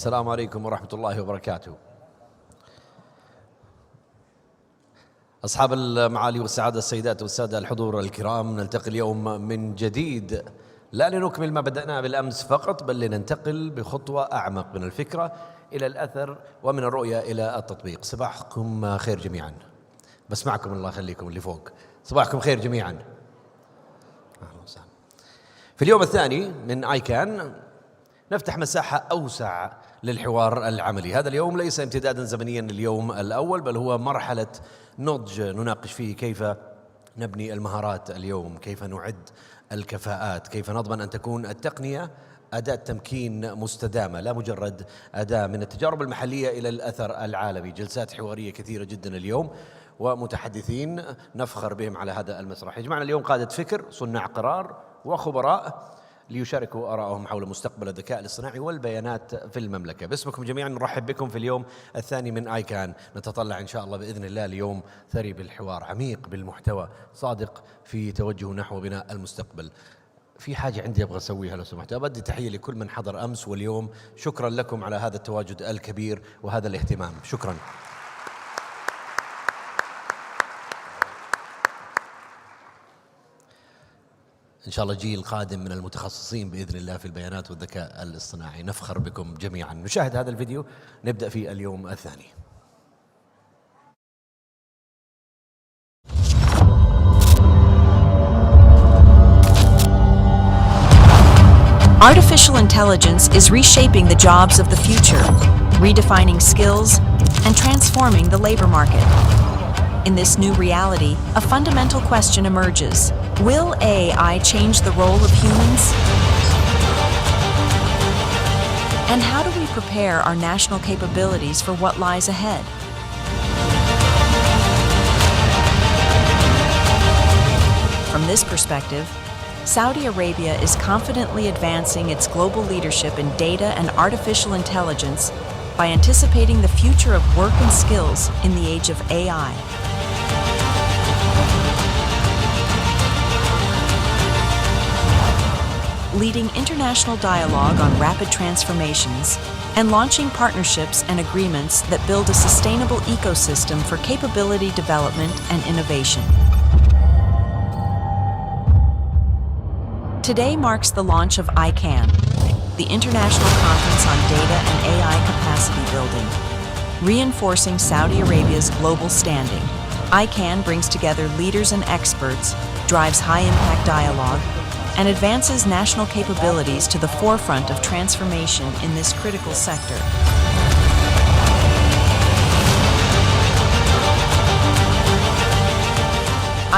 السلام عليكم ورحمة الله وبركاته. أصحاب المعالي والسعادة، السيدات والسادة الحضور الكرام، نلتقي اليوم من جديد لا لنكمل ما بدأناه بالأمس فقط، بل لننتقل بخطوة أعمق من الفكرة إلى الأثر ومن الرؤية إلى التطبيق. صباحكم خير جميعا. بسمعكم، الله يخليكم اللي فوق. صباحكم خير جميعا. أهلا وسهلا. في اليوم الثاني من ICAN نفتح مساحة أوسع للحوار العملي. هذا اليوم ليس امتدادا زمنيا لليوم الأول، بل هو مرحلة نضج نناقش فيه كيف نبني المهارات اليوم، كيف نعد الكفاءات، كيف نضمن أن تكون التقنية أداة تمكين مستدامة لا مجرد أداة من التجارب المحلية إلى الأثر العالمي. جلسات حوارية كثيرة جدا اليوم ومتحدثين نفخر بهم على هذا المسرح. يجمعنا اليوم قادة فكر، صناع قرار وخبراء ليشاركوا آراءهم حول مستقبل الذكاء الاصطناعي والبيانات في المملكة. باسمكم جميعا نرحب بكم في اليوم الثاني من ICAN. نتطلع إن شاء الله بإذن الله اليوم ثري بالحوار، عميق بالمحتوى، صادق في توجه نحو بناء المستقبل. في حاجة عندي أبغى أسويها لو سمحت. أبدي تحية لكل من حضر أمس واليوم. شكرا لكم على هذا التواجد الكبير وهذا الاهتمام. شكرا. إن شاء الله جيل قادم من المتخصصين بإذن الله في البيانات والذكاء الاصطناعي. نفخر بكم جميعا. نشاهد هذا الفيديو، نبدأ في اليوم الثاني. Artificial intelligence is reshaping the jobs of the future, redefining skills, and transforming the labor market. In this new reality, a fundamental question emerges. Will AI change the role of humans? And how do we prepare our national capabilities for what lies ahead? From this perspective, Saudi Arabia is confidently advancing its global leadership in data and artificial intelligence by anticipating the future of work and skills in the age of AI. Leading international dialogue on rapid transformations and launching partnerships and agreements that build a sustainable ecosystem for capability development and innovation. Today marks the launch of ICAN, the International Conference on Data and AI Capacity Building. Reinforcing Saudi Arabia's global standing, ICAN brings together leaders and experts, drives high-impact dialogue, and advances national capabilities to the forefront of transformation in this critical sector.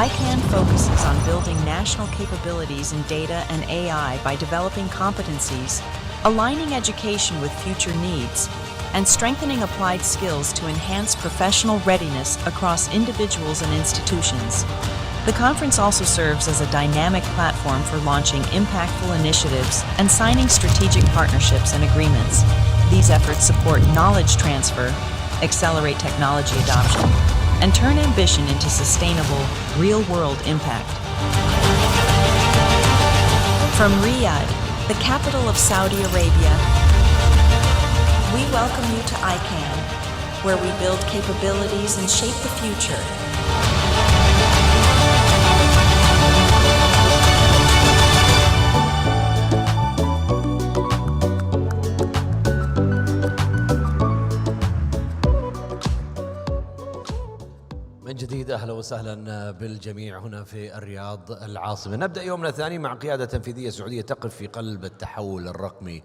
ICAN focuses on building national capabilities in data and AI by developing competencies, aligning education with future needs, and strengthening applied skills to enhance professional readiness across individuals and institutions. The conference also serves as a dynamic platform for launching impactful initiatives and signing strategic partnerships and agreements. These efforts support knowledge transfer, accelerate technology adoption, and turn ambition into sustainable, real-world impact. From Riyadh, the capital of Saudi Arabia, we welcome you to ICAN, where we build capabilities and shape the future. من جديد أهلا وسهلا بالجميع هنا في الرياض العاصمة. نبدأ يومنا الثاني مع قيادة تنفيذية سعودية تقف في قلب التحول الرقمي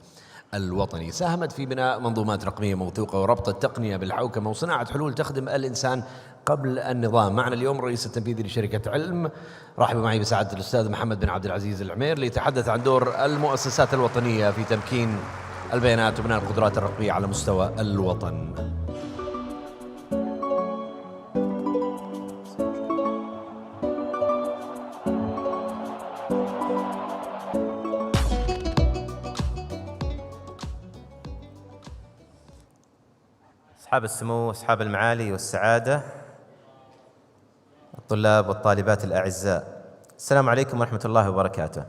الوطني. ساهمت في بناء منظومات رقمية موثوقة وربط التقنية بالحوكمة وصناعة حلول تخدم الإنسان قبل النظام. معنا اليوم الرئيس التنفيذي لشركة علم. رحبوا معي بسعادة الأستاذ محمد بن عبد العزيز العمير ليتحدث عن دور المؤسسات الوطنية في تمكين البيانات وبناء القدرات الرقمية على مستوى الوطن. أصحاب السمو، أصحاب المعالي والسعادة، الطلاب والطالبات الأعزاء، السلام عليكم ورحمة الله وبركاته.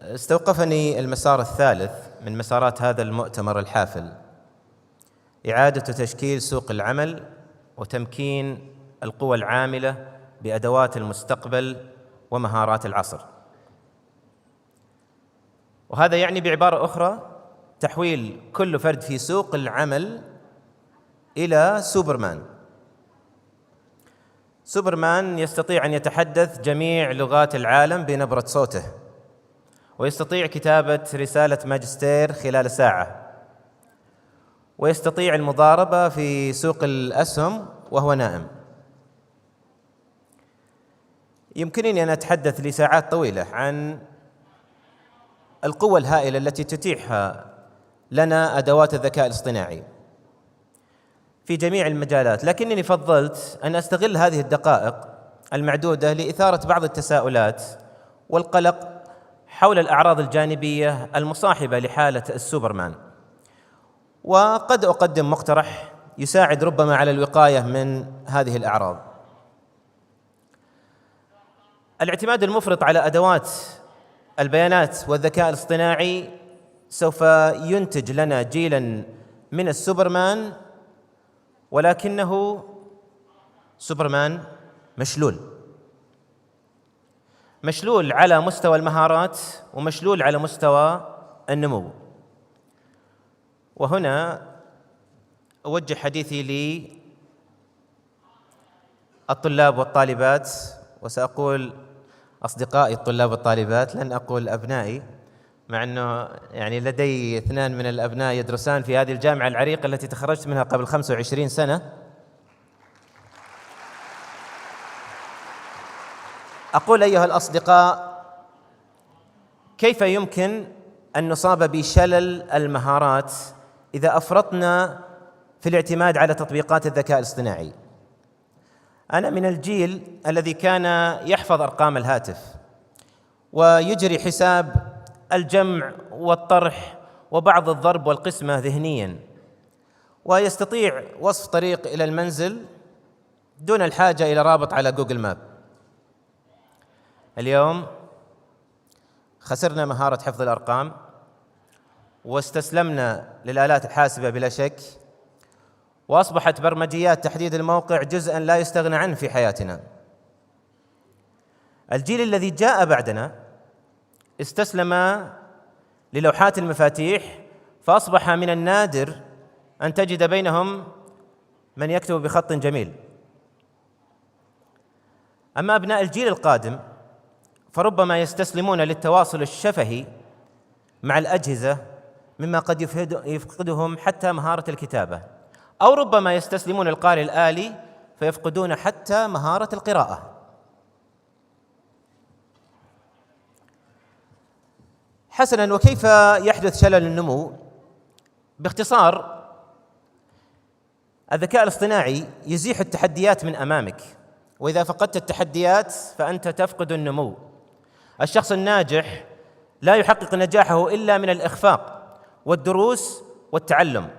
استوقفني المسار الثالث من مسارات هذا المؤتمر الحافل إعادة تشكيل سوق العمل وتمكين القوى العاملة بأدوات المستقبل ومهارات العصر. وهذا يعني بعبارة أخرى تحويل كل فرد في سوق العمل إلى سوبرمان. سوبرمان يستطيع أن يتحدث جميع لغات العالم بنبرة صوته، ويستطيع كتابة رسالة ماجستير خلال ساعة، ويستطيع المضاربة في سوق الأسهم وهو نائم. يمكنني أن أتحدث لساعات طويلة عن القوة الهائلة التي تتيحها لنا أدوات الذكاء الاصطناعي في جميع المجالات، لكنني فضلت أن أستغل هذه الدقائق المعدودة لإثارة بعض التساؤلات والقلق حول الأعراض الجانبية المصاحبة لحالة السوبرمان. وقد أقدم مقترح يساعد ربما على الوقاية من هذه الأعراض. الاعتماد المفرط على أدوات البيانات والذكاء الاصطناعي سوف ينتج لنا جيلاً من السوبرمان، ولكنه سوبرمان مشلول على مستوى المهارات ومشلول على مستوى النمو. وهنا أوجه حديثي للطلاب والطالبات، وسأقول أصدقائي الطلاب والطالبات، لن أقول أبنائي، مع أنه يعني لدي 2 من الأبناء يدرسان في هذه الجامعة العريقة التي تخرجت منها قبل 25 سنة. أقول أيها الأصدقاء، كيف يمكن أن نصاب بشلل المهارات إذا أفرطنا في الاعتماد على تطبيقات الذكاء الاصطناعي؟ أنا من الجيل الذي كان يحفظ أرقام الهاتف ويجري حساب الجمع والطرح وبعض الضرب والقسمة ذهنياً، ويستطيع وصف طريق إلى المنزل دون الحاجة إلى رابط على جوجل ماب. اليوم خسرنا مهارة حفظ الأرقام واستسلمنا للآلات الحاسبة بلا شك، وأصبحت برمجيات تحديد الموقع جزءاً لا يستغنى عنه في حياتنا. الجيل الذي جاء بعدنا استسلم للوحات المفاتيح، فأصبح من النادر أن تجد بينهم من يكتب بخط جميل. أما أبناء الجيل القادم فربما يستسلمون للتواصل الشفهي مع الأجهزة، مما قد يفقدهم حتى مهارة الكتابة، أو ربما يستسلمون للقارئ الآلي فيفقدون حتى مهارة القراءة. حسناً، وكيف يحدث شلل النمو؟ باختصار، الذكاء الاصطناعي يزيح التحديات من أمامك، وإذا فقدت التحديات فأنت تفقد النمو. الشخص الناجح لا يحقق نجاحه إلا من الإخفاق والدروس والتعلم،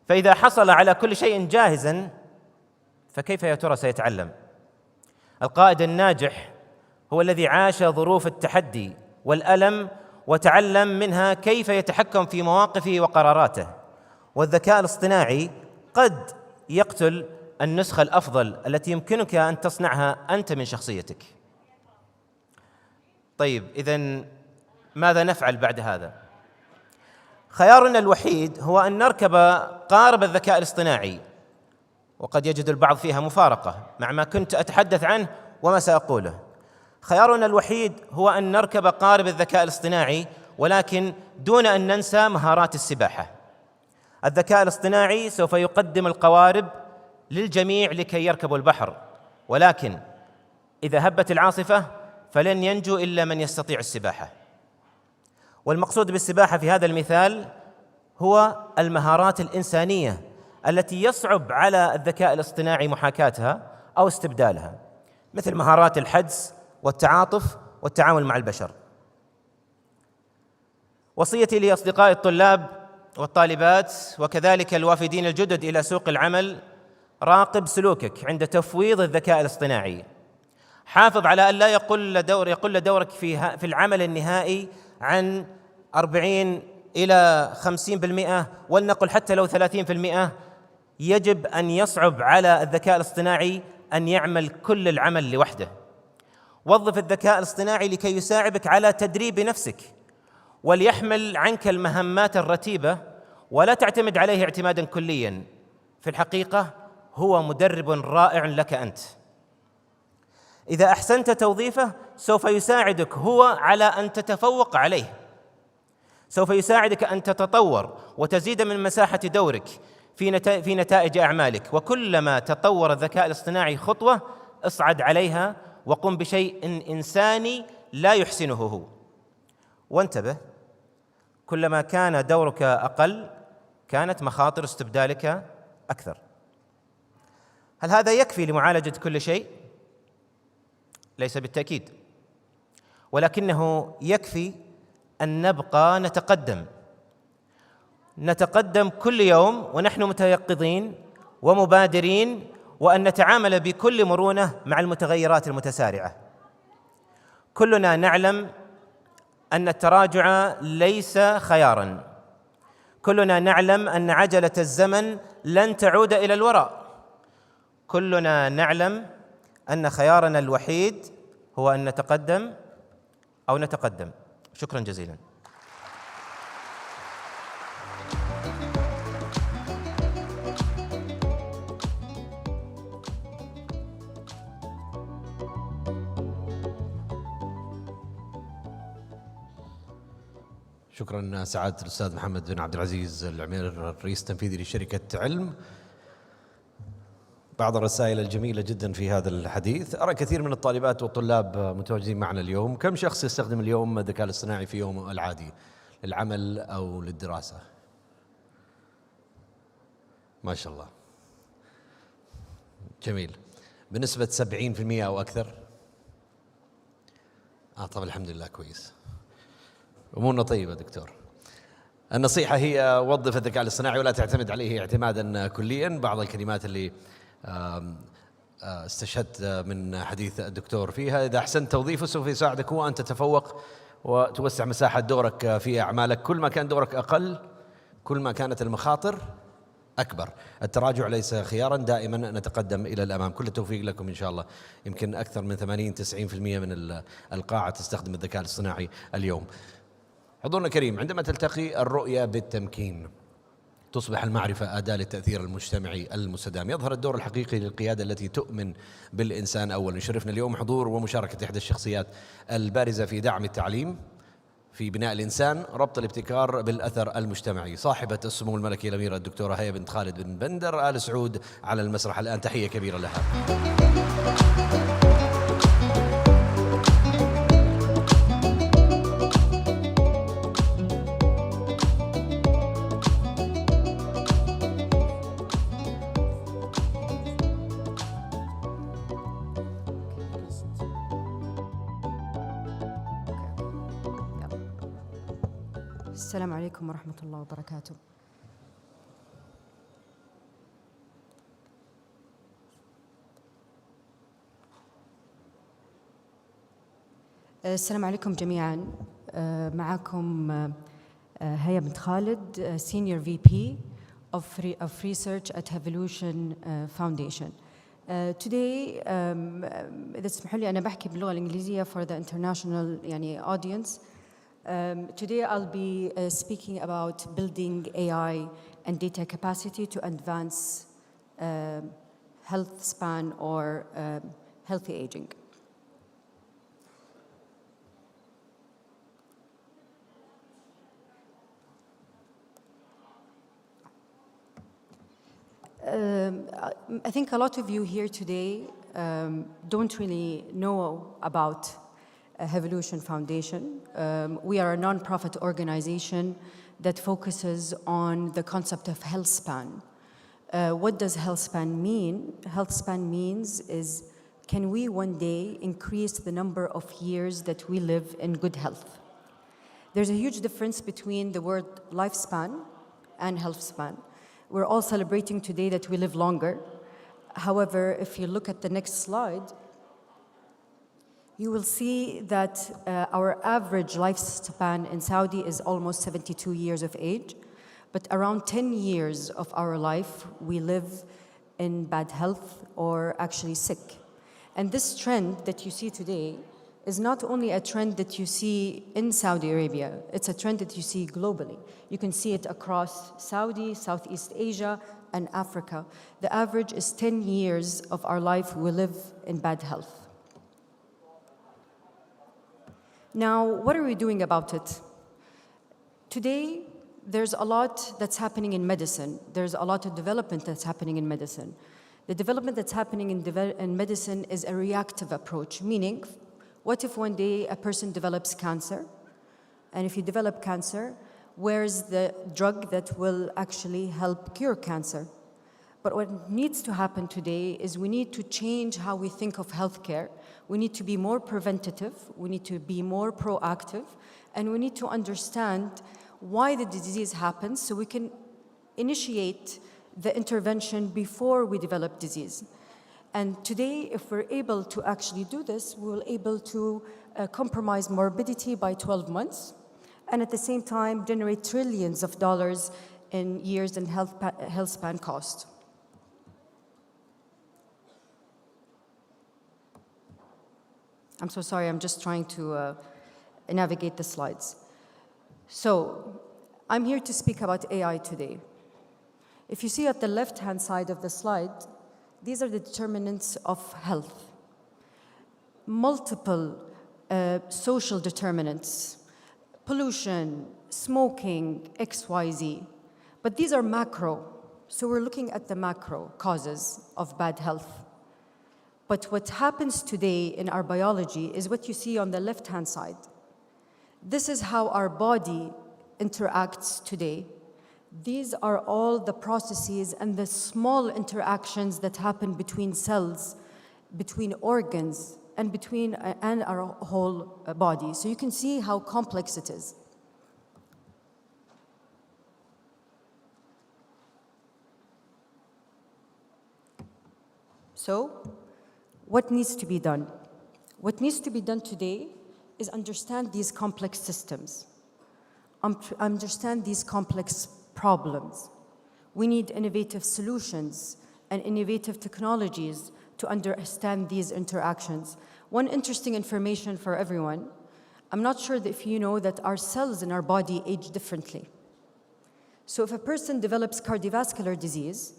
فإذا حصل على كل شيء جاهزاً فكيف يا ترى سيتعلم؟ القائد الناجح هو الذي عاش ظروف التحدي والألم وتعلم منها كيف يتحكم في مواقفه وقراراته. والذكاء الاصطناعي قد يقتل النسخة الأفضل التي يمكنك أن تصنعها أنت من شخصيتك. طيب، إذن ماذا نفعل بعد هذا؟ خيارنا الوحيد هو أن نركب قارب الذكاء الاصطناعي، وقد يجد البعض فيها مفارقة مع ما كنت أتحدث عنه وما سأقوله. خيارنا الوحيد هو أن نركب قارب الذكاء الاصطناعي، ولكن دون أن ننسى مهارات السباحة. الذكاء الاصطناعي سوف يقدم القوارب للجميع لكي يركبوا البحر، ولكن إذا هبت العاصفة فلن ينجو إلا من يستطيع السباحة. والمقصود بالسباحة في هذا المثال هو المهارات الإنسانية التي يصعب على الذكاء الاصطناعي محاكاتها أو استبدالها، مثل مهارات الحدس والتعاطف والتعامل مع البشر. وصيتي لأصدقائي الطلاب والطالبات وكذلك الوافدين الجدد إلى سوق العمل: راقب سلوكك عند تفويض الذكاء الاصطناعي. حافظ على أن لا يقل دورك في العمل النهائي عن 40 إلى 50%، ولنقل حتى لو 30%، يجب أن يصعب على الذكاء الاصطناعي أن يعمل كل العمل لوحده. وظف الذكاء الاصطناعي لكي يساعدك على تدريب نفسك، وليحمل عنك المهمات الرتيبة، ولا تعتمد عليه اعتمادا كليا. في الحقيقة هو مدرب رائع لك أنت. إذا أحسنت توظيفه سوف يساعدك هو على أن تتفوق عليه، سوف يساعدك أن تتطور وتزيد من مساحة دورك في نتائج أعمالك. وكلما تطور الذكاء الاصطناعي خطوة اصعد عليها وقم بشيء إنساني لا يحسنه هو. وانتبه، كلما كان دورك أقل كانت مخاطر استبدالك أكثر. هل هذا يكفي لمعالجة كل شيء؟ ليس بالتأكيد، ولكنه يكفي أن نبقى نتقدم كل يوم ونحن متيقظين ومبادرين، وأن نتعامل بكل مرونة مع المتغيرات المتسارعة. كلنا نعلم أن التراجع ليس خياراً، كلنا نعلم أن عجلة الزمن لن تعود إلى الوراء، كلنا نعلم أن خيارنا الوحيد هو أن نتقدم أو نتقدم. شكراً جزيلاً. شكرا سعادة الأستاذ محمد بن عبد العزيز العمير، الرئيس التنفيذي لشركة علم. بعض الرسائل الجميلة جدا في هذا الحديث. أرى كثير من الطالبات والطلاب متواجدين معنا اليوم. كم شخص يستخدم اليوم الذكاء الاصطناعي في يومه العادي للعمل أو للدراسة؟ ما شاء الله، جميل. بنسبة 70% أو أكثر؟ طب الحمد لله، كويس، أمورنا طيبة دكتور. النصيحة هي وظف الذكاء الاصطناعي ولا تعتمد عليه اعتمادا كليا. بعض الكلمات اللي استشهدت من حديث الدكتور فيها: إذا أحسنت توظيفه سوف يساعدك هو أن تتفوق وتوسع مساحة دورك في أعمالك. كل ما كان دورك أقل كل ما كانت المخاطر أكبر. التراجع ليس خيارا، دائما نتقدم إلى الأمام. كل التوفيق لكم إن شاء الله. يمكن أكثر من 80-90% من القاعة تستخدم الذكاء الاصطناعي اليوم. حضورنا الكريم، عندما تلتقي الرؤية بالتمكين تصبح المعرفة أداة للتأثير المجتمعي المستدام. يظهر الدور الحقيقي للقيادة التي تؤمن بالإنسان أولا. يشرفنا اليوم حضور ومشاركة إحدى الشخصيات البارزة في دعم التعليم، في بناء الإنسان، ربط الابتكار بالأثر المجتمعي، صاحبة السمو الملكي الأميرة الدكتورة هيا بنت خالد بن بندر آل سعود على المسرح الآن. تحية كبيرة لها. السلام عليكم ورحمة الله وبركاته. السلام عليكم جميعا. معكم هيا بنت خالد، Senior VP of Research at Evolution Foundation. Today إذا تسمحوا لي أنا بحكي باللغة الإنجليزية for the international audience. Today I'll be speaking about building AI and data capacity to advance health span or healthy aging. I think a lot of you here today don't really know about Evolution Foundation. We are a non-profit organization that focuses on the concept of health span. What does health span mean? Health span means is, can we one day increase the number of years that we live in good health? There's a huge difference between the word lifespan and health span. We're all celebrating today that we live longer. However, if you look at the next slide, you will see that our average lifespan in Saudi is almost 72 years of age, but around 10 years of our life we live in bad health or actually sick. And this trend that you see today is not only a trend that you see in Saudi Arabia, it's a trend that you see globally. You can see it across Saudi, Southeast Asia, and Africa. The average is 10 years of our life we live in bad health. Now, what are we doing about it? Today, there's a lot that's happening in medicine. There's a lot of development that's happening in medicine. The development that's happening in medicine is a reactive approach, meaning, what if one day a person develops cancer? And if you develop cancer, where's the drug that will actually help cure cancer? But what needs to happen today is we need to change how we think of healthcare. We need to be more preventative, we need to be more proactive, and we need to understand why the disease happens so we can initiate the intervention before we develop disease. And today, if we're able to actually do this, we're able to compromise morbidity by 12 months, and at the same time generate trillions of dollars in years in health span cost. I'm so sorry, I'm just trying to navigate the slides. So, I'm here to speak about AI today. If you see at the left-hand side of the slide, these are the determinants of health. Multiple social determinants, pollution, smoking, XYZ. But these are macro, so we're looking at the macro causes of bad health. But what happens today in our biology is what you see on the left-hand side. This is how our body interacts today. These are all the processes and the small interactions that happen between cells, between organs, and between and our whole body. So you can see how complex it is. So, what needs to be done? What needs to be done today is understand these complex systems, understand these complex problems. We need innovative solutions and innovative technologies to understand these interactions. One interesting information for everyone, I'm not sure if you know that our cells in our body age differently. So if a person develops cardiovascular disease,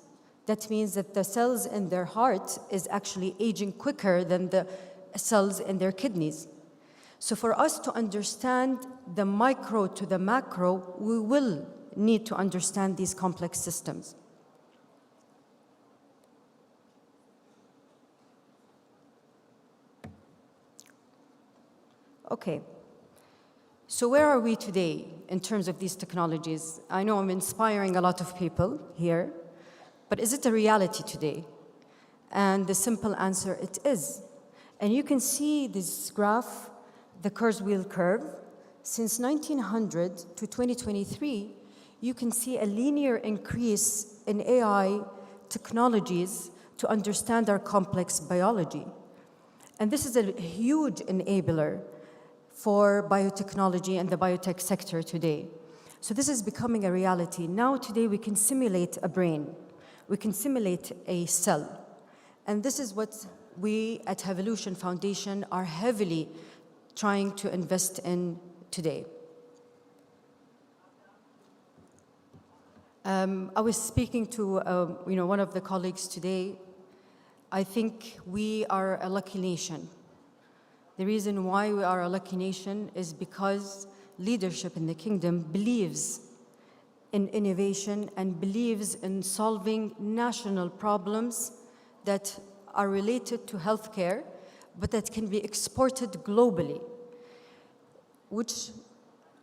that means that the cells in their heart is actually aging quicker than the cells in their kidneys. So for us to understand the micro to the macro, we will need to understand these complex systems. Okay, so where are we today in terms of these technologies? I know I'm inspiring a lot of people here, but is it a reality today? And the simple answer, it is. And you can see this graph, the Kurzweil curve. Since 1900 to 2023, you can see a linear increase in AI technologies to understand our complex biology. And this is a huge enabler for biotechnology and the biotech sector today. So this is becoming a reality. Now today we can simulate a brain. We can simulate a cell. And this is what we at Evolution Foundation are heavily trying to invest in today. I was speaking to one of the colleagues today. I think we are a lucky nation. The reason why we are a lucky nation is because leadership in the kingdom believes in innovation and believes in solving national problems that are related to healthcare, but that can be exported globally, which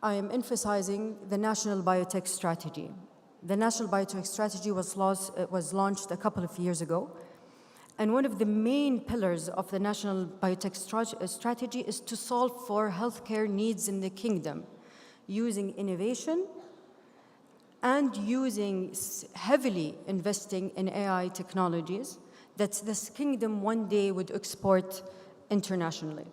I am emphasizing the National Biotech Strategy. The National Biotech Strategy was launched a couple of years ago. And one of the main pillars of the National Biotech Strategy is to solve for healthcare needs in the kingdom, using innovation and using heavily investing in AI technologies that this kingdom one day would export internationally.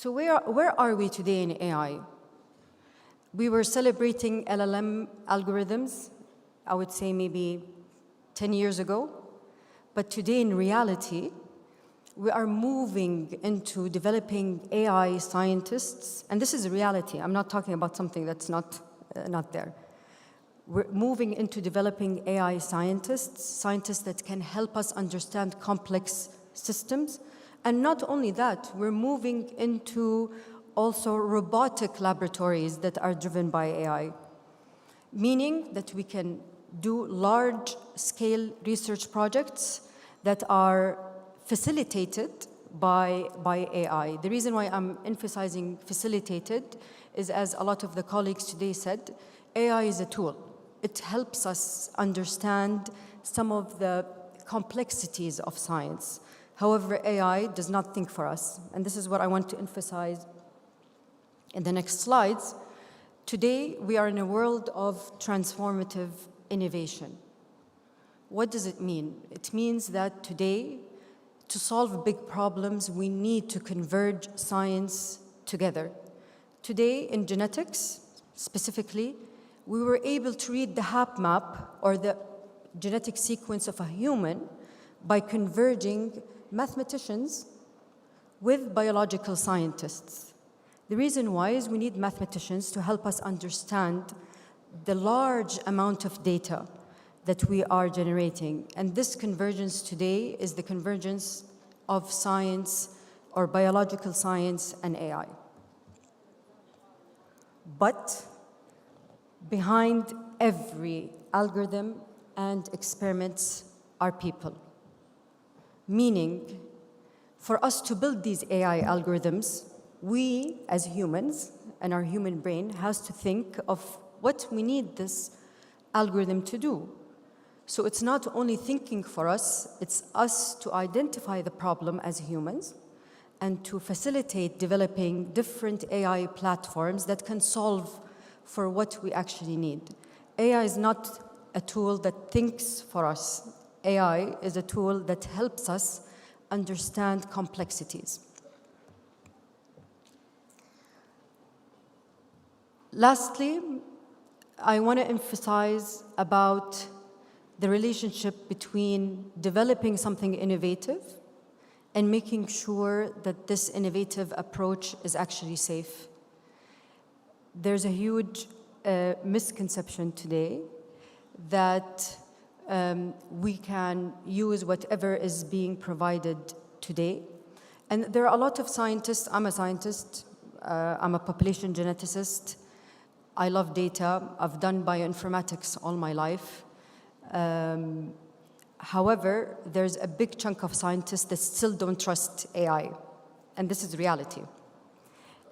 So where are we today in AI? We were celebrating LLM algorithms, I would say maybe 10 years ago. But today, in reality, we are moving into developing AI scientists. And this is a reality. I'm not talking about something that's not there. We're moving into developing AI scientists that can help us understand complex systems. And not only that, we're moving into also robotic laboratories that are driven by AI, meaning that we can do large-scale research projects that are facilitated by AI. The reason why I'm emphasizing facilitated is, as a lot of the colleagues today said, AI is a tool. It helps us understand some of the complexities of science. However, AI does not think for us. And this is what I want to emphasize in the next slides. Today, we are in a world of transformative innovation. What does it mean? It means that today, to solve big problems, we need to converge science together. Today, in genetics, specifically, we were able to read the hap map, or the genetic sequence of a human, by converging mathematicians with biological scientists. The reason why is we need mathematicians to help us understand the large amount of data that we are generating. And this convergence today is the convergence of science, or biological science, and AI. But behind every algorithm and experiments are people. Meaning, for us to build these AI algorithms, we as humans, and our human brain, has to think of what we need this algorithm to do. So it's not only thinking for us, it's us to identify the problem as humans and to facilitate developing different AI platforms that can solve for what we actually need. AI is not a tool that thinks for us. AI is a tool that helps us understand complexities. Lastly, I want to emphasize about the relationship between developing something innovative and making sure that this innovative approach is actually safe. There's a huge misconception today that we can use whatever is being provided today. And there are a lot of scientists. I'm a scientist. I'm a population geneticist. I love data. I've done bioinformatics all my life. However, there's a big chunk of scientists that still don't trust AI. And this is reality.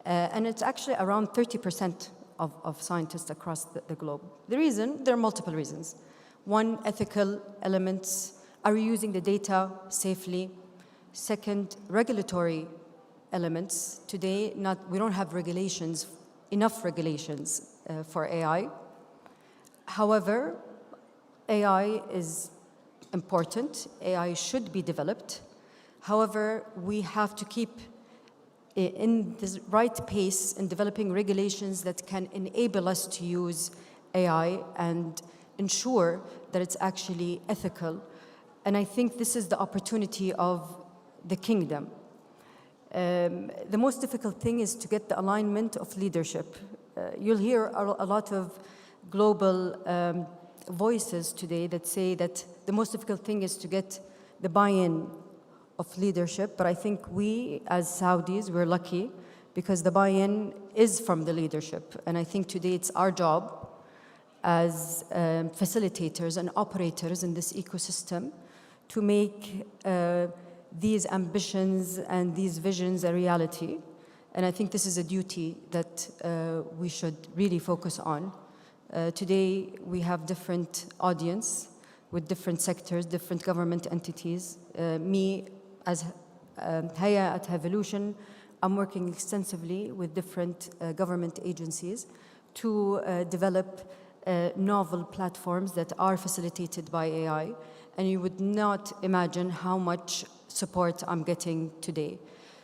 And it's actually around 30% of scientists across the globe. The reason, there are multiple reasons. One, ethical elements. Are we using the data safely? Second, regulatory elements. Today, we don't have regulations, enough regulations for AI. However, AI is important. AI should be developed. However, we have to keep in the right pace in developing regulations that can enable us to use AI and ensure that it's actually ethical. And I think this is the opportunity of the kingdom. The most difficult thing is to get the alignment of leadership. You'll hear a lot of global voices today that say that the most difficult thing is to get the buy-in of leadership, but I think we, as Saudis, we're lucky because the buy-in is from the leadership. And I think today it's our job as facilitators and operators in this ecosystem to make these ambitions and these visions a reality. And I think this is a duty that we should really focus on. Today, we have different audience with different sectors, different government entities. Me, as Haya at Evolution, I'm working extensively with different government agencies to develop novel platforms that are facilitated by AI. And you would not imagine how much support I'm getting today.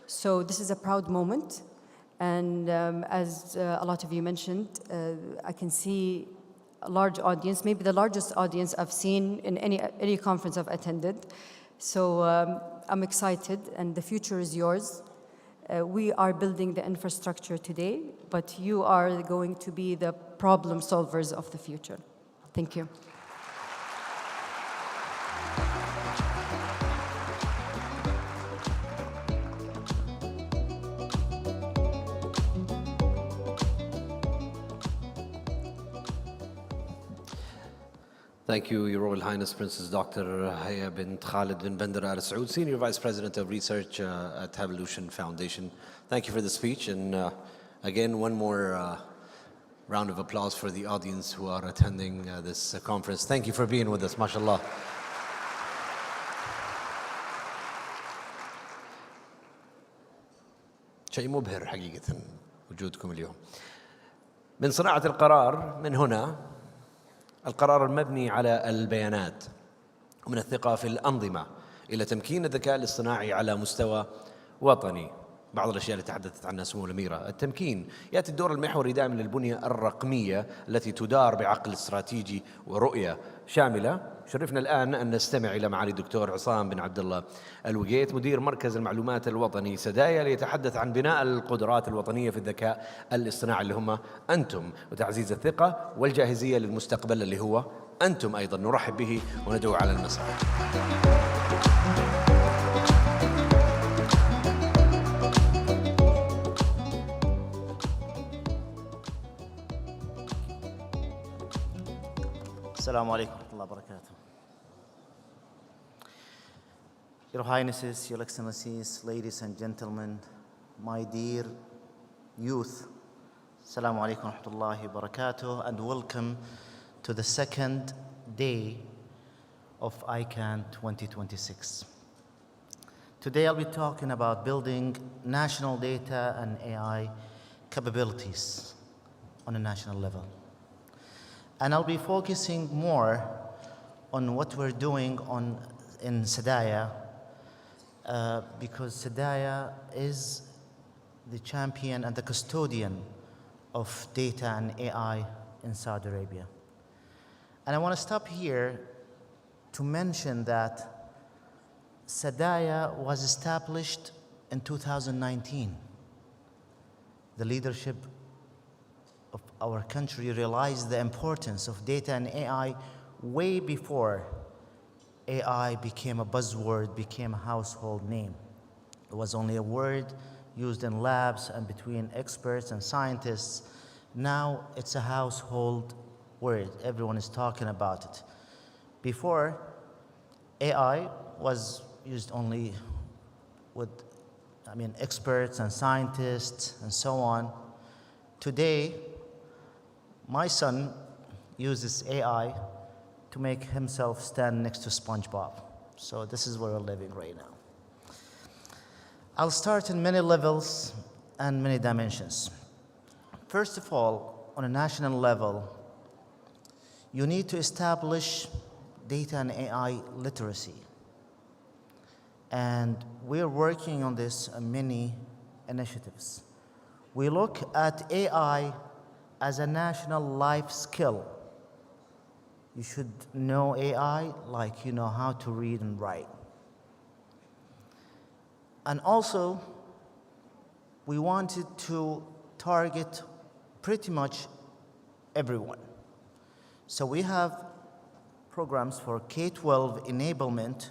So this is a proud moment. And as a lot of you mentioned, I can see a large audience, maybe the largest audience I've seen in any conference I've attended. So I'm excited, and the future is yours. We are building the infrastructure today, but you are going to be the problem solvers of the future. Thank you. Thank you, Your Royal Highness Princess Dr. Haya bint Khalid bin Bandar Al Saud, Senior Vice President of Research at Evolution Foundation. Thank you for the speech, and again, one more round of applause for the audience who are attending this conference. Thank you for being with us, mashallah. شيء مبهر حقيقة وجودكم اليوم. من صناعة القرار من هنا، القرار المبني على البيانات، ومن الثقة في الأنظمة إلى تمكين الذكاء الاصطناعي على مستوى وطني. بعض الأشياء اللي تحدثت عنها سمو الأميرة. التمكين يأتي الدور المحوري دائما للبنية الرقمية التي تدار بعقل استراتيجي ورؤية شاملة. شرفنا الآن أن نستمع إلى معالي الدكتور عصام بن عبد الله الوقيت، مدير مركز المعلومات الوطني سدايا، ليتحدث عن بناء القدرات الوطنية في الذكاء الاصطناعي اللي هم أنتم، وتعزيز الثقة والجاهزية للمستقبل اللي هو أنتم أيضا. نرحب به وندعو على المسرح. Assalamu alaikum wa rahmatullahi wa barakatuh. Your Highnesses, Your Excellencies, ladies and gentlemen, my dear youth, Assalamu alaikum wa rahmatullahi wa barakatuh, and welcome to the second day of ICAN 2026. Today I'll be talking about building national data and AI capabilities on a national level. And I'll be focusing more on what we're doing in Sadaya, because Sadaya is the champion and the custodian of data and AI in Saudi Arabia. And I want to stop here to mention that Sadaya was established in 2019. The leadership of our country realized the importance of data and AI way before AI became a buzzword, became a household name. It was only a word used in labs and between experts and scientists. Now it's a household word. Everyone is talking about it. Before, AI was used only with, experts and scientists and so on. Today, my son uses AI to make himself stand next to SpongeBob. So this is where we're living right now. I'll start in many levels and many dimensions. First of all, on a national level, you need to establish data and AI literacy. And we're working on this in many initiatives. We look at AI as a national life skill. You should know AI like you know how to read and write. And also, we wanted to target pretty much everyone. So we have programs for K-12 enablement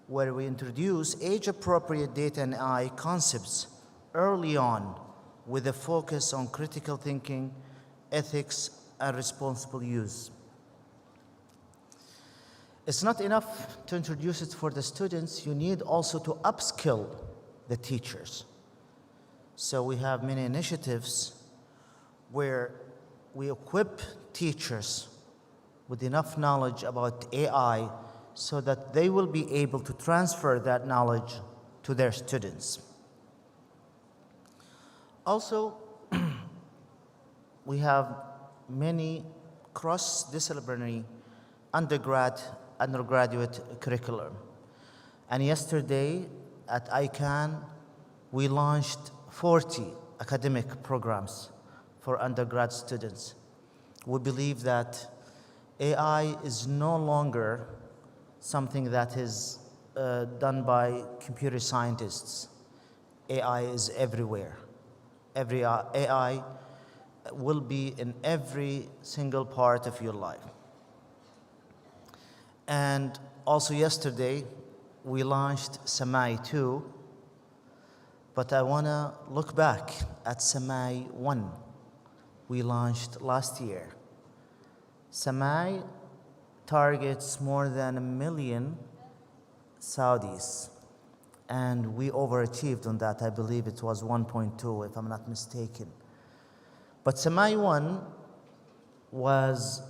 where we introduce age-appropriate data and AI concepts early on with a focus on critical thinking, ethics, and responsible use. It's not enough to introduce it for the students. You need also to upskill the teachers. So we have many initiatives where we equip teachers with enough knowledge about AI so that they will be able to transfer that knowledge to their students. Also, we have many cross-disciplinary undergraduate curriculum. And yesterday at ICAN, we launched 40 academic programs for undergrad students. We believe that AI is no longer something that is done by computer scientists. AI is everywhere. AI will be in every single part of your life. And also yesterday, we launched Samai 2, but I want to look back at Samai 1 we launched last year. Samai targets more than 1 million Saudis, and we overachieved on that. I believe it was 1.2, if I'm not mistaken. But Samai 1 was,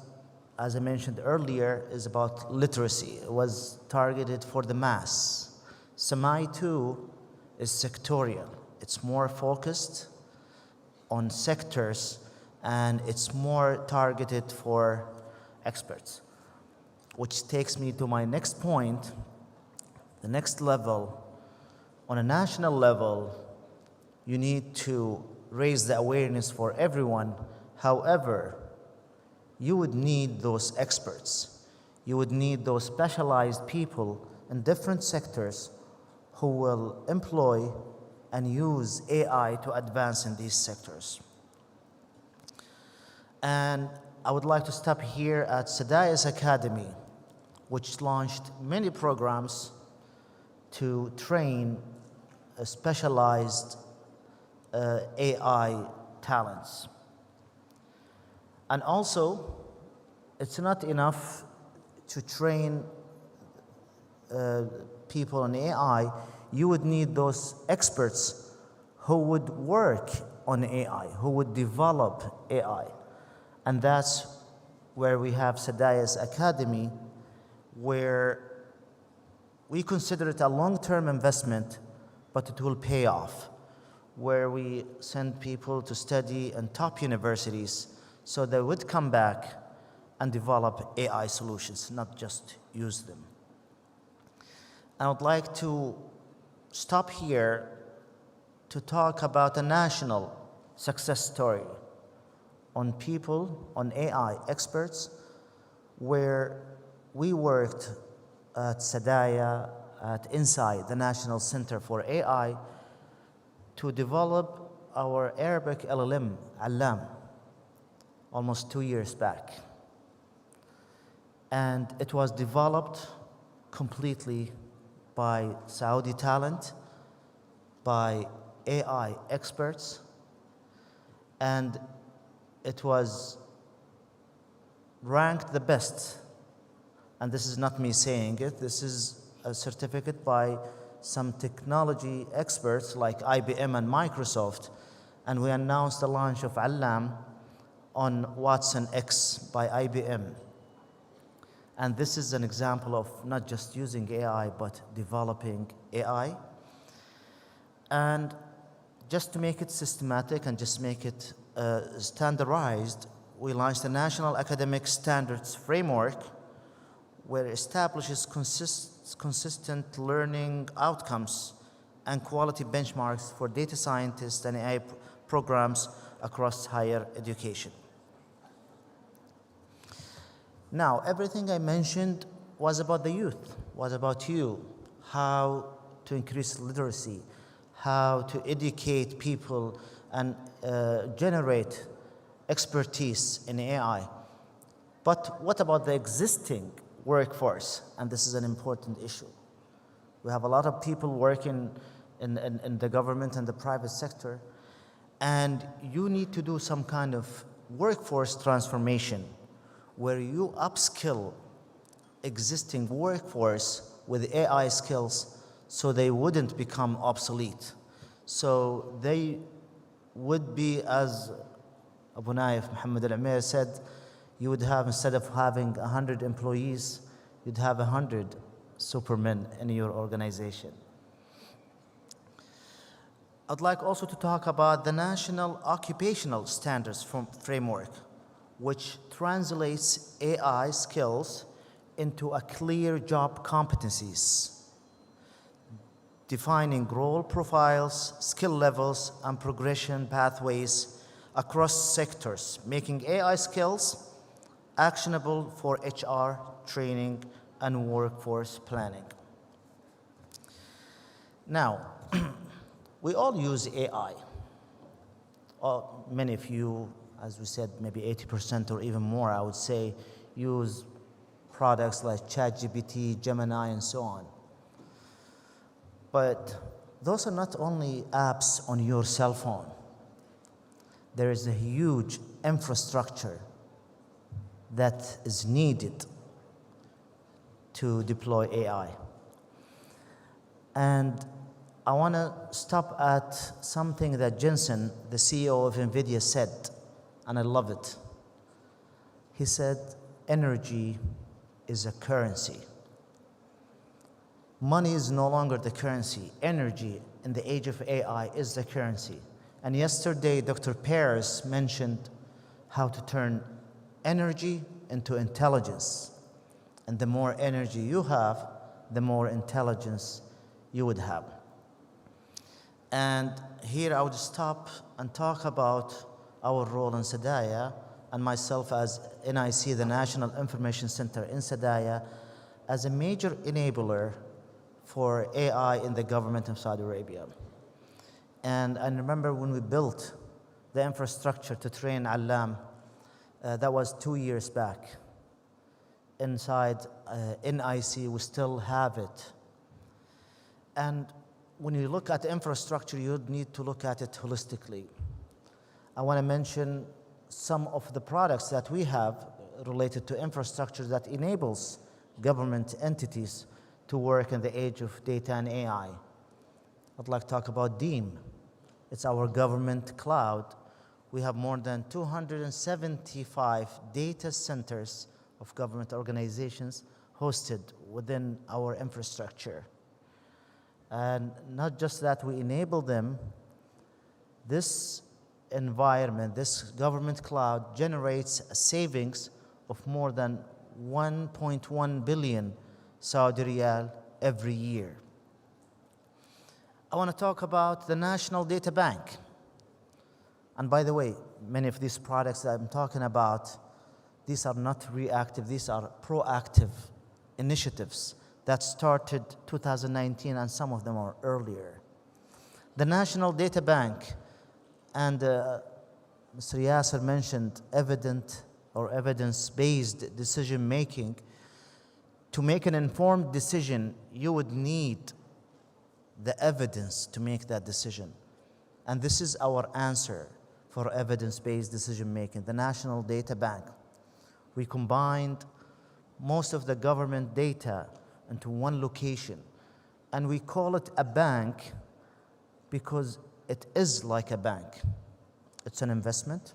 as I mentioned earlier, is about literacy. It was targeted for the mass. Samai 2 is sectorial. It's more focused on sectors, and it's more targeted for experts. Which takes me to my next point. The next level, on a national level, you need to raise the awareness for everyone. However, you would need those experts. You would need those specialized people in different sectors who will employ and use AI to advance in these sectors. And I would like to stop here at Sadai's Academy, which launched many programs to train specialized AI talents. And also, it's not enough to train people in AI. You would need those experts who would work on AI, who would develop AI. And that's where we have Sadai's Academy, where we consider it a long-term investment, but it will pay off, where we send people to study in top universities so they would come back and develop AI solutions, not just use them. I would like to stop here to talk about a national success story on people, on AI experts, where we worked at Sadaya, at Inside, the National Center for AI, to develop our Arabic LLM, Alam, almost 2 years back. And it was developed completely by Saudi talent, by AI experts, and it was ranked the best. And this is not me saying it, this is a certificate by some technology experts like IBM and Microsoft, and we announced the launch of Alam on Watson X by IBM. And this is an example of not just using AI, but developing AI. And just to make it systematic and just make it standardized, we launched a National Academic Standards Framework where it establishes consistent learning outcomes and quality benchmarks for data scientists and AI programs across higher education. Now, everything I mentioned was about the youth, was about you, how to increase literacy, how to educate people and generate expertise in AI. But what about the existing workforce? And this is an important issue. We have a lot of people working in the government and the private sector, and you need to do some kind of workforce transformation where you upskill existing workforce with AI skills so they wouldn't become obsolete. So they would be, as Abu Naif Muhammad Al-Amir said, you would have, instead of having 100 employees, you'd have 100 supermen in your organization. I'd like also to talk about the National Occupational Standards Framework, which translates AI skills into a clear job competencies. defining role profiles, skill levels, and progression pathways across sectors, making AI skills actionable for HR, training, and workforce planning. Now, we all use AI. Many of you, as we said, maybe 80% or even more, I would say, use products like ChatGPT, Gemini, and so on. But those are not only apps on your cell phone. There is a huge infrastructure that is needed to deploy AI. And I want to stop at something that Jensen, the CEO of NVIDIA, said, and I love it. He said, energy is a currency. Money is no longer the currency. Energy in the age of AI is the currency. And yesterday, Dr. Paris mentioned how to turn energy into intelligence. And the more energy you have, the more intelligence you would have. And here I would stop and talk about our role in Sadaya and myself as NIC, the National Information Center in Sadaya, as a major enabler for AI in the government of Saudi Arabia. And I remember when we built the infrastructure to train Alam, that was 2 years back. Inside NIC, we still have it. And when you look at the infrastructure, you need to look at it holistically. I want to mention some of the products that we have related to infrastructure that enables government entities to work in the age of data and AI. I'd like to talk about DEEM. It's our government cloud. We have more than 275 data centers of government organizations hosted within our infrastructure. And not just that, we enable them. This environment, this government cloud generates a savings of more than 1.1 billion Saudi Riyal every year. I want to talk about the National Data Bank. And by the way, many of these products that I'm talking about, these are not reactive, these are proactive initiatives that started 2019, and some of them are earlier. The National Data Bank, and Mr. Yasser mentioned evidence-based decision-making. To make an informed decision, you would need the evidence to make that decision. And this is our answer for evidence-based decision-making, the National Data Bank. We combined most of the government data into one location, and we call it a bank because it is like a bank. It's an investment,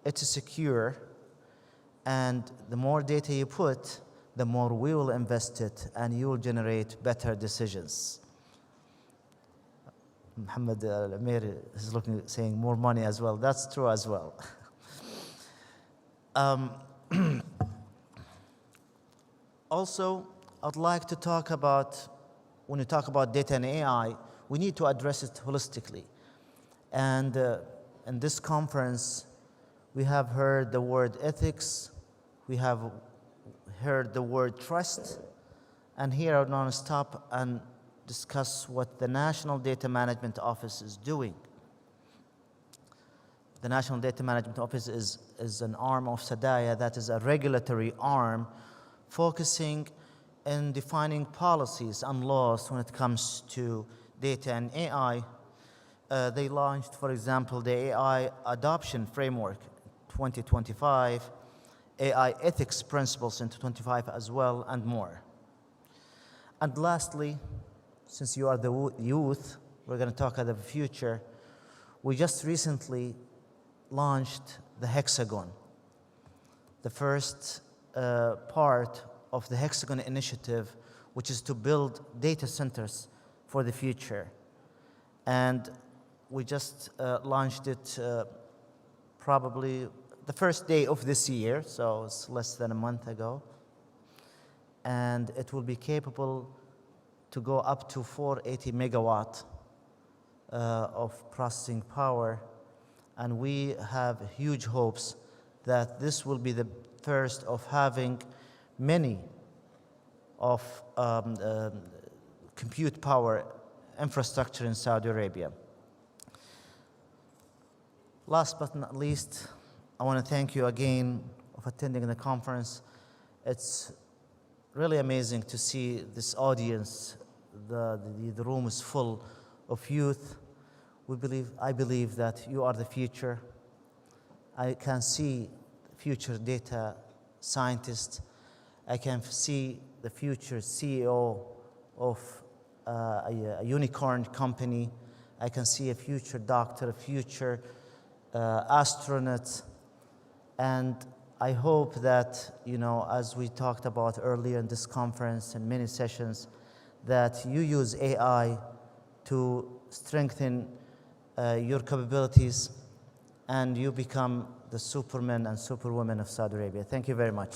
it's secure, and the more data you put, the more we will invest it, and you will generate better decisions. Muhammad Al-Amir is looking, saying more money as well. That's true as well. Also, I'd like to talk about, when you talk about data and AI, we need to address it holistically. And in this conference, we have heard the word ethics, we have heard the word trust, and here I want to stop and discuss what the National Data Management Office is doing. The National Data Management Office is an arm of Sadaya that is a regulatory arm focusing in defining policies and laws when it comes to data and AI. They launched, for example, the AI Adoption Framework 2025, AI Ethics Principles in 2025 as well, and more. And lastly, since you are the youth, we're going to talk about the future. We just recently launched the Hexagon, the first part of the Hexagon initiative, which is to build data centers for the future. And we just launched it probably the first day of this year, so it's less than a month ago. And it will be capable to go up to 480 megawatt of processing power. And we have huge hopes that this will be the first of having many of compute power infrastructure in Saudi Arabia. Last but not least, I want to thank you again for attending the conference. It's really amazing to see this audience. The room is full of youth. I believe that you are the future. I can see future data scientists. I can see the future CEO of a unicorn company. I can see a future doctor, a future astronaut. And I hope that, as we talked about earlier in this conference and many sessions, that you use AI to strengthen your capabilities and you become the supermen and superwomen of Saudi Arabia. Thank you very much.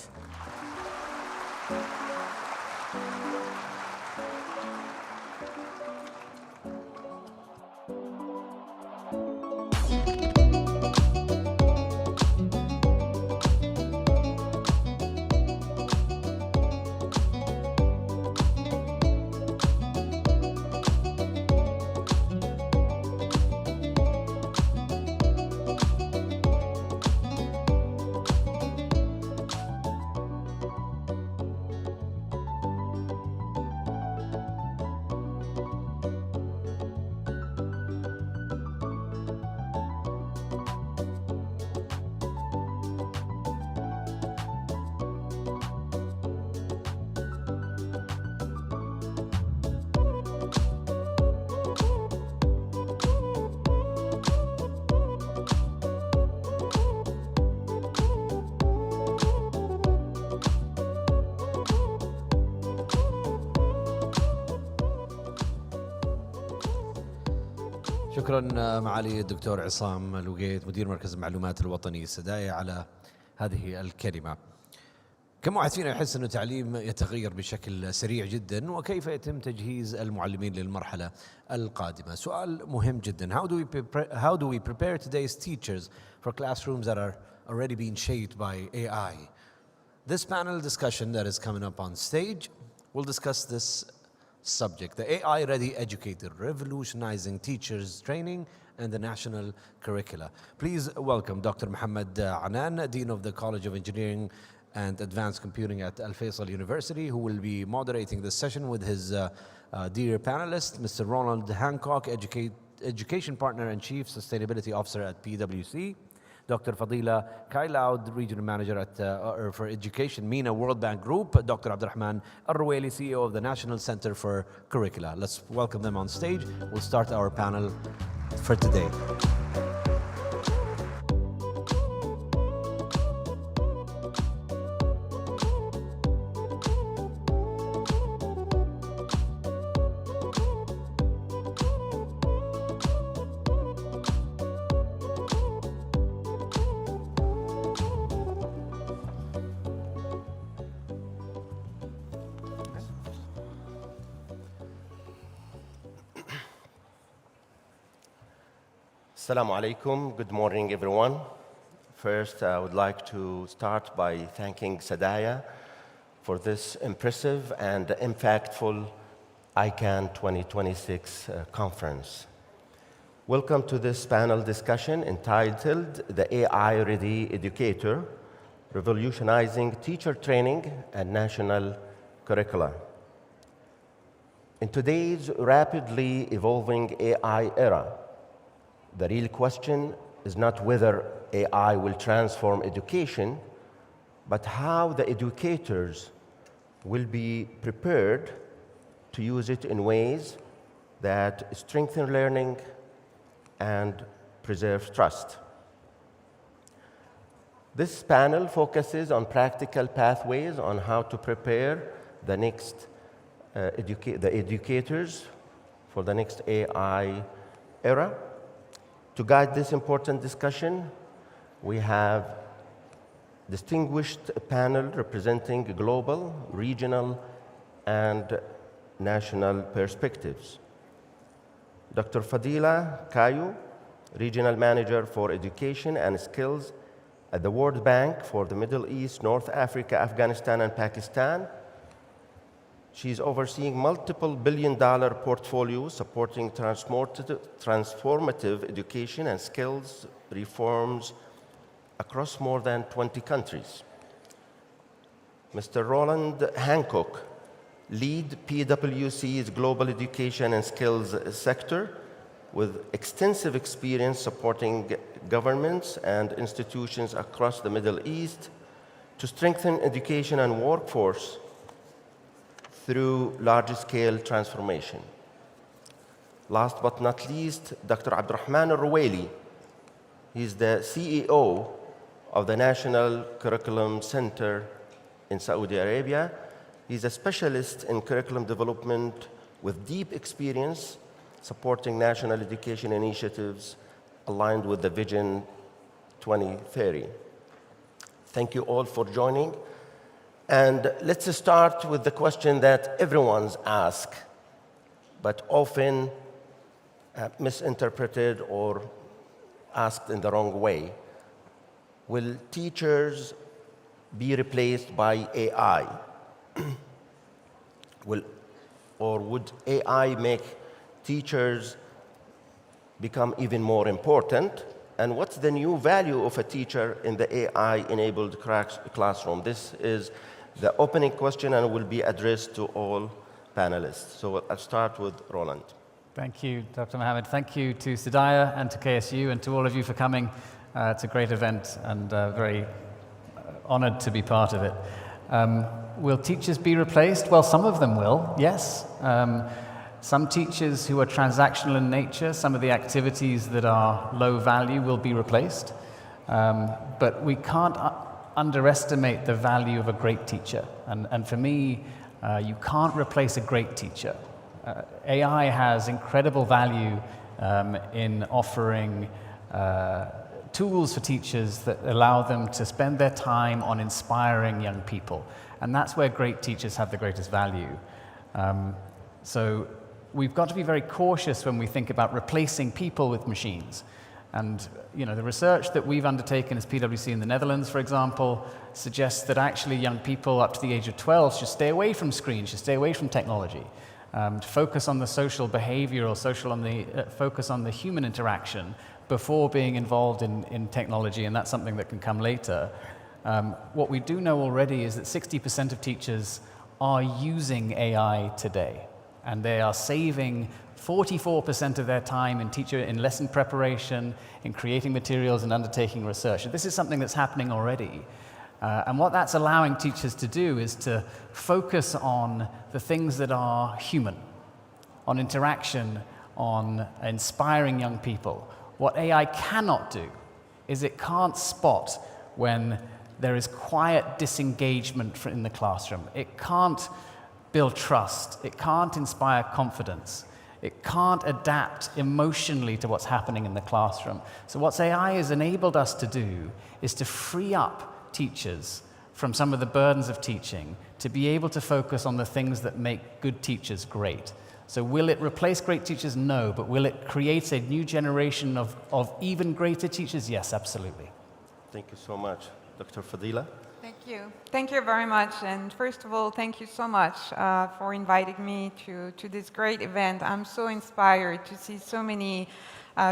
شكرا معالي الدكتور عصام لوقيت مدير مركز المعلومات الوطني السدايا على هذه الكلمة. كم واحد فينا يحس أنه التعليم يتغير بشكل سريع جدا، وكيف يتم تجهيز المعلمين للمرحلة القادمة؟ سؤال مهم جدا. How do we prepare today's teachers for classrooms that are already being shaped by AI? This panel discussion that is coming up on stage will discuss this subject, the AI-ready educator, revolutionizing teachers' training and the national curricula. Please welcome Dr. Mohammed Anan, Dean of the College of Engineering and Advanced Computing at Al Faisal University, who will be moderating this session with his dear panelist, Mr. Ronald Hancock, Education Partner and Chief Sustainability Officer at PwC, Dr. Fadila Kailaud, Regional Manager at for Education, MENA World Bank Group, Dr. Abdurrahman Al-Ruwaili, CEO of the National Center for Curricula. Let's welcome them on stage. We'll start our panel for today. Assalamu alaikum. Good morning, everyone. First, I would like to start by thanking Sadaya for this impressive and impactful ICAN2026 conference. Welcome to this panel discussion entitled The AI-Ready Educator, Revolutionizing Teacher Training and National Curricula. In today's rapidly evolving AI era, the real question is not whether AI will transform education, but how the educators will be prepared to use it in ways that strengthen learning and preserve trust. This panel focuses on practical pathways on how to prepare the next educators for the next AI era. To guide this important discussion, we have distinguished panel representing global, regional, and national perspectives. Dr. Fadila Kayu, Regional Manager for Education and Skills at the World Bank for the Middle East, North Africa, Afghanistan, and Pakistan. She's overseeing multiple billion-dollar portfolios supporting transformative education and skills reforms across more than 20 countries. Mr. Roland Hancock, lead PwC's Global Education and Skills sector with extensive experience supporting governments and institutions across the Middle East to strengthen education and workforce through large-scale transformation. Last but not least, Dr. Abdurrahman Al-Ruwaili. He's the CEO of the National Curriculum Center in Saudi Arabia. He's a specialist in curriculum development with deep experience supporting national education initiatives aligned with the Vision 2030. Thank you all for joining. And let's start with the question that everyone's asked, but often misinterpreted or asked in the wrong way. Will teachers be replaced by AI? Or would AI make teachers become even more important? And what's the new value of a teacher in the AI-enabled classroom? This is the opening question and will be addressed to all panelists. So I'll start with Roland. Thank you, Dr. Mohammed. Thank you to Sadaya and to KSU and to all of you for coming. It's a great event and very honored to be part of it. Will teachers be replaced? Well, some of them will, yes. Some teachers who are transactional in nature, some of the activities that are low value will be replaced. But we can't underestimate the value of a great teacher. And for me, you can't replace a great teacher. AI has incredible value in offering tools for teachers that allow them to spend their time on inspiring young people. And that's where great teachers have the greatest value. So we've got to be very cautious when we think about replacing people with machines. And the research that we've undertaken as PwC in the Netherlands, for example, suggests that actually young people up to the age of 12 should stay away from screens, should stay away from technology, to focus on the social behavior or focus on the human interaction before being involved in technology, and that's something that can come later. What we do know already is that 60% of teachers are using AI today, and they are saving 44% of their time in lesson preparation, in creating materials and undertaking research. This is something that's happening already. And what that's allowing teachers to do is to focus on the things that are human, on interaction, on inspiring young people. What AI cannot do is it can't spot when there is quiet disengagement in the classroom. It can't build trust. It can't inspire confidence. It can't adapt emotionally to what's happening in the classroom. So what AI has enabled us to do is to free up teachers from some of the burdens of teaching to be able to focus on the things that make good teachers great. So will it replace great teachers? No, but will it create a new generation of even greater teachers? Yes, absolutely. Thank you so much. Dr. Fadila? Thank you. Thank you very much. And first of all, thank you so much for inviting me to this great event. I'm so inspired to see so many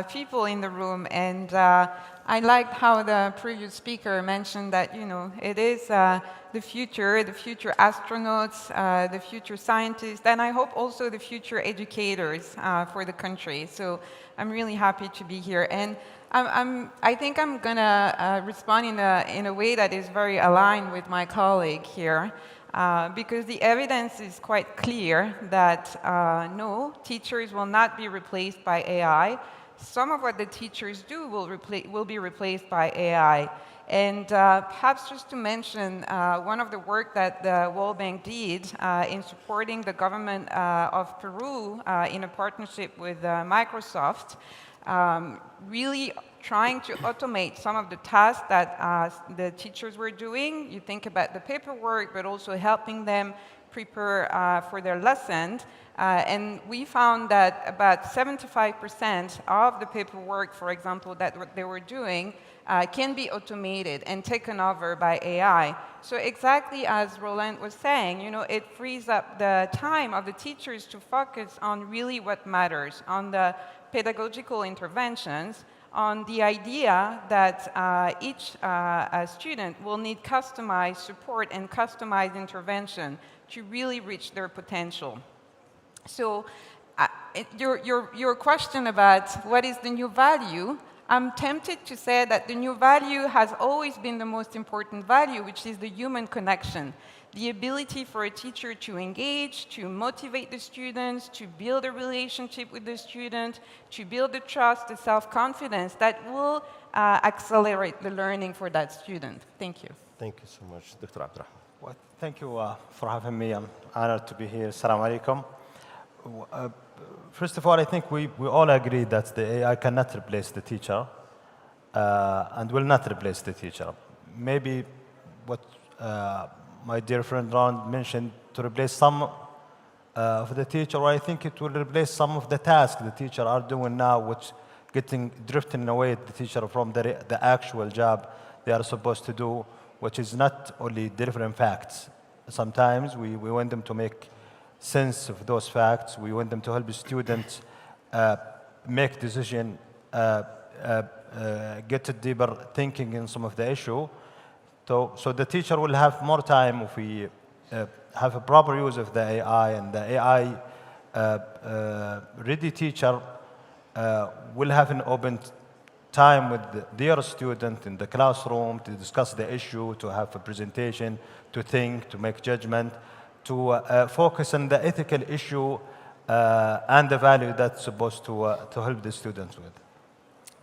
people in the room. And I liked how the previous speaker mentioned that, it is the future astronauts, the future scientists, and I hope also the future educators for the country. So I'm really happy to be here. And I think I'm going to respond in a way that is very aligned with my colleague here, because the evidence is quite clear that no, teachers will not be replaced by AI. Some of what the teachers do will be replaced by AI. And perhaps just to mention one of the work that the World Bank did in supporting the government of Peru in a partnership with Microsoft, really trying to automate some of the tasks that the teachers were doing. You think about the paperwork, but also helping them prepare for their lessons. And we found that about 75% of the paperwork, for example, that they were doing can be automated and taken over by AI. So exactly as Roland was saying, it frees up the time of the teachers to focus on really what matters, on the pedagogical interventions, on the idea that each student will need customized support and customized intervention to really reach their potential. So your question about what is the new value, I'm tempted to say that the new value has always been the most important value, which is the human connection. The ability for a teacher to engage, to motivate the students, to build a relationship with the student, to build the trust, the self-confidence that will accelerate the learning for that student. Thank you. Thank you so much, Dr. Abdurrahman. Well, thank you for having me. I'm honored to be here. Assalamu alaikum. First of all, I think we all agree that the AI cannot replace the teacher and will not replace the teacher. Maybe what my dear friend Ron mentioned, to replace some of the teacher, or I think it will replace some of the tasks the teacher are doing now, which drifting away the teacher from the actual job they are supposed to do, which is not only delivering facts. Sometimes we want them to make sense of those facts. We want them to help the students make decision, get a deeper thinking in some of the issue. So the teacher will have more time if we have a proper use of the AI, and the AI ready teacher will have an open time with their student in the classroom to discuss the issue, to have a presentation, to think, to make judgment, to focus on the ethical issue and the value that's supposed to help the students with.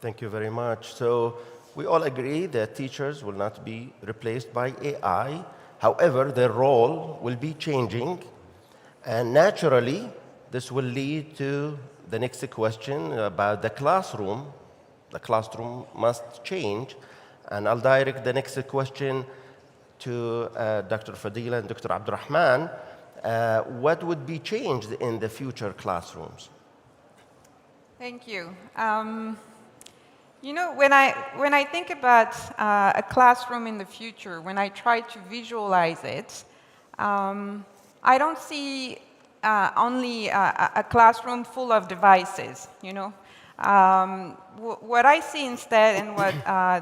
Thank you very much. So we all agree that teachers will not be replaced by AI. However, their role will be changing. And naturally, this will lead to the next question about the classroom. The classroom must change. And I'll direct the next question to Dr. Fadila and Dr. Abdurrahman. What would be changed in the future classrooms? Thank you. When I think about a classroom in the future, when I try to visualize it, I don't see only a classroom full of devices, What I see instead, and what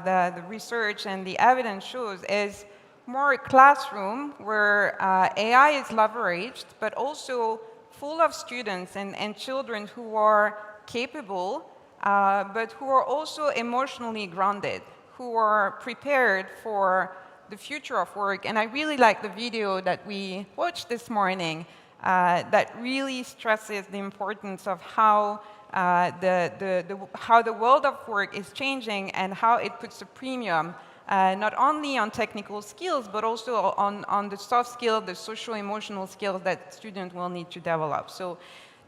the research and the evidence shows, is more a classroom where AI is leveraged, but also full of students and children who are capable, but who are also emotionally grounded, who are prepared for the future of work. And I really like the video that we watched this morning that really stresses the importance of how how the world of work is changing and how it puts a premium not only on technical skills, but also on the soft skills, the social-emotional skills that students will need to develop. So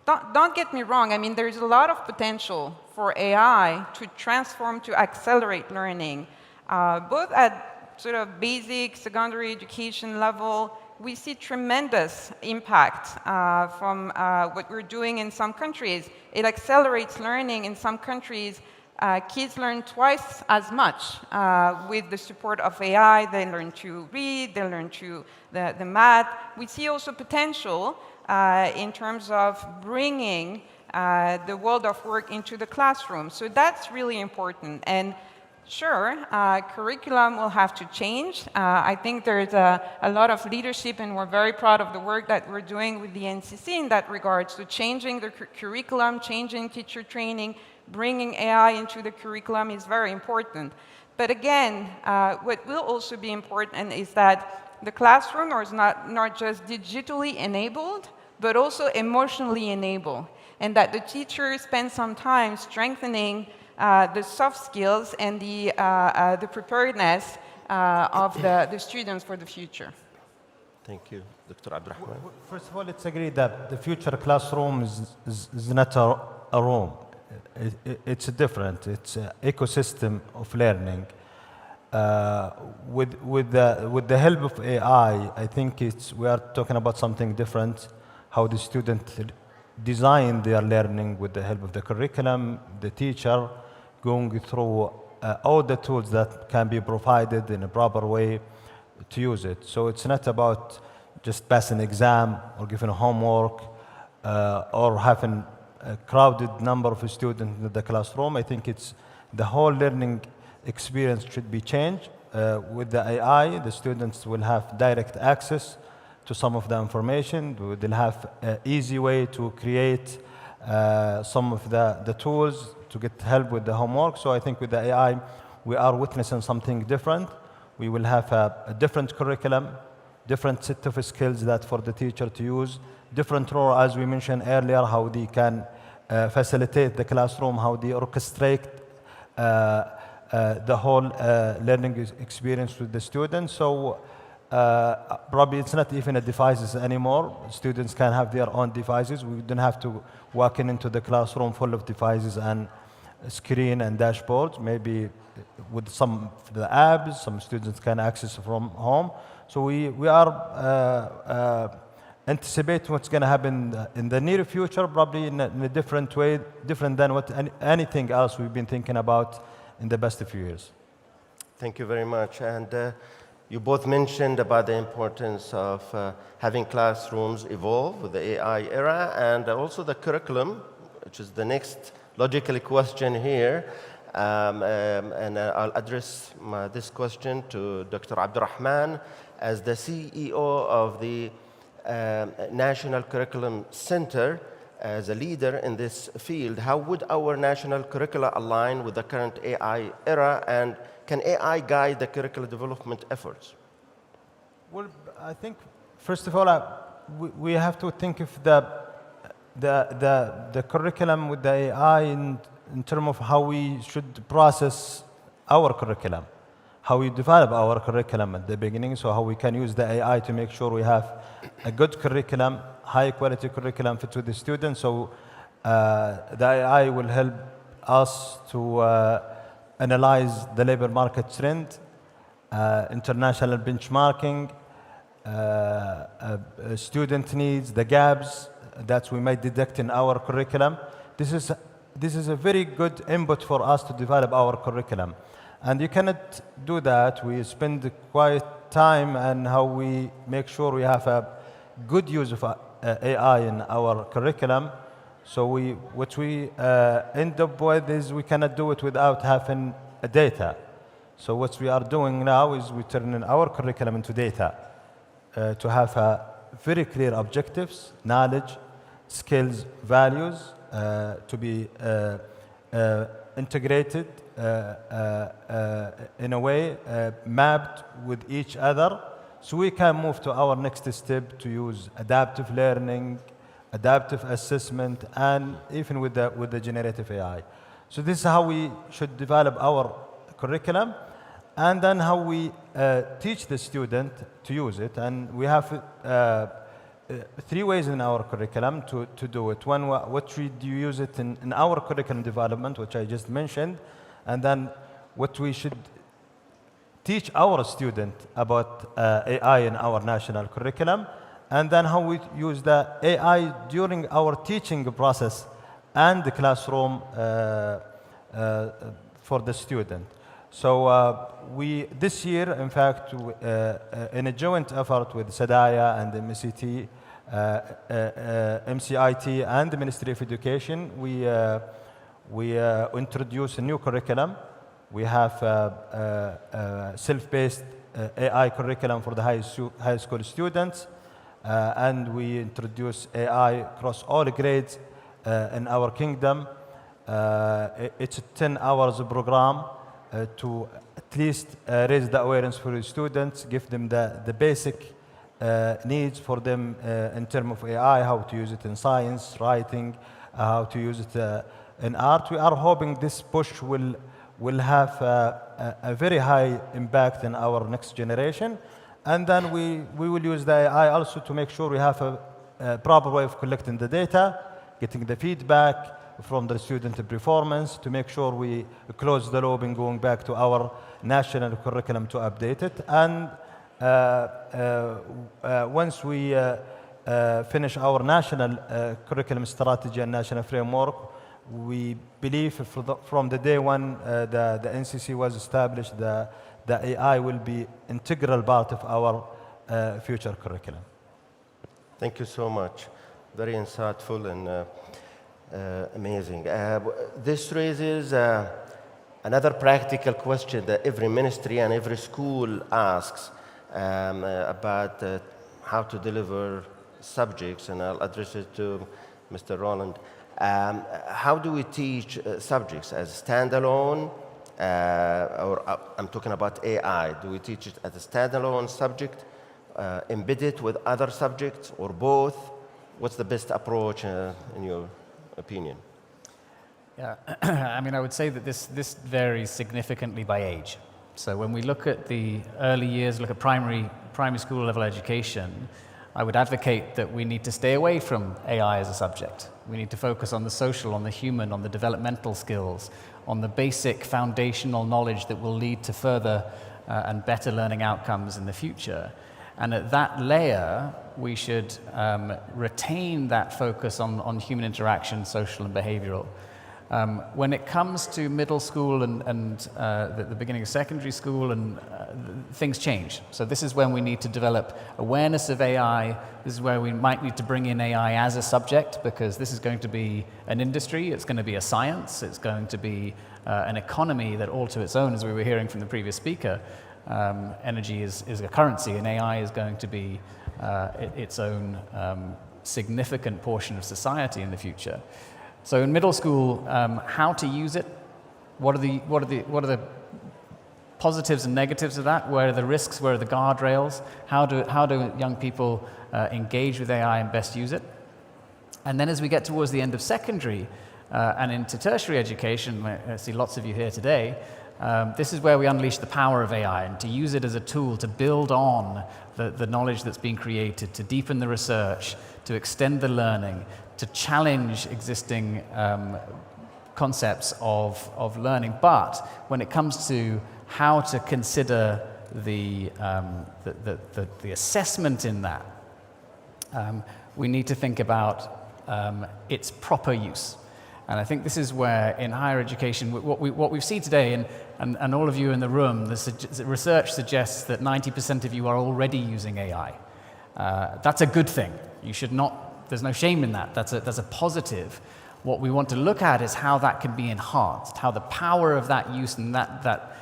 don't get me wrong. I mean, there's a lot of potential for AI to transform, to accelerate learning, both at sort of basic secondary education level. We see tremendous impact from what we're doing in some countries. It accelerates learning in some countries. Kids learn twice as much with the support of AI. They learn to read, they learn to the math. We see also potential in terms of bringing the world of work into the classroom. So that's really important. And sure, curriculum will have to change. I think there's a lot of leadership, and we're very proud of the work that we're doing with the NCC in that regard. So changing the curriculum, changing teacher training, bringing AI into the curriculum is very important. But again, what will also be important is that the classroom is not just digitally enabled, but also emotionally enabled, and that the teachers spend some time strengthening the soft skills and the preparedness of the students for the future. Thank you. Dr. Abdurrahman. First of all, let's agree that the future classroom is not a room. It's different. It's an ecosystem of learning. with the help of AI, I think we are talking about something different. How the student design their learning with the help of the curriculum, the teacher, going through all the tools that can be provided in a proper way to use it. So it's not about just passing an exam or giving homework or having a crowded number of students in the classroom. I think it's the whole learning experience should be changed. With the AI, the students will have direct access to some of the information. They'll have an easy way to create some of the tools to get help with the homework. So I think with the AI, we are witnessing something different. We will have a different curriculum, different set of skills that for the teacher to use, different role, as we mentioned earlier, how they can facilitate the classroom, how they orchestrate the whole learning experience with the students. So probably it's not even a devices anymore. Students can have their own devices. We don't have to walk into the classroom full of devices and screen and dashboards. Maybe with some of the apps, some students can access from home. So we are anticipating what's going to happen in the near future, probably in a different way, different than what anything else we've been thinking about in the past few years. Thank you very much. And you both mentioned about the importance of having classrooms evolve with the AI era, and also the curriculum, which is the next logical question here. And I'll address this question to Dr. Abdurrahman as the CEO of the National Curriculum Center. As a leader in this field, how would our national curricula align with the current AI era, and can AI guide the curricular development efforts? Well, I think first of all, we have to think of the curriculum with the AI in terms of how we should process our curriculum, how we develop our curriculum at the beginning, so how we can use the AI to make sure we have a good curriculum, high quality curriculum fit with the students. So the AI will help us to analyze the labor market trend, international benchmarking, student needs, the gaps that we might detect in our curriculum. This is a very good input for us to develop our curriculum. And you cannot do that. We spend quite time on how we make sure we have a good use of AI in our curriculum. So what we end up with is we cannot do it without having data. So what we are doing now is we're turning our curriculum into data to have very clear objectives, knowledge, skills, values to be integrated in a way, mapped with each other, so we can move to our next step to use adaptive learning, adaptive assessment, and even with the generative AI. So this is how we should develop our curriculum, and then how we teach the student to use it. And we have 3 ways in our curriculum to do it. One, what we do use it in our curriculum development, which I just mentioned, and then what we should teach our student about AI in our national curriculum, and then how we use the AI during our teaching process and the classroom for the student. So this year, in fact, in a joint effort with SDAIA and the MCIT and the Ministry of Education, we introduced a new curriculum. We have a self-paced AI curriculum for the high school students, and we introduce AI across all grades in our kingdom. It's a 10 hours program to at least raise the awareness for the students, give them the basic needs for them in terms of AI, how to use it in science, writing, how to use it in art. We are hoping this push will have a very high impact in our next generation. And then we will use the AI also to make sure we have a proper way of collecting the data, getting the feedback, from the student performance to make sure we close the loop in going back to our national curriculum to update it. And once we finish our national curriculum strategy and national framework, we believe from the day one the NCC was established, the AI will be integral part of our future curriculum. Thank you so much. Very insightful and amazing. This raises another practical question that every ministry and every school asks about how to deliver subjects, and I'll address it to Mr. Roland. How do we teach subjects as standalone, or I'm talking about AI, do we teach it as a standalone subject, embedded with other subjects, or both? What's the best approach in your opinion? Yeah, I mean, I would say that this varies significantly by age. So when we look at the early years, look at primary school level education, I would advocate that we need to stay away from AI as a subject. We need to focus on the social, on the human, on the developmental skills, on the basic foundational knowledge that will lead to further and better learning outcomes in the future. And at that layer, we should retain that focus on human interaction, social and behavioral. When it comes to middle school and the beginning of secondary school, things change. So this is when we need to develop awareness of AI. This is where we might need to bring in AI as a subject, because this is going to be an industry, it's going to be a science, it's going to be an economy that all to its own, as we were hearing from the previous speaker. Energy is a currency, and AI is going to be its own significant portion of society in the future. So in middle school, how to use it? What are the positives and negatives of that? Where are the risks? Where are the guardrails? How do young people engage with AI and best use it? And then as we get towards the end of secondary and into tertiary education, I see lots of you here today. This is where we unleash the power of AI, and to use it as a tool to build on the knowledge that's been created, to deepen the research, to extend the learning, to challenge existing concepts of learning. But when it comes to how to consider the assessment in that, we need to think about its proper use. And I think this is where, in higher education, what we've seen today, and all of you in the room, the research suggests that 90% of you are already using AI. That's a good thing. You should not, there's no shame in that. That's a positive. What we want to look at is how that can be enhanced, how the power of that use and that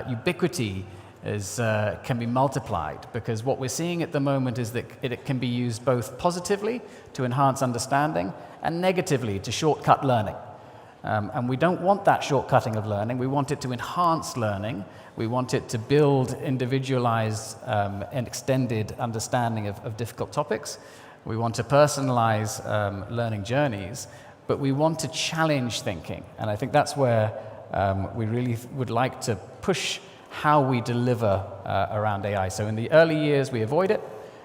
ubiquity can be multiplied, because what we're seeing at the moment is that it can be used both positively to enhance understanding and negatively to shortcut learning. And we don't want that shortcutting of learning. We want it to enhance learning. We want it to build individualized and extended understanding of difficult topics. We want to personalize learning journeys, but we want to challenge thinking. And I think that's where we really would like to push how we deliver around AI. So in the early years, we avoid it.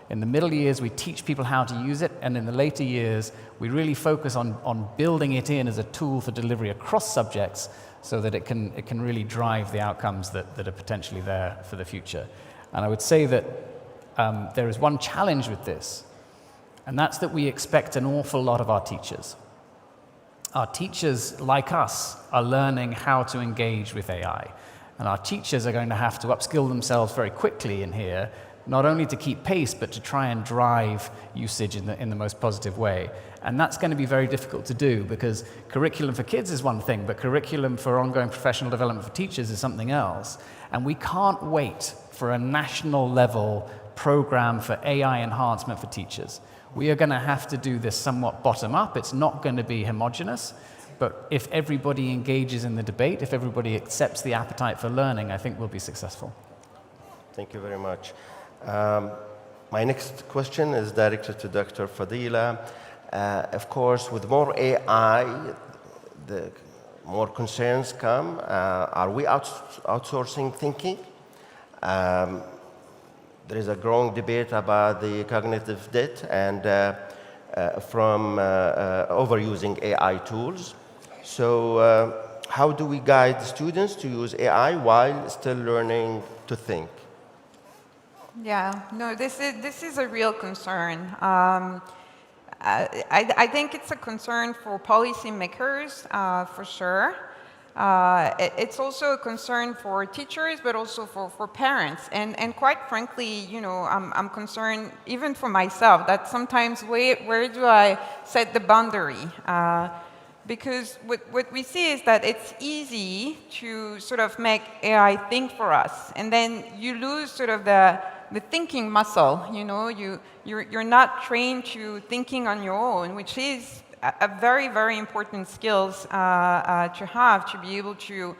In the middle years, we teach people how to use it. And in the later years, we really focus on building it in as a tool for delivery across subjects so that it can really drive the outcomes that are potentially there for the future. And I would say that there is one challenge with this, and that's that we expect an awful lot of our teachers. Our teachers, like us, are learning how to engage with AI. And our teachers are going to have to upskill themselves very quickly in here, not only to keep pace, but to try and drive usage in the most positive way. And that's going to be very difficult to do, because curriculum for kids is one thing, but curriculum for ongoing professional development for teachers is something else. And we can't wait for a national level program for AI enhancement for teachers. We are going to have to do this somewhat bottom up. It's not going to be homogeneous. But if everybody engages in the debate, if everybody accepts the appetite for learning, I think we'll be successful. Thank you very much. My next question is directed to Dr. Fadila. Of course, with more AI, the more concerns come. Are we outsourcing thinking? There is a growing debate about the cognitive debt and from overusing AI tools. So how do we guide students to use AI while still learning to think? Yeah, no, this is a real concern. I think it's a concern for policymakers, for sure. It's also a concern for teachers, but also for parents. And quite frankly, you know, I'm concerned even for myself that sometimes where do I set the boundary? Because what we see is that it's easy to sort of make AI think for us, and then you lose sort of the thinking muscle. You know, you're not trained to thinking on your own, which is a very, very important skills to have, to be able to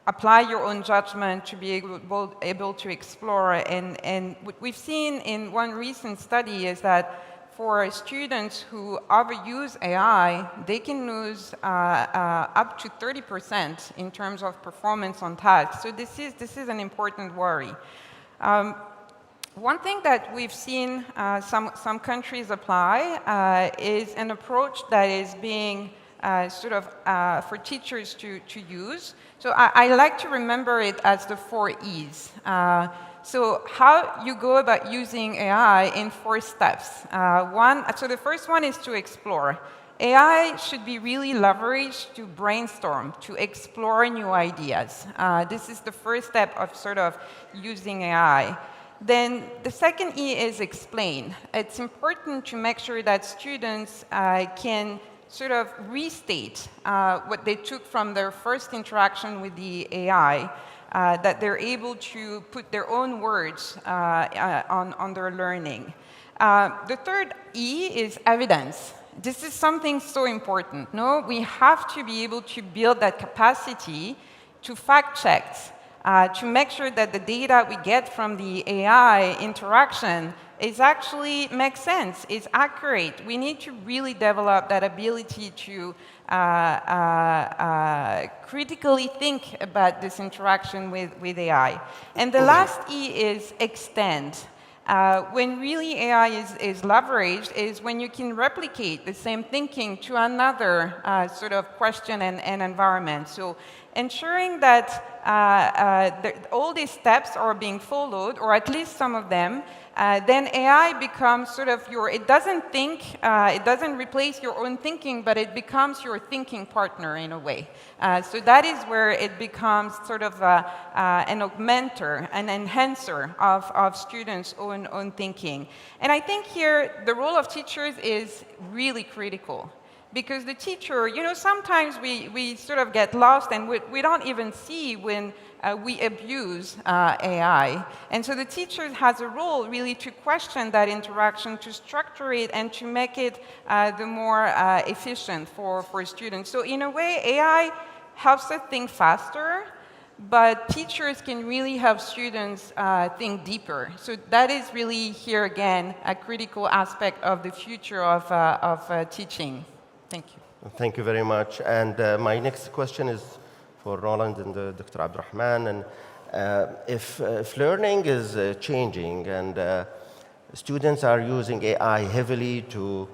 apply your own judgment, to be able to explore. And what we've seen in one recent study is that for students who overuse AI, they can lose up to 30% in terms of performance on tasks. So this is an important worry. One thing that we've seen some countries apply is an approach that is being sort of for teachers to use. So I like to remember it as the 4 E's. So how you go about using AI in 4 steps. So the first one is to explore. AI should be really leveraged to brainstorm, to explore new ideas. This is the first step of sort of using AI. Then the second E is explain. It's important to make sure that students can sort of restate what they took from their first interaction with the AI, that they're able to put their own words on their learning. The third E is evidence. This is something so important. No, we have to be able to build that capacity to fact check, to make sure that the data we get from the AI interaction is actually makes sense, is accurate. We need to really develop that ability to critically think about this interaction with AI. And the last E is extend. When really AI is leveraged is when you can replicate the same thinking to another sort of question and environment. So ensuring that all these steps are being followed, or at least some of them, then AI becomes sort of it doesn't think, it doesn't replace your own thinking, but it becomes your thinking partner in a way. So that is where it becomes sort of an augmenter, an enhancer of students' own thinking. And I think here the role of teachers is really critical. Because the teacher, you know, sometimes we sort of get lost and we don't even see when we abuse AI. And so the teacher has a role really to question that interaction, to structure it, and to make it the more efficient for students. So in a way, AI helps us think faster, but teachers can really help students think deeper. So that is really, here again, a critical aspect of the future of teaching. Thank you. Thank you very much. And my next question is for Roland and Dr. Abdurrahman. And if learning is changing and students are using AI heavily to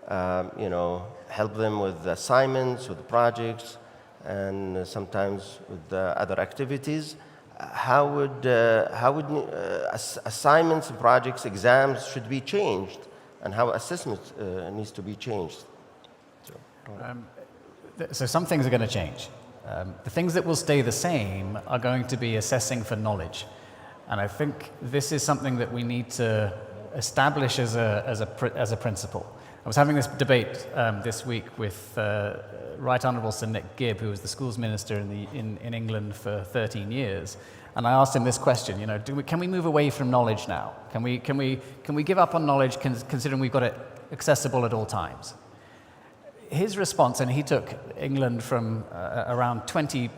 help them with assignments, with projects, and sometimes with other activities, how would assignments, projects, exams should be changed, and how assessment needs to be changed? So some things are going to change. The things that will stay the same are going to be assessing for knowledge. And I think this is something that we need to establish as a principle. I was having this debate this week with Right Honourable Sir Nick Gibb, who was the schools minister in England for 13 years. And I asked him this question, you know, can we move away from knowledge now? Can we give up on knowledge considering we've got it accessible at all times? His response, and he took England from around 20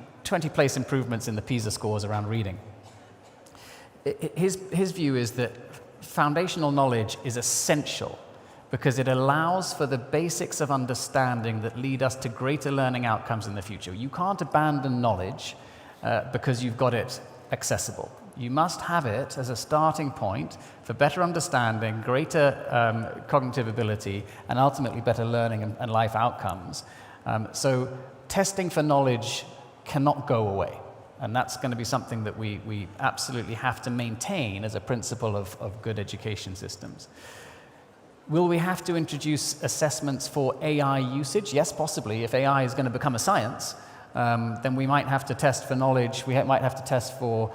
place improvements in the PISA scores around reading. His view is that foundational knowledge is essential because it allows for the basics of understanding that lead us to greater learning outcomes in the future. You can't abandon knowledge because you've got it accessible. You must have it as a starting point for better understanding, greater cognitive ability, and ultimately better learning and life outcomes. So testing for knowledge cannot go away. And that's going to be something that we absolutely have to maintain as a principle of good education systems. Will we have to introduce assessments for AI usage? Yes, possibly. If AI is going to become a science, then we might have to test for knowledge, we might have to test for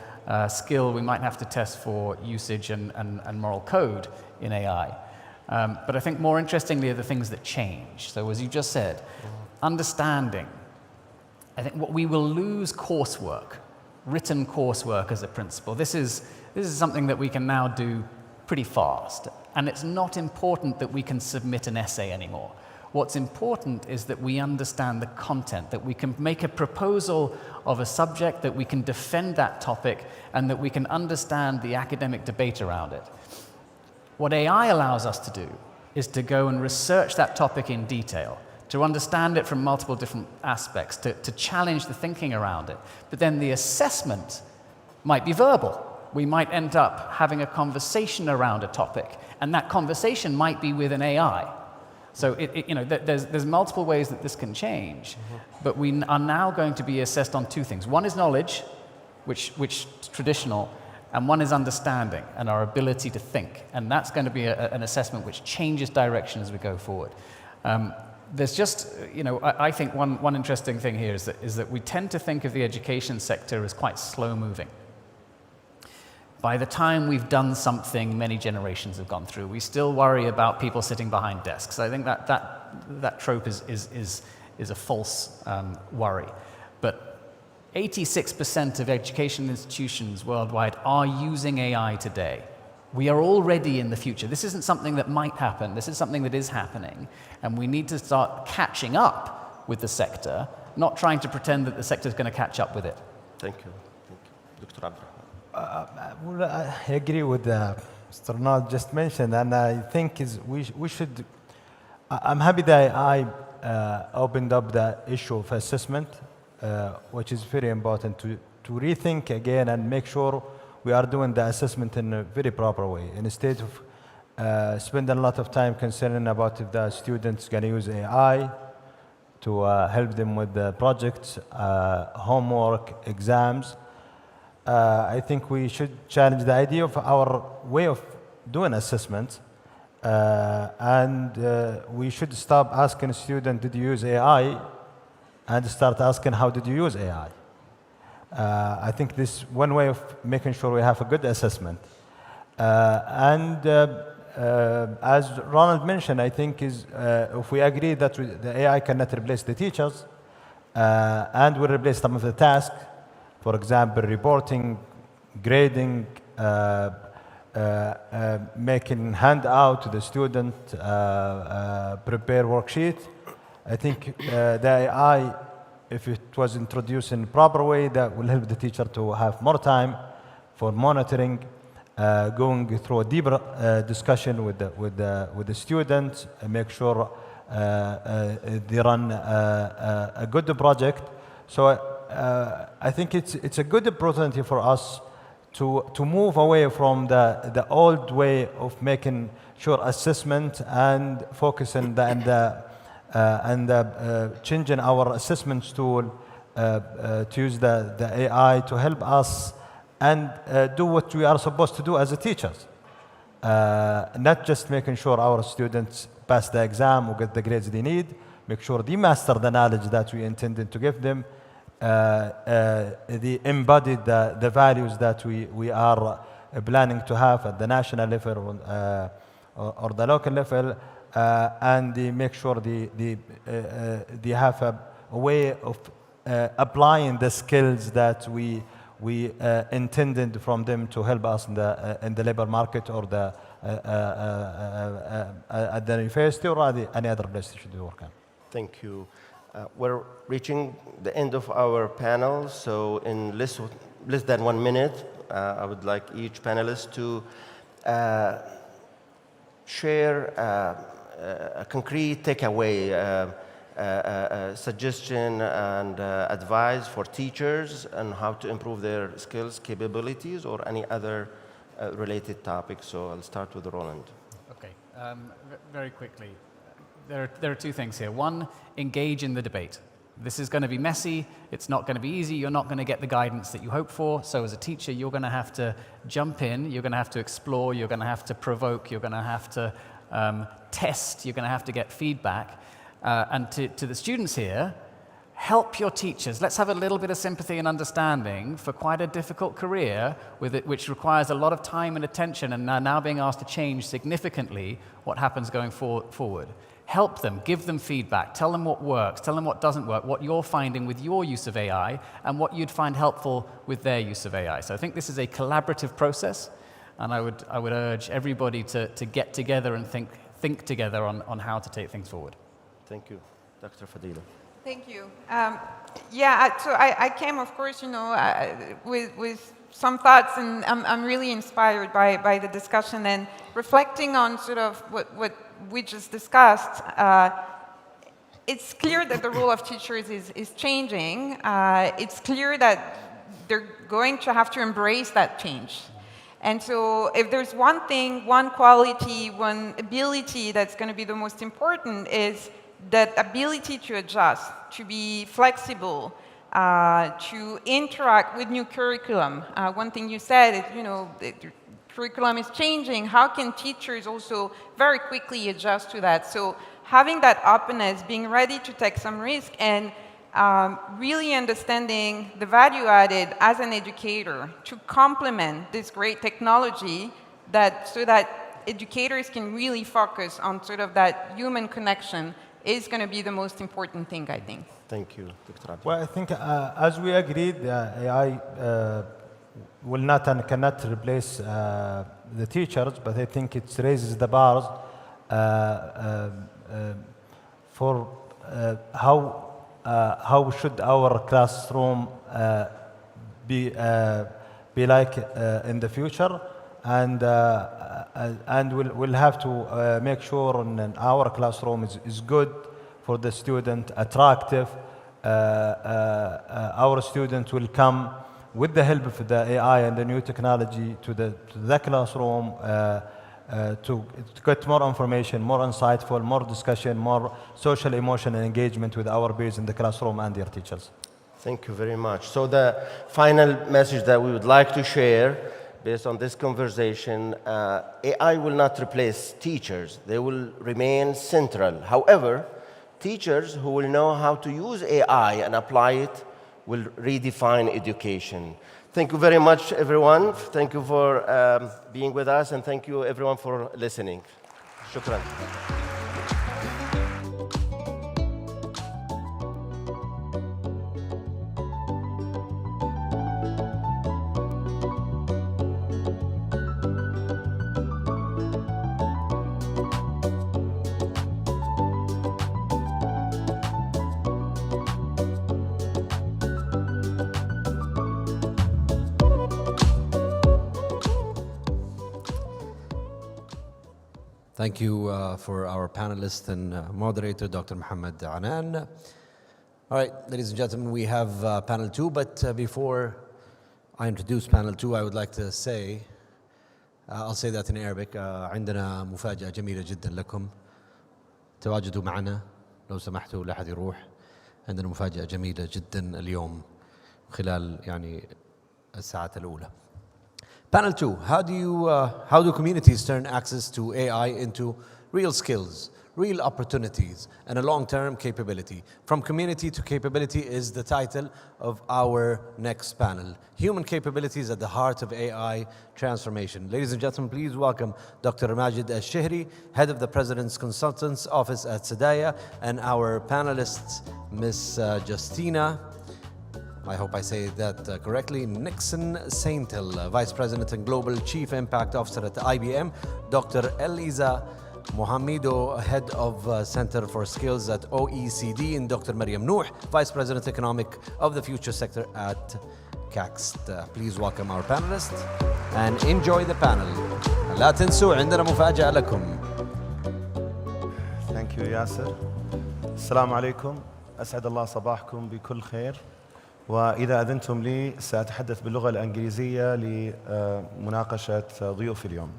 skill, we might have to test for usage and moral code in AI. But I think more interestingly are the things that change. So as you just said, understanding. I think what we will lose coursework, written coursework as a principle. This is something that we can now do pretty fast. And it's not important that we can submit an essay anymore. What's important is that we understand the content, that we can make a proposal of a subject, that we can defend that topic, and that we can understand the academic debate around it. What AI allows us to do is to go and research that topic in detail, to understand it from multiple different aspects, to challenge the thinking around it. But then the assessment might be verbal. We might end up having a conversation around a topic, and that conversation might be with an AI. So there's multiple ways that this can change, but we are now going to be assessed on two things. One is knowledge, which is traditional, and one is understanding and our ability to think. And that's going to be an assessment which changes direction as we go forward. There's just, I think one interesting thing here is that we tend to think of the education sector as quite slow-moving. By the time we've done something many generations have gone through, we still worry about people sitting behind desks. I think that trope is a false worry. But 86% of education institutions worldwide are using AI today. We are already in the future. This isn't something that might happen. This is something that is happening. And we need to start catching up with the sector, not trying to pretend that the sector is going to catch up with it. Thank you. Dr. Abdul. I agree with Mr. Ronald just mentioned, and I think we should. I'm happy that I opened up the issue of assessment, which is very important to rethink again and make sure we are doing the assessment in a very proper way, instead of spending a lot of time concerning about if the students going to use AI to help them with the projects, homework, exams. I think we should challenge the idea of our way of doing assessments, and we should stop asking students, did you use AI, and start asking, how did you use AI? I think this is one way of making sure we have a good assessment. As Ronald mentioned, I think if we agree that the AI cannot replace the teachers, and will replace some of the tasks, for example, reporting, grading, making handout to the student, prepare worksheet. I think the AI, if it was introduced in a proper way, that will help the teacher to have more time for monitoring, going through a deeper discussion with the students, and make sure they run a good project. So I think it's a good opportunity for us to move away from the old way of making sure assessment and focusing and changing our assessments tool to use the AI to help us and do what we are supposed to do as a teachers. Not just making sure our students pass the exam or get the grades they need, make sure they master the knowledge that we intended to give them, they embodied the values that we are planning to have at the national level or the local level, and they make sure they have a way of applying the skills that we intended from them to help us in the labor market or at the university or any other place they should work on. Thank you. We're reaching the end of our panel, so in less than 1 minute, I would like each panelist to share a concrete takeaway, suggestion and advice for teachers on how to improve their skills, capabilities, or any other related topics. So I'll start with Roland. Okay, very quickly. There are two things here. One, engage in the debate. This is going to be messy, it's not going to be easy, you're not going to get the guidance that you hope for. So as a teacher, you're going to have to jump in, you're going to have to explore, you're going to have to provoke, you're going to have to test, you're going to have to get feedback. And to the students here, help your teachers. Let's have a little bit of sympathy and understanding for quite a difficult career with it, which requires a lot of time and attention, and are now being asked to change significantly what happens going forward. Help them, give them feedback, tell them what works, tell them what doesn't work, what you're finding with your use of AI, and what you'd find helpful with their use of AI. So I think this is a collaborative process, and I would urge everybody to get together and think together on how to take things forward. Thank you. Dr. Fadila. Thank you. So I came, of course, with some thoughts, and I'm really inspired by the discussion, and reflecting on sort of what we just discussed. It's clear that the role of teachers is changing. It's clear that they're going to have to embrace that change. And so if there's one thing, one quality, one ability that's going to be the most important, is that ability to adjust, to be flexible, to interact with new curriculum. One thing you said is, the curriculum is changing. How can teachers also very quickly adjust to that? So having that openness, being ready to take some risk, and really understanding the value added as an educator to complement this great technology, so that educators can really focus on sort of that human connection, is going to be the most important thing, I think. Thank you, Dr. Abdi. Well, I think as we agreed, AI will not and cannot replace the teachers, but I think it raises the bars for how should our classroom be like in the future, and we'll have to make sure in our classroom is good for the student, attractive. Our students will come with the help of the AI and the new technology to the classroom to get more information, more insightful, more discussion, more social, emotional engagement with our peers in the classroom and their teachers. Thank you very much. So the final message that we would like to share based on this conversation, AI will not replace teachers. They will remain central. However, teachers who will know how to use AI and apply it will redefine education. Thank you very much, everyone. Thank you for being with us, and thank you, everyone, for listening. Shukran. Thank you for our panelist and moderator, Dr. Mohammed Anan. All right, ladies and gentlemen, we have panel 2, but before I introduce panel 2, I would like to say, I'll say that in Arabic, عندنا مفاجأة جميلة جدا لكم. تواجدوا معنا لو سمحتوا، لا أحد يروح. عندنا مفاجأة جميلة جدا اليوم خلال الساعات الأولى. Panel 2, how do communities turn access to AI into real skills, real opportunities, and a long-term capability? From community to capability is the title of our next panel. Human capabilities at the heart of AI transformation. Ladies and gentlemen, please welcome Dr. Majid Al-Shihri, head of the President's Consultants Office at Sadaya, and our panelists, Ms. Justina, I hope I say that correctly, Nixon Saintel, Vice President and Global Chief Impact Officer at IBM, Dr. Eliza Mohamedo, Head of Center for Skills at OECD, and Dr. Mariam Nouh, Vice President Economic of the Future Sector at CAXT. Please welcome our panelists and enjoy the panel. لا تنسوا عندنا مفاجأة لكم. Thank you, Yasser. السلام عليكم. أسعد الله صباحكم بكل خير. وإذا أذنتم لي سأتحدث باللغة الإنجليزية لمناقشة ضيوف اليوم.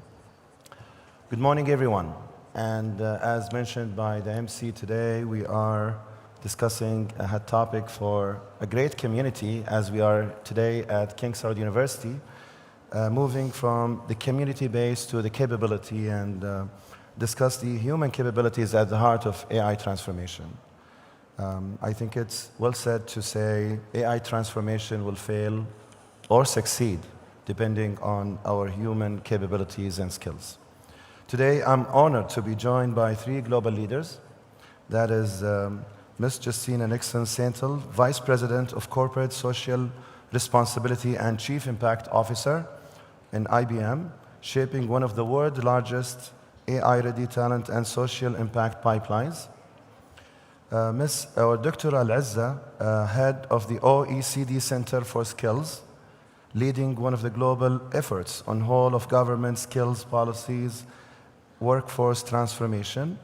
Good morning, everyone. And as mentioned by the MC today, we are discussing a hot topic for a great community as we are today at King Saud University, moving from the community base to the capability and discuss the human capabilities at the heart of AI transformation. I think it's well said to say AI transformation will fail or succeed depending on our human capabilities and skills. Today, I'm honored to be joined by three global leaders. That is Ms. Justina Nixon-Santel, Vice President of Corporate Social Responsibility and Chief Impact Officer in IBM, shaping one of the world's largest AI-ready talent and social impact pipelines. Dr. Al-Azza, head of the OECD Center for Skills, leading one of the global efforts on whole of government skills policies, workforce transformation.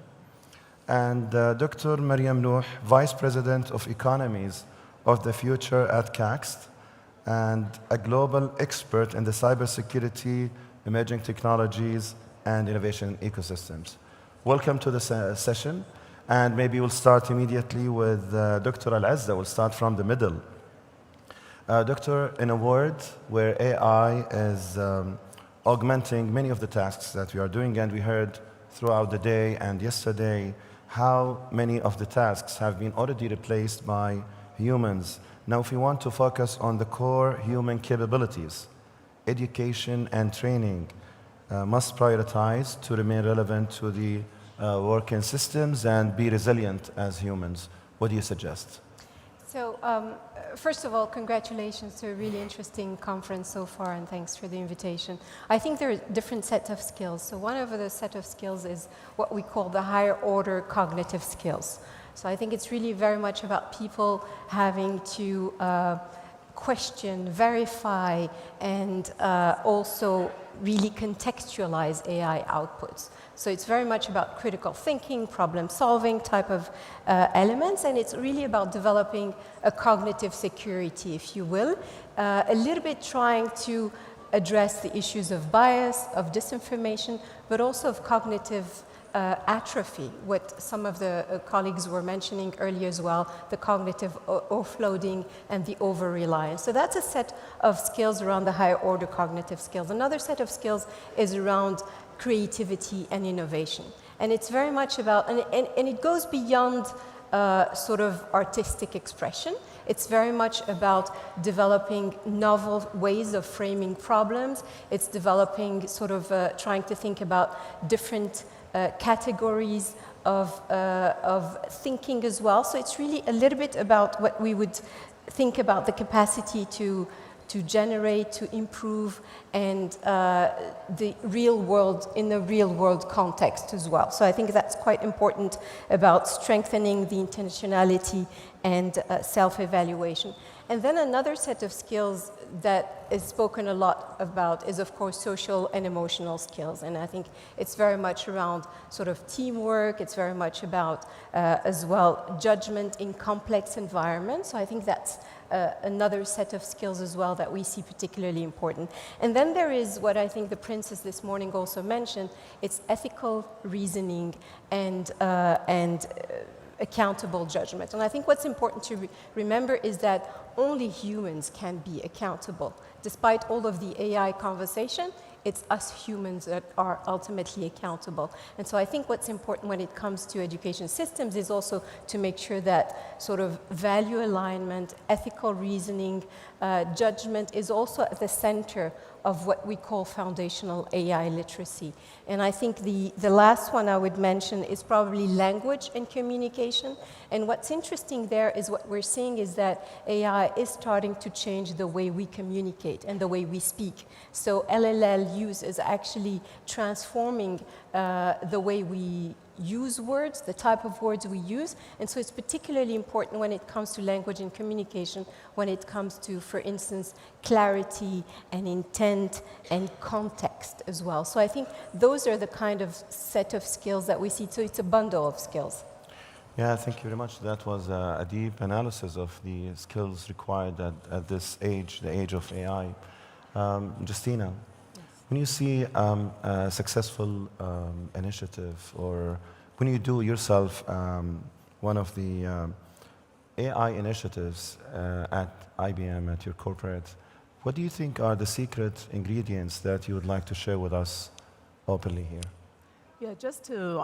And Dr. Mariam Nouh, Vice President of Economies of the Future at CAXT, and a global expert in the cybersecurity, emerging technologies, and innovation ecosystems. Welcome to the session, and maybe we'll start immediately with Dr. Al-Azza. We'll start from the middle. Doctor, in a world where AI is augmenting many of the tasks that we are doing, and we heard throughout the day and yesterday how many of the tasks have been already replaced by humans. Now, if we want to focus on the core human capabilities, education and training must prioritize to remain relevant to the working systems and be resilient as humans. What do you suggest? So, first of all, congratulations to a really interesting conference so far, and thanks for the invitation. I think there are different sets of skills. So one of the set of skills is what we call the higher order cognitive skills. So I think it's really very much about people having to question, verify, and also really contextualize AI outputs. So it's very much about critical thinking, problem solving type of elements, and it's really about developing a cognitive security, if you will, a little bit trying to address the issues of bias, of disinformation, but also of cognitive atrophy, what some of the colleagues were mentioning earlier as well, the cognitive offloading and the over-reliance. So that's a set of skills around the higher order cognitive skills. Another set of skills is around creativity and innovation. And it's very much about, and it goes beyond sort of artistic expression. It's very much about developing novel ways of framing problems. It's developing sort of trying to think about different categories of thinking as well. So it's really a little bit about what we would think about the capacity to generate, to improve, and the real world, in the real world context as well. So I think that's quite important about strengthening the intentionality and self-evaluation. And then another set of skills that is spoken a lot about is, of course, social and emotional skills. And I think it's very much around sort of teamwork. It's very much about, as well, judgment in complex environments. So I think that's another set of skills as well that we see particularly important. And then there is what I think the princess this morning also mentioned. It's ethical reasoning and accountable judgment. And I think what's important to remember is that only humans can be accountable. Despite all of the AI conversation, it's us humans that are ultimately accountable. And so I think what's important when it comes to education systems is also to make sure that sort of value alignment, ethical reasoning, judgment is also at the center of what we call foundational AI literacy. And I think the last one I would mention is probably language and communication. And what's interesting there is what we're seeing is that AI is starting to change the way we communicate and the way we speak. So LLL use is actually transforming the way we use words, the type of words we use. And so it's particularly important when it comes to language and communication, when it comes to, for instance, clarity and intent and context as well. So I think those are the kind of set of skills that we see. So it's a bundle of skills. Yeah, thank you very much. That was a deep analysis of the skills required at this age, the age of AI. Justina, when you see a successful initiative, or when you do yourself one of the AI initiatives at IBM, at your corporate, what do you think are the secret ingredients that you would like to share with us openly here? Yeah, just to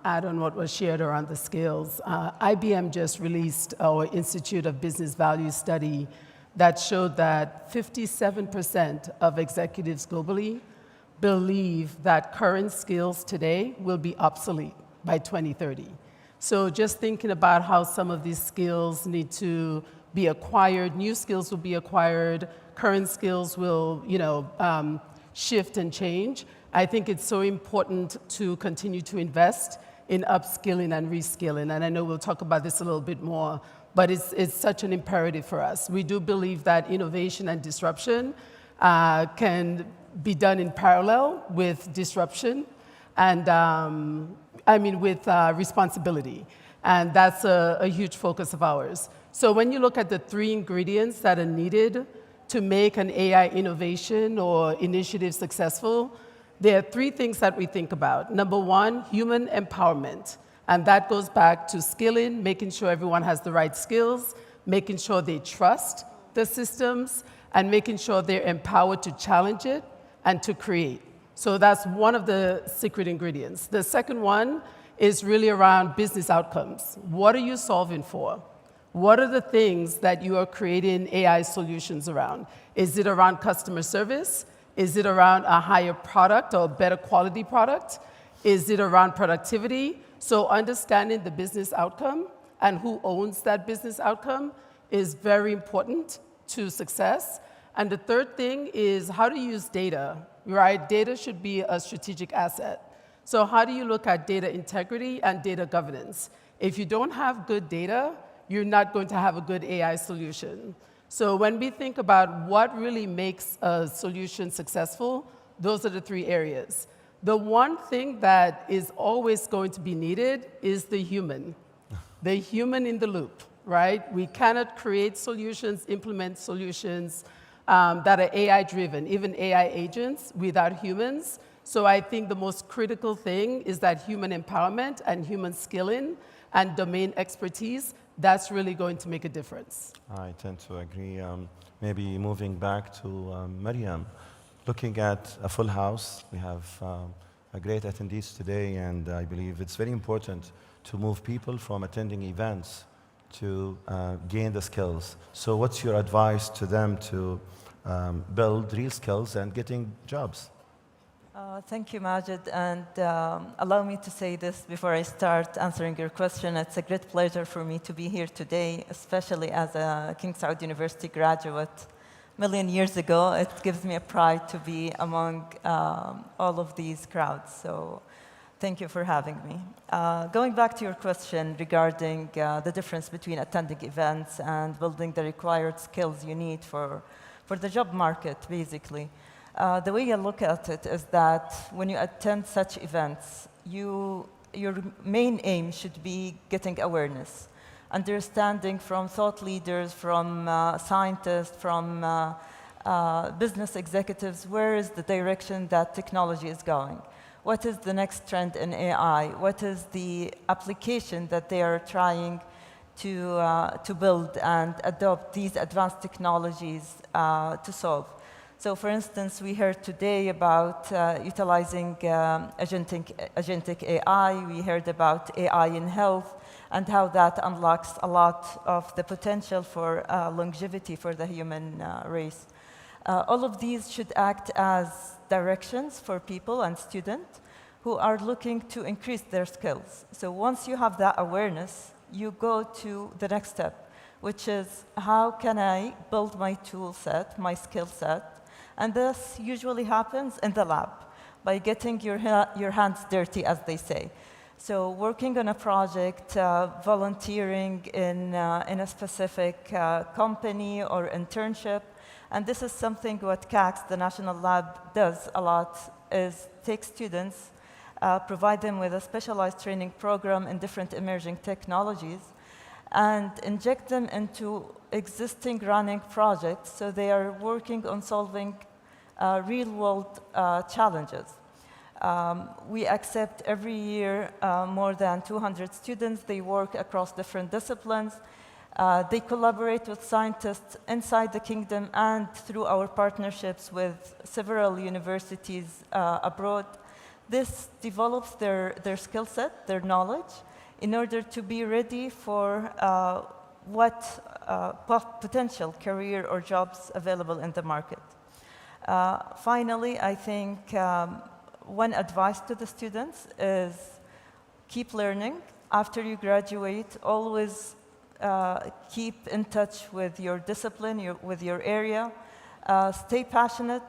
add on what was shared around the skills, IBM just released our Institute of Business Value study that showed that 57% of executives globally believe that current skills today will be obsolete by 2030. So just thinking about how some of these skills need to be acquired, new skills will be acquired, current skills will, shift and change. I think it's so important to continue to invest in upskilling and reskilling, and I know we'll talk about this a little bit more, but it's such an imperative for us. We do believe that innovation and disruption can be done in parallel with disruption and, with responsibility, and that's a huge focus of ours. So when you look at the 3 ingredients that are needed to make an AI innovation or initiative successful, there are 3 things that we think about. Number 1, human empowerment. And that goes back to skilling, making sure everyone has the right skills, making sure they trust the systems, and making sure they're empowered to challenge it and to create. So that's one of the secret ingredients. The second one is really around business outcomes. What are you solving for? What are the things that you are creating AI solutions around? Is it around customer service? Is it around a higher product or a better quality product? Is it around productivity? So understanding the business outcome and who owns that business outcome is very important to success. And the third thing is how to use data, right? Data should be a strategic asset. So how do you look at data integrity and data governance? If you don't have good data, you're not going to have a good AI solution. So when we think about what really makes a solution successful, those are the 3 areas. The one thing that is always going to be needed is the human in the loop, right? We cannot create solutions, implement solutions that are AI-driven, even AI agents, without humans. So I think the most critical thing is that human empowerment and human skilling and domain expertise, that's really going to make a difference. I tend to agree. Maybe moving back to Mariam, looking at a full house, we have a great attendees today, and I believe it's very important to move people from attending events to gain the skills. So what's your advice to them to build real skills and getting jobs? Thank you, Majid, and allow me to say this before I start answering your question. It's a great pleasure for me to be here today, especially as a King Saud University graduate a million years ago. It gives me a pride to be among all of these crowds, so thank you for having me. Going back to your question regarding the difference between attending events and building the required skills you need for the job market, basically. The way I look at it is that when you attend such events, your main aim should be getting awareness, understanding from thought leaders, from scientists, from business executives, where is the direction that technology is going? What is the next trend in AI? What is the application that they are trying to build and adopt these advanced technologies to solve? So for instance, we heard today about utilizing agentic AI. We heard about AI in health and how that unlocks a lot of the potential for longevity for the human race. All of these should act as directions for people and students who are looking to increase their skills. So once you have that awareness, you go to the next step, which is how can I build my tool set, my skill set? And this usually happens in the lab by getting your hands dirty, as they say. So working on a project, volunteering in a specific company or internship. And this is something what CACS, the National Lab, does a lot, is take students, provide them with a specialized training program in different emerging technologies, and inject them into existing running projects so they are working on solving real-world challenges. We accept every year more than 200 students. They work across different disciplines. They collaborate with scientists inside the kingdom and through our partnerships with several universities abroad. This develops their skill set, their knowledge, in order to be ready for what potential career or jobs available in the market. Finally, I think one advice to the students is keep learning. After you graduate, always keep in touch with your discipline, with your area. Stay passionate,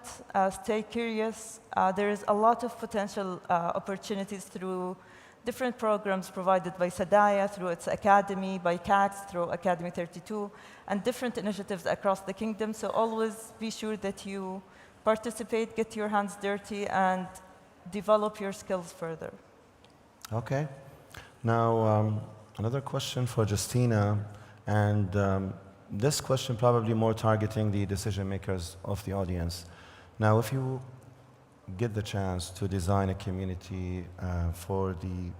stay curious. There is a lot of potential opportunities through different programs provided by SDAIA, through its academy, by CACS, through Academy 32, and different initiatives across the kingdom. So always be sure that you participate, get your hands dirty, and develop your skills further. Okay. Now, another question for Justina, and this question probably more targeting the decision makers of the audience. Now, if you get the chance to design a community for the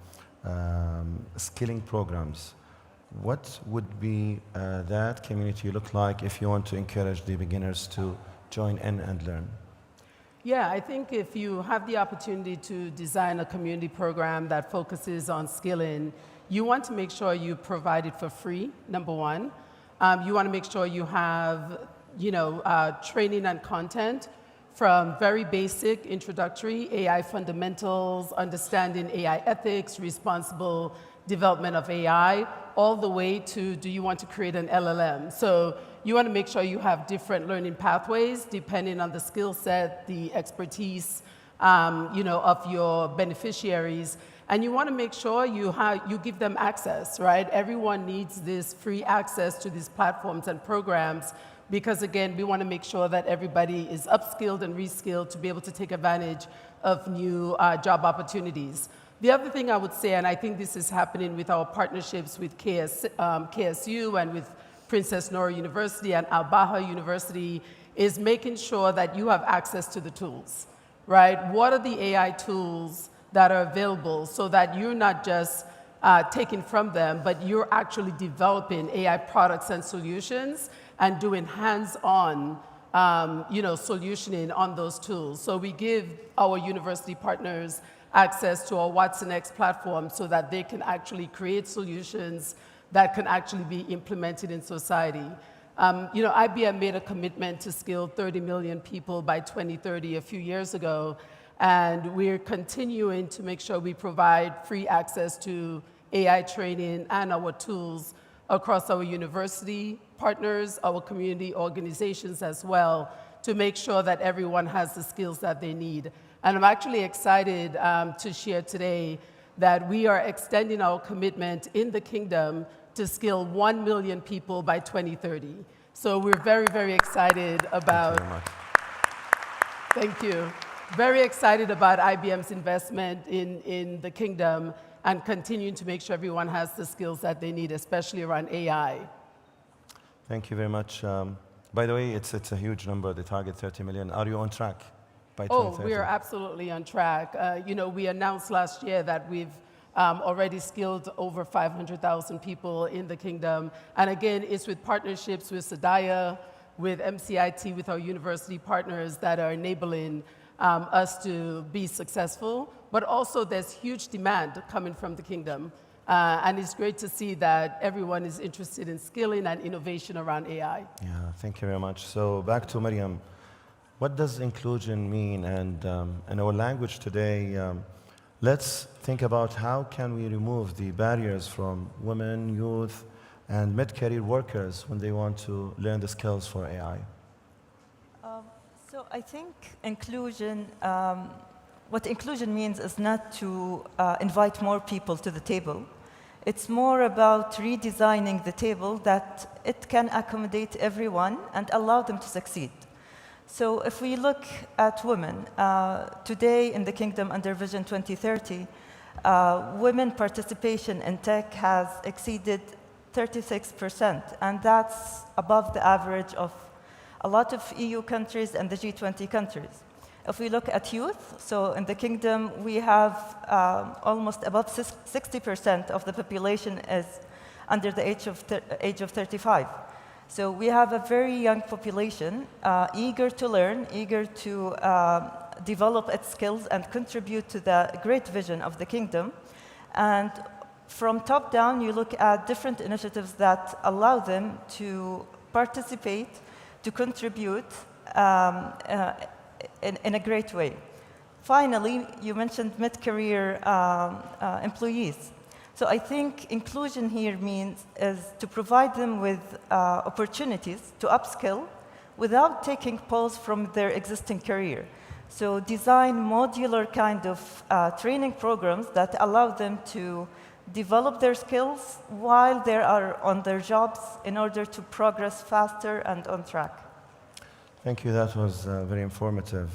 skilling programs, what would be that community look like if you want to encourage the beginners to join in and learn? Yeah, I think if you have the opportunity to design a community program that focuses on skilling, you want to make sure you provide it for free, number one. You want to make sure you have, training and content from very basic introductory AI fundamentals, understanding AI ethics, responsible development of AI, all the way to, do you want to create an LLM? So you want to make sure you have different learning pathways depending on the skill set, the expertise, of your beneficiaries. And you want to make sure you give them access, right? Everyone needs this free access to these platforms and programs because, again, we want to make sure that everybody is upskilled and reskilled to be able to take advantage of new job opportunities. The other thing I would say, and I think this is happening with our partnerships with KSU and with Princess Noor University and Al-Baha University, is making sure that you have access to the tools, right? What are the AI tools that are available so that you're not just taking from them, but you're actually developing AI products and solutions and doing hands-on solutioning on those tools. So we give our university partners access to our Watson X platform so that they can actually create solutions that can actually be implemented in society. IBM made a commitment to skill 30 million people by 2030 a few years ago, and we're continuing to make sure we provide free access to AI training and our tools across our university partners, our community organizations as well, to make sure that everyone has the skills that they need. And I'm actually excited to share today that we are extending our commitment in the kingdom to skill 1 million people by 2030. So we're very, very excited about... Thank you. Very excited about IBM's investment in the kingdom and continuing to make sure everyone has the skills that they need, especially around AI. Thank you very much. By the way, it's a huge number, the target 30 million. Are you on track? Oh, we are absolutely on track. We announced last year that we've already skilled over 500,000 people in the kingdom. And again, it's with partnerships with SDAIA, with MCIT, with our university partners that are enabling us to be successful. But also there's huge demand coming from the kingdom. And it's great to see that everyone is interested in skilling and innovation around AI. Yeah, thank you very much. So back to Maryam. What does inclusion mean? And in our language today, let's think about how can we remove the barriers from women, youth, and mid-career workers when they want to learn the skills for AI. So I think inclusion, what inclusion means is not to invite more people to the table. It's more about redesigning the table that it can accommodate everyone and allow them to succeed. So if we look at women, today in the kingdom under Vision 2030, women participation in tech has exceeded 36%, and that's above the average of a lot of EU countries and the G20 countries. If we look at youth, so in the kingdom we have almost above 60% of the population is under the age of 35. So we have a very young population, eager to learn, eager to develop its skills and contribute to the great vision of the kingdom. And from top down, you look at different initiatives that allow them to participate, to contribute in a great way. Finally, you mentioned mid-career employees. So I think inclusion here is to provide them with opportunities to upskill without taking pause from their existing career. So design modular kind of training programs that allow them to develop their skills while they are on their jobs in order to progress faster and on track. Thank you. That was very informative.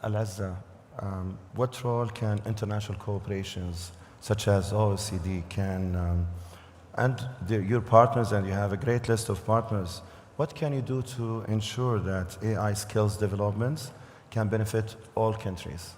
Al-Azza, what role can international cooperations such as OECD and your partners, and you have a great list of partners, what can you do to ensure that AI skills developments can benefit all countries?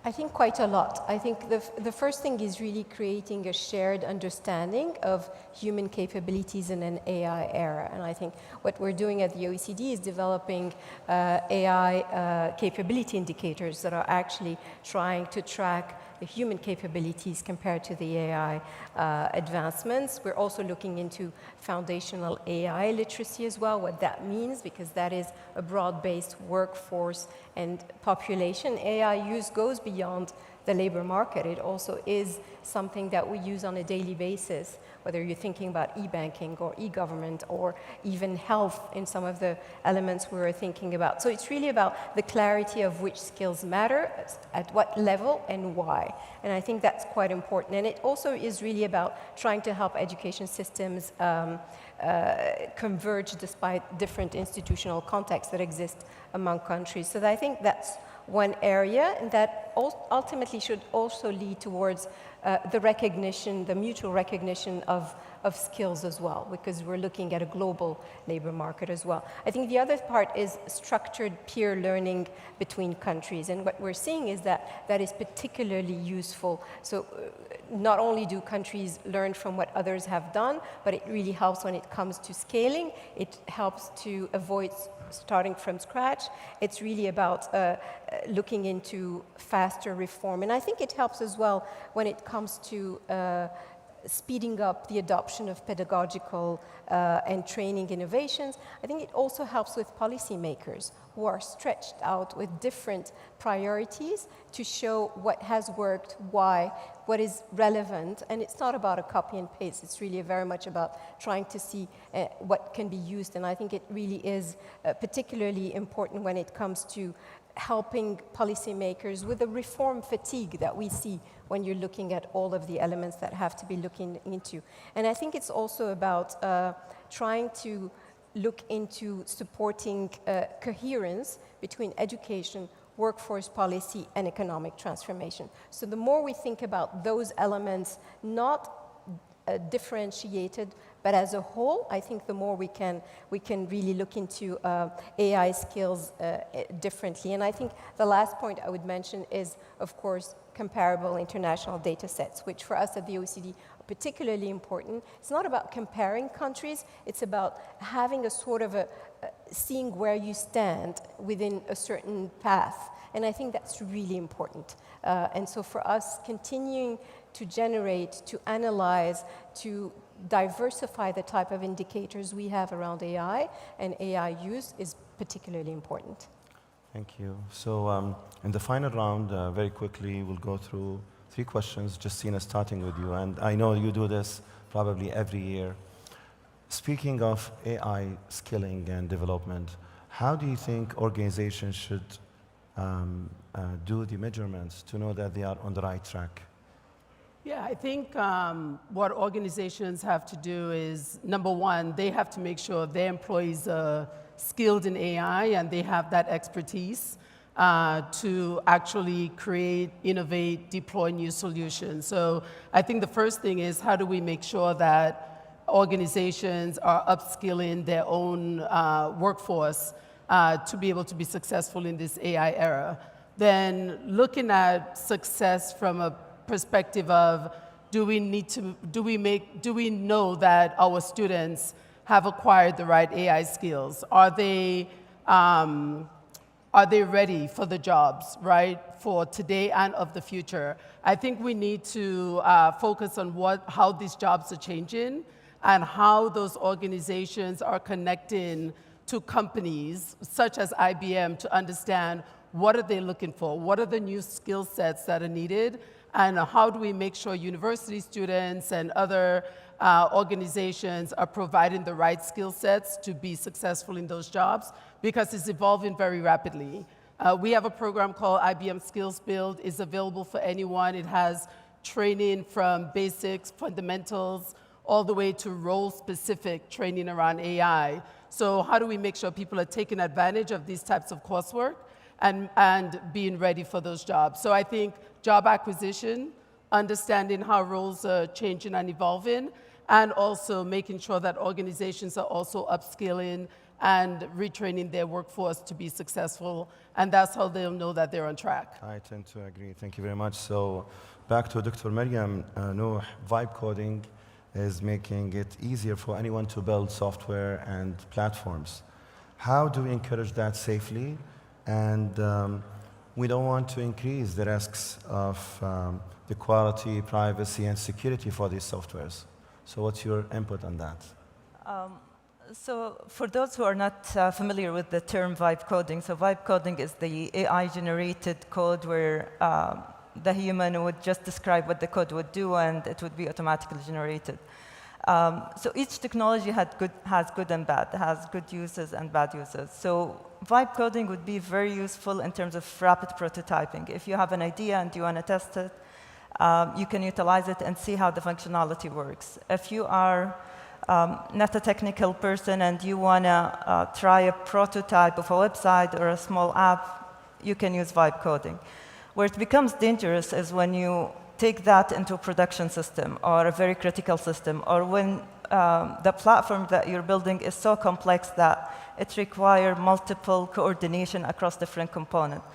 I think quite a lot. I think the first thing is really creating a shared understanding of human capabilities in an AI era. And I think what we're doing at the OECD is developing AI capability indicators that are actually trying to track the human capabilities compared to the AI advancements. We're also looking into foundational AI literacy as well, what that means, because that is a broad-based workforce and population. AI use goes beyond the labor market. It also is something that we use on a daily basis, whether you're thinking about e-banking or e-government or even health in some of the elements we were thinking about. So it's really about the clarity of which skills matter, at what level and why. And I think that's quite important. And it also is really about trying to help education systems converge despite different institutional contexts that exist among countries. So I think that's one area, and that ultimately should also lead towards the recognition, the mutual recognition of skills as well, because we're looking at a global labor market as well. I think the other part is structured peer learning between countries, and what we're seeing is that that is particularly useful. So not only do countries learn from what others have done, but it really helps when it comes to scaling. It helps to avoid starting from scratch. It's really about looking into faster reform. And I think it helps as well when it comes to speeding up the adoption of pedagogical and training innovations. I think it also helps with policymakers who are stretched out with different priorities to show what has worked, why, what is relevant. And it's not about a copy and paste. It's really very much about trying to see what can be used. And I think it really is particularly important when it comes to helping policymakers with the reform fatigue that we see when you're looking at all of the elements that have to be looking into. And I think it's also about trying to look into supporting coherence between education, workforce policy, and economic transformation. So the more we think about those elements, not differentiated, but as a whole, I think the more we can really look into AI skills differently. And I think the last point I would mention is, of course, comparable international data sets, which for us at the OECD are particularly important. It's not about comparing countries, it's about having a sort of seeing where you stand within a certain path. And I think that's really important. And so for us, continuing to generate, to analyze, to diversify the type of indicators we have around AI and AI use is particularly important. Thank you. So in the final round, very quickly, we'll go through 3 questions. Justina, starting with you. And I know you do this probably every year. Speaking of AI skilling and development, how do you think organizations should do the measurements to know that they are on the right track? Yeah, I think what organizations have to do is, number one, they have to make sure their employees are skilled in AI and they have that expertise to actually create, innovate, deploy new solutions. So I think the first thing is, how do we make sure that organizations are upskilling their own workforce to be able to be successful in this AI era? Then looking at success from a perspective of, do we know that our students have acquired the right AI skills? Are they ready for the jobs, right, for today and of the future? I think we need to focus on how these jobs are changing and how those organizations are connecting to companies such as IBM to understand what are they looking for, what are the new skill sets that are needed, and how do we make sure university students and other organizations are providing the right skill sets to be successful in those jobs, because it's evolving very rapidly. We have a program called IBM Skills Build. It's available for anyone. It has training from basics, fundamentals, all the way to role-specific training around AI. So how do we make sure people are taking advantage of these types of coursework and being ready for those jobs? So I think job acquisition, understanding how roles are changing and evolving, and also making sure that organizations are also upskilling and retraining their workforce to be successful, and that's how they'll know that they're on track. I tend to agree. Thank you very much. So back to Dr. Maryam, vibe coding is making it easier for anyone to build software and platforms. How do we encourage that safely? And we don't want to increase the risks of the quality, privacy, and security for these softwares. So what's your input on that? So for those who are not familiar with the term vibe coding, so vibe coding is the AI-generated code where the human would just describe what the code would do and it would be automatically generated. So each technology has good and bad, has good uses and bad uses. So vibe coding would be very useful in terms of rapid prototyping. If you have an idea and you want to test it, you can utilize it and see how the functionality works. If you are not a technical person and you want to try a prototype of a website or a small app, you can use vibe coding. Where it becomes dangerous is when you take that into a production system or a very critical system, or when the platform that you're building is so complex that it requires multiple coordination across different components.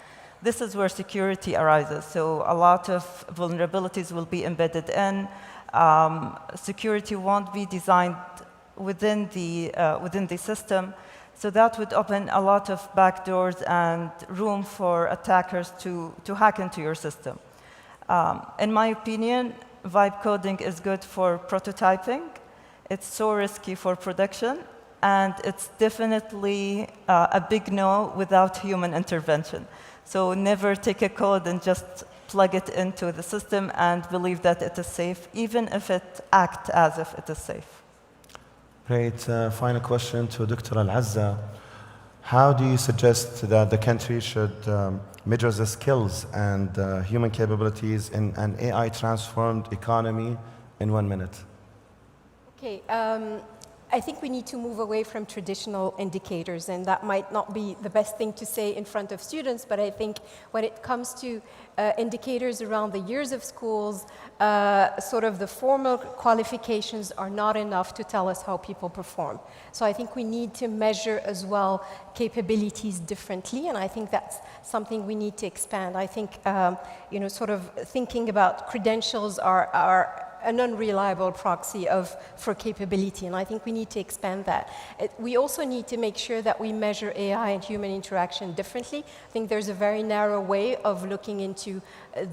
This is where security arises. So a lot of vulnerabilities will be embedded in. Security won't be designed within the system. So that would open a lot of backdoors and room for attackers to hack into your system. In my opinion, vibe coding is good for prototyping. It's so risky for production, and it's definitely a big no without human intervention. So never take a code and just plug it into the system and believe that it is safe, even if it acts as if it is safe. Great. Final question to Dr. Al-Azza. How do you suggest that the country should measure the skills and human capabilities in an AI-transformed economy in 1 minute? Okay. I think we need to move away from traditional indicators, and that might not be the best thing to say in front of students, but I think when it comes to indicators around the years of schools, sort of the formal qualifications are not enough to tell us how people perform. So I think we need to measure as well capabilities differently, and I think that's something we need to expand. I think, sort of thinking about credentials are an unreliable proxy for capability, and I think we need to expand that. We also need to make sure that we measure AI and human interaction differently. I think there's a very narrow way of looking into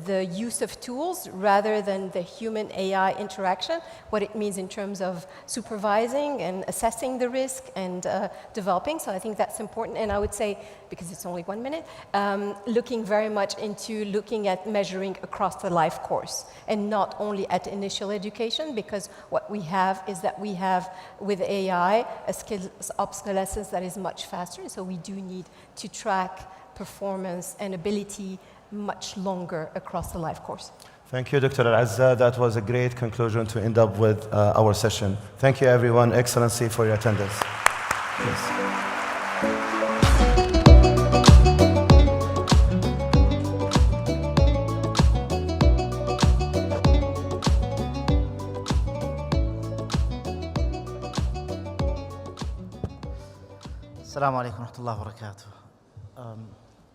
the use of tools rather than the human-AI interaction, what it means in terms of supervising and assessing the risk and developing. So I think that's important, and I would say, because it's only 1 minute, looking very much into looking at measuring across the life course and not only at initial education, because what we have is that we have with AI a skills obsolescence that is much faster, so we do need to track performance and ability much longer across the life course. Thank you, Dr. Al-Azza. That was a great conclusion to end up with our session. Thank you, everyone. Excellency, for your attendance. Yes. السلام عليكم ورحمة الله وبركاته.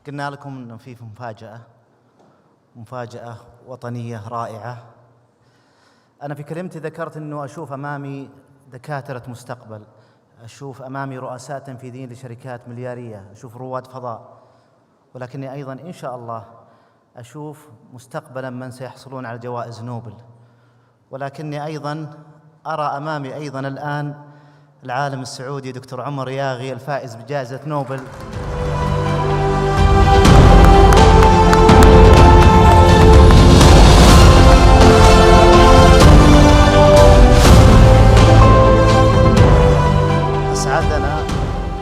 قلنا لكم إنه في مفاجأة وطنية رائعة. أنا في كلمتي ذكرت أنه أشوف أمامي دكاترة مستقبل، أشوف أمامي رؤساء تنفيذيين لشركات مليارية، أشوف رواد فضاء، ولكني أيضا إن شاء الله أشوف مستقبلا من سيحصلون على جوائز نوبل، ولكني أيضا أرى أمامي أيضا الآن العالم السعودي دكتور عمر ياغي الفائز بجائزة نوبل.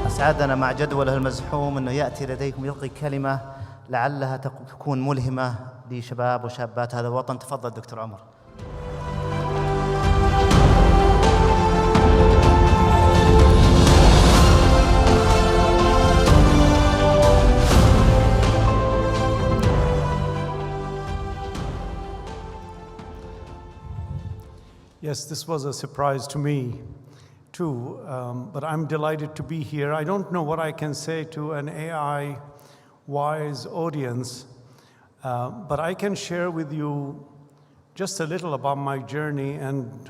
أسعدنا مع جدوله المزحوم أنه يأتي لديكم يلقي كلمة لعلها تكون ملهمة لشباب وشابات هذا الوطن. تفضل دكتور عمر. Yes, this was a surprise to me too, but I'm delighted to be here. I don't know what I can say to an AI-wise audience, but I can share with you just a little about my journey and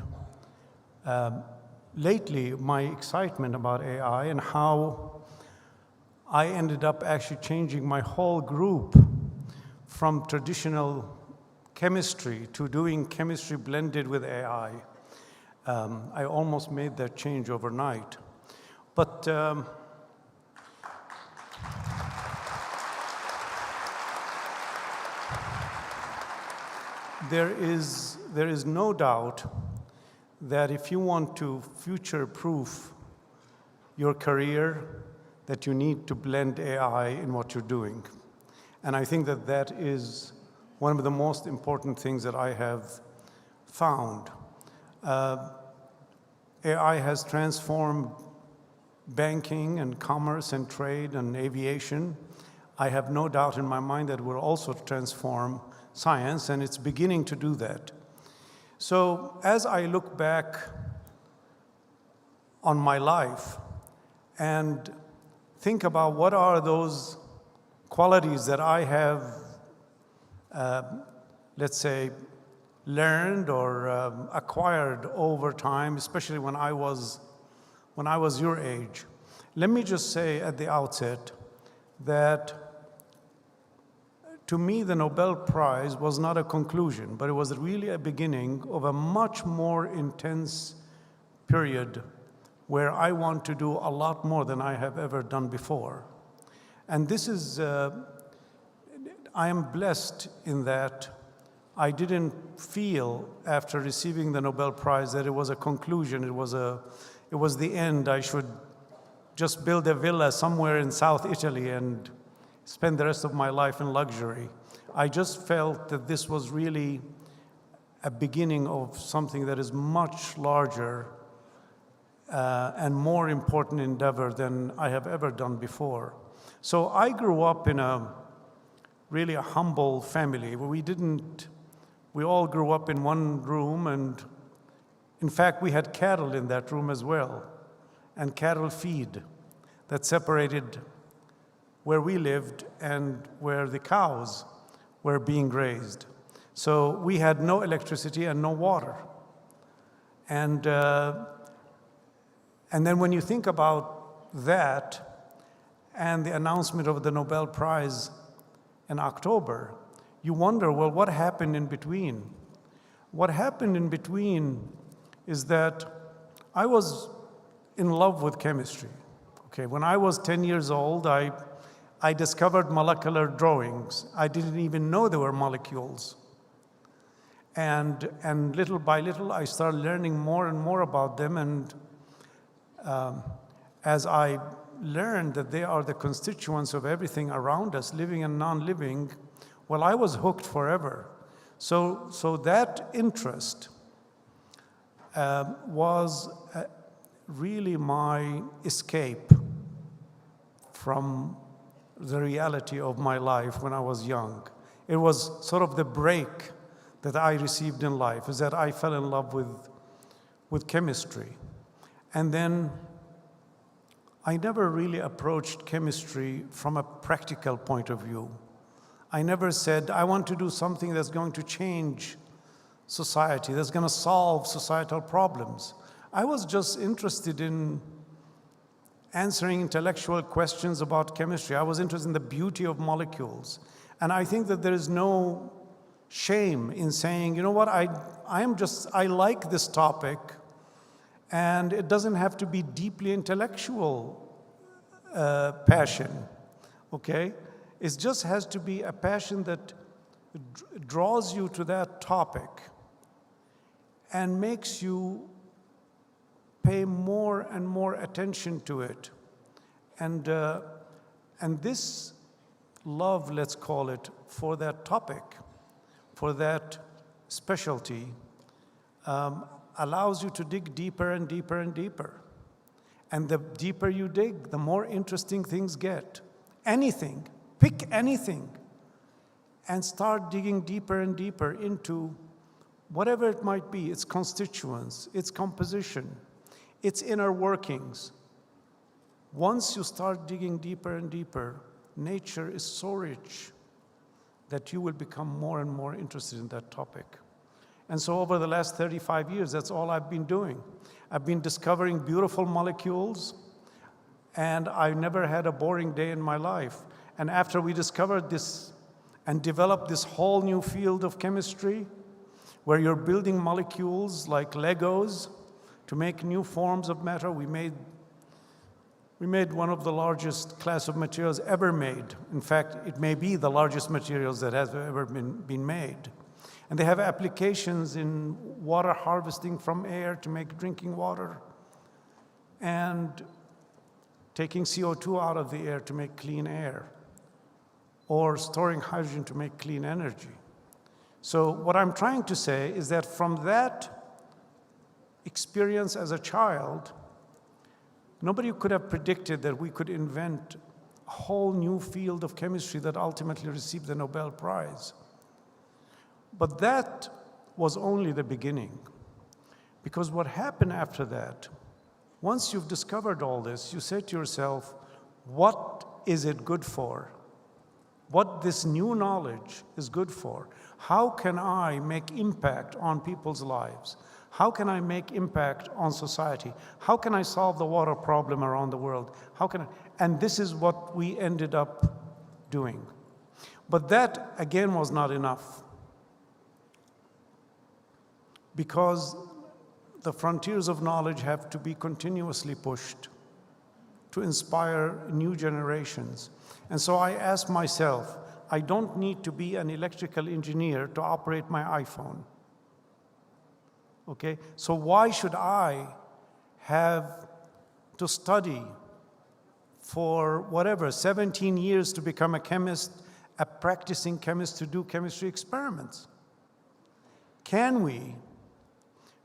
lately my excitement about AI and how I ended up actually changing my whole group from traditional chemistry to doing chemistry blended with AI. I almost made that change overnight. But there is no doubt that if you want to future-proof your career, that you need to blend AI in what you're doing. And I think that that is one of the most important things that I have found. AI has transformed banking and commerce and trade and aviation. I have no doubt in my mind that it will also transform science, and it's beginning to do that. So as I look back on my life and think about what are those qualities that I have, let's say, learned or acquired over time, especially when I was your age. Let me just say at the outset that to me the Nobel Prize was not a conclusion, but it was really a beginning of a much more intense period where I want to do a lot more than I have ever done before. And this is, I am blessed in that I didn't feel after receiving the Nobel Prize that it was a conclusion, it was the end. I should just build a villa somewhere in South Italy and spend the rest of my life in luxury. I just felt that this was really a beginning of something that is much larger and more important endeavor than I have ever done before. So I grew up in really a humble family. We all grew up in one room, and in fact, we had cattle in that room as well, and cattle feed that separated where we lived and where the cows were being raised. So we had no electricity and no water. And then when you think about that and the announcement of the Nobel Prize in October, you wonder, well, what happened in between? What happened in between is that I was in love with chemistry. Okay, when I was 10 years old, I discovered molecular drawings. I didn't even know there were molecules. And little by little, I started learning more and more about them. And as I learned that they are the constituents of everything around us, living and non-living, well, I was hooked forever. So that interest was really my escape from the reality of my life when I was young. It was sort of the break that I received in life, is that I fell in love with chemistry. And then I never really approached chemistry from a practical point of view. I never said, I want to do something that's going to change society, that's going to solve societal problems. I was just interested in answering intellectual questions about chemistry. I was interested in the beauty of molecules. And I think that there is no shame in saying, you know what, I like this topic, and it doesn't have to be deeply intellectual passion, okay? It just has to be a passion that draws you to that topic and makes you pay more and more attention to it. And this love, let's call it, for that topic, for that specialty, allows you to dig deeper and deeper and deeper. And the deeper you dig, the more interesting things get. Anything, pick anything, and start digging deeper and deeper into whatever it might be, its constituents, its composition, its inner workings. Once you start digging deeper and deeper, nature is so rich that you will become more and more interested in that topic. And so over the last 35 years, that's all I've been doing. I've been discovering beautiful molecules, and I've never had a boring day in my life. And after we discovered this and developed this whole new field of chemistry, where you're building molecules like Legos to make new forms of matter, we made one of the largest class of materials ever made. In fact, it may be the largest materials that has ever been made. And they have applications in water harvesting from air to make drinking water, and taking CO2 out of the air to make clean air, or storing hydrogen to make clean energy. So what I'm trying to say is that from that experience as a child, nobody could have predicted that we could invent a whole new field of chemistry that ultimately received the Nobel Prize. But that was only the beginning. Because what happened after that, once you've discovered all this, you say to yourself, what is it good for? What this new knowledge is good for? How can I make impact on people's lives? How can I make impact on society? How can I solve the water problem around the world? And this is what we ended up doing. But that, again, was not enough. Because the frontiers of knowledge have to be continuously pushed to inspire new generations. And so I asked myself, I don't need to be an electrical engineer to operate my iPhone. Okay, so why should I have to study for 17 years to become a chemist, a practicing chemist to do chemistry experiments? Can we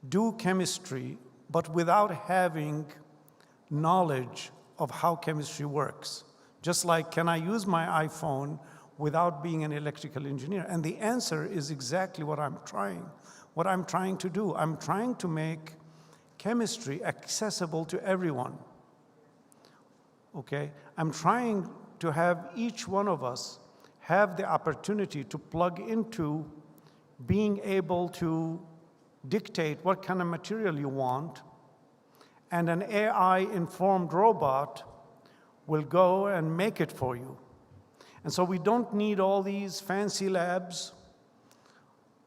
do chemistry but without having knowledge of how chemistry works? Just like, can I use my iPhone without being an electrical engineer? And the answer is exactly what I'm trying to do. I'm trying to make chemistry accessible to everyone. Okay? I'm trying to have each one of us have the opportunity to plug into being able to dictate what kind of material you want, and an AI-informed robot will go and make it for you. And so we don't need all these fancy labs,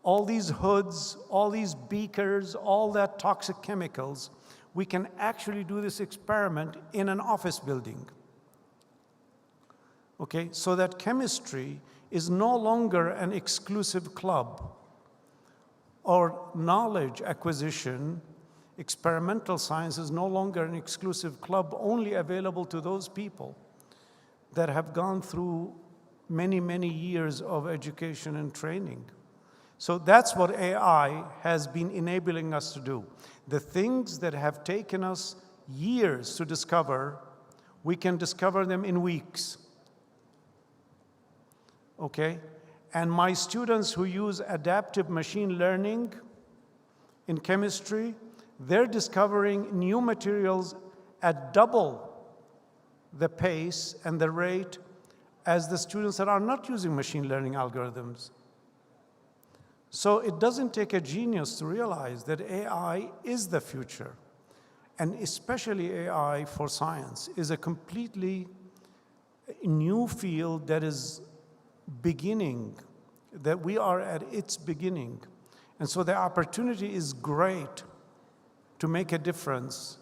all these hoods, all these beakers, all that toxic chemicals. We can actually do this experiment in an office building. Okay, so that chemistry is no longer an exclusive club, or knowledge acquisition, experimental science is no longer an exclusive club only available to those people that have gone through many, many years of education and training. So that's what AI has been enabling us to do. The things that have taken us years to discover, we can discover them in weeks. Okay? And my students who use adaptive machine learning in chemistry, they're discovering new materials at double the pace and the rate as the students that are not using machine learning algorithms. So it doesn't take a genius to realize that AI is the future, and especially AI for science is a completely new field that is beginning, that we are at its beginning. And so the opportunity is great to make a difference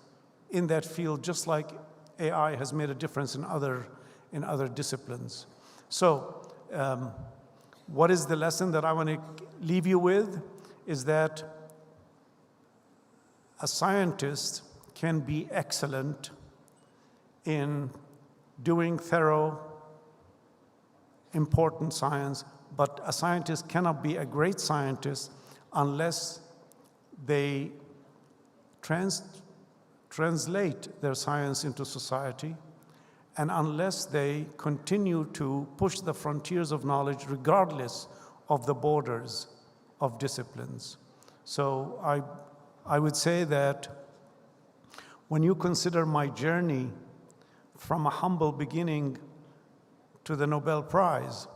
in that field, just like AI has made a difference in other disciplines. So what is the lesson that I want to leave you with is that a scientist can be excellent in doing thorough, important science, but a scientist cannot be a great scientist unless they translate their science into society, and unless they continue to push the frontiers of knowledge regardless of the borders of disciplines. So I would say that when you consider my journey from a humble beginning to the Nobel Prize,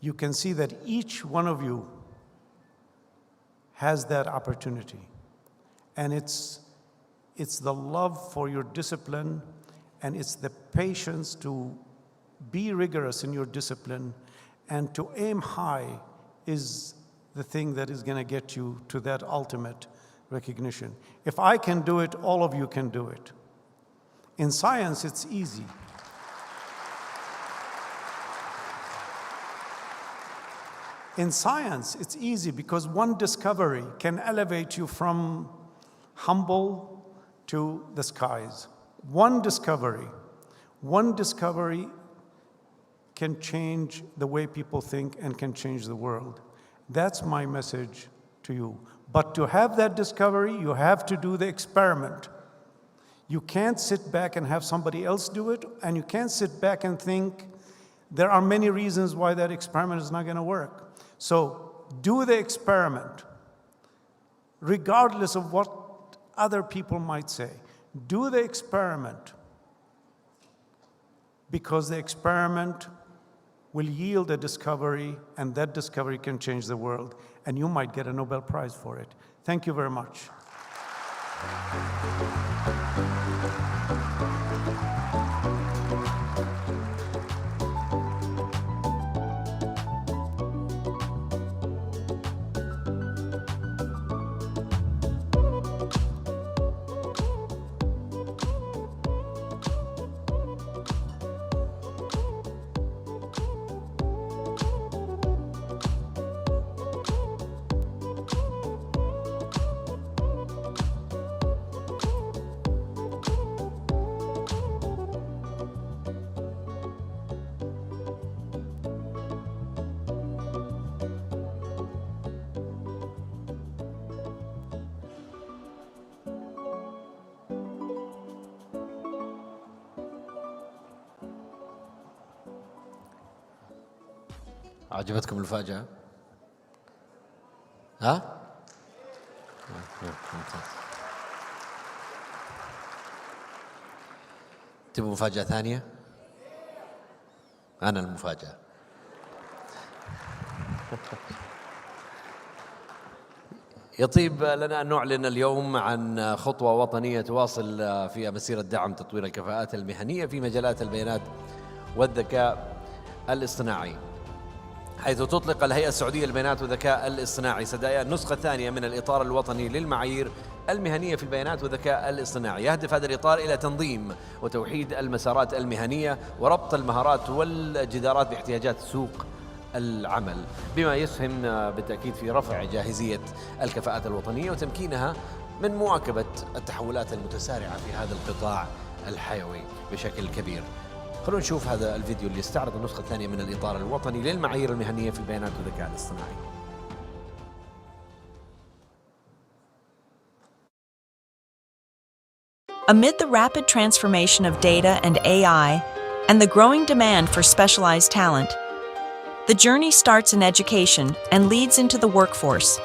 you can see that each one of you has that opportunity. And it's the love for your discipline, and it's the patience to be rigorous in your discipline and to aim high is the thing that is going to get you to that ultimate recognition. If I can do it, all of you can do it. In science, it's easy. In science, it's easy because one discovery can elevate you from humble to the skies. One discovery can change the way people think and can change the world. That's my message to you. But to have that discovery, you have to do the experiment. You can't sit back and have somebody else do it, and you can't sit back and think there are many reasons why that experiment is not going to work. So do the experiment, regardless of what other people might say. Do the experiment, because the experiment will yield a discovery, and that discovery can change the world, and you might get a Nobel Prize for it. Thank you very much. عجبتكم المفاجأة؟ ها؟ ممتاز. تبغوا مفاجأة ثانية؟ أنا المفاجأة. يطيب لنا أن نعلن اليوم عن خطوة وطنية تواصل في مسيرة دعم تطوير الكفاءات المهنية في مجالات البيانات والذكاء الاصطناعي، حيث تطلق الهيئة السعودية للبيانات والذكاء الاصطناعي سدايا النسخة الثانية من الإطار الوطني للمعايير المهنية في البيانات والذكاء الاصطناعي. يهدف هذا الإطار إلى تنظيم وتوحيد المسارات المهنية وربط المهارات والجدارات باحتياجات سوق العمل، بما يسهم بالتأكيد في رفع جاهزية الكفاءات الوطنية وتمكينها من مواكبة التحولات المتسارعة في هذا القطاع الحيوي بشكل كبير. خلونا نشوف هذا الفيديو اللي يستعرض النسخة الثانية من الإطار الوطني للمعايير المهنية في البيانات والذكاء الاصطناعي. Amid the rapid transformation of data and AI and the growing demand for specialized talent, the journey starts in education and leads into the workforce.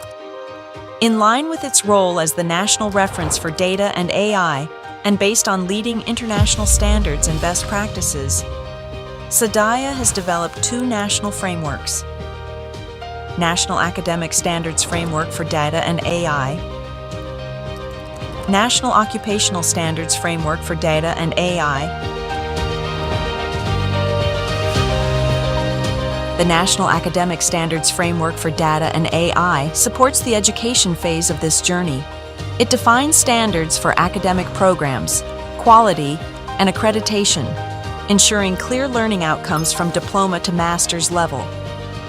In line with its role as the national reference for data and AI, and based on leading international standards and best practices, SDAIA has developed two national frameworks. National Academic Standards Framework for Data and AI, National Occupational Standards Framework for Data and AI, the National Academic Standards Framework for Data and AI supports the education phase of this journey. It defines standards for academic programs, quality, and accreditation, ensuring clear learning outcomes from diploma to master's level,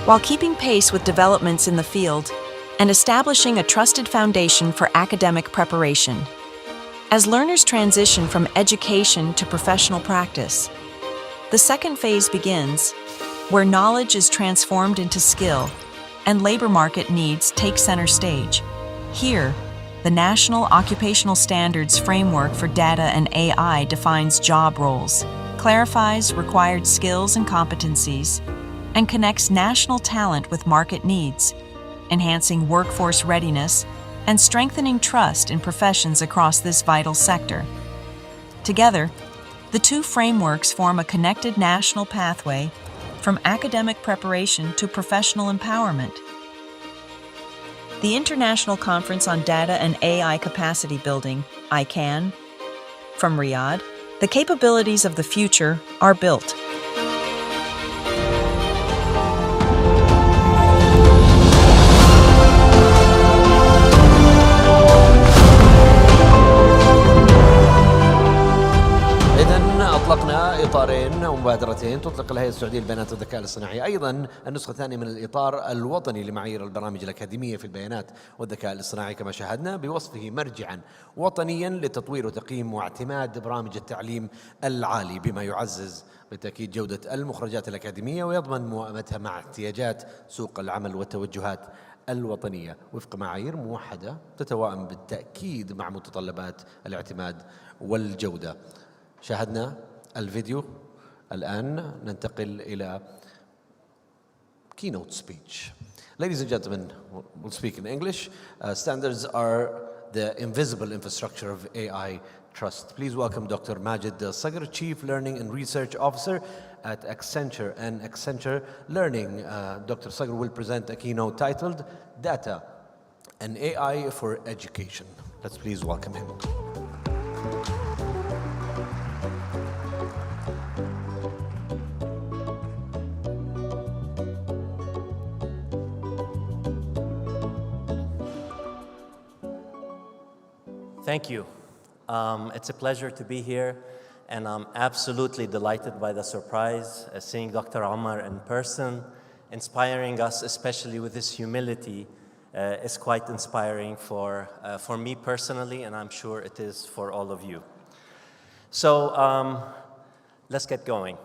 while keeping pace with developments in the field and establishing a trusted foundation for academic preparation. As learners transition from education to professional practice, the second phase begins, where knowledge is transformed into skill and labor market needs take center stage. Here, the National Occupational Standards Framework for Data and AI defines job roles, clarifies required skills and competencies, and connects national talent with market needs, enhancing workforce readiness and strengthening trust in professions across this vital sector. Together, the two frameworks form a connected national pathway from academic preparation to professional empowerment. The International Conference on Data and AI Capacity Building, ICAN, from Riyadh, the capabilities of the future are built. أطلقنا إطارين ومبادرتين تطلق الهيئة السعودية للبيانات والذكاء الاصطناعي، أيضا النسخة الثانية من الإطار الوطني لمعايير البرامج الأكاديمية في البيانات والذكاء الاصطناعي كما شاهدنا، بوصفه مرجعا وطنيا لتطوير وتقييم واعتماد برامج التعليم العالي، بما يعزز بالتأكيد جودة المخرجات الأكاديمية ويضمن موائمتها مع احتياجات سوق العمل والتوجهات الوطنية وفق معايير موحدة تتوائم بالتأكيد مع متطلبات الاعتماد والجودة. شاهدنا الفيديو، الآن ننتقل إلى Keynote speech. Ladies and gentlemen, we'll speak in English. Standards are the invisible infrastructure of AI trust. Please welcome Dr. Majid Sagr, Chief Learning and Research Officer at Accenture and Accenture Learning. Dr. Sagr will present a keynote titled Data and AI for Education. Let's please welcome him. Thank you. It's a pleasure to be here, and I'm absolutely delighted by the surprise, seeing Dr. Omar in person, inspiring us, especially with his humility, is quite inspiring for me personally, and I'm sure it is for all of you. So let's get going.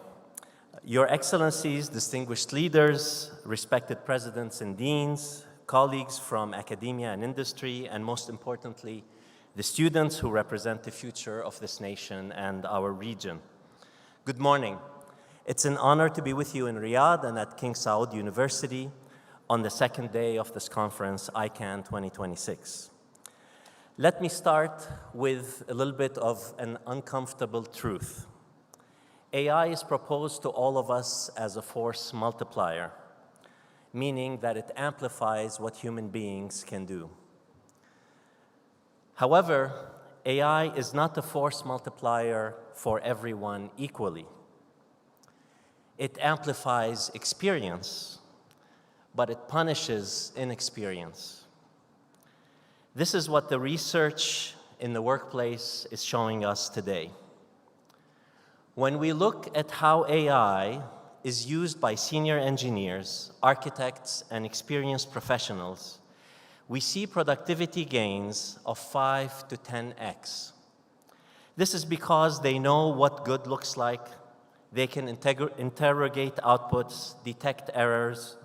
Your Excellencies, distinguished leaders, respected presidents and deans, colleagues from academia and industry, and most importantly, the students who represent the future of this nation and our region. Good morning. It's an honor to be with you in Riyadh and at King Saud University on the second day of this conference, ICAN2026. Let me start with a little bit of an uncomfortable truth. AI is proposed to all of us as a force multiplier, meaning that it amplifies what human beings can do. However, AI is not a force multiplier for everyone equally. It amplifies experience, but it punishes inexperience. This is what the research in the workplace is showing us today. When we look at how AI is used by senior engineers, architects, and experienced professionals, we see productivity gains of 5 to 10x. This is because they know what good looks like, they can interrogate outputs, detect errors,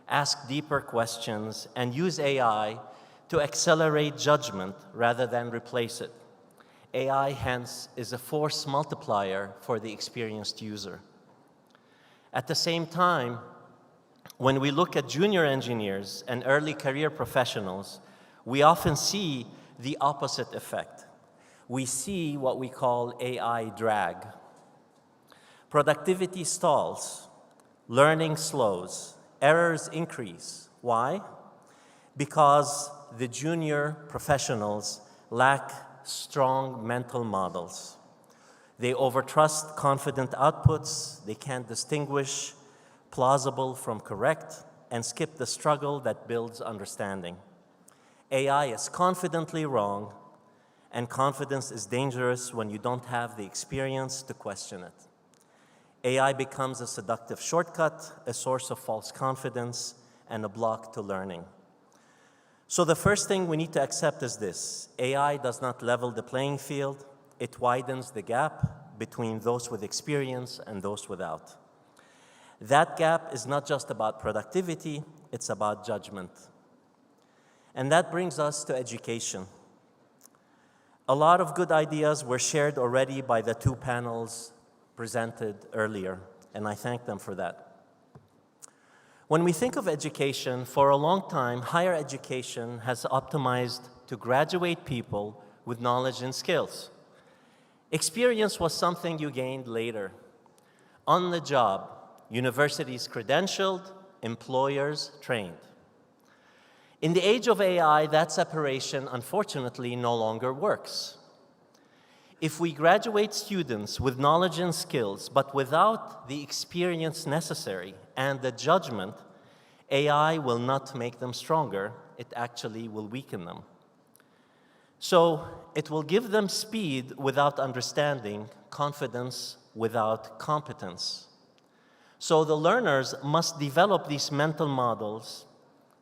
ask deeper questions, and use AI to accelerate judgment rather than replace it. AI, hence, is a force multiplier for the experienced user. At the same time, when we look at junior engineers and early career professionals, we often see the opposite effect. We see what we call AI drag. Productivity stalls, learning slows, errors increase, Why? Because the junior professionals lack strong mental models. They overtrust confident outputs, they can't distinguish plausible from correct, and skip the struggle that builds understanding. AI is confidently wrong, and confidence is dangerous when you don't have the experience to question it. AI becomes a seductive shortcut, a source of false confidence, and a block to learning. So the first thing we need to accept is this: AI does not level the playing field, it widens the gap between those with experience and those without. That gap is not just about productivity, it's about judgment. And that brings us to education. A lot of good ideas were shared already by the two panels presented earlier, and I thank them for that. When we think of education, for a long time, higher education has optimized to graduate people with knowledge and skills. Experience was something you gained later. On the job, universities credentialed, employers trained. In the age of AI, that separation, unfortunately, no longer works. If we graduate students with knowledge and skills, but without the experience necessary and the judgment, AI will not make them stronger, it actually will weaken them. So it will give them speed without understanding, confidence without competence. So the learners must develop these mental models,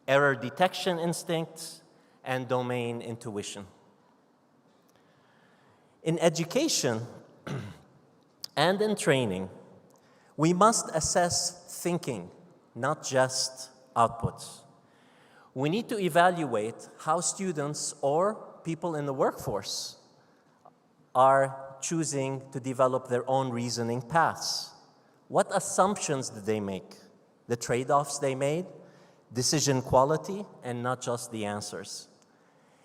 error detection instincts, and domain intuition. In education and in training, we must assess thinking, not just outputs. We need to evaluate how students or people in the workforce are choosing to develop their own reasoning paths. What assumptions did they make? The trade-offs they made, decision quality, and not just the answers.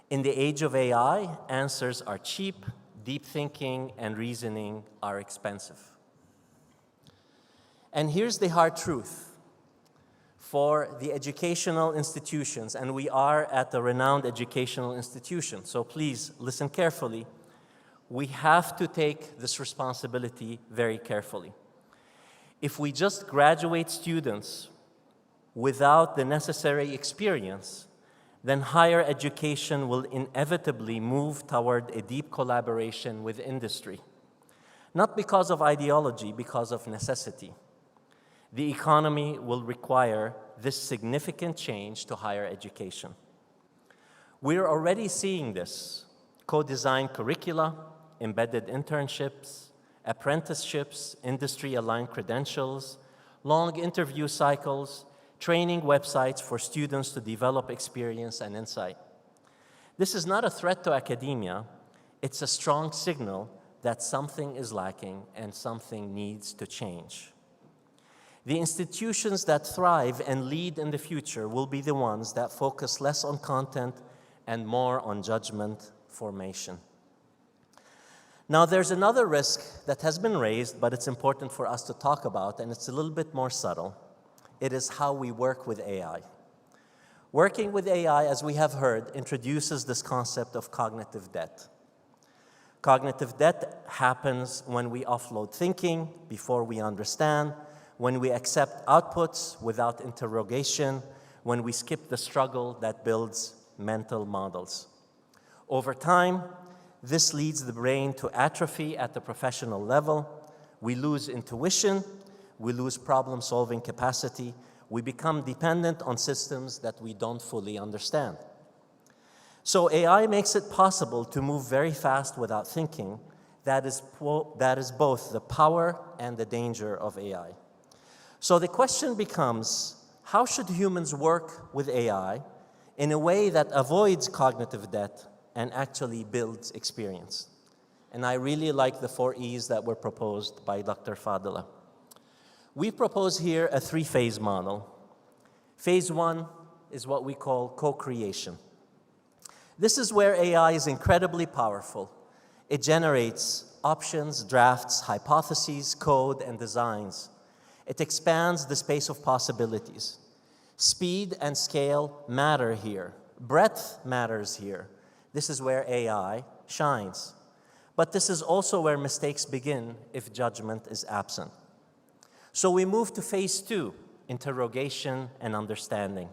In the age of AI, answers are cheap, deep thinking and reasoning are expensive. And here's the hard truth. For the educational institutions, and we are at a renowned educational institution, so please listen carefully, we have to take this responsibility very carefully. If we just graduate students without the necessary experience, then higher education will inevitably move toward a deep collaboration with industry. Not because of ideology, because of necessity. The economy will require this significant change to higher education. We're already seeing this: co-designed curricula, embedded internships, apprenticeships, industry-aligned credentials, long interview cycles, training websites for students to develop experience and insight. This is not a threat to academia, it's a strong signal that something is lacking and something needs to change. The institutions that thrive and lead in the future will be the ones that focus less on content and more on judgment formation. Now, there's another risk that has been raised, but it's important for us to talk about, and it's a little bit more subtle. It is how we work with AI. Working with AI, as we have heard, introduces this concept of cognitive debt. Cognitive debt happens when we offload thinking before we understand, when we accept outputs without interrogation, when we skip the struggle that builds mental models. Over time, this leads the brain to atrophy at the professional level. We lose intuition, we lose problem-solving capacity, we become dependent on systems that we don't fully understand. So AI makes it possible to move very fast without thinking. That is both the power and the danger of AI. So the question becomes, how should humans work with AI in a way that avoids cognitive debt and actually builds experience? And I really like the 4 E's that were proposed by Dr. Fadila. We propose here a 3-phase model. Phase 1 is what we call co-creation. This is where AI is incredibly powerful. It generates options, drafts, hypotheses, code, and designs. It expands the space of possibilities. Speed and scale matter here. Breadth matters here. This is where AI shines. But this is also where mistakes begin if judgment is absent. So we move to phase 2, interrogation and understanding.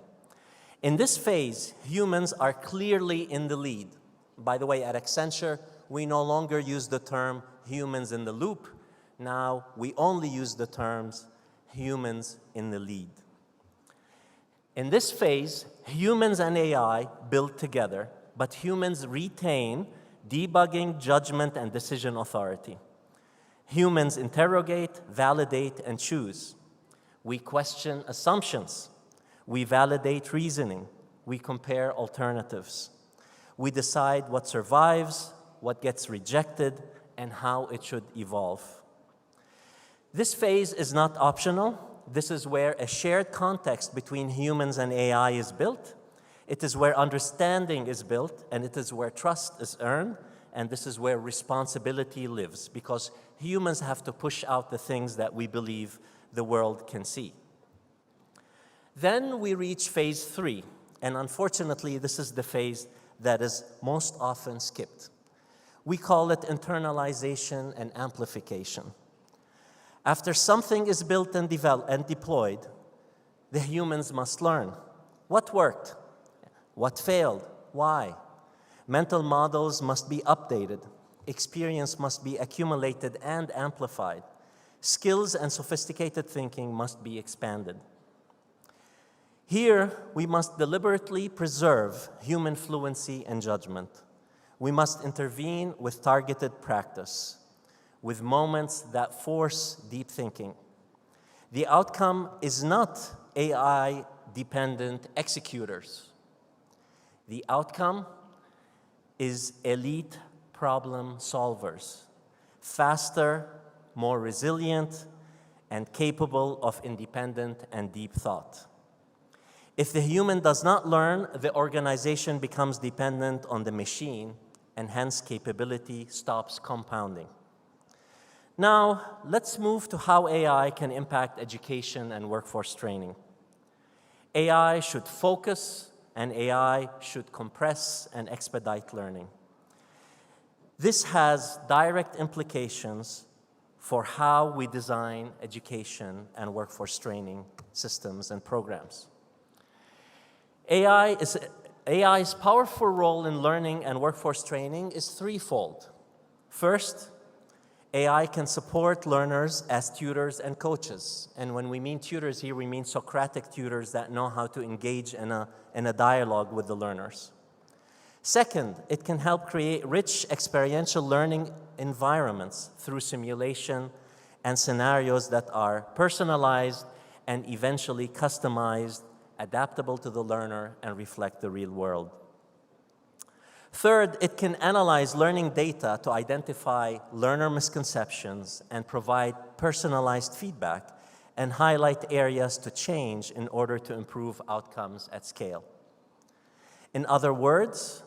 In this phase, humans are clearly in the lead. By the way, at Accenture, we no longer use the term humans in the loop. Now we only use the terms humans in the lead. In this phase, humans and AI build together, but humans retain debugging, judgment, and decision authority. Humans interrogate, validate, and choose. We question assumptions. We validate reasoning. We compare alternatives. We decide what survives, what gets rejected, and how it should evolve. This phase is not optional. This is where a shared context between humans and AI is built. It is where understanding is built, and it is where trust is earned, and this is where responsibility lives, because humans have to push out the things that we believe the world can see. Then we reach phase 3, and unfortunately, this is the phase that is most often skipped. We call it internalization and amplification. After something is built and developed and deployed, the humans must learn what worked, what failed, why. Mental models must be updated. Experience must be accumulated and amplified. Skills and sophisticated thinking must be expanded. Here, we must deliberately preserve human fluency and judgment. We must intervene with targeted practice, with moments that force deep thinking. The outcome is not AI-dependent executors. The outcome is elite problem solvers, faster, more resilient, and capable of independent and deep thought. If the human does not learn, the organization becomes dependent on the machine, and hence capability stops compounding. Now, let's move to how AI can impact education and workforce training. AI should focus, and AI should compress and expedite learning. This has direct implications for how we design education and workforce training systems and programs. AI's powerful role in learning and workforce training is threefold. First, AI can support learners as tutors and coaches. And when we mean tutors here, we mean Socratic tutors that know how to engage in a dialogue with the learners. Second, it can help create rich experiential learning environments through simulation and scenarios that are personalized and eventually customized, adaptable to the learner, and reflect the real world. Third, it can analyze learning data to identify learner misconceptions and provide personalized feedback and highlight areas to change in order to improve outcomes at scale. In other words,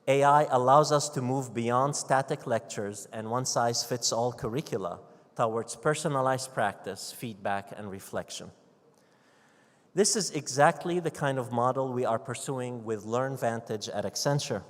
AI allows us to move beyond static lectures and one-size-fits-all curricula towards personalized practice, feedback, and reflection. This is exactly the kind of model we are pursuing with LearnVantage at Accenture.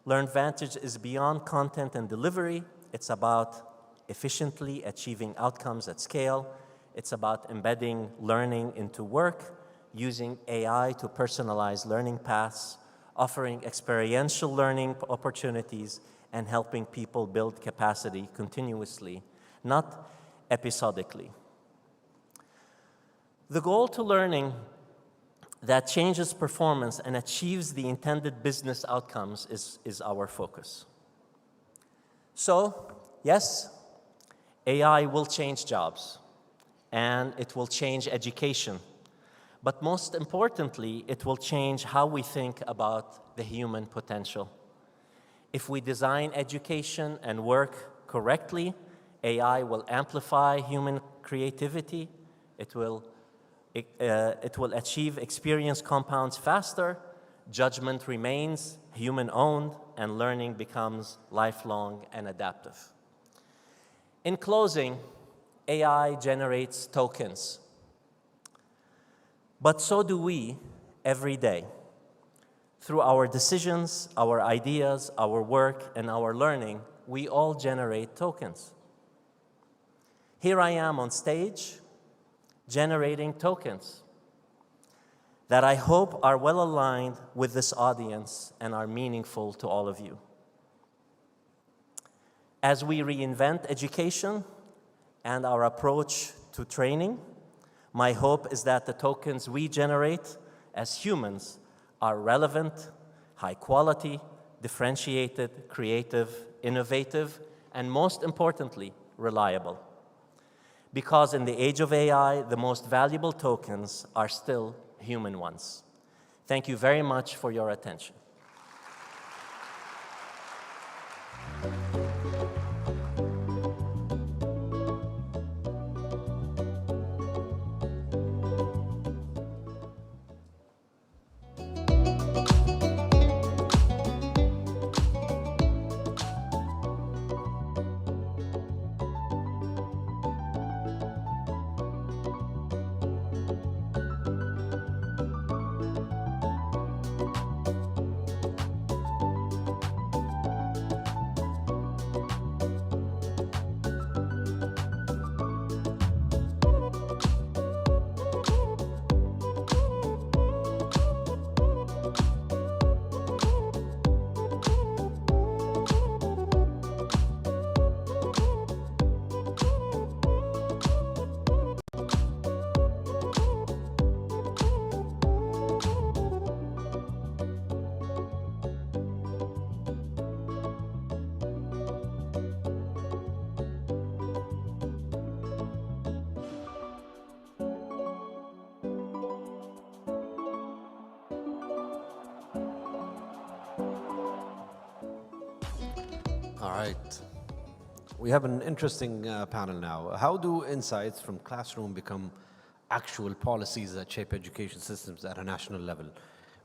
LearnVantage is beyond content and delivery. It's about efficiently achieving outcomes at scale. It's about embedding learning into work, using AI to personalize learning paths, offering experiential learning opportunities, and helping people build capacity continuously, not episodically. The goal to learning that changes performance and achieves the intended business outcomes is our focus. So, yes, AI will change jobs, and it will change education. But most importantly, it will change how we think about the human potential. If we design education and work correctly, AI will amplify human creativity. It will achieve experience compounds faster, judgment remains human-owned, and learning becomes lifelong and adaptive. In closing, AI generates tokens. But so do we every day. Through our decisions, our ideas, our work, and our learning, we all generate tokens. Here I am on stage, generating tokens that I hope are well aligned with this audience and are meaningful to all of you. As we reinvent education and our approach to training, my hope is that the tokens we generate as humans are relevant, high quality, differentiated, creative, innovative, and most importantly, reliable. Because in the age of AI, the most valuable tokens are still human ones. Thank you very much for your attention. All right. We have an interesting panel now. How do insights from classroom become actual policies that shape education systems at a national level?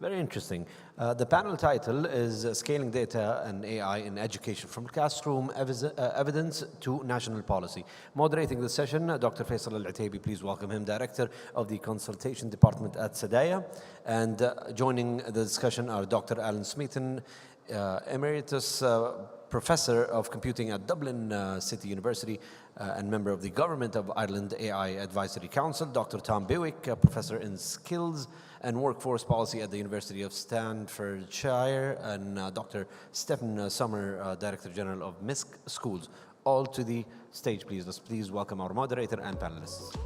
Very interesting. The panel title is Scaling Data and AI in Education from Classroom Evidence to National Policy. Moderating the session, Dr. Faisal Al-Ataibi, please welcome him, Director of the Consultation Department at Sadaya. And joining the discussion are Dr. Alan Smeaton, Emeritus Professor of Computing at Dublin City University and member of the Government of Ireland AI Advisory Council, Dr. Tom Bewick, Professor in Skills and Workforce Policy at the University of Staffordshire, and Dr. Stephen Summer, Director General of MISC Schools. All to the stage, please. Let's please welcome our moderator and panelists.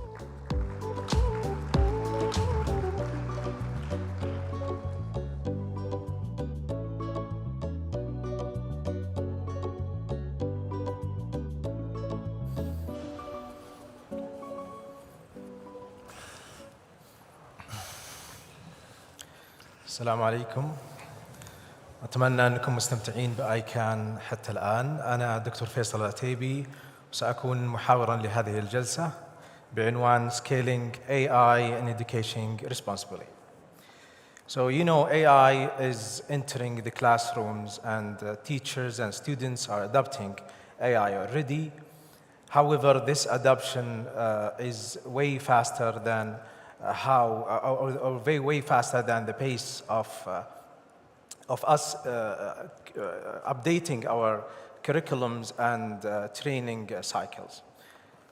السلام عليكم. أتمنى أنكم مستمتعين بآيكان حتى الآن. أنا دكتور فيصل العتيبي وسأكون محاورا لهذه الجلسة بعنوان Scaling AI in Education Responsibly. So you know AI is entering the classrooms and teachers and students are adopting AI already. However, this adoption is way faster than way faster than the pace of us updating our curriculums and training cycles.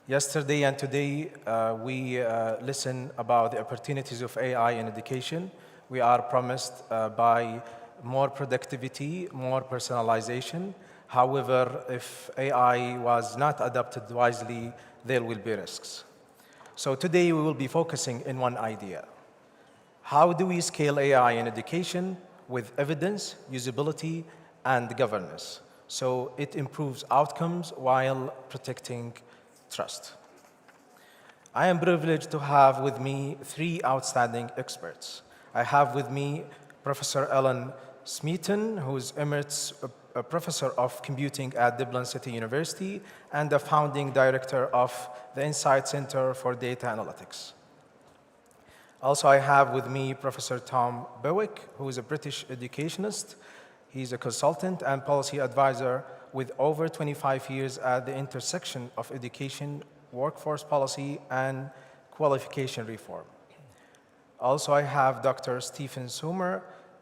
Yesterday and today, we listen about the opportunities of AI in education. We are promised by more productivity, more personalization. However, if AI was not adopted wisely, there will be risks. So today we will be focusing in one idea. How do we scale AI in education with evidence, usability, and governance so it improves outcomes while protecting trust? I am privileged to have with me three outstanding experts. I have with me Professor Alan Smeaton, who is Emeritus Professor of Computing at Dublin City University and the founding director of the Insight Center for Data Analytics. Also, I have with me Professor Tom Bewick, who is a British educationist. He's a consultant and policy advisor with over 25 years at the intersection of education, workforce policy, and qualification reform. Also, I have Dr. Stephen Sommer,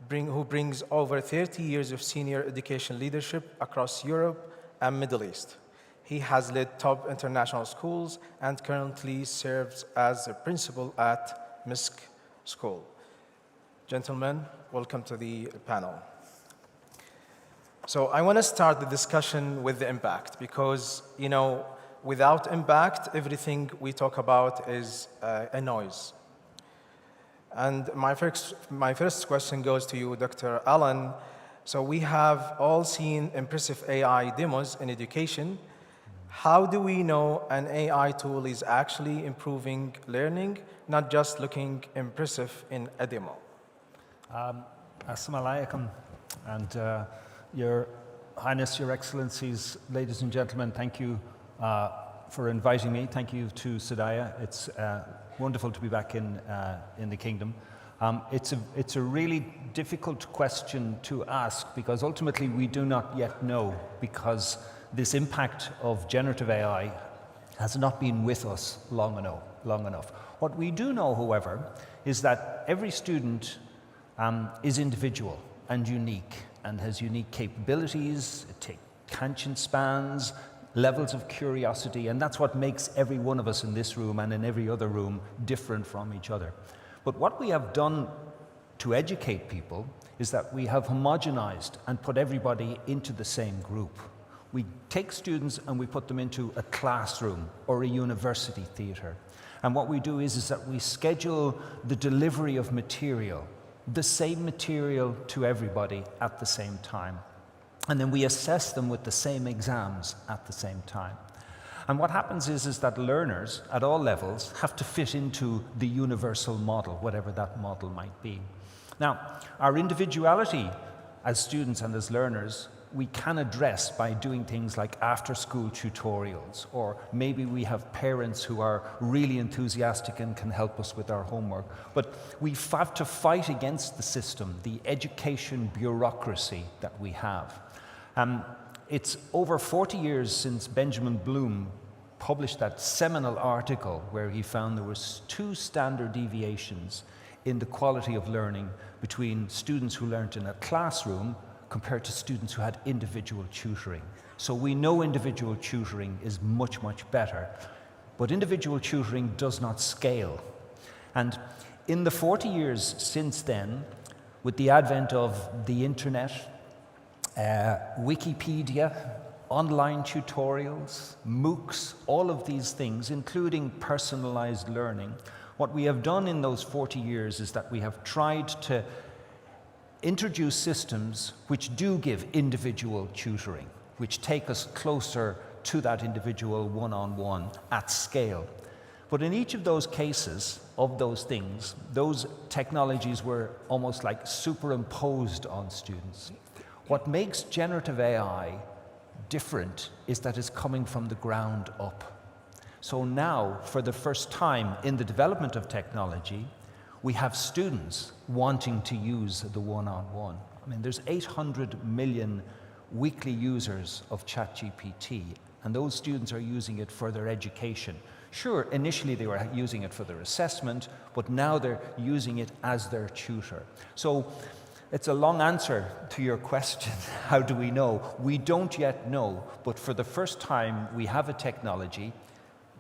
who brings over 30 years of senior education leadership across Europe and Middle East. He has led top international schools and currently serves as a principal at MISC School. Gentlemen, welcome to the panel. So I want to start the discussion with the impact because, you know, without impact, everything we talk about is a noise. And my first question goes to you, Dr. Allen. So we have all seen impressive AI demos in education. How do we know an AI tool is actually improving learning, not just looking impressive in a demo? Assalamu alaikum, and Your Highness, Your Excellencies, ladies and gentlemen, thank you for inviting me. Thank you to Sadaya. It's wonderful to be back in the kingdom. It's a really difficult question to ask because ultimately we do not yet know, because this impact of generative AI has not been with us long enough. What we do know, however, is that every student is individual and unique and has unique capabilities, attention spans, levels of curiosity, and that's what makes every one of us in this room and in every other room different from each other. But what we have done to educate people is that we have homogenized and put everybody into the same group. We take students and we put them into a classroom or a university theater. And what we do is that we schedule the delivery of material, the same material to everybody at the same time. And then we assess them with the same exams at the same time. And what happens is that learners at all levels have to fit into the universal model, whatever that model might be. Now, our individuality as students and as learners, we can address by doing things like after-school tutorials, or maybe we have parents who are really enthusiastic and can help us with our homework. But we have to fight against the system, the education bureaucracy that we have. It's over 40 years since Benjamin Bloom published that seminal article where he found there was 2 standard deviations in the quality of learning between students who learned in a classroom compared to students who had individual tutoring. So we know individual tutoring is much, much better, but individual tutoring does not scale. And in the 40 years since then, with the advent of the internet, Wikipedia, online tutorials, MOOCs, all of these things, including personalized learning, what we have done in those 40 years is that we have tried to introduce systems which do give individual tutoring, which take us closer to that individual one-on-one at scale. But in each of those cases, of those things, those technologies were almost like superimposed on students. What makes generative AI different is that it's coming from the ground up. So now, for the first time in the development of technology, we have students wanting to use the one-on-one. I mean, there's 800 million weekly users of ChatGPT, and those students are using it for their education. Sure, initially they were using it for their assessment, but now they're using it as their tutor. So it's a long answer to your question, how do we know? We don't yet know, but for the first time we have a technology,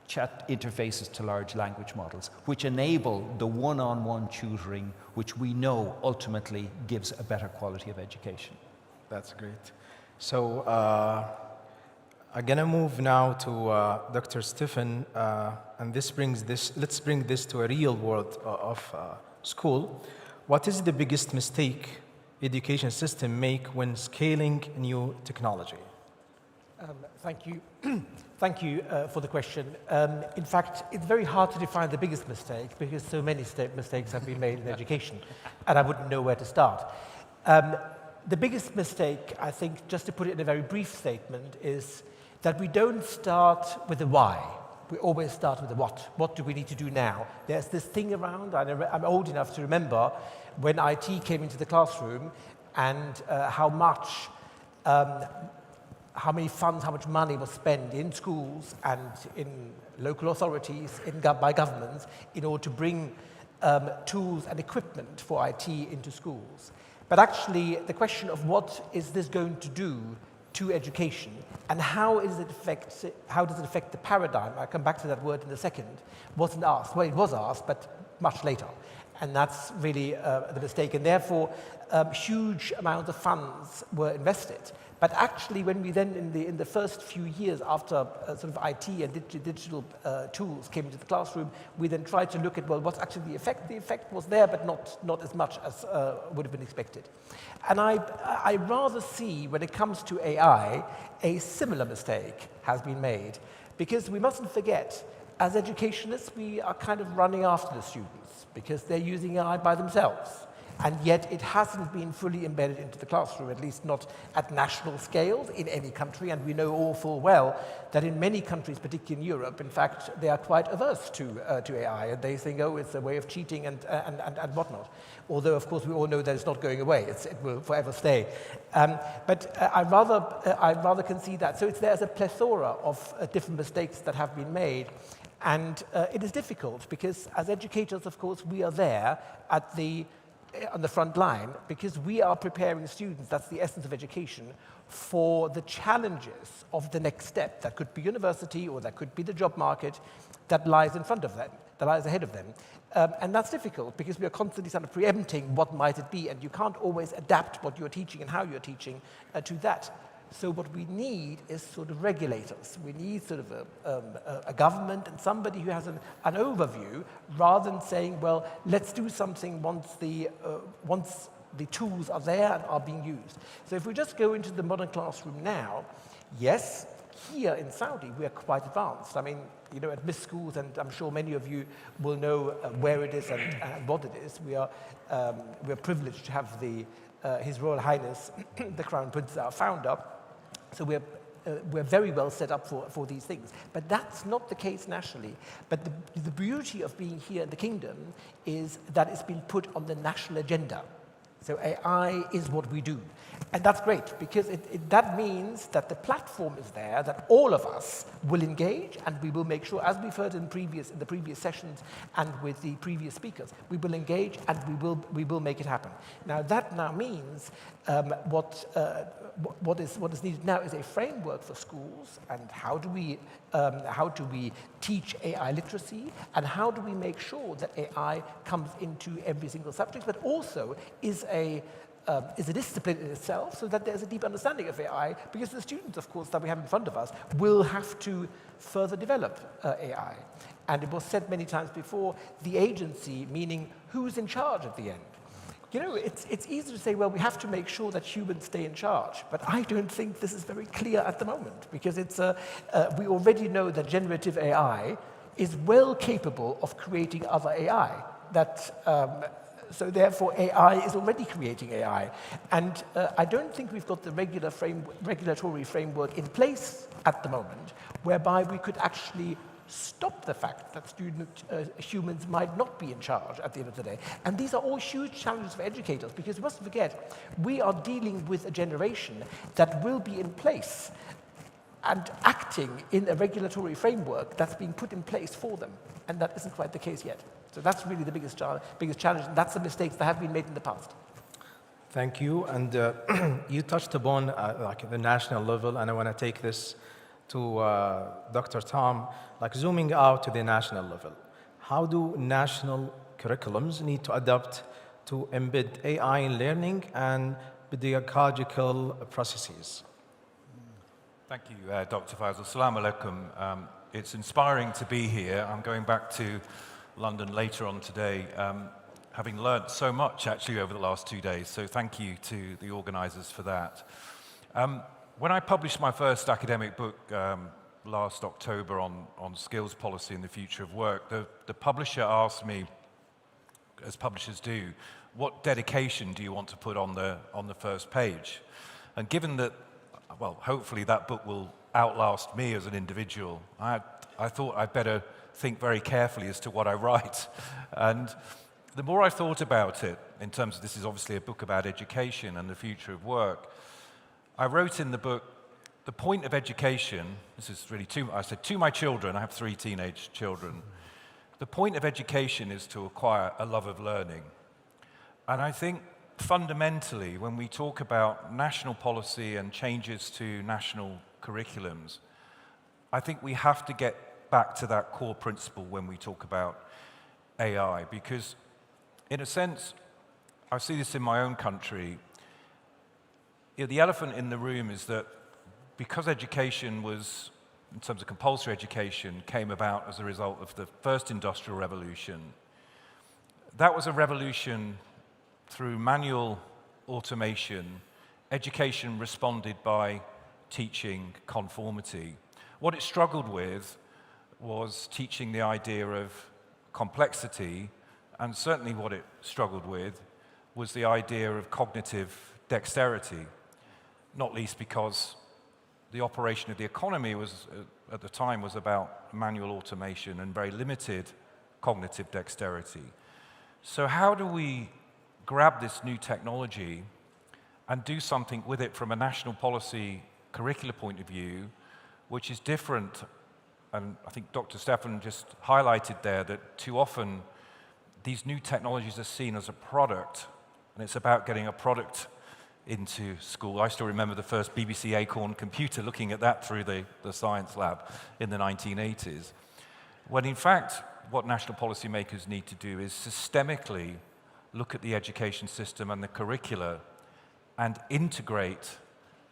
chat interfaces to large language models, which enable the one-on-one tutoring, which we know ultimately gives a better quality of education. That's great. So I'm gonna move now to Dr. Stephen, and let's bring this to a real world of school. What is the biggest mistake education system make when scaling new technology? Thank you. Thank you for the question. In fact, it's very hard to define the biggest mistake because so many mistakes have been made in education, and I wouldn't know where to start. The biggest mistake, I think, just to put it in a very brief statement, is that we don't start with the why. We always start with the what. What do we need to do now? There's this thing around, I'm old enough to remember when IT came into the classroom and how many funds, how much money was spent in schools and in local authorities, by governments, in order to bring tools and equipment for IT into schools. But actually, the question of what is this going to do to education and how does it affect the paradigm, I'll come back to that word in a second, wasn't asked. Well, it was asked, but much later. And that's really the mistake. And therefore, huge amounts of funds were invested. But actually, when we then, in the first few years after sort of IT and digital tools came into the classroom, we then tried to look at, well, what's actually the effect? The effect was there, but not as much as would have been expected. And I rather see, when it comes to AI, a similar mistake has been made. Because we mustn't forget, as educationists, we are kind of running after the students because they're using AI by themselves. And yet it hasn't been fully embedded into the classroom, at least not at national scales in any country. And we know all full well that in many countries, particularly in Europe, in fact, they are quite averse to AI. And they think, oh, it's a way of cheating and whatnot. Although, of course, we all know that it's not going away. It will forever stay. But I'd rather concede that. So there's a plethora of different mistakes that have been made. And it is difficult because as educators, of course, we are there on the front line because we are preparing students, that's the essence of education, for the challenges of the next step. That could be university or that could be the job market that lies in front of them, that lies ahead of them. And that's difficult because we are constantly sort of preempting what might it be, and you can't always adapt what you're teaching and how you're teaching to that. So what we need is sort of regulators. We need sort of a government and somebody who has an overview rather than saying, well, let's do something once the tools are there and are being used. So if we just go into the modern classroom now, yes, here in Saudi, we are quite advanced. I mean, you know, at MIS schools, and I'm sure many of you will know where it is and what it is. We're privileged to have His Royal Highness, the Crown Prince, our founder. So we're very well set up for these things. But that's not the case nationally. But the beauty of being here in the kingdom is that it's been put on the national agenda. So AI is what we do. And that's great because that means that the platform is there, that all of us will engage, and we will make sure, as we've heard in the previous sessions and with the previous speakers, we will engage and we will make it happen. Now that now means what is needed now is a framework for schools, and how do we teach AI literacy, and how do we make sure that AI comes into every single subject, but also is a discipline in itself, so that there's a deep understanding of AI, because the students, of course, that we have in front of us will have to further develop AI. And it was said many times before, the agency, meaning who's in charge at the end. You know, it's easy to say, well, we have to make sure that humans stay in charge, but I don't think this is very clear at the moment, because we already know that generative AI is well capable of creating other AI. So therefore, AI is already creating AI. And I don't think we've got the regulatory framework in place at the moment, whereby we could actually stop the fact that humans might not be in charge at the end of the day. And these are all huge challenges for educators, because we mustn't forget, we are dealing with a generation that will be in place and acting in a regulatory framework that's being put in place for them. And that isn't quite the case yet. So that's really the biggest challenge, and that's the mistakes that have been made in the past. Thank you. And you touched upon like the national level, and I want to take this to Dr. Tom, like zooming out to the national level. How do national curriculums need to adapt to embed AI in learning and pedagogical processes? Thank you, Dr. Faisal. Assalamu alaikum. It's inspiring to be here. I'm going back to London later on today, having learned so much actually over the last 2 days. So thank you to the organizers for that. When I published my first academic book last October on skills policy and the future of work, the publisher asked me, as publishers do, what dedication do you want to put on the first page? And given that, well, hopefully that book will outlast me as an individual, I thought I'd better think very carefully as to what I write. And the more I thought about it, in terms of this is obviously a book about education and the future of work, I wrote in the book, the point of education, this is really I said to my children, I have 3 teenage children, the point of education is to acquire a love of learning. And I think fundamentally, when we talk about national policy and changes to national curriculums, I think we have to get back to that core principle when we talk about AI, because in a sense, I see this in my own country, the elephant in the room is that because education was, in terms of compulsory education, came about as a result of the first industrial revolution, that was a revolution through manual automation. Education responded by teaching conformity. What it struggled with was teaching the idea of complexity, and certainly what it struggled with was the idea of cognitive dexterity, not least because the operation of the economy was, at the time, was about manual automation and very limited cognitive dexterity. So how do we grab this new technology and do something with it from a national policy curricular point of view, which is different? And I think Dr. Stefan just highlighted there that too often these new technologies are seen as a product, and it's about getting a product into school. I still remember the first BBC Acorn computer, looking at that through the science lab in the 1980s. When in fact, what national policymakers need to do is systemically look at the education system and the curricula and integrate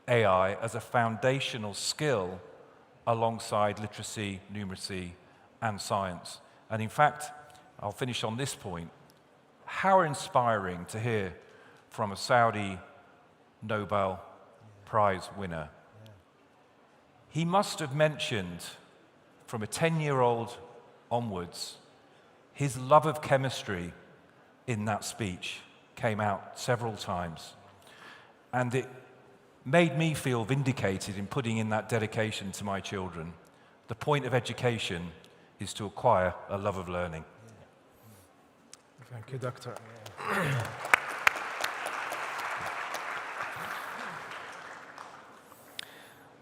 AI as a foundational skill alongside literacy, numeracy, and science. And in fact, I'll finish on this point. How inspiring to hear from a Saudi Nobel Prize winner. He must have mentioned from a 10-year-old onwards, his love of chemistry in that speech came out several times. And it made me feel vindicated in putting in that dedication to my children. The point of education is to acquire a love of learning. Thank you, Doctor.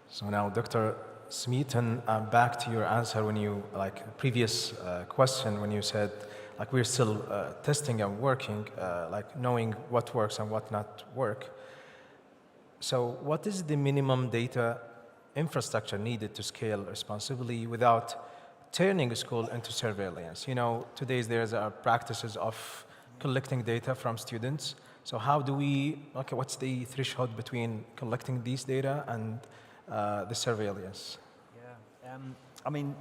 So now, Dr. Smeaton, back to your answer when you, previous question, when you said, we're still testing and working, knowing what works and what not work. So what is the minimum data infrastructure needed to scale responsibly without turning a school into surveillance? You know, today there's practices of collecting data from students. So how do we, what's the threshold between collecting these data and the surveillance? Yeah, I mean,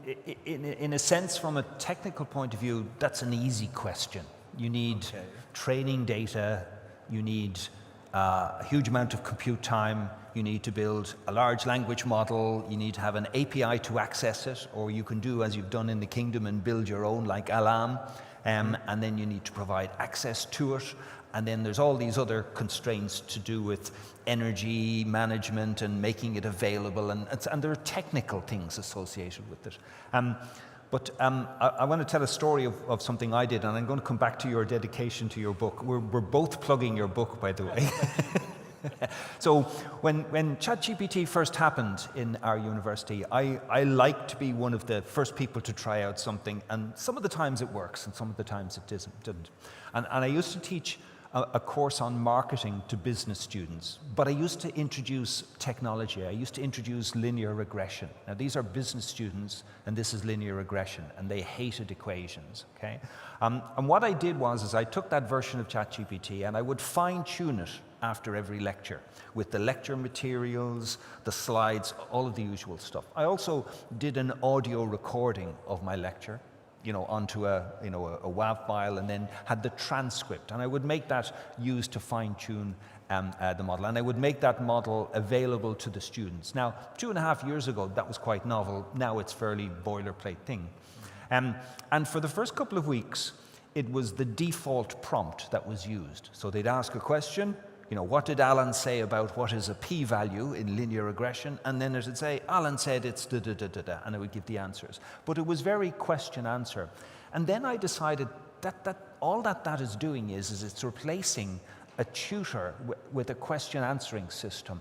in a sense, from a technical point of view, that's an easy question. You need training data, you need a huge amount of compute time, you need to build a large language model, you need to have an API to access it, or you can do as you've done in the kingdom and build your own like ICAN, and then you need to provide access to it. And then there's all these other constraints to do with energy management and making it available, and there are technical things associated with it. But I want to tell a story of something I did, and I'm going to come back to your dedication to your book. We're both plugging your book, by the way. So when ChatGPT first happened in our university, I like to be one of the first people to try out something, and some of the times it works, and some of the times it didn't. And I used to teach a course on marketing to business students, but I used to introduce technology. I used to introduce linear regression. Now, these are business students, and this is linear regression, and they hated equations, okay? And what I did was I took that version of ChatGPT, and I would fine-tune it after every lecture with the lecture materials, the slides, all of the usual stuff. I also did an audio recording of my lecture, onto a WAV file, and then had the transcript. And I would make that used to fine-tune the model. And I would make that model available to the students. Now, 2.5 years ago, that was quite novel. Now it's fairly boilerplate thing. And for the first couple of weeks, it was the default prompt that was used. So they'd ask a question, what did Alan say about what is a p-value in linear regression? And then it would say, Alan said it's da-da-da-da-da, and it would give the answers. But it was very question-answer. And then I decided that all that is doing is it's replacing a tutor with a question-answering system.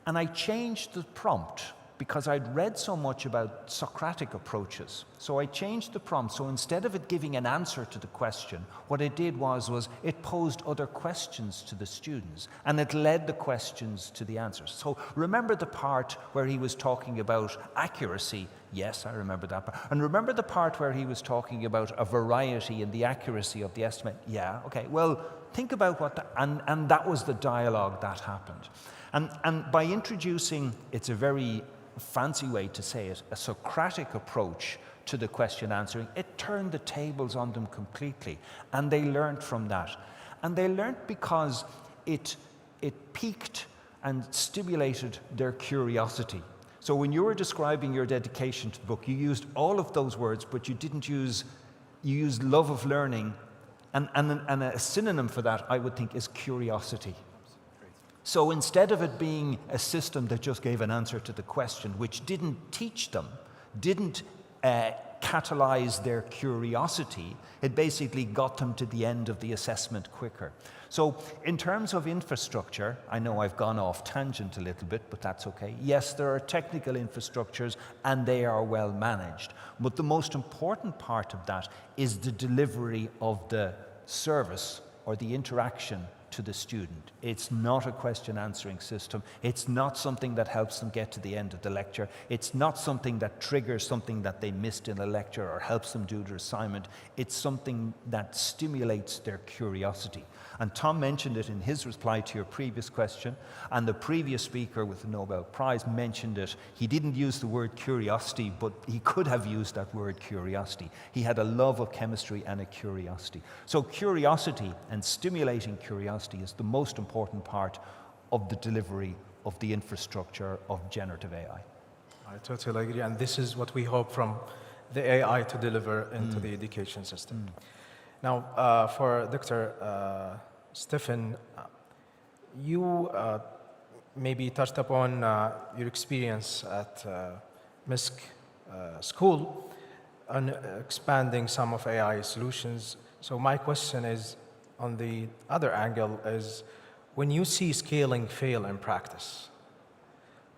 And I changed the prompt because I'd read so much about Socratic approaches. So I changed the prompt. So instead of it giving an answer to the question, what it did was it posed other questions to the students, and it led the questions to the answers. So remember the part where he was talking about accuracy? Yes, I remember that part. And remember the part where he was talking about a variety in the accuracy of the estimate? Yeah, okay. Well, think about what, and that was the dialogue that happened. And by introducing, it's a very fancy way to say it, a Socratic approach to the question answering, it turned the tables on them completely. And they learned from that. And they learned because it piqued and stimulated their curiosity. So when you were describing your dedication to the book, you used all of those words, but you used love of learning. And a synonym for that, I would think, is curiosity. So instead of it being a system that just gave an answer to the question, which didn't teach them, didn't catalyze their curiosity, it basically got them to the end of the assessment quicker. So in terms of infrastructure, I know I've gone off tangent a little bit, but that's okay. Yes, there are technical infrastructures and they are well managed. But the most important part of that is the delivery of the service or the interaction to the student. It's not a question answering system. It's not something that helps them get to the end of the lecture. It's not something that triggers something that they missed in a lecture or helps them do their assignment. It's something that stimulates their curiosity. And Tom mentioned it in his reply to your previous question, and the previous speaker with the Nobel Prize mentioned it. He didn't use the word curiosity, but he could have used that word curiosity. He had a love of chemistry and a curiosity. So curiosity and stimulating curiosity is the most important part of the delivery of the infrastructure of generative AI. I totally agree, and this is what we hope from the AI to deliver into the education system. Now, for Dr. Stephen, you maybe touched upon your experience at MISC school on expanding some of AI solutions. So my question is, on the other angle, is when you see scaling fail in practice,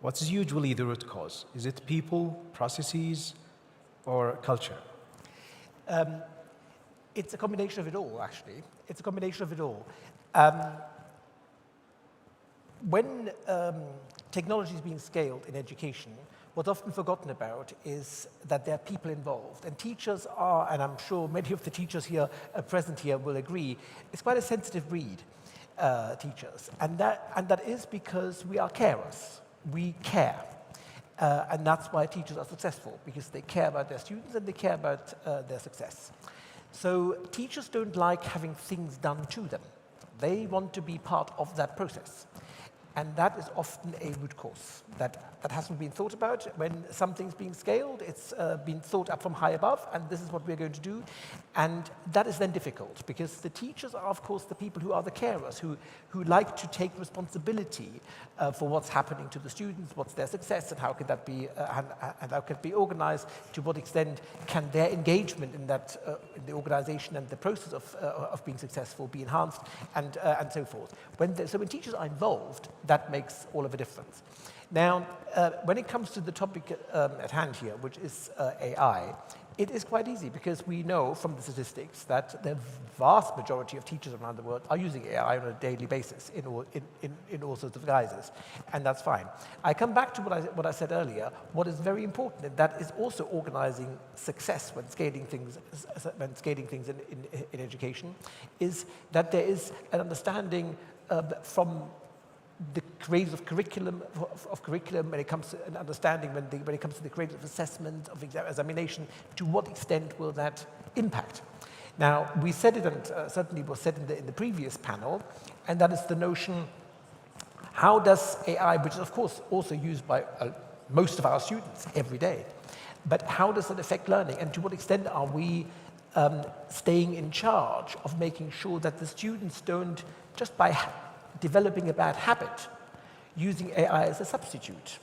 what's usually the root cause? Is it people, processes, or culture? It's a combination of it all, actually. It's a combination of it all. When technology is being scaled in education, what's often forgotten about is that there are people involved. And teachers are, and I'm sure many of the teachers here present here will agree, it's quite a sensitive breed, teachers. And that is because we are carers. We care. And that's why teachers are successful, because they care about their students and they care about their success. So teachers don't like having things done to them. They want to be part of that process. And that is often a root cause that hasn't been thought about. When something's being scaled, it's been thought up from high above, and this is what we're going to do. And that is then difficult, because the teachers are, of course, the people who are the carers, who like to take responsibility for what's happening to the students, what's their success, and how can that be, and how can it be organized, to what extent can their engagement in that, in the organization and the process of being successful be enhanced, and so forth. So when teachers are involved, that makes all of a difference. Now, when it comes to the topic at hand here, which is AI, it is quite easy, because we know from the statistics that the vast majority of teachers around the world are using AI on a daily basis in all sorts of guises, and that's fine. I come back to what I said earlier. What is very important, and that is also organizing success when scaling things in education, is that there is an understanding from the creators of curriculum when it comes to an understanding when it comes to the creators of assessment, of examination, to what extent will that impact? Now, we said it, and certainly was said in the previous panel, and that is the notion, how does AI, which is of course also used by most of our students every day, but how does it affect learning, and to what extent are we staying in charge of making sure that the students don't, just by developing a bad habit, using AI as a substitute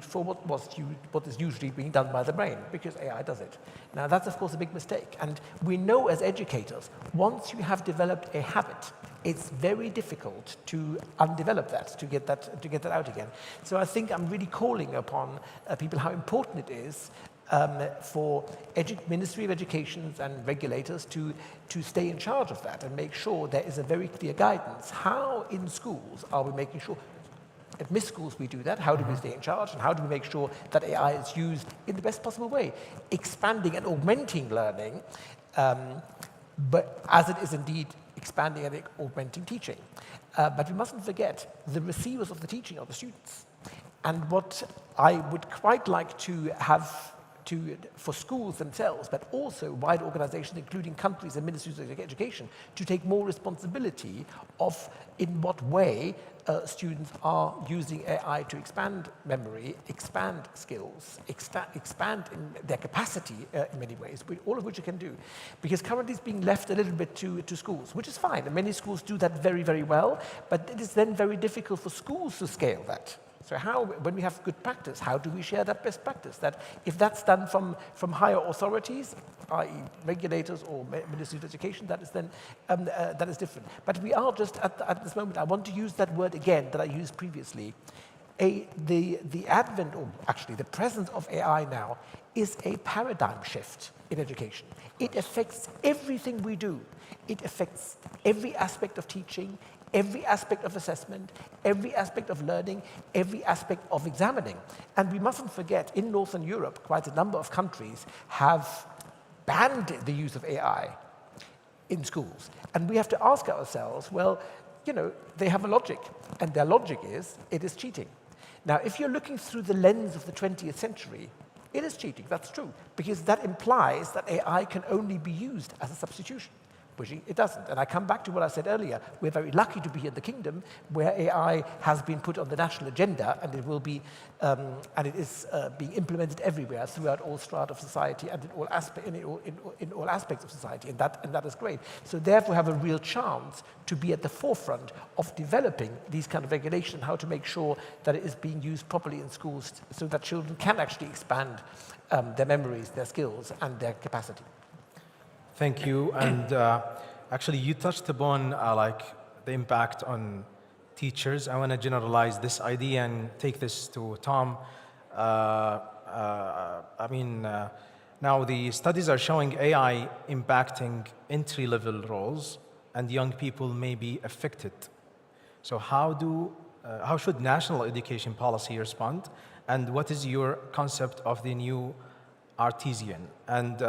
for what is usually being done by the brain, because AI does it. Now, that's, of course, a big mistake. And we know as educators, once you have developed a habit it's very difficult to undevelop that, to get that out again. So I think I'm really calling upon people how important it is for Ministry of Education and regulators to stay in charge of that and make sure there is a very clear guidance. How in schools are we making sure, at MIS schools we do that, how do we stay in charge and how do we make sure that AI is used in the best possible way, expanding and augmenting learning, but as it is indeed expanding and augmenting teaching. But we mustn't forget the receivers of the teaching are the students. And what I would quite like to have for schools themselves, but also wider organizations, including countries and ministries of education, to take more responsibility of in what way students are using AI to expand memory, expand skills, expand in their capacity in many ways, all of which you can do. Because currently it's being left a little bit to schools, which is fine, and many schools do that very, very well, but it is then very difficult for schools to scale that. So how, when we have good practice, how do we share that best practice? That if that's done from higher authorities, i.e. regulators or Ministry of Education, that is then that is different. But we are just at this moment, I want to use that word again that I used previously. The advent, or actually the presence of AI now, is a paradigm shift in education. It affects everything we do. It affects every aspect of teaching, every aspect of assessment, every aspect of learning, every aspect of examining. And we mustn't forget, in Northern Europe, quite a number of countries have banned the use of AI in schools. And we have to ask ourselves, well, you know, they have a logic, and their logic is, it is cheating. Now, if you're looking through the lens of the 20th century, it is cheating, that's true, because that implies that AI can only be used as a substitution. Which it doesn't. And I come back to what I said earlier. We're very lucky to be here in the kingdom where AI has been put on the national agenda, and it will be, and it is being implemented everywhere throughout all strata of society and in all aspects of society, and that is great. So therefore have a real chance to be at the forefront of developing these kind of regulations, how to make sure that it is being used properly in schools so that children can actually expand their memories, their skills, and their capacity. Thank you. And actually, you touched upon like the impact on teachers. I want to generalize this idea and take this to Tom. Now the studies are showing AI impacting entry-level roles, and young people may be affected. So how should national education policy respond? And what is your concept of the new artisan? And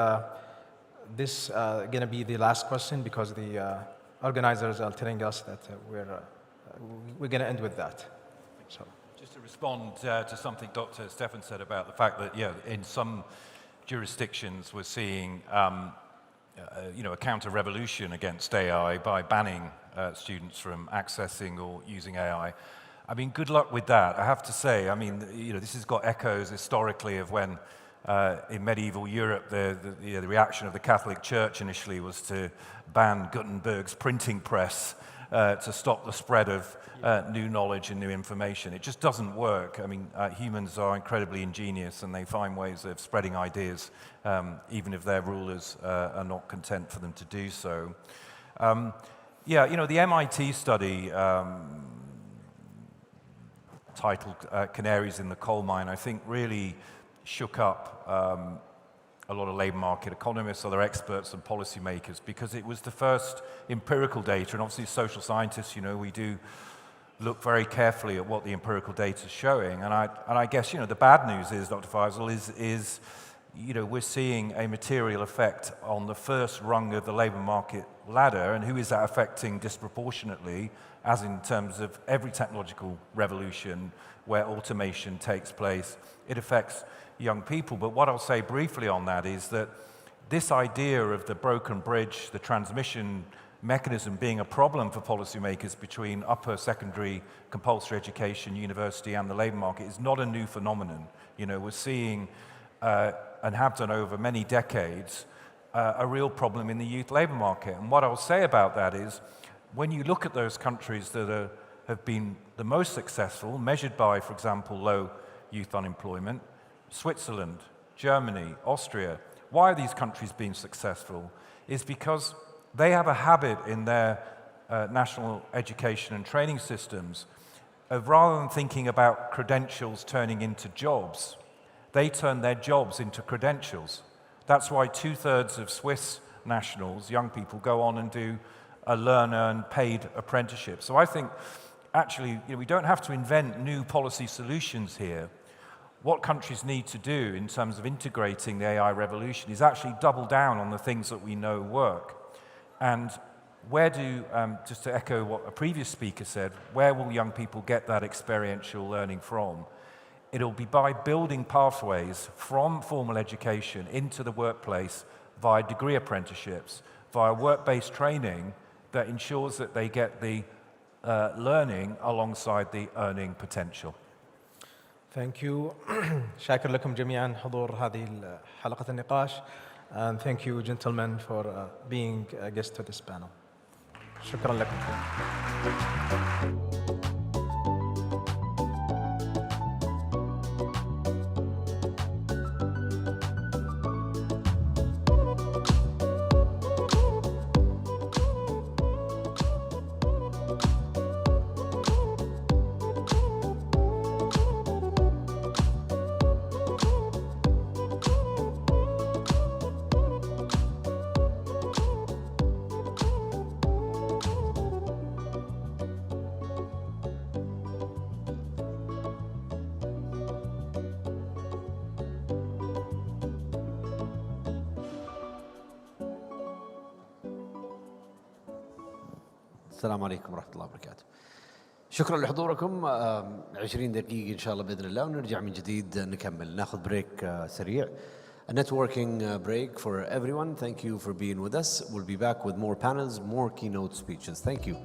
this going to be the last question because the organizers are telling us that we're going to end with that. So. Just to respond to something Dr. Stefan said about the fact that, yeah, in some jurisdictions we're seeing, a counter-revolution against AI by banning students from accessing or using AI. I mean, good luck with that. I have to say, I mean, this has got echoes historically of when in medieval Europe, the reaction of the Catholic Church initially was to ban Gutenberg's printing press to stop the spread of new knowledge and new information. It just doesn't work. I mean, humans are incredibly ingenious and they find ways of spreading ideas, even if their rulers are not content for them to do so. The MIT study titled Canaries in the Coal Mine, I think really shook up a lot of labor market economists, other experts and policymakers, because it was the first empirical data, and obviously as social scientists, we do look very carefully at what the empirical data is showing. And I guess, the bad news is, Dr. Faisal, is we're seeing a material effect on the first rung of the labor market ladder, and who is that affecting disproportionately, as in terms of every technological revolution where automation takes place, it affects young people. But what I'll say briefly on that is that this idea of the broken bridge, the transmission mechanism being a problem for policymakers between upper secondary compulsory education, university and the labor market is not a new phenomenon. We're seeing and have done over many decades a real problem in the youth labor market. And what I'll say about that is when you look at those countries that have been the most successful, measured by, for example, low youth unemployment, Switzerland, Germany, Austria. Why are these countries being successful? Is because they have a habit in their national education and training systems, rather than thinking about credentials turning into jobs, they turn their jobs into credentials. That's why 2/3 of Swiss nationals, young people, go on and do a learn, earn, paid apprenticeship. So I think, actually, we don't have to invent new policy solutions here. What countries need to do in terms of integrating the AI revolution is actually double down on the things that we know work. And where do, just to echo what a previous speaker said, where will young people get that experiential learning from? It'll be by building pathways from formal education into the workplace via degree apprenticeships, via work-based training that ensures that they get the learning alongside the earning potential. Thank you. شاكر لكم جميعا حضور هذه حلقة النقاش. And thank you, gentlemen, for being a guest to this panel. شكرا لكم. السلام عليكم ورحمة الله وبركاته. شكرا لحضوركم. 20 دقيقة إن شاء الله بإذن الله ونرجع من جديد نكمل. ناخذ بريك سريع. A networking break for everyone. Thank you for being with us. We'll be back with more panels, more keynote speeches. Thank you.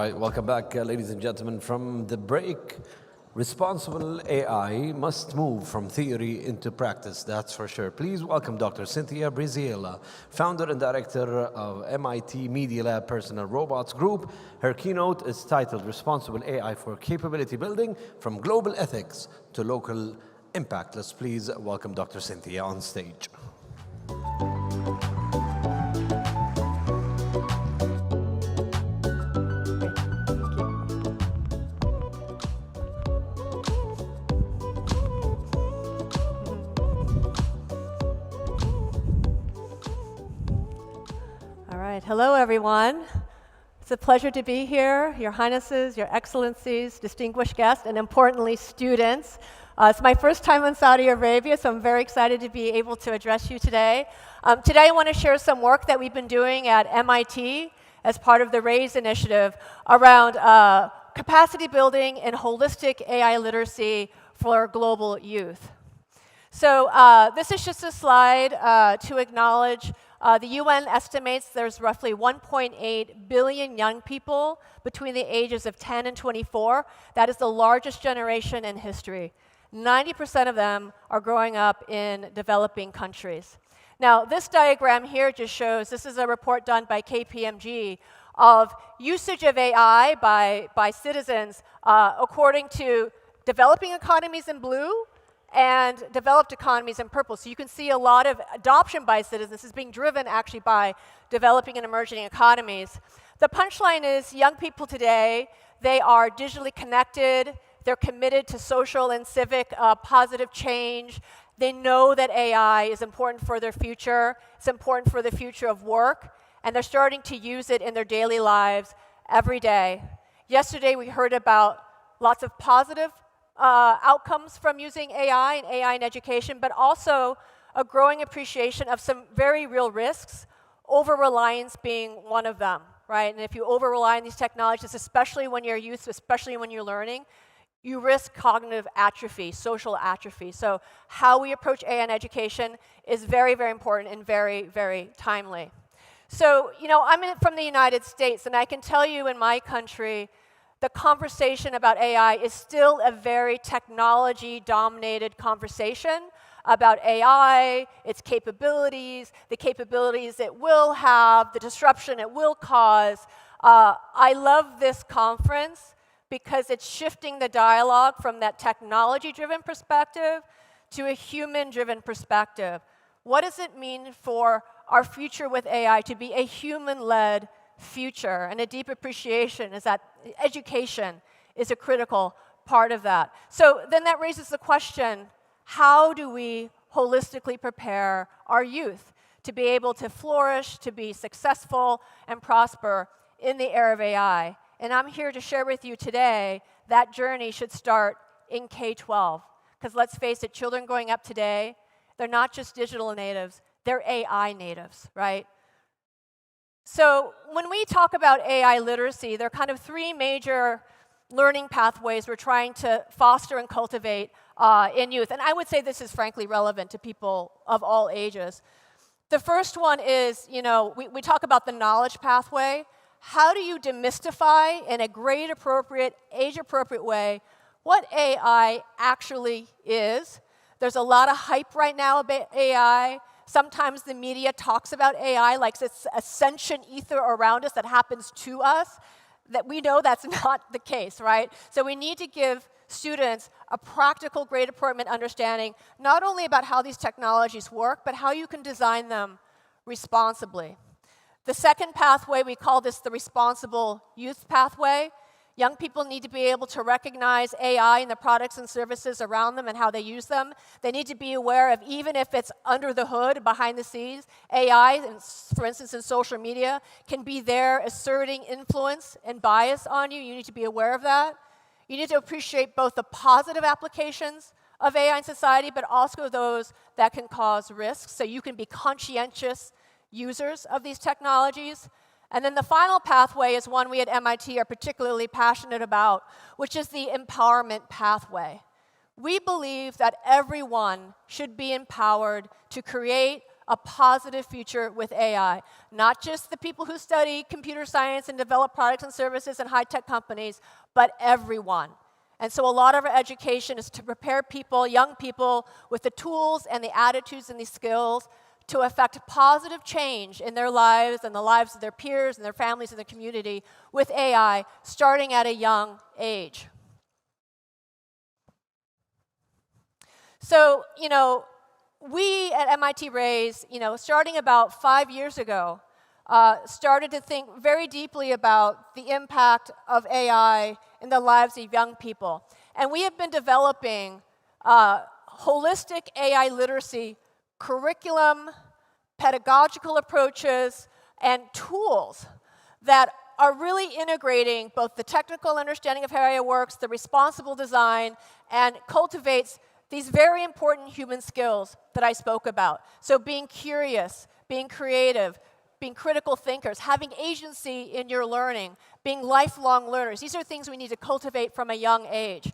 right, welcome back, ladies and gentlemen, from the break. Responsible AI must move from theory into practice, that's for sure. Please welcome Dr. Cynthia Briziella, founder and director of MIT Media Lab Personal Robots Group. Her keynote is titled Responsible AI for Capability Building, from Global Ethics to Local Impact. Let's please welcome Dr. Cynthia on stage. Hello, everyone. It's a pleasure to be here, Your Highnesses, Your Excellencies, distinguished guests, and importantly, students. It's my first time in Saudi Arabia, so I'm very excited to be able to address you today. Today, I want to share some work that we've been doing at MIT as part of the RAISE initiative around capacity building and holistic AI literacy for global youth. So this is just a slide to acknowledge the UN estimates there's roughly 1.8 billion young people between the ages of 10 and 24. That is the largest generation in history. 90% of them are growing up in developing countries. Now, this diagram here just shows, this is a report done by KPMG of usage of AI by citizens according to developing economies in blue and developed economies in purple. So you can see a lot of adoption by citizens. This is being driven actually by developing and emerging economies. The punchline is young people today, they are digitally connected, they're committed to social and civic positive change. They know that AI is important for their future, it's important for the future of work, and they're starting to use it in their daily lives every day. Yesterday we heard about lots of positive outcomes from using AI and AI in education, but also a growing appreciation of some very real risks, over-reliance being one of them, right? And if you over-rely on these technologies, especially when you're youth, especially when you're learning, you risk cognitive atrophy, social atrophy. So how we approach AI in education is very, very important and very, very timely. So, you know, I'm from the United States, and I can tell you in my country, the conversation about AI is still a very technology-dominated conversation about AI, its capabilities, the capabilities it will have, the disruption it will cause. I love this conference because it's shifting the dialogue from that technology-driven perspective to a human-driven perspective. What does it mean for our future with AI to be a human-led future? And a deep appreciation is that education is a critical part of that. So then that raises the question, how do we holistically prepare our youth to be able to flourish, to be successful and prosper in the era of AI? And I'm here to share with you today that journey should start in K-12. Because let's face it, children growing up today, they're not just digital natives, they're AI natives, right? So when we talk about AI literacy, there are kind of three major learning pathways we're trying to foster and cultivate in youth. And I would say this is frankly relevant to people of all ages. The first one is, you know, we talk about the knowledge pathway. How do you demystify in a grade-appropriate, age-appropriate way what AI actually is? There's a lot of hype right now about AI. Sometimes the media talks about AI like it's a sentient ether around us that happens to us, that we know that's not the case, right? So we need to give students a practical, grade-appropriate understanding, not only about how these technologies work, but how you can design them responsibly. The second pathway, we call this the responsible youth pathway. Young people need to be able to recognize AI and the products and services around them and how they use them. They need to be aware of, even if it's under the hood, behind the scenes, AI, for instance, in social media, can be there asserting influence and bias on you. You need to be aware of that. You need to appreciate both the positive applications of AI in society, but also those that can cause risks. So you can be conscientious users of these technologies. And then the final pathway is one we at MIT are particularly passionate about, which is the empowerment pathway. We believe that everyone should be empowered to create a positive future with AI. Not just the people who study computer science and develop products and services in high-tech companies, but everyone. And so a lot of our education is to prepare people, young people, with the tools and the attitudes and the skills to affect positive change in their lives and the lives of their peers and their families and their community with AI, starting at a young age. So, we at MIT Raise, starting about 5 years ago, started to think very deeply about the impact of AI in the lives of young people. And we have been developing holistic AI literacy curriculum, pedagogical approaches, and tools that are really integrating both the technical understanding of how AI works, the responsible design, and cultivates these very important human skills that I spoke about. So being curious, being creative, being critical thinkers, having agency in your learning, being lifelong learners. These are things we need to cultivate from a young age.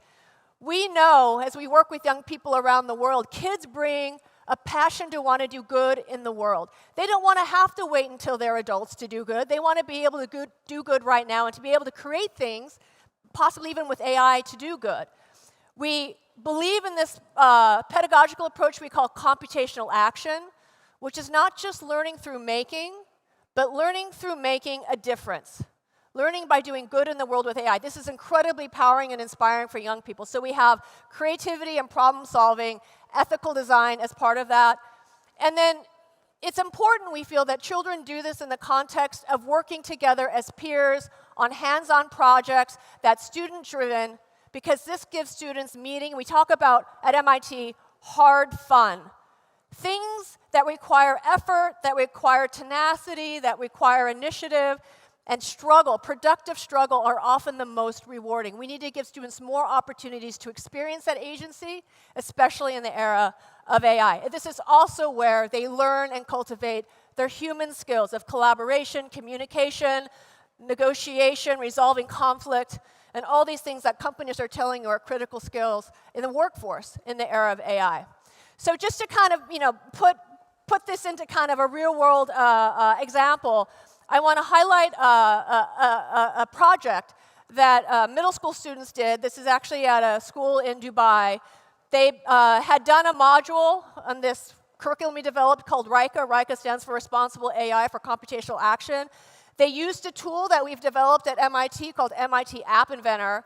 We know, as we work with young people around the world, kids bring a passion to want to do good in the world. They don't want to have to wait until they're adults to do good. They want to be able to do good right now and to be able to create things, possibly even with AI, to do good. We believe in this pedagogical approach we call computational action, which is not just learning through making, but learning through making a difference. Learning by doing good in the world with AI. This is incredibly empowering and inspiring for young people. So we have creativity and problem solving, ethical design as part of that. And then it's important, we feel, that children do this in the context of working together as peers on hands-on projects that's student-driven, because this gives students meaning. We talk about, at MIT, hard fun. Things that require effort, that require tenacity, that require initiative, and struggle, productive struggle, are often the most rewarding. We need to give students more opportunities to experience that agency, especially in the era of AI. This is also where they learn and cultivate their human skills of collaboration, communication, negotiation, resolving conflict, and all these things that companies are telling you are critical skills in the workforce in the era of AI. So just to kind of, put this into kind of a real-world example, I want to highlight a project that middle school students did. This is actually at a school in Dubai. They had done a module on this curriculum we developed called RICA. RICA stands for Responsible AI for Computational Action. They used a tool that we've developed at MIT called MIT App Inventor.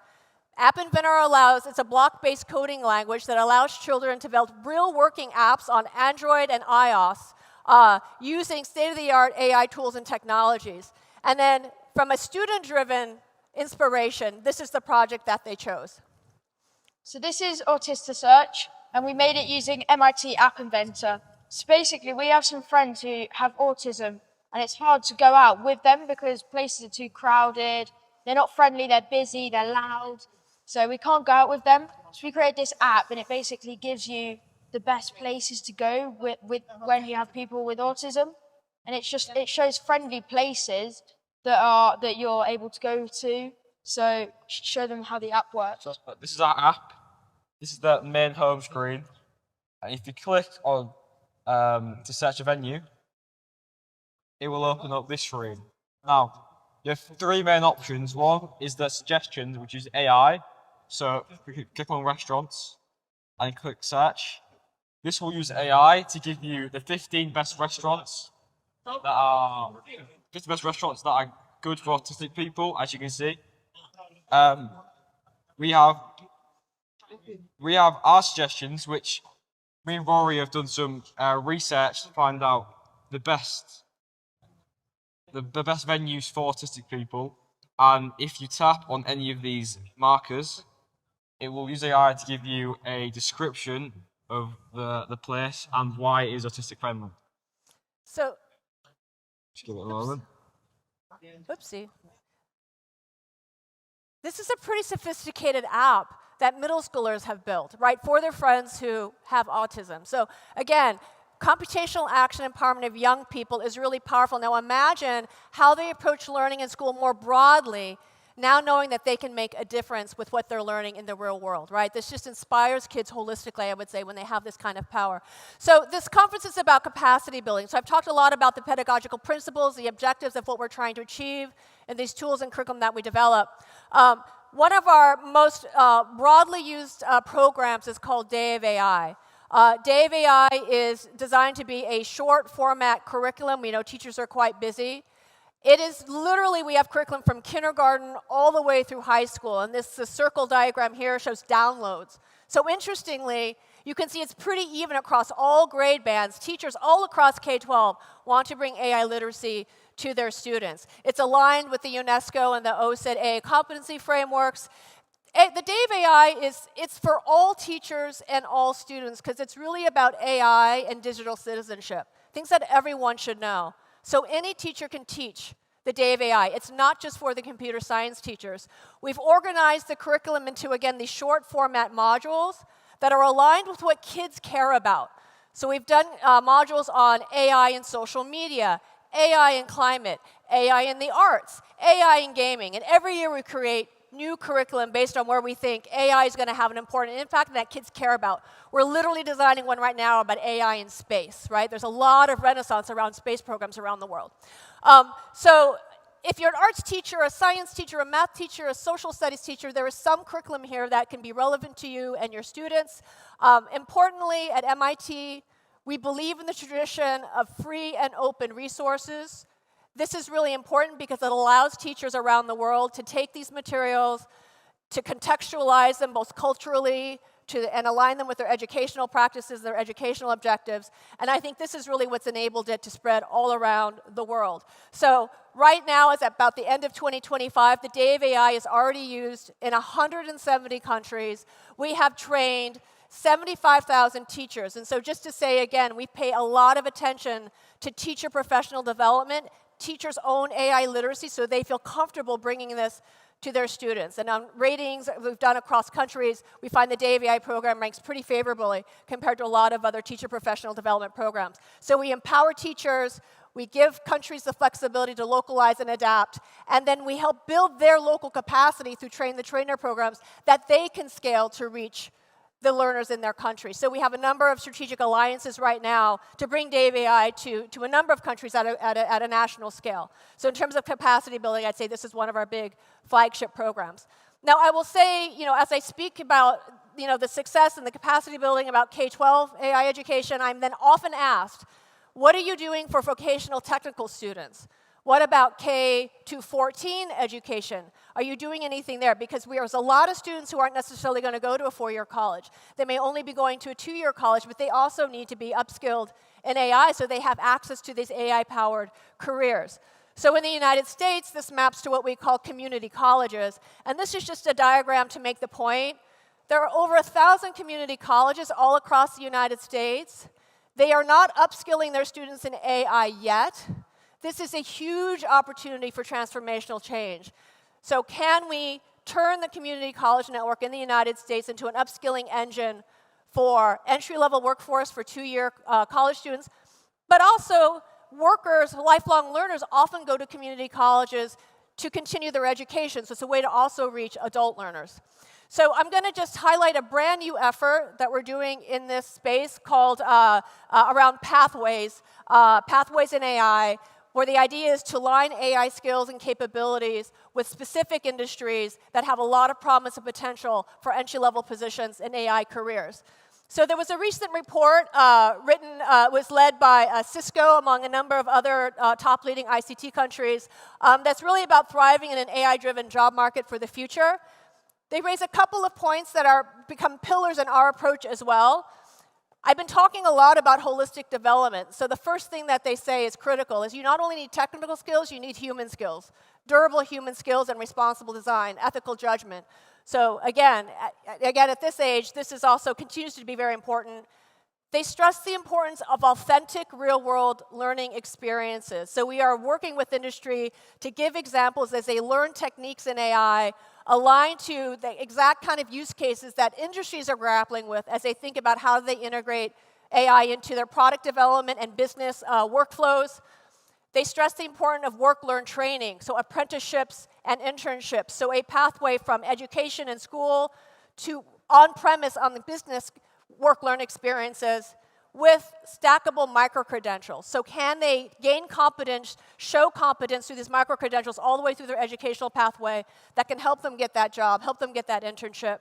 App Inventor it's a block-based coding language that allows children to build real working apps on Android and iOS using state-of-the-art AI tools and technologies. And then from a student-driven inspiration, this is the project that they chose. So this is Autistic Search, and we made it using MIT App Inventor. So basically, we have some friends who have autism, and it's hard to go out with them because places are too crowded, they're not friendly, they're busy, they're loud, so we can't go out with them. So we created this app, and it basically gives you the best places to go with when you have people with autism, and it shows friendly places that you're able to go to, so show them how the app works. So this is our app. This is the main home screen, and if you click on to search a venue, it will open up this screen. Now, you have three main options. One is the suggestions, which is AI. So if you click on restaurants and click search, this will use AI to give you the 15 best restaurants that are good for autistic people, as you can see. We have our suggestions, which me and Rory have done some research to find out the best venues for autistic people. And if you tap on any of these markers, it will use AI to give you a description of the place and why it is autistic friendly. So, just give it a moment. Oopsie. This is a pretty sophisticated app that middle schoolers have built, right, for their friends who have autism. So again, computational action empowerment of young people is really powerful. Now imagine how they approach learning in school more broadly now knowing that they can make a difference with what they're learning in the real world, right? This just inspires kids holistically, I would say, when they have this kind of power. So this conference is about capacity building. So I've talked a lot about the pedagogical principles, the objectives of what we're trying to achieve, and these tools and curriculum that we develop. One of our most broadly used programs is called Day of AI. Day of AI is designed to be a short format curriculum. We know teachers are quite busy. It is literally, we have curriculum from kindergarten all the way through high school, and the circle diagram here shows downloads. So interestingly, you can see it's pretty even across all grade bands. Teachers all across K-12 want to bring AI literacy to their students. It's aligned with the UNESCO and the OSID AI competency frameworks. The Day of AI it's for all teachers and all students because it's really about AI and digital citizenship, things that everyone should know. So any teacher can teach the Day of AI. It's not just for the computer science teachers. We've organized the curriculum into, again, these short format modules that are aligned with what kids care about. So we've done modules on AI in social media, AI in climate, AI in the arts, AI in gaming. And every year we create new curriculum based on where we think AI is going to have an important impact and that kids care about. We're literally designing one right now about AI in space, right? There's a lot of renaissance around space programs around the world. So if you're an arts teacher, a science teacher, a math teacher, a social studies teacher, there is some curriculum here that can be relevant to you and your students. Importantly, at MIT, we believe in the tradition of free and open resources. This is really important because it allows teachers around the world to take these materials, to contextualize them both culturally, and align them with their educational practices, their educational objectives. And I think this is really what's enabled it to spread all around the world. So right now, as at about the end of 2025, the Day of AI is already used in 170 countries. We have trained 75,000 teachers. And so just to say again, we pay a lot of attention to teacher professional development, teachers' own AI literacy, so they feel comfortable bringing this to their students. And on ratings we've done across countries, we find the Day of AI program ranks pretty favorably compared to a lot of other teacher professional development programs. So we empower teachers, we give countries the flexibility to localize and adapt, and then we help build their local capacity through train the trainer programs that they can scale to reach the learners in their country. So we have a number of strategic alliances right now to bring Day of AI to a number of countries at a national scale. So in terms of capacity building, I'd say this is one of our big flagship programs. Now I will say, as I speak about the success and the capacity building about K-12 AI education, I'm then often asked, what are you doing for vocational technical students? What about K-14 education? Are you doing anything there? Because there's a lot of students who aren't necessarily going to go to a four-year college. They may only be going to a two-year college, but they also need to be upskilled in AI so they have access to these AI-powered careers. So in the United States, this maps to what we call community colleges. And this is just a diagram to make the point. There are over 1,000 community colleges all across the United States. They are not upskilling their students in AI yet. This is a huge opportunity for transformational change. So can we turn the community college network in the United States into an upskilling engine for entry-level workforce for two-year college students, but also workers, lifelong learners often go to community colleges to continue their education, so it's a way to also reach adult learners. So I'm going to just highlight a brand new effort that we're doing in this space called around pathways, pathways in AI, where the idea is to align AI skills and capabilities with specific industries that have a lot of promise and potential for entry-level positions in AI careers. So there was a recent report was led by Cisco, among a number of other top leading ICT countries, that's really about thriving in an AI-driven job market for the future. They raise a couple of points that become pillars in our approach as well. I've been talking a lot about holistic development. So the first thing that they say is critical is you not only need technical skills, you need human skills, durable human skills and responsible design, ethical judgment. So again, at this age, this is also continues to be very important. They stress the importance of authentic real-world learning experiences. So we are working with industry to give examples as they learn techniques in AI aligned to the exact kind of use cases that industries are grappling with as they think about how they integrate AI into their product development and business workflows. They stress the importance of work-learn training, so apprenticeships and internships, so a pathway from education in school to on-premise on the business work-learn experiences with stackable micro-credentials. So can they gain competence, show competence through these micro-credentials all the way through their educational pathway that can help them get that job, help them get that internship.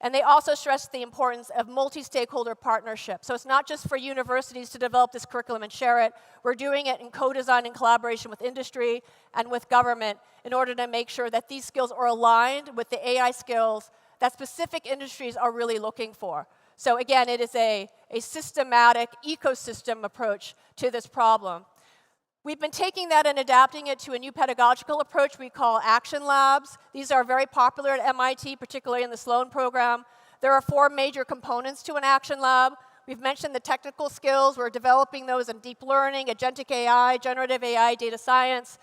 And they also stress the importance of multi-stakeholder partnership. So it's not just for universities to develop this curriculum and share it. We're doing it in co-design and collaboration with industry and with government in order to make sure that these skills are aligned with the AI skills that specific industries are really looking for. So again, it is a systematic ecosystem approach to this problem. We've been taking that and adapting it to a new pedagogical approach we call action labs. These are very popular at MIT, particularly in the Sloan program. There are 4 major components to an action lab. We've mentioned the technical skills. We're developing those in deep learning, agentic AI, generative AI, data science.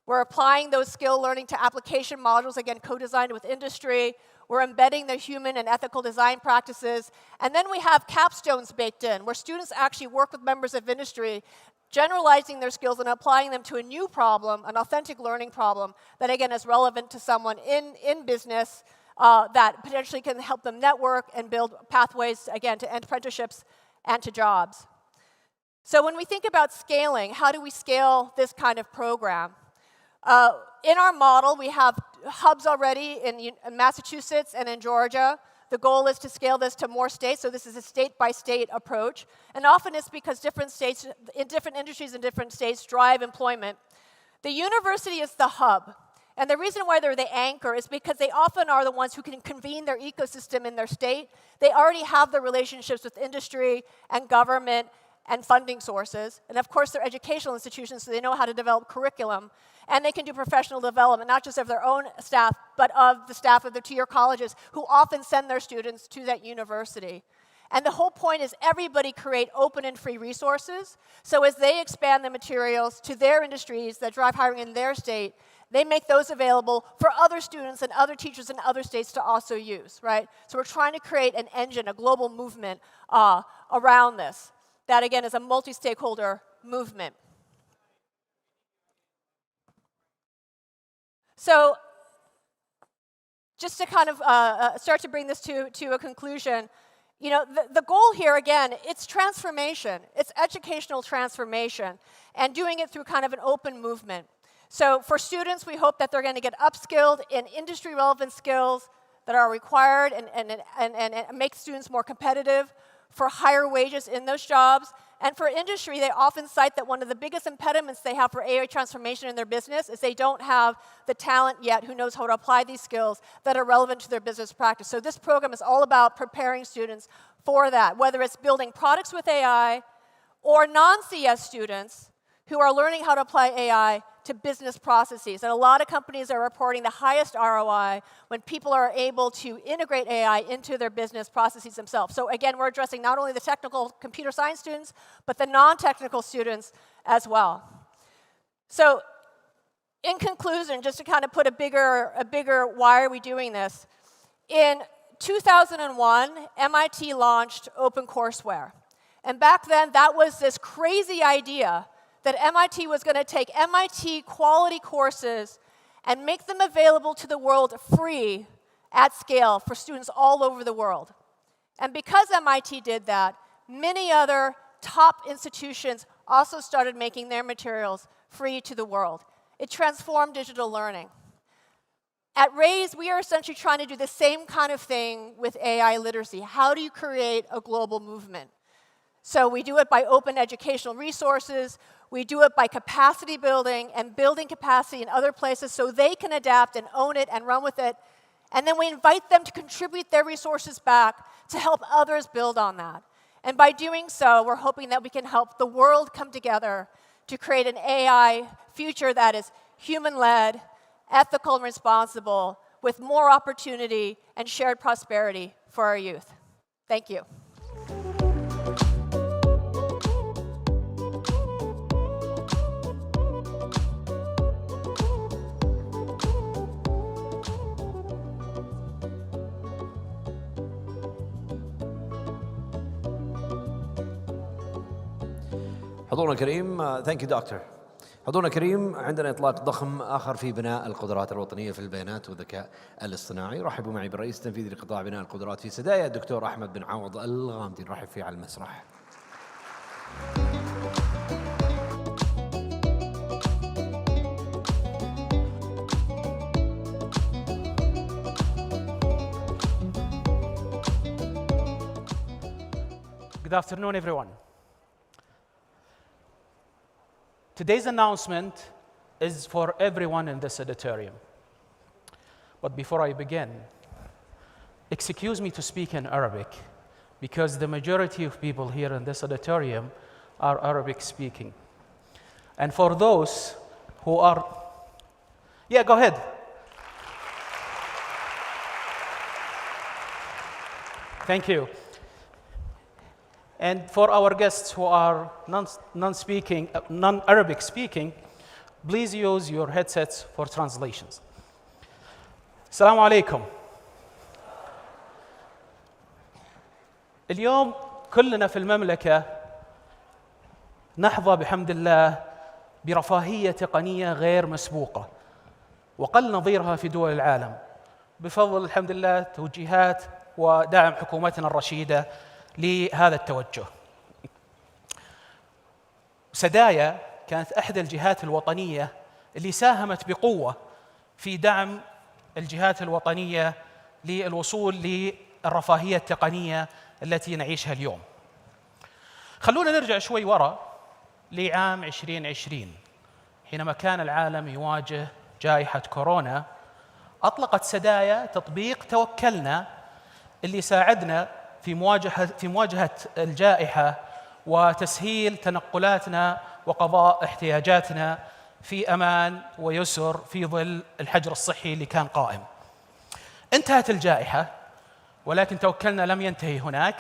We're applying those skill learning to application modules, again, co-designed with industry. We're embedding the human and ethical design practices. And then we have capstones baked in, where students actually work with members of industry, generalizing their skills and applying them to a new problem, an authentic learning problem that, again, is relevant to someone in business that potentially can help them network and build pathways, again, to apprenticeships and to jobs. So when we think about scaling, how do we scale this kind of program? In our model, we have hubs already in Massachusetts and in Georgia. The goal is to scale this to more states, so this is a state-by-state approach. And often it's because different states, in different industries in different states, drive employment. The university is the hub. And the reason why they're the anchor is because they often are the ones who can convene their ecosystem in their state. They already have the relationships with industry and government and funding sources. And of course, they're educational institutions, so they know how to develop curriculum. And they can do professional development, not just of their own staff, but of the staff of their two-year colleges, who often send their students to that university. And the whole point is everybody create open and free resources. So as they expand the materials to their industries that drive hiring in their state, they make those available for other students and other teachers in other states to also use, right? So we're trying to create an engine, a global movement around this. That, again, is a multi-stakeholder movement. So just to kind of start to bring this to a conclusion, you know, the goal here, again, it's transformation. It's educational transformation and doing it through kind of an open movement. So for students, we hope that they're going to get upskilled in industry-relevant skills that are required and make students more competitive for higher wages in those jobs. And for industry, they often cite that one of the biggest impediments they have for AI transformation in their business is they don't have the talent yet who knows how to apply these skills that are relevant to their business practice. So this program is all about preparing students for that, whether it's building products with AI or non-CS students who are learning how to apply AI to business processes. And a lot of companies are reporting the highest ROI when people are able to integrate AI into their business processes themselves. So again, we're addressing not only the technical computer science students, but the non-technical students as well. So in conclusion, just to kind of put a bigger why are we doing this? In 2001, MIT launched OpenCourseWare. And back then, that was this crazy idea that MIT was going to take MIT quality courses and make them available to the world free at scale for students all over the world. And because MIT did that, many other top institutions also started making their materials free to the world. It transformed digital learning. At Raise, we are essentially trying to do the same kind of thing with AI literacy. How do you create a global movement? So we do it by open educational resources. We do it by capacity building and building capacity in other places so they can adapt and own it and run with it. And then we invite them to contribute their resources back to help others build on that. And by doing so, we're hoping that we can help the world come together to create an AI future that is human-led, ethical and responsible, with more opportunity and shared prosperity for our youth. Thank you. حضورنا الكريم, thank you, Doctor. حضورنا كريم، عندنا إطلاق ضخم آخر في بناء القدرات الوطنية في البيانات والذكاء الاصطناعي. رحبوا معي بالرئيس التنفيذي لقطاع بناء القدرات في سدايا الدكتور أحمد بن عوض الغامدي، نرحب فيه على المسرح. Good afternoon, everyone. Today's announcement is for everyone in this auditorium. But before I begin, excuse me to speak in Arabic because the majority of people here in this auditorium are Arabic speaking. And for those who are, yeah, go ahead. Thank you. And for our guests who are non-Arabic speaking, please use your headsets for translations. Assalamu alaikum. اليوم كلنا في المملكة نحظى بحمد الله برفاهية تقنية غير مسبوقة وقل نظيرها في دول العالم بفضل الحمد لله توجيهات ودعم حكومتنا الرشيدة لهذا التوجه. سدايا كانت إحدى الجهات الوطنية اللي ساهمت بقوة في دعم الجهات الوطنية للوصول للرفاهية التقنية التي نعيشها اليوم. خلونا نرجع شوي وراء لعام 2020 حينما كان العالم يواجه جائحة كورونا. أطلقت سدايا تطبيق توكلنا اللي ساعدنا في مواجهة الجائحة وتسهيل تنقلاتنا وقضاء احتياجاتنا في أمان ويسر في ظل الحجر الصحي اللي كان قائم. انتهت الجائحة ولكن توكلنا لم ينتهي هناك،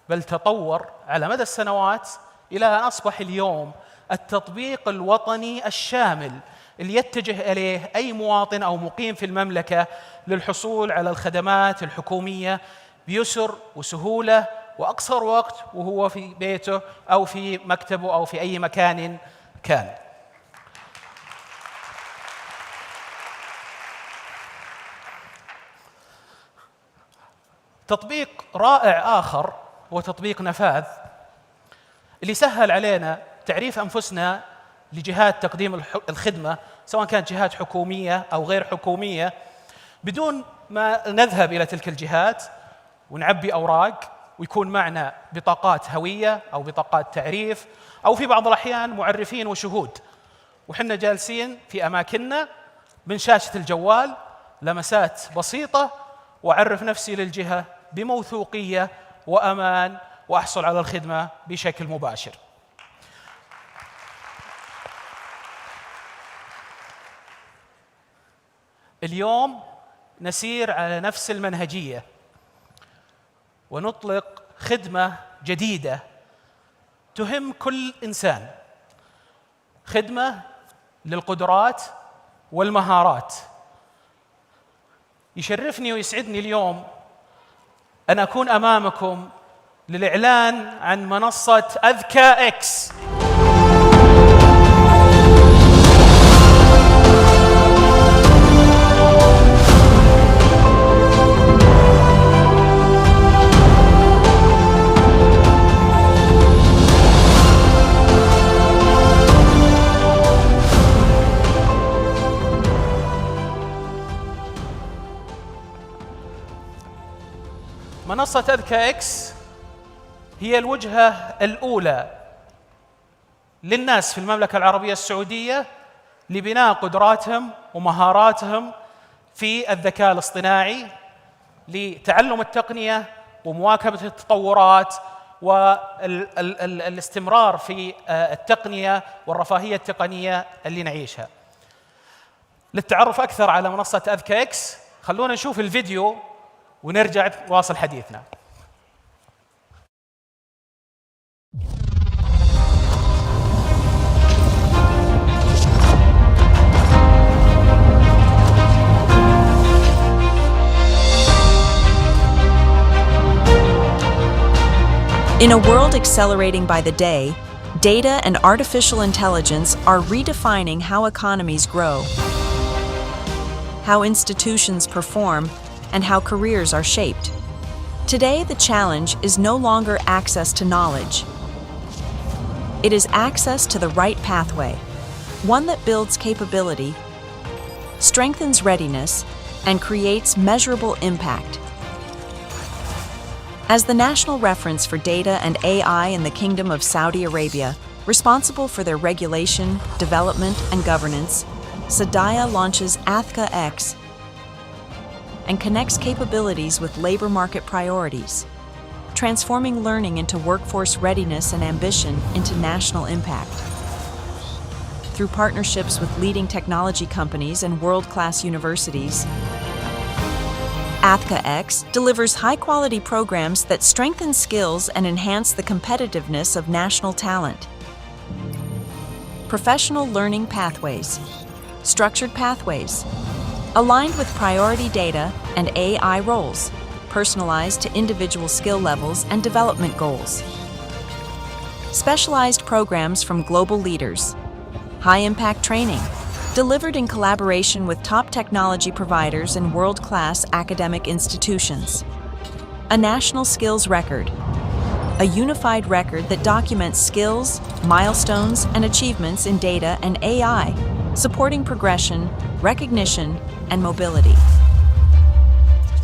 بل تطور على مدى السنوات إلى أن أصبح اليوم التطبيق الوطني الشامل اللي يتجه إليه أي مواطن أو مقيم في المملكة للحصول على الخدمات الحكومية بيسر وسهولة وأقصر وقت وهو في بيته أو في مكتبه أو في أي مكان كان. تطبيق رائع آخر هو تطبيق نفاذ اللي سهل علينا تعريف أنفسنا لجهات تقديم الخدمة سواء كانت جهات حكومية أو غير حكومية بدون ما نذهب إلى تلك الجهات ونعبي أوراق ويكون معنا بطاقات هوية أو بطاقات تعريف أو في بعض الأحيان معرفين وشهود، وحنا جالسين في أماكننا من شاشة الجوال لمسات بسيطة وأعرف نفسي للجهة بموثوقية وأمان وأحصل على الخدمة بشكل مباشر. اليوم نسير على نفس المنهجية ونطلق خدمة جديدة تهم كل إنسان، خدمة للقدرات والمهارات. يشرفني ويسعدني اليوم أن أكون أمامكم للإعلان عن منصة أذكى إكس. منصة أذكى إكس هي الوجهة الأولى للناس في المملكة العربية السعودية لبناء قدراتهم ومهاراتهم في الذكاء الاصطناعي لتعلم التقنية ومواكبة التطورات والاستمرار في التقنية والرفاهية التقنية اللي نعيشها. للتعرف أكثر على منصة أذكى إكس خلونا نشوف الفيديو ونرجع نواصل حديثنا. In a world accelerating by the day, data and artificial intelligence are redefining how economies grow, how institutions perform, and how careers are shaped. Today, the challenge is no longer access to knowledge. It is access to the right pathway, one that builds capability, strengthens readiness, and creates measurable impact. As the national reference for data and AI in the Kingdom of Saudi Arabia, responsible for their regulation, development, and governance, Sadaya launches ICAN and connects capabilities with labor market priorities, transforming learning into workforce readiness and ambition into national impact. Through partnerships with leading technology companies and world-class universities, ICAN delivers high-quality programs that strengthen skills and enhance the competitiveness of national talent. Professional learning pathways, structured pathways, aligned with priority data and AI roles, personalized to individual skill levels and development goals. Specialized programs from global leaders, high-impact training, delivered in collaboration with top technology providers and world-class academic institutions. A national skills record, a unified record that documents skills, milestones, and achievements in data and AI, supporting progression, recognition, and mobility.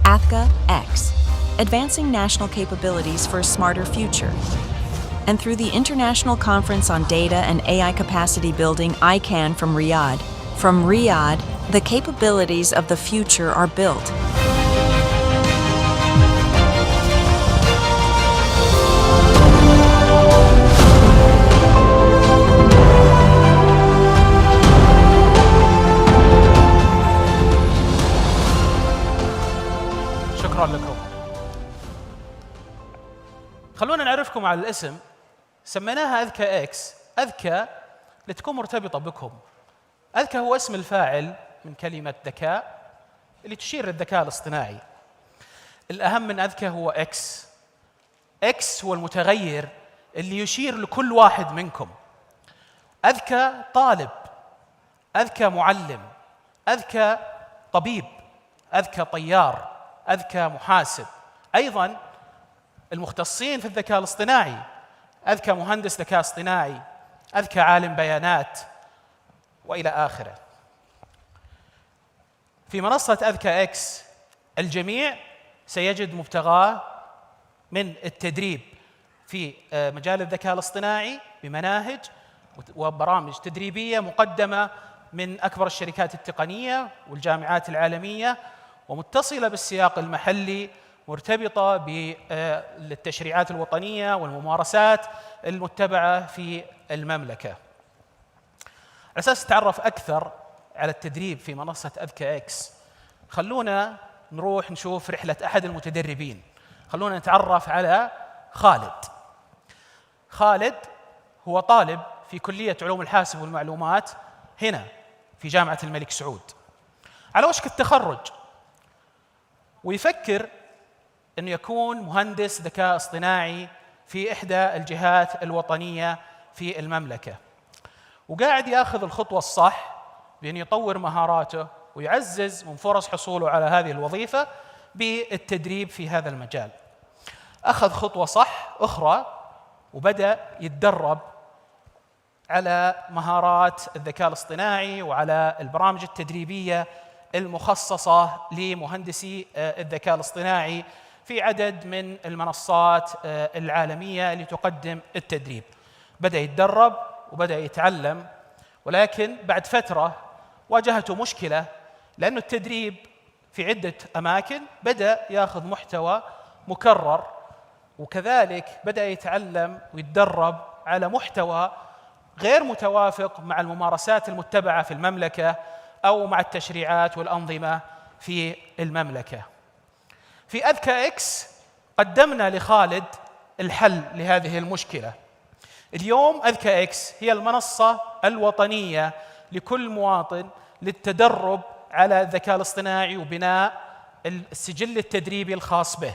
ICAN, advancing national capabilities for a smarter future. And through the International Conference on Data and AI Capacity Building ICAN from Riyadh, the capabilities of the future are built. شكرا لكم. خلونا نعرفكم على الاسم. سميناها أذكى أذكى لتكون مرتبطة بكم. أذكى هو اسم الفاعل من كلمة ذكاء اللي تشير للذكاء الاصطناعي. الأهم من أذكى هو إكس هو المتغير اللي يشير لكل واحد منكم. أذكى طالب، أذكى معلم، أذكى طبيب، أذكى طيار، أذكى محاسب. أيضاً المختصين في الذكاء الاصطناعي، أذكى مهندس ذكاء اصطناعي، أذكى عالم بيانات، وإلى آخره. في منصة أذكى الجميع سيجد مبتغاه من التدريب في مجال الذكاء الاصطناعي بمناهج وبرامج تدريبية مقدمة من أكبر الشركات التقنية والجامعات العالمية، ومتصلة بالسياق المحلي، مرتبطة بالتشريعات الوطنية والممارسات المتبعة في المملكة. على أساس نتعرف أكثر على التدريب في منصة أذكى خلونا نروح نشوف رحلة أحد المتدربين. خلونا نتعرف على خالد هو طالب في كلية علوم الحاسب والمعلومات هنا في جامعة الملك سعود، على وشك التخرج، ويفكر أنه يكون مهندس ذكاء اصطناعي في إحدى الجهات الوطنية في المملكة، وقاعد ياخذ الخطوة الصح بأن يطور مهاراته ويعزز من فرص حصوله على هذه الوظيفة بالتدريب في هذا المجال. أخذ خطوة صح أخرى وبدأ يتدرب على مهارات الذكاء الاصطناعي وعلى البرامج التدريبية المخصصة لمهندسي الذكاء الاصطناعي في عدد من المنصات العالمية اللي تقدم التدريب. بدأ يتدرب وبدأ يتعلم، ولكن بعد فترة واجهته مشكلة، لأن التدريب في عدة أماكن بدأ يأخذ محتوى مكرر، وكذلك بدأ يتعلم ويتدرب على محتوى غير متوافق مع الممارسات المتبعة في المملكة أو مع التشريعات والأنظمة في المملكة. في أذكى قدمنا لخالد الحل لهذه المشكلة. اليوم أذكى هي المنصة الوطنية لكل مواطن للتدرب على الذكاء الاصطناعي وبناء السجل التدريبي الخاص به.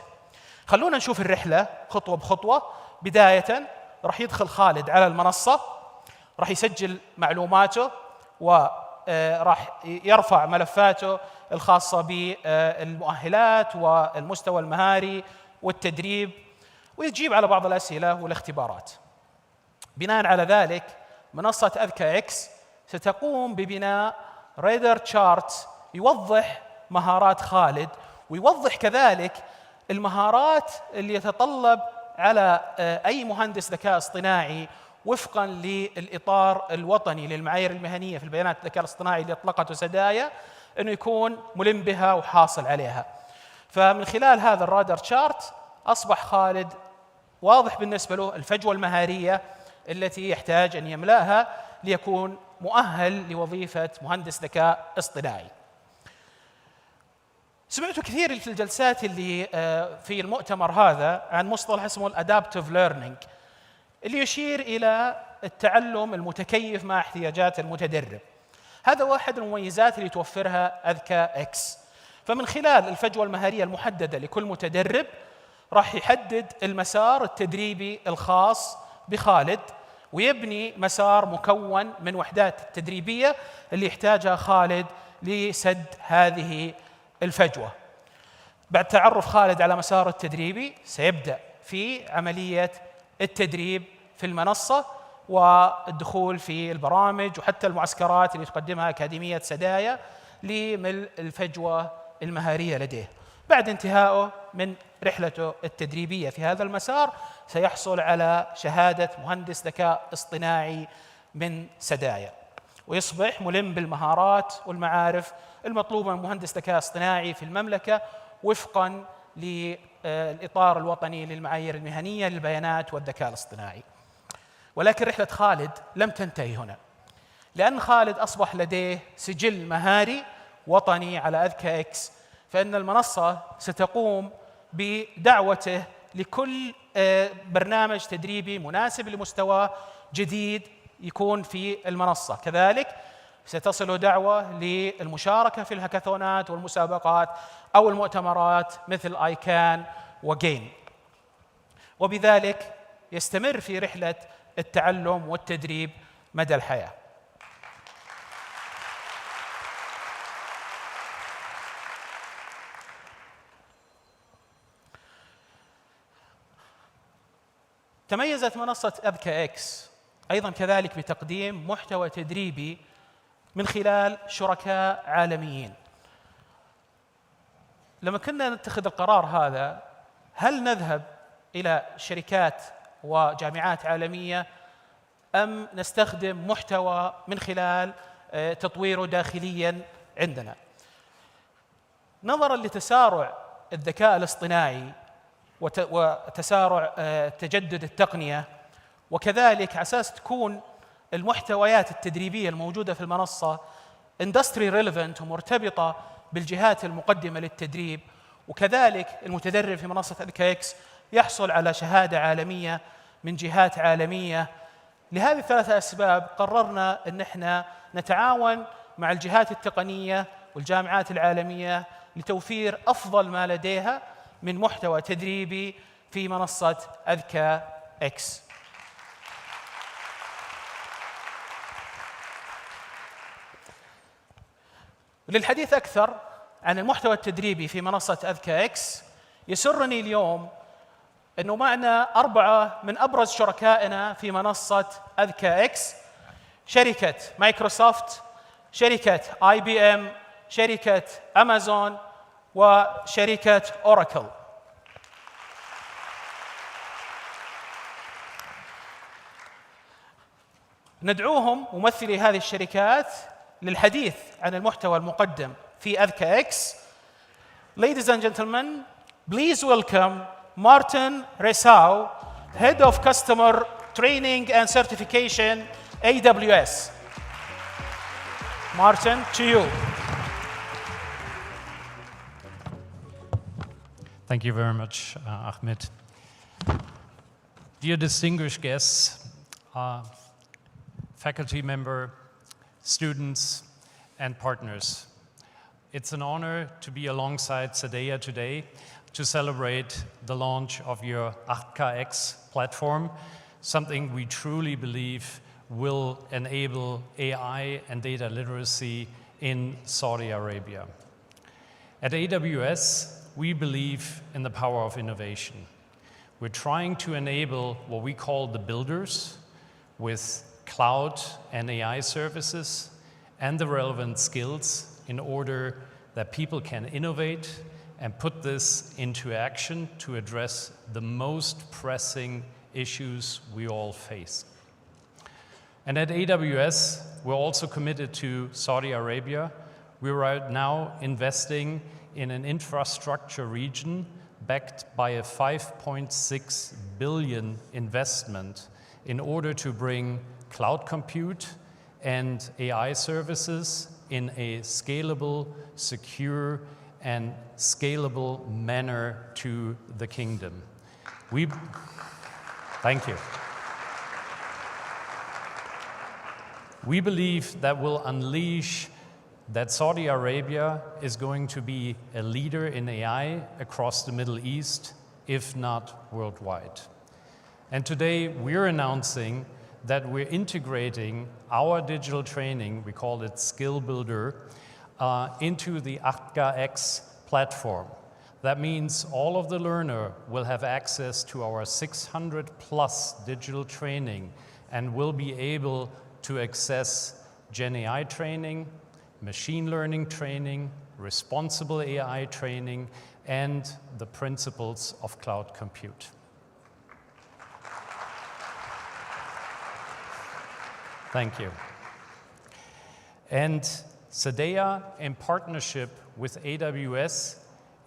خلونا نشوف الرحلة خطوة بخطوة. بداية راح يدخل خالد على المنصة، راح يسجل معلوماته وراح يرفع ملفاته الخاصة بالمؤهلات والمستوى المهاري والتدريب، ويجيب على بعض الأسئلة والاختبارات. بناء على ذلك منصة أذكى إكس ستقوم ببناء ريدر تشارت يوضح مهارات خالد، ويوضح كذلك المهارات اللي يتطلب على أي مهندس ذكاء اصطناعي وفقاً للإطار الوطني للمعايير المهنية في البيانات الذكاء الاصطناعي اللي أطلقته سدايا، أنه يكون ملم بها وحاصل عليها. فمن خلال هذا الرادر تشارت أصبح خالد واضح بالنسبة له الفجوة المهارية التي يحتاج أن يملأها ليكون مؤهل لوظيفة مهندس ذكاء اصطناعي. سمعت كثير في الجلسات اللي في المؤتمر هذا عن مصطلح اسمه الادابتيف ليرنينج، اللي يشير إلى التعلم المتكيف مع احتياجات المتدرب. هذا واحد المميزات اللي توفرها أذكى إكس. فمن خلال الفجوة المهارية المحددة لكل متدرب راح يحدد المسار التدريبي الخاص بخالد، ويبني مسار مكون من وحدات التدريبية اللي يحتاجها خالد لسد هذه الفجوة. بعد تعرف خالد على مساره التدريبي سيبدأ في عملية التدريب في المنصة والدخول في البرامج وحتى المعسكرات اللي تقدمها أكاديمية سدايا لملء الفجوة المهارية لديه. بعد انتهائه من رحلته التدريبية في هذا المسار سيحصل على شهادة مهندس ذكاء اصطناعي من سدايا، ويصبح ملم بالمهارات والمعارف المطلوبة من مهندس ذكاء اصطناعي في المملكة وفقاً للإطار الوطني للمعايير المهنية للبيانات والذكاء الاصطناعي. ولكن رحلة خالد لم تنتهي هنا، لأن خالد أصبح لديه سجل مهاري وطني على أذكى إكس، فإن المنصة ستقوم بدعوته لكل برنامج تدريبي مناسب لمستواه جديد يكون في المنصة. كذلك ستصل دعوة للمشاركة في الهاكاثونات والمسابقات أو المؤتمرات مثل ICAN وGain، وبذلك يستمر في رحلة التعلم والتدريب مدى الحياة. تميزت منصة أذكى إكس أيضاً كذلك بتقديم محتوى تدريبي من خلال شركاء عالميين. لما كنا نتخذ القرار هذا، هل نذهب إلى شركات وجامعات عالمية أم نستخدم محتوى من خلال تطويره داخلياً عندنا؟ نظراً لتسارع الذكاء الاصطناعي وتسارع تجدد التقنية، وكذلك على أساس تكون المحتويات التدريبية الموجودة في المنصة industry relevant ومرتبطة بالجهات المقدمة للتدريب، وكذلك المتدرب في منصة أذكى إكس يحصل على شهادة عالمية من جهات عالمية. لهذه الثلاثة أسباب قررنا أن احنا نتعاون مع الجهات التقنية والجامعات العالمية لتوفير أفضل ما لديها من محتوى تدريبي في منصة أذكى إكس. للحديث أكثر عن المحتوى التدريبي في منصة أذكى إكس، يسرني اليوم أنه معنا 4 من أبرز شركائنا في منصة أذكى إكس: شركة مايكروسوفت، شركة IBM، شركة أمازون، وشركة أوراكل. ندعوهم ممثلي هذه الشركات للحديث عن المحتوى المقدم في أذكى إكس. Ladies and gentlemen, please welcome Martin Resau, Head of Customer Training and Certification, AWS. Martin, to you. Thank you very much, Ahmed. Dear distinguished guests, faculty member, students, and partners, it's an honor to be alongside Sadea today to celebrate the launch of your Academies platform something we truly believe will enable AI and data literacy in Saudi Arabia. At AWS, we believe in the power of innovation. We're trying to enable what we call the builders with cloud and AI services and the relevant skills in order that people can innovate and put this into action to address the most pressing issues we all face. And at AWS, we're also committed to Saudi Arabia. We're right now investing in an infrastructure region backed by a 5.6 billion investment in order to bring cloud compute and AI services in a scalable, secure, and scalable manner to the kingdom. Thank you. We believe that will unleash that Saudi Arabia is going to be a leader in AI across the Middle East, if not worldwide. And today we're announcing that we're integrating our digital training, we call it Skill Builder, into the ICAN platform. That means all of the learner will have access to our 600+ digital training and will be able to access Gen AI training, machine learning training, responsible AI training, and the principles of cloud compute. Thank you. And SDAIA, in partnership with AWS,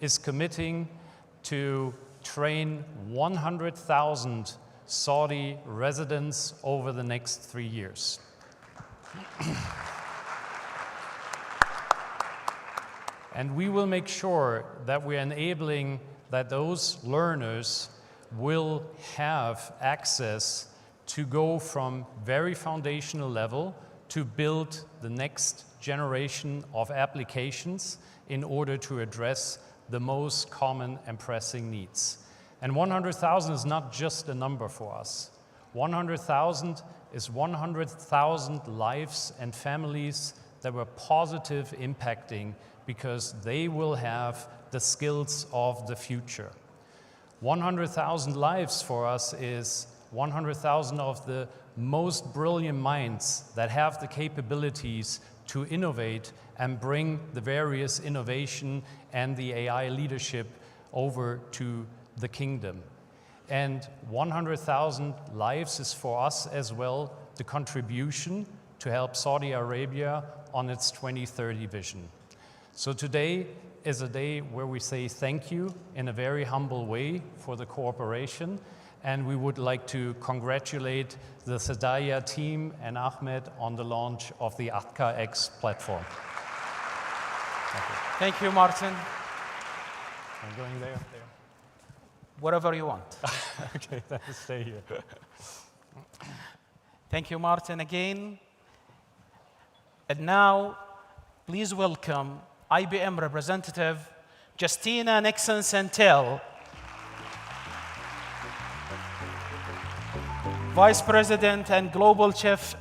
is committing to train 100,000 Saudi residents over the next 3 years. And we will make sure that we're enabling that those learners will have access to go from very foundational level to build the next generation of applications in order to address the most common and pressing needs. And 100,000 is not just a number for us. 100,000 is 100,000 lives and families that were positive impacting because they will have the skills of the future. 100,000 lives for us is 100,000 of the most brilliant minds that have the capabilities to innovate and bring the various innovation and the AI leadership over to the kingdom. And 100,000 lives is for us as well the contribution to help Saudi Arabia on its 2030 vision. So today is a day where we say thank you in a very humble way for the cooperation, and we would like to congratulate the SDAIA team and Ahmed on the launch of the ICAN platform. Thank you, Martin. I'm going there. Wherever you want. Okay, then stay here. Thank you, Martin, again. And now, please welcome IBM representative Justina Nixon-Santel, Vice President and Global Chief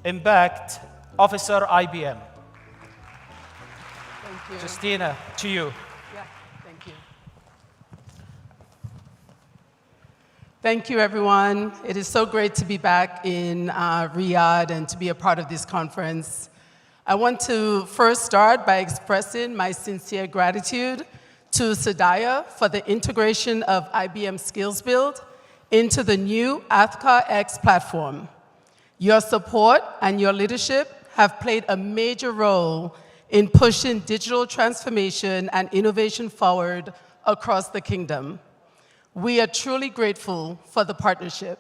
Impact Officer, IBM. Thank you. Justina, to you. Yeah, thank you. Thank you, everyone. It is so great to be back in Riyadh and to be a part of this conference. I want to first start by expressing my sincere gratitude to SDAIA for the integration of IBM Skills Build into the new ICAN platform. Your support and your leadership have played a major role in pushing digital transformation and innovation forward across the kingdom. We are truly grateful for the partnership.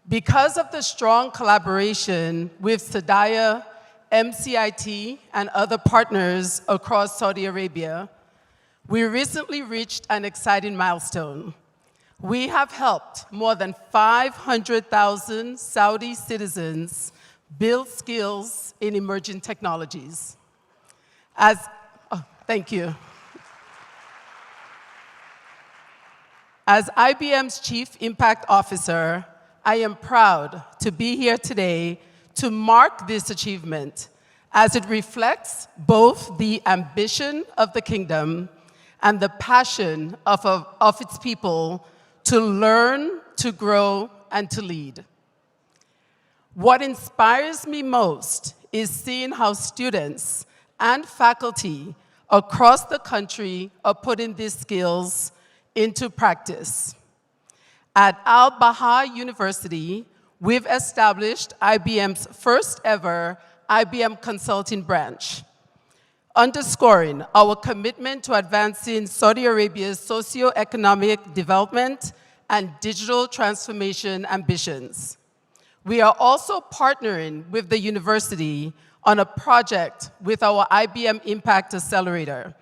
Because of the strong collaboration with SDAIA, MCIT, and other partners across Saudi Arabia, we recently reached an exciting milestone. We have helped more than 500,000 Saudi citizens build skills in emerging technologies. Thank you. As IBM's Chief Impact Officer, I am proud to be here today to mark this achievement as it reflects both the ambition of the kingdom and the passion of its people to learn, to grow, and to lead. What inspires me most is seeing how students and faculty across the country are putting these skills into practice. At Al-Baha University, we've established IBM's first ever IBM Consulting branch, underscoring our commitment to advancing Saudi Arabia's socio-economic development and digital transformation ambitions. We are also partnering with the university on a project with our IBM Impact Accelerator,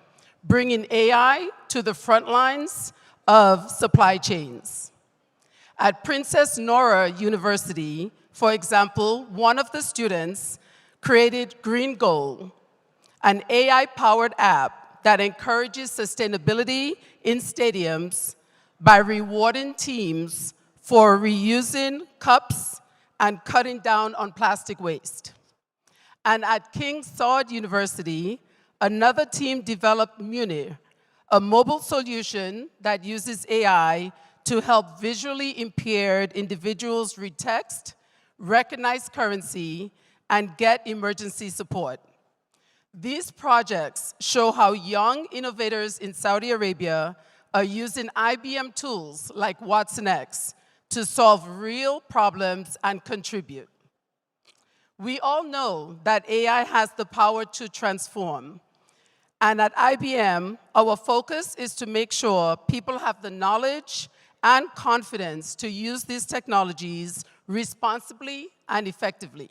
bringing AI to the front lines of supply chains. At Princess Nora University, for example, one of the students created Green Goal, an AI-powered app that encourages sustainability in stadiums by rewarding teams for reusing cups and cutting down on plastic waste. And at King Saud University, another team developed Munir, a mobile solution that uses AI to help visually impaired individuals read text, recognize currency, and get emergency support. These projects show how young innovators in Saudi Arabia are using IBM tools like watsonx to solve real problems and contribute. We all know that AI has the power to transform. And at IBM, our focus is to make sure people have the knowledge and confidence to use these technologies responsibly and effectively.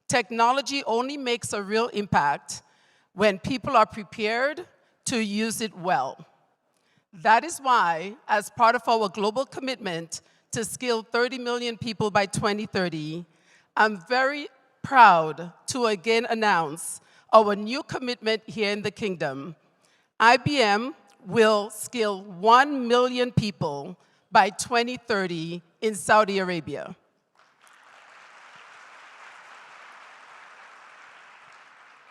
Technology only makes a real impact when people are prepared to use it well. That is why, as part of our global commitment to skill 30 million people by 2030, I'm very proud to again announce our new commitment here in the kingdom. IBM will skill 1 million people by 2030 in Saudi Arabia.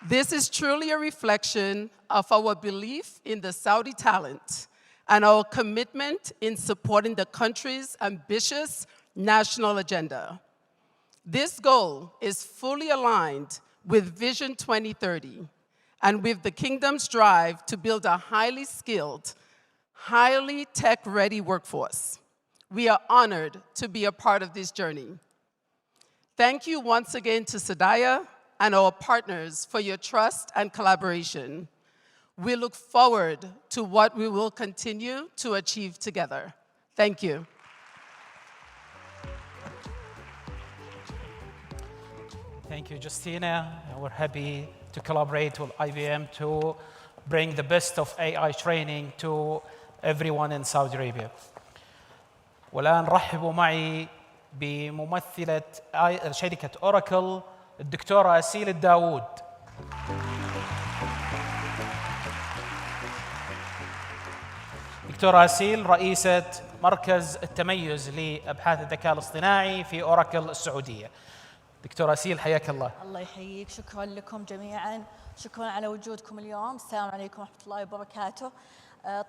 This is truly a reflection of our belief in the Saudi talent and our commitment in supporting the country's ambitious national agenda. This goal is fully aligned with Vision 2030 and with the kingdom's drive to build a highly skilled, highly tech-ready workforce. We are honored to be a part of this journey. Thank you once again to Sadaya and our partners for your trust and collaboration. We look forward to what we will continue to achieve together. Thank you. Thank you, Justina. We're happy to collaborate with IBM to bring the best of AI training to everyone in Saudi Arabia. والآن رحبوا معي بممثلة شركة أوراكل الدكتورة أسيل الداوود. دكتورة أسيل رئيسة مركز التميز لأبحاث الذكاء الاصطناعي في أوراكل السعودية. دكتورة أسيل حياك الله. الله يحييك، شكرا لكم جميعا، شكرا على وجودكم اليوم. السلام عليكم ورحمة الله وبركاته.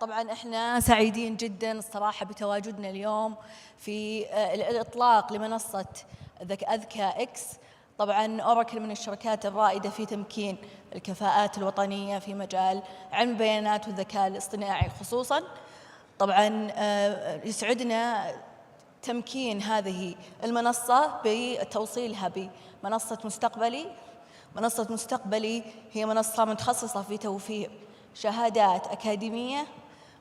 طبعا احنا سعيدين جدا الصراحة بتواجدنا اليوم في الإطلاق لمنصة أذكى إكس. طبعا أوراكل من الشركات الرائدة في تمكين الكفاءات الوطنية في مجال علم البيانات والذكاء الاصطناعي خصوصا. طبعا يسعدنا تمكين هذه المنصة بتوصيلها بمنصة مستقبلي. منصة مستقبلي هي منصة متخصصة في توفير شهادات أكاديمية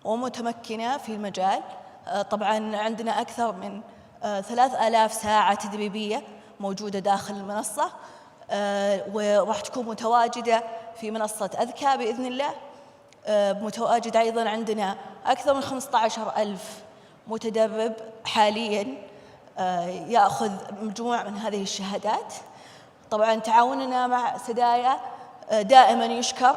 ومتمكنة في المجال. طبعاً عندنا أكثر من 3000 ساعة تدريبية موجودة داخل المنصة، وراح تكون متواجدة في منصة أذكى بإذن الله. متواجد أيضاً عندنا أكثر من 15,000 متدرب حالياً يأخذ مجموعة من هذه الشهادات. طبعاً تعاوننا مع سدايا دائماً يشكر،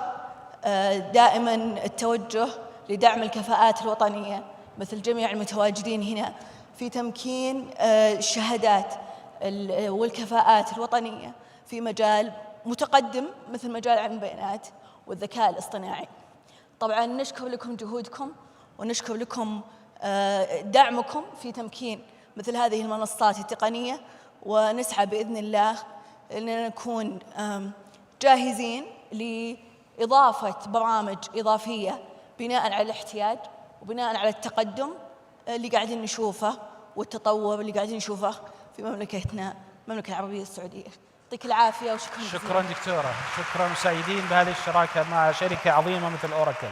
دائما التوجه لدعم الكفاءات الوطنية مثل جميع المتواجدين هنا في تمكين الشهادات والكفاءات الوطنية في مجال متقدم مثل مجال علم البيانات والذكاء الاصطناعي. طبعا نشكر لكم جهودكم ونشكر لكم دعمكم في تمكين مثل هذه المنصات التقنية، ونسعى بإذن الله أننا نكون جاهزين لإضافة برامج إضافية بناء على الاحتياج وبناء على التقدم اللي قاعدين نشوفه والتطور اللي قاعدين نشوفه في مملكتنا المملكة العربية السعودية. يعطيك العافية وشكرا. شكرا دكتورة، شكرا، سعيدين بهذه الشراكة مع شركة عظيمة مثل أوراكل.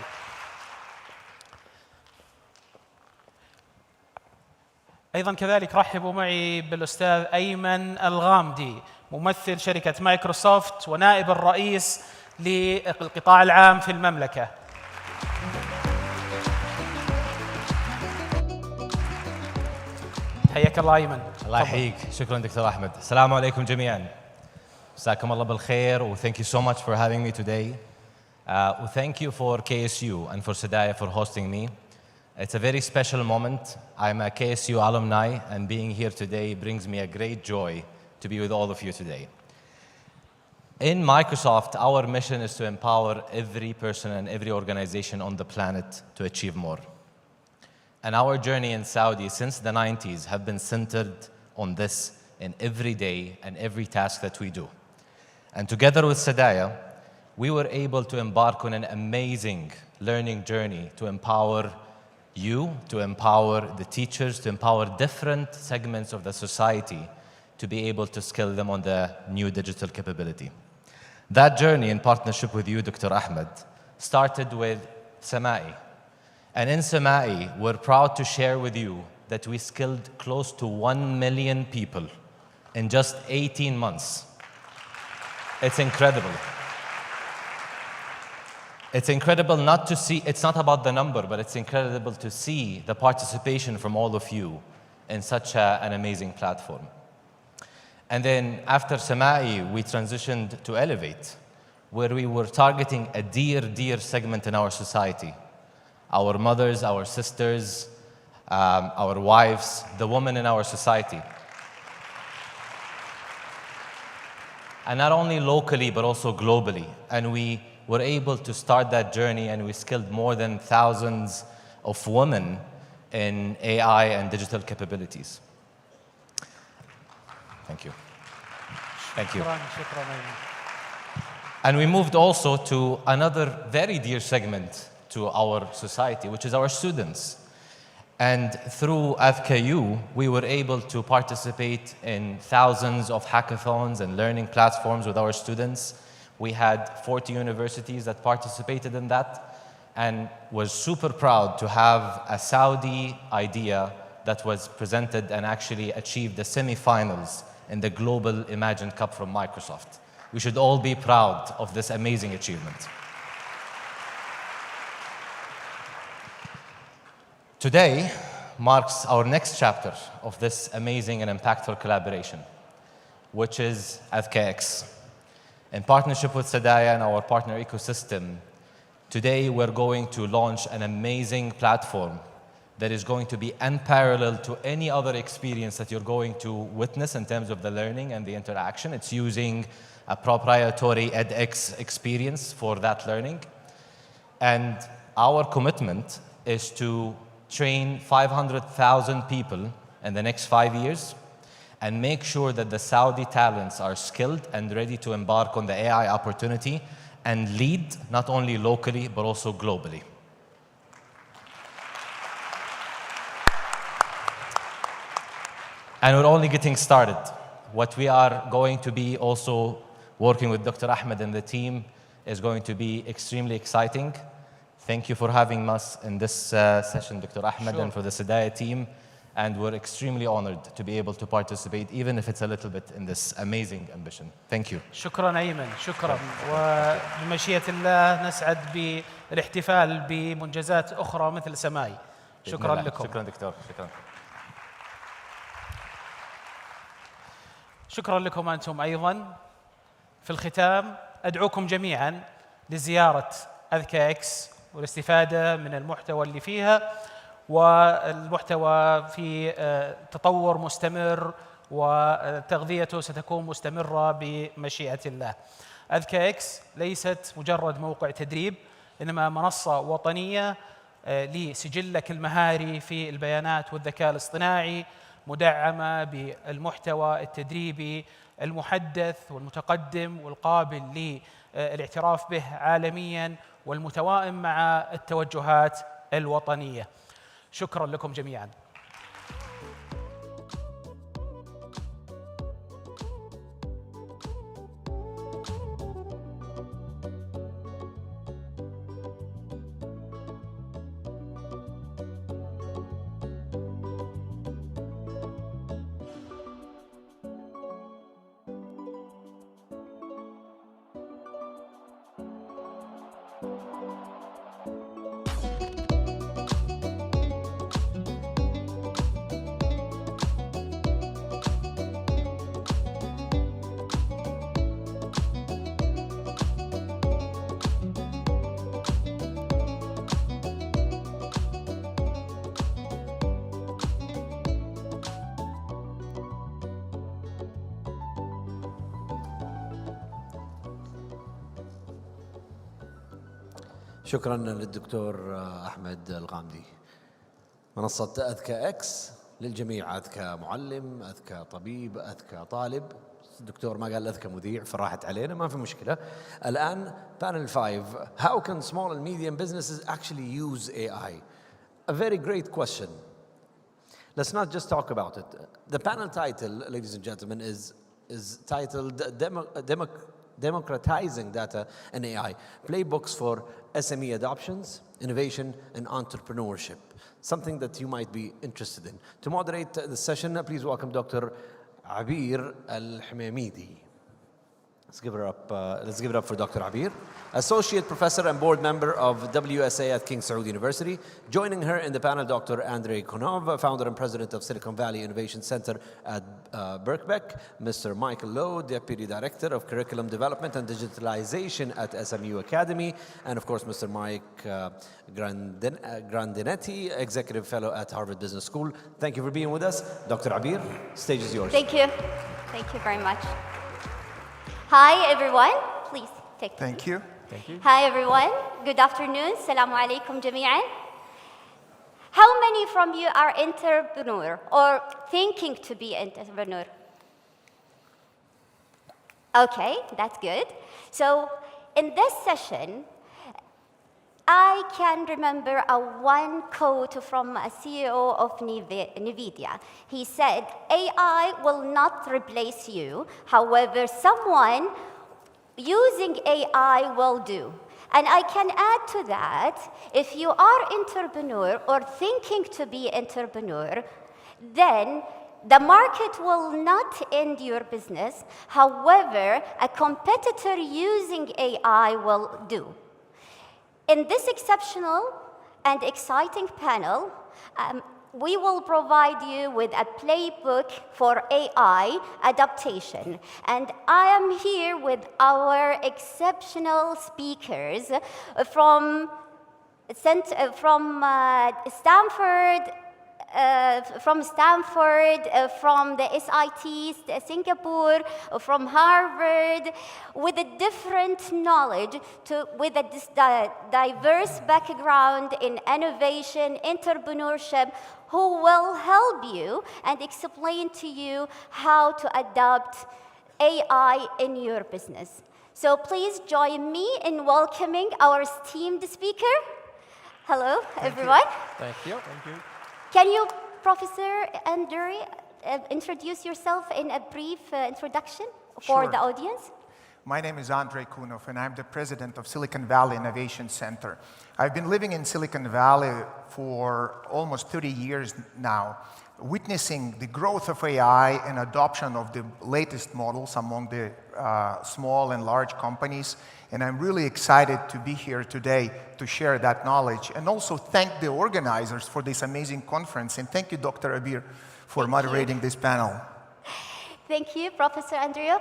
أيضا كذلك رحبوا معي بالأستاذ أيمن الغامدي ممثل شركة مايكروسوفت ونائب الرئيس للقطاع العام في المملكة. حياك الله أيمن. الله يحييك. شكرا دكتور أحمد. السلام عليكم جميعا. مساكم الله بالخير و thank you so much for having me today. Thank you for KSU and for Sadaya for hosting me. It's a very special moment. I'm a KSU alumni and being here today brings me a great joy to be with all of you today. In Microsoft, our mission is to empower every person and every organization on the planet to achieve more. And our journey in Saudi since the 90s have been centered on this in every day and every task that we do. And together with Sadaya, we were able to embark on an amazing learning journey to empower you, to empower the teachers, to empower different segments of the society to be able to skill them on the new digital capability. That journey in partnership with you, Dr. Ahmed, started with Samai. And in Samai, we're proud to share with you that we skilled close to 1 million people in just 18 months. It's incredible. It's incredible not to see, it's not about the number, but it's incredible to see the participation from all of you in such an amazing platform. And then after Samai, we transitioned to Elevate, where we were targeting a dear segment in our society. Our mothers, our sisters, our wives, the women in our society. And not only locally, but also globally. And we were able to start that journey and we skilled more than thousands of women in AI and digital capabilities. Thank you. Thank you. And we moved also to another very dear segment to our society, which is our students. And through AFKU, we were able to participate in thousands of hackathons and learning platforms with our students. We had 40 universities that participated in that and was super proud to have a Saudi idea that was presented and actually achieved the semi-finals in the Global Imagine Cup from Microsoft. We should all be proud of this amazing achievement. Today marks our next chapter of this amazing and impactful collaboration, which is AFKX. In partnership with Sadaya and our partner ecosystem, today we're going to launch an amazing platform that is going to be unparalleled to any other experience that you're going to witness in terms of the learning and the interaction. It's using a proprietary edX experience for that learning. And our commitment is to train 500,000 people in the next 5 years and make sure that the Saudi talents are skilled and ready to embark on the AI opportunity and lead not only locally, but also globally. And we're only getting started. What we are going to be also working with Dr. Ahmed and the team is going to be extremely exciting. Thank you for having us in this session, Dr. Ahmed, and for the Sadaya team. And we're extremely honored to be able to participate, even if it's a little bit in this amazing ambition. Thank you. شكرا أيمن، شكرا. وبمشيئة الله نسعد بالاحتفال بمنجزات أخرى مثل سماي. شكرا لكم. شكرا دكتور. شكرا. شكرا لكم أنتم أيضا. في الختام أدعوكم جميعا لزيارة AFKX والاستفادة من المحتوى اللي فيها، والمحتوى في تطور مستمر، وتغذيته ستكون مستمرة بمشيئة الله. أذكى ليست مجرد موقع تدريب، إنما منصة وطنية لسجلك المهاري في البيانات والذكاء الاصطناعي، مدعمة بالمحتوى التدريبي المحدث والمتقدم والقابل للاعتراف به عالمياً والمتوائم مع التوجهات الوطنية. شكراً لكم جميعاً. شكرا للدكتور أحمد الغامدي. منصة أذكى إكس للجميع، أذكى معلم، أذكى طبيب، أذكى طالب. الدكتور ما قال أذكى مذيع فراحت علينا، ما في مشكلة. الآن panel 5, how can small and medium businesses actually use AI? A very great question. Let's not just talk about it. The panel title, ladies and gentlemen, is titled Democratizing Data and AI, Playbooks for SME Adoptions, Innovation and Entrepreneurship, something that you might be interested in. To moderate the session, please welcome Dr. Abir Al-Hmamidi. Let's give it up for Dr. Abir, Associate Professor and Board Member of WSA at King Saud University. Joining her in the panel, Dr. Andrei Konov, Founder and President of Silicon Valley Innovation Center at Birkbeck. Mr. Michael Lowe, Deputy Director of Curriculum Development and Digitalization at SMU Academy. And of course, Mr. Mike Grandinetti, Executive Fellow at Harvard Business School. Thank you for being with us. Dr. Abir, stage is yours. Thank you. Thank you very much. Hi, everyone. Please take it. Thank you. Thank you. Hi, everyone. Good afternoon. Assalamu alaikum jami'an. How many from you are entrepreneur or thinking to be entrepreneur? Okay, that's good. So in this session, I can remember one quote from a CEO of NVIDIA. He said, AI will not replace you. However, someone using AI will do. And I can add to that, if you are entrepreneur or thinking to be entrepreneur, then the market will not end your business. However, a competitor using AI will do. In this exceptional and exciting panel, we will provide you with a playbook for AI adaptation. And I am here with our exceptional speakers from Stanford, from the SIT, Singapore, from Harvard, with a different knowledge, with a diverse background in innovation, entrepreneurship, who will help you and explain to you how to adopt AI in your business. So please join me in welcoming our esteemed speaker. Hello, everyone. Thank you. Thank you. Can you, Professor Andrei, introduce yourself in a brief introduction for the audience? My name is Andrei Kunov, and I'm the president of Silicon Valley Innovation Center. I've been living in Silicon Valley for almost 30 years now, witnessing the growth of AI and adoption of the latest models among the small and large companies. And I'm really excited to be here today to share that knowledge and also thank the organizers for this amazing conference. And thank you, Dr. Abir, for moderating this panel. Thank you, Professor Andrea.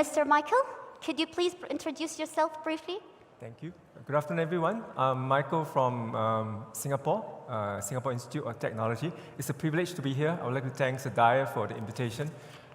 Mr. Michael, could you please introduce yourself briefly? Thank you. Good afternoon, everyone. I'm Michael from Singapore, Singapore Institute of Technology. It's a privilege to be here. I would like to thank Sadaya for the invitation.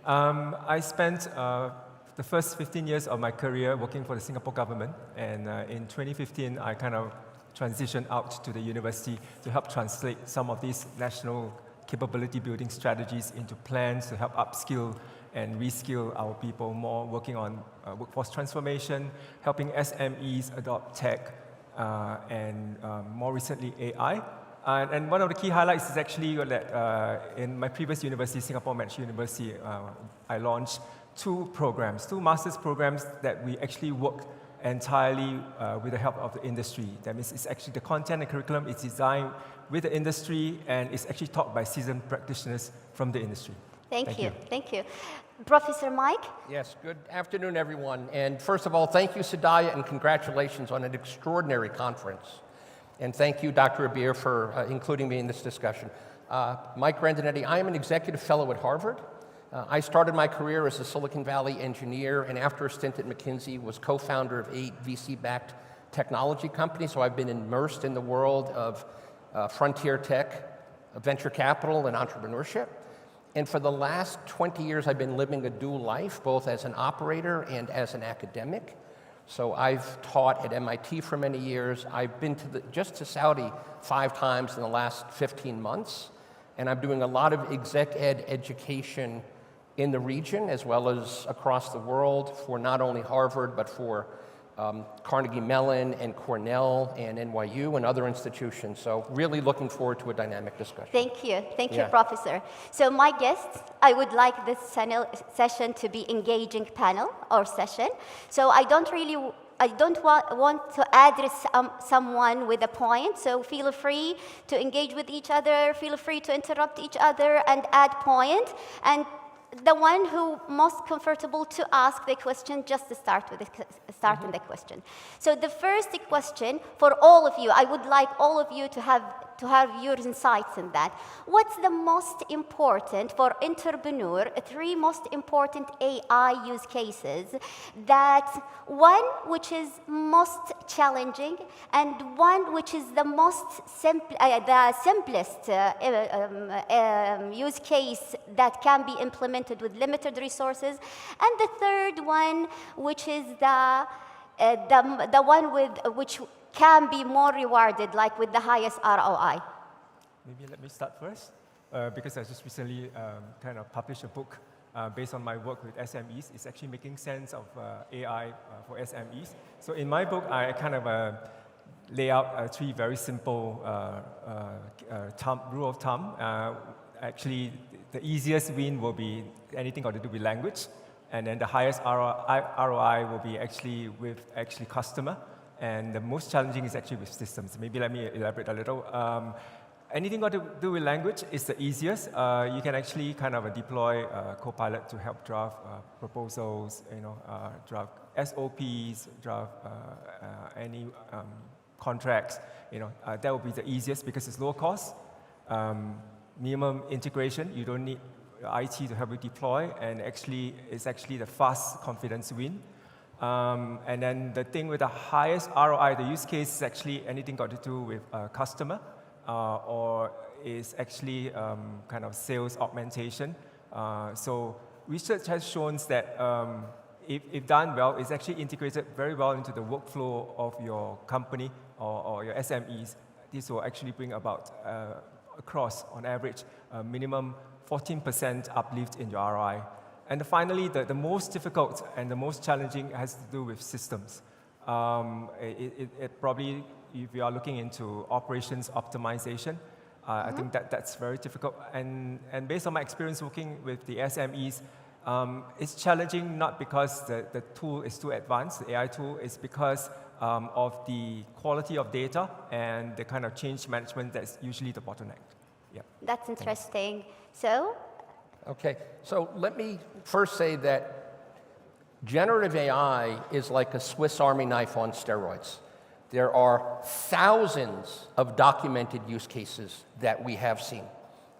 I spent the first 15 years of my career working for the Singapore government, and in 2015, I kind of transitioned out to the university to help translate some of these national capability building strategies into plans to help upskill and reskill our people more, working on workforce transformation, helping SMEs adopt tech, and more recently AI. And one of the key highlights is actually that in my previous university, Singapore Managed University, I launched two master's programs that we actually worked entirely with the help of the industry. That means it's actually the content and curriculum is designed with the industry, and it's actually taught by seasoned practitioners from the industry. Thank you. Thank you. Professor Mike? Yes, good afternoon, everyone. And first of all, thank you, Sadaya, and congratulations on an extraordinary conference. And thank you, Dr. Abir, for including me in this discussion. Mike Grandinetti, I am an executive fellow at Harvard. I started my career as a Silicon Valley engineer, and after a stint at McKinsey, was co-founder of 8 VC-backed technology companies. So I've been immersed in the world of frontier tech, venture capital, and entrepreneurship. And for the last 20 years, I've been living a dual life, both as an operator and as an academic. So I've taught at MIT for many years. I've been just to Saudi 5 times in the last 15 months. And I'm doing a lot of exec ed education in the region as well as across the world for not only Harvard, but for Carnegie Mellon and Cornell and NYU and other institutions. So really looking forward to a dynamic discussion. Thank you, Professor. So my guests, I would like this session to be engaging panel or session. So I don't want to address someone with a point, so feel free to engage with each other, feel free to interrupt each other and add point. And the one who most comfortable to ask the question, just to start with starting the question. So the first question for all of you, I would like all of you to have your insights in that. What's the most important for entrepreneur, 3 most important AI use cases that one which is most challenging and one which is the simplest use case that can be implemented with limited resources, and the third one which is the one with which can be more rewarded, like with the highest ROI? Maybe let me start first, because I just recently kind of published a book based on my work with SMEs. It's actually making sense of AI for SMEs. So in my book, I kind of lay out 3 very simple rule of thumb. Actually, the easiest win will be anything got to do with language, and then the highest ROI will be actually with customer. And the most challenging is actually with systems. Maybe let me elaborate a little. Anything got to do with language is the easiest. You can actually kind of deploy Copilot to help draft proposals, draft SOPs, draft any contracts. That will be the easiest because it's low cost, minimum integration. You don't need IT to help you deploy, and it's actually the fast confidence win. And then the thing with the highest ROI, the use case is actually anything got to do with customer, or is actually kind of sales augmentation. So research has shown that if done well, it's actually integrated very well into the workflow of your company or your SMEs. This will actually bring about across, on average, a minimum 14% uplift in your ROI. And finally, the most difficult and the most challenging has to do with systems. It probably, if you are looking into operations optimization, I think that's very difficult. And based on my experience working with the SMEs, it's challenging not because the tool is too advanced, the AI tool, it's because of the quality of data and the kind of change management that's usually the bottleneck. Yeah. That's interesting. So? Okay, so let me first say that generative AI is like a Swiss Army knife on steroids. There are thousands of documented use cases that we have seen.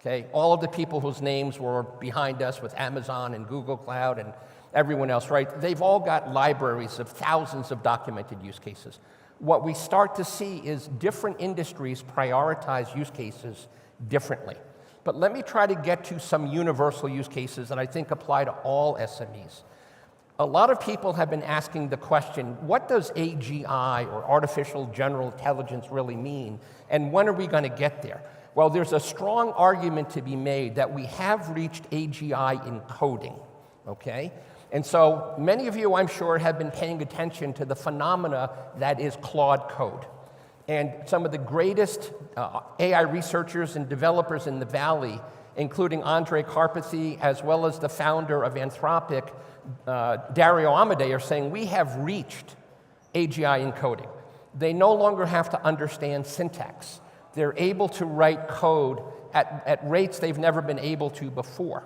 Okay, all of the people whose names were behind us with Amazon and Google Cloud and everyone else, right? They've all got libraries of thousands of documented use cases. what we start to see is different industries prioritize use cases differently. But let me try to get to some universal use cases that I think apply to all SMEs. A lot of people have been asking the question, what does AGI, or artificial general intelligence, really mean? And when are we going to get there? Well, there's a strong argument to be made that we have reached AGI in coding, okay? And so many of you, I'm sure, have been paying attention to the phenomena that is Claude Code. And some of the greatest AI researchers and developers in the Valley, including Andre Karpathy, as well as the founder of Anthropic, Dario Amodei, are saying we have reached AGI in coding. They no longer have to understand syntax. They're able to write code at rates they've never been able to before.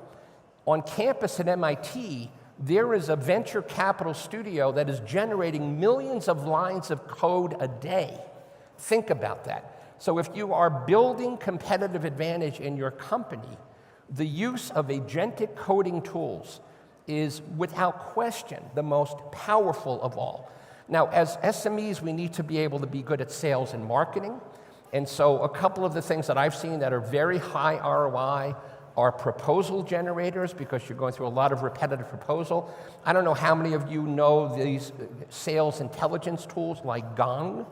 On campus at MIT, there is a venture capital studio that is generating millions of lines of code a day. Think about that. So if you are building competitive advantage in your company, the use of agentic coding tools is without question the most powerful of all. Now, as SMEs, we need to be able to be good at sales and marketing. And so a couple of the things that I've seen that are very high ROI are proposal generators, because you're going through a lot of repetitive proposal. I don't know how many of you know these sales intelligence tools like Gong.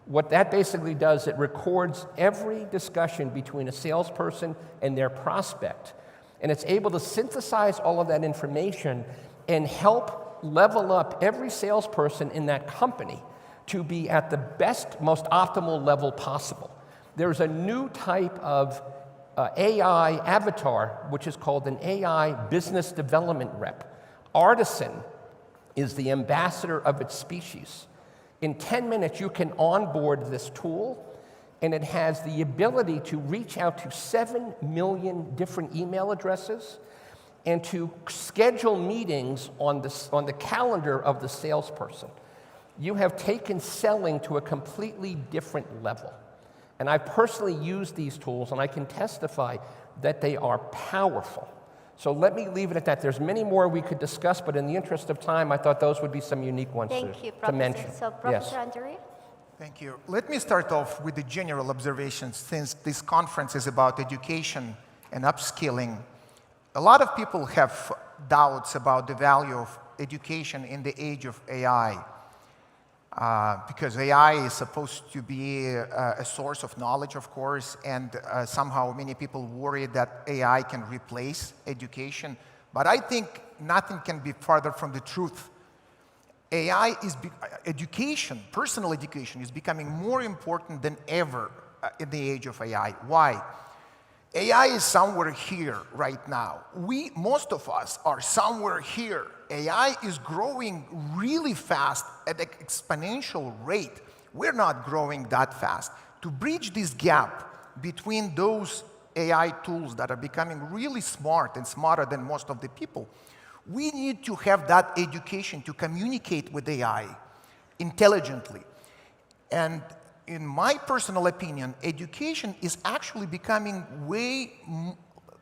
What that basically does, it records every discussion between a salesperson and their prospect. And it's able to synthesize all of that information and help level up every salesperson in that company to be at the best, most optimal level possible. There's a new type of AI avatar, which is called an AI business development rep. Artisan is the ambassador of its species. In 10 minutes, you can onboard this tool, and it has the ability to reach out to 7 million different email addresses and to schedule meetings on the calendar of the salesperson. You have taken selling to a completely different level. And I've personally used these tools, and I can testify that they are powerful. So let me leave it at that. There's many more we could discuss, but in the interest of time, I thought those would be some unique ones to mention. So, Professor Andrea? Thank you. Let me start off with the general observations, since this conference is about education and upskilling. A lot of people have doubts about the value of education in the age of AI. Because AI is supposed to be a source of knowledge, of course, and somehow many people worry that AI can replace education. But I think nothing can be farther from the truth. AI is education, personal education, is becoming more important than ever in the age of AI. Why? AI is somewhere here right now. Most of us are somewhere here. AI is growing really fast at an exponential rate. We're not growing that fast. To bridge this gap between those AI tools that are becoming really smart and smarter than most of the people, we need to have that education to communicate with AI intelligently. And in my personal opinion, education is actually becoming way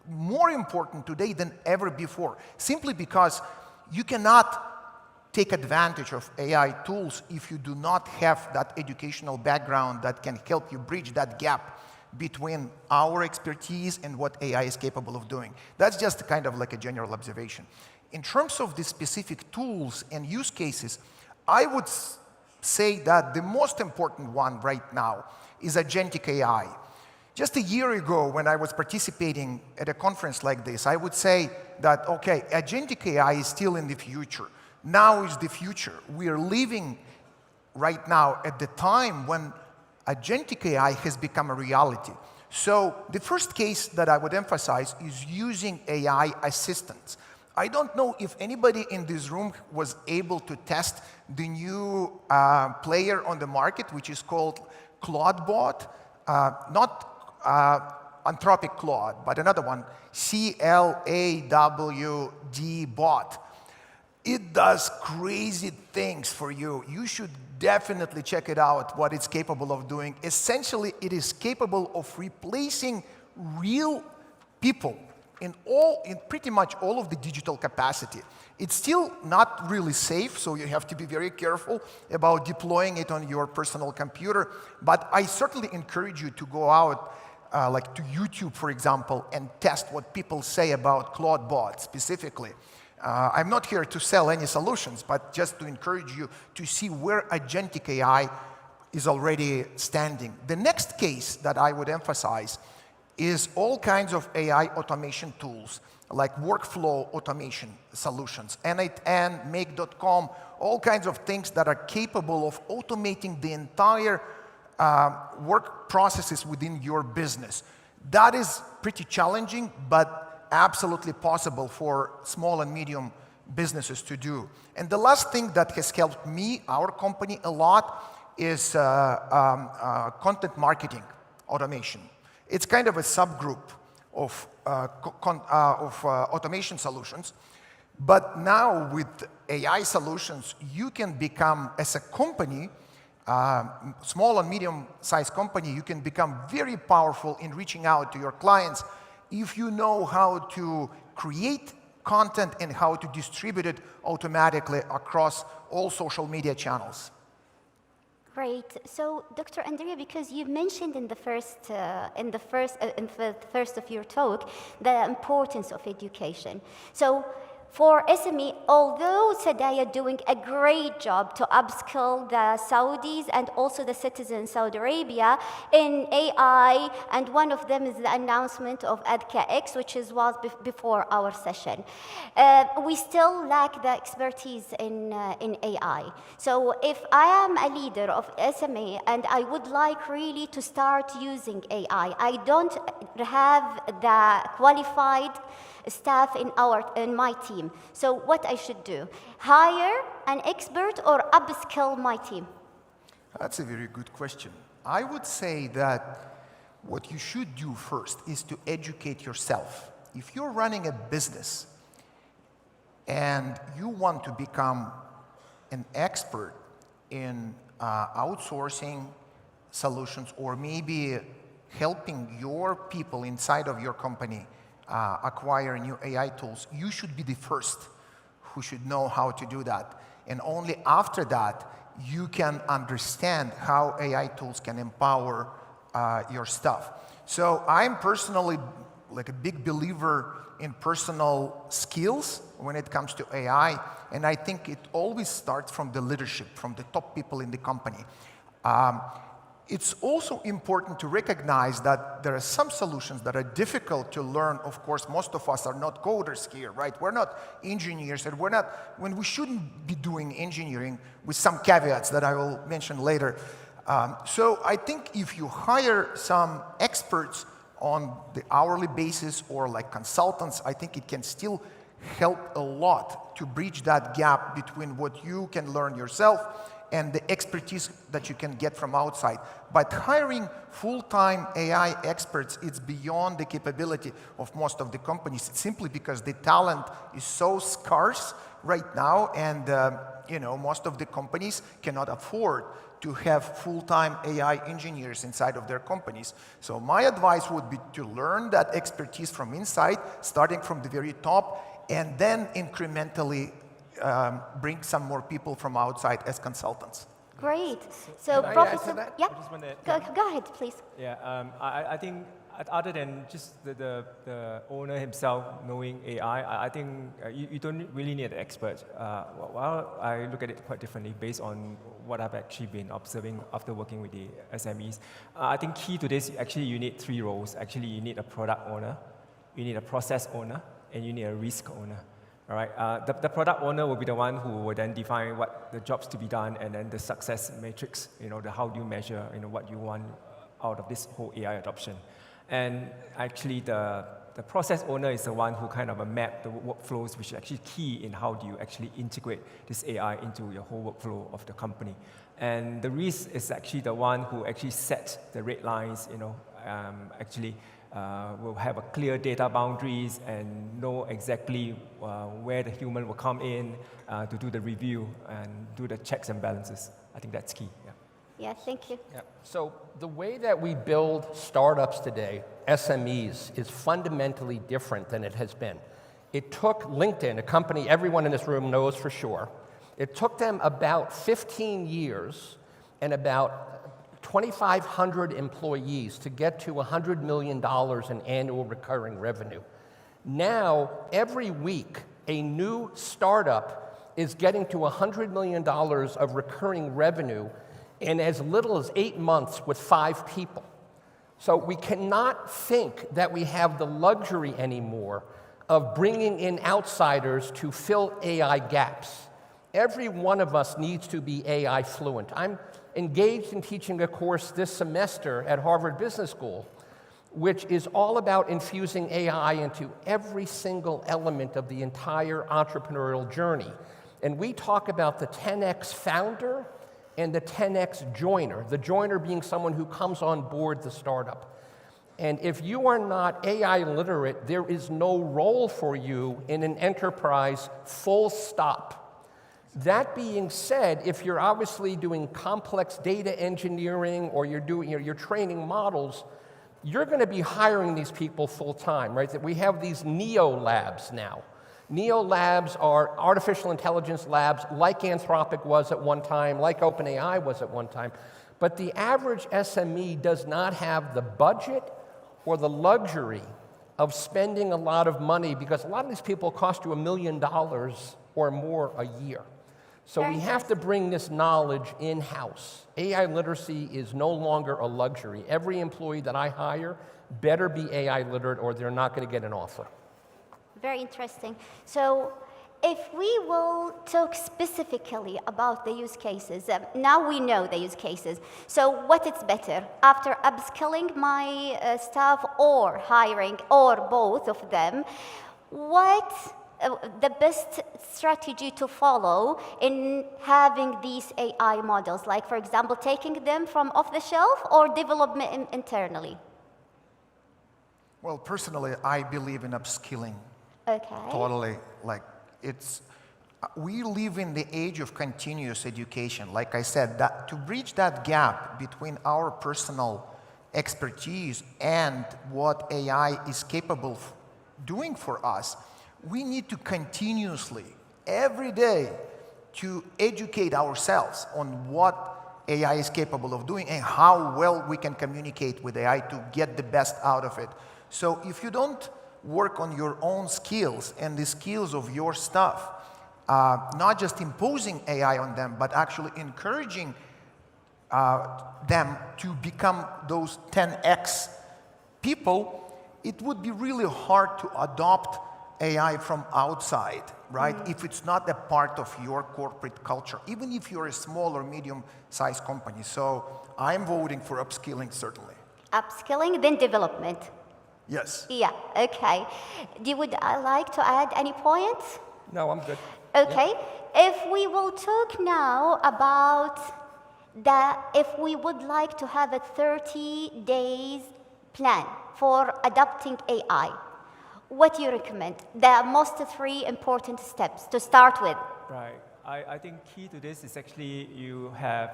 more important today than ever before, simply because you cannot take advantage of AI tools if you do not have that educational background that can help you bridge that gap between our expertise and what AI is capable of doing. That's just kind of like a general observation. In terms of the specific tools and use cases, I would say that the most important one right now is agentic AI. Just a year ago, when I was participating at a conference like this, I would say that, okay, agentic AI is still in the future. Now is the future. We are living right now at the time when agentic AI has become a reality. So the first case that I would emphasize is using AI assistants. I don't know if anybody in this room was able to test the new player on the market, which is called Claudebot, not Anthropic Claude, but another one, CLAWD bot. It does crazy things for you. You should definitely check it out, what it's capable of doing. Essentially, it is capable of replacing real people in pretty much all of the digital capacity. It's still not really safe, so you have to be very careful about deploying it on your personal computer. But I certainly encourage you to go out, like to YouTube, for example, and test what people say about Claude Bot specifically. I'm not here to sell any solutions, but just to encourage you to see where agentic AI is already standing. The next case that I would emphasize is all kinds of AI automation tools, like workflow automation solutions, N8N, Make.com, all kinds of things that are capable of automating the entire work processes within your business. That is pretty challenging, but absolutely possible for small and medium businesses to do. And the last thing that has helped me, our company, a lot is content marketing automation. It's kind of a subgroup of automation solutions. But now with AI solutions, you can become, as a company, small and medium-sized company, you can become very powerful in reaching out to your clients if you know how to create content and how to distribute it automatically across all social media channels. Great. So, Dr. Andrea, because you mentioned in the first of your talk the importance of education. So, for SME, although Sadaya doing a great job to upskill the Saudis and also the citizens Saudi Arabia in AI, and one of them is the announcement of AdCAX, which was before our session. We still lack the expertise in AI. So if I am a leader of SME and I would like really to start using AI, I don't have the qualified staff in my team. So what I should do? Hire an expert or upskill my team? That's a very good question. I would say that what you should do first is to educate yourself. If you're running a business and you want to become an expert in outsourcing solutions or maybe helping your people inside of your company acquire new AI tools, you should be the first who should know how to do that. And only after that, you can understand how AI tools can empower your stuff. So I'm personally like a big believer in personal skills when it comes to AI. And I think it always starts from the leadership, from the top people in the company. It's also important to recognize that there are some solutions that are difficult to learn. Of course, most of us are not coders here, right? We're not engineers, and we shouldn't be doing engineering, with some caveats that I will mention later. So I think if you hire some experts on the hourly basis or like consultants, I think it can still help a lot to bridge that gap between what you can learn yourself and the expertise that you can get from outside. But hiring full-time AI experts, it's beyond the capability of most of the companies, simply because the talent is so scarce right now, and most of the companies cannot afford to have full-time AI engineers inside of their companies. So my advice would be to learn that expertise from inside, starting from the very top, and then incrementally bring some more people from outside as consultants. Great. So, Professor, yeah, go ahead, please. Yeah, I think other than just the owner himself knowing AI, I think you don't really need an expert. Well, I look at it quite differently based on what I've actually been observing after working with the SMEs. I think key to this, actually you need three roles. Actually, you need a product owner, you need a process owner, and you need a risk owner. All right. The product owner will be the one who will then define what the jobs to be done, and then the success matrix, how do you measure, what you want out of this whole AI adoption. And actually the process owner is the one who kind of map the workflows, which is actually key in how do you actually integrate this AI into your whole workflow of the company. And the risk is actually the one who actually sets the red lines, will have a clear data boundaries and know exactly where the human will come in to do the review and do the checks and balances. I think that's key. Yeah. Yeah, thank you. Yeah. So the way that we build startups today, SMEs, is fundamentally different than it has been. It took LinkedIn, a company everyone in this room knows for sure, it took them about 15 years and about 2,500 employees to get to $100 million in annual recurring revenue. Now, every week, a new startup is getting to $100 million of recurring revenue in as little as 8 months with 5 people. So we cannot think that we have the luxury anymore of bringing in outsiders to fill AI gaps. Every one of us needs to be AI fluent. I'm engaged in teaching a course this semester at Harvard Business School, which is all about infusing AI into every single element of the entire entrepreneurial journey. And we talk about the 10X founder and the 10X joiner, the joiner being someone who comes on board the startup. And if you are not AI literate, there is no role for you in an enterprise, full stop. That being said, if you're obviously doing complex data engineering or you're training models, you're going to be hiring these people full time, right? That we have these NEO labs now. NEO labs are artificial intelligence labs like Anthropic was at one time, like OpenAI was at one time. But the average SME does not have the budget or the luxury of spending a lot of money because a lot of these people cost you $1 million or more a year. So we have to bring this knowledge in-house. AI literacy is no longer a luxury. Every employee that I hire better be AI literate or they're not going to get an offer. Very interesting. So if we will talk specifically about the use cases, now we know the use cases. So what is better, after upskilling my staff or hiring or both of them, what the best strategy to follow in having these AI models, like for example, taking them from off the shelf or development internally? Well, personally, I believe in upskilling. Okay. Totally. Like we live in the age of continuous education. Like I said, that to bridge that gap between our personal expertise and what AI is capable of doing for us, we need to continuously, every day, to educate ourselves on what AI is capable of doing and how well we can communicate with AI to get the best out of it. So if you don't work on your own skills and the skills of your staff, not just imposing AI on them, but actually encouraging them to become those 10X people, it would be really hard to adopt AI from outside, right? If it's not a part of your corporate culture, even if you're a small or medium-sized company. So I'm voting for upskilling, certainly. Upskilling, then development. Yes. Yeah, okay. Would I like to add any points? No, I'm good. Okay. Yeah. If we will talk now about if we would like to have a 30 days plan for adopting AI, what do you recommend? The most 3 important steps to start with. Right. I think key to this is actually you have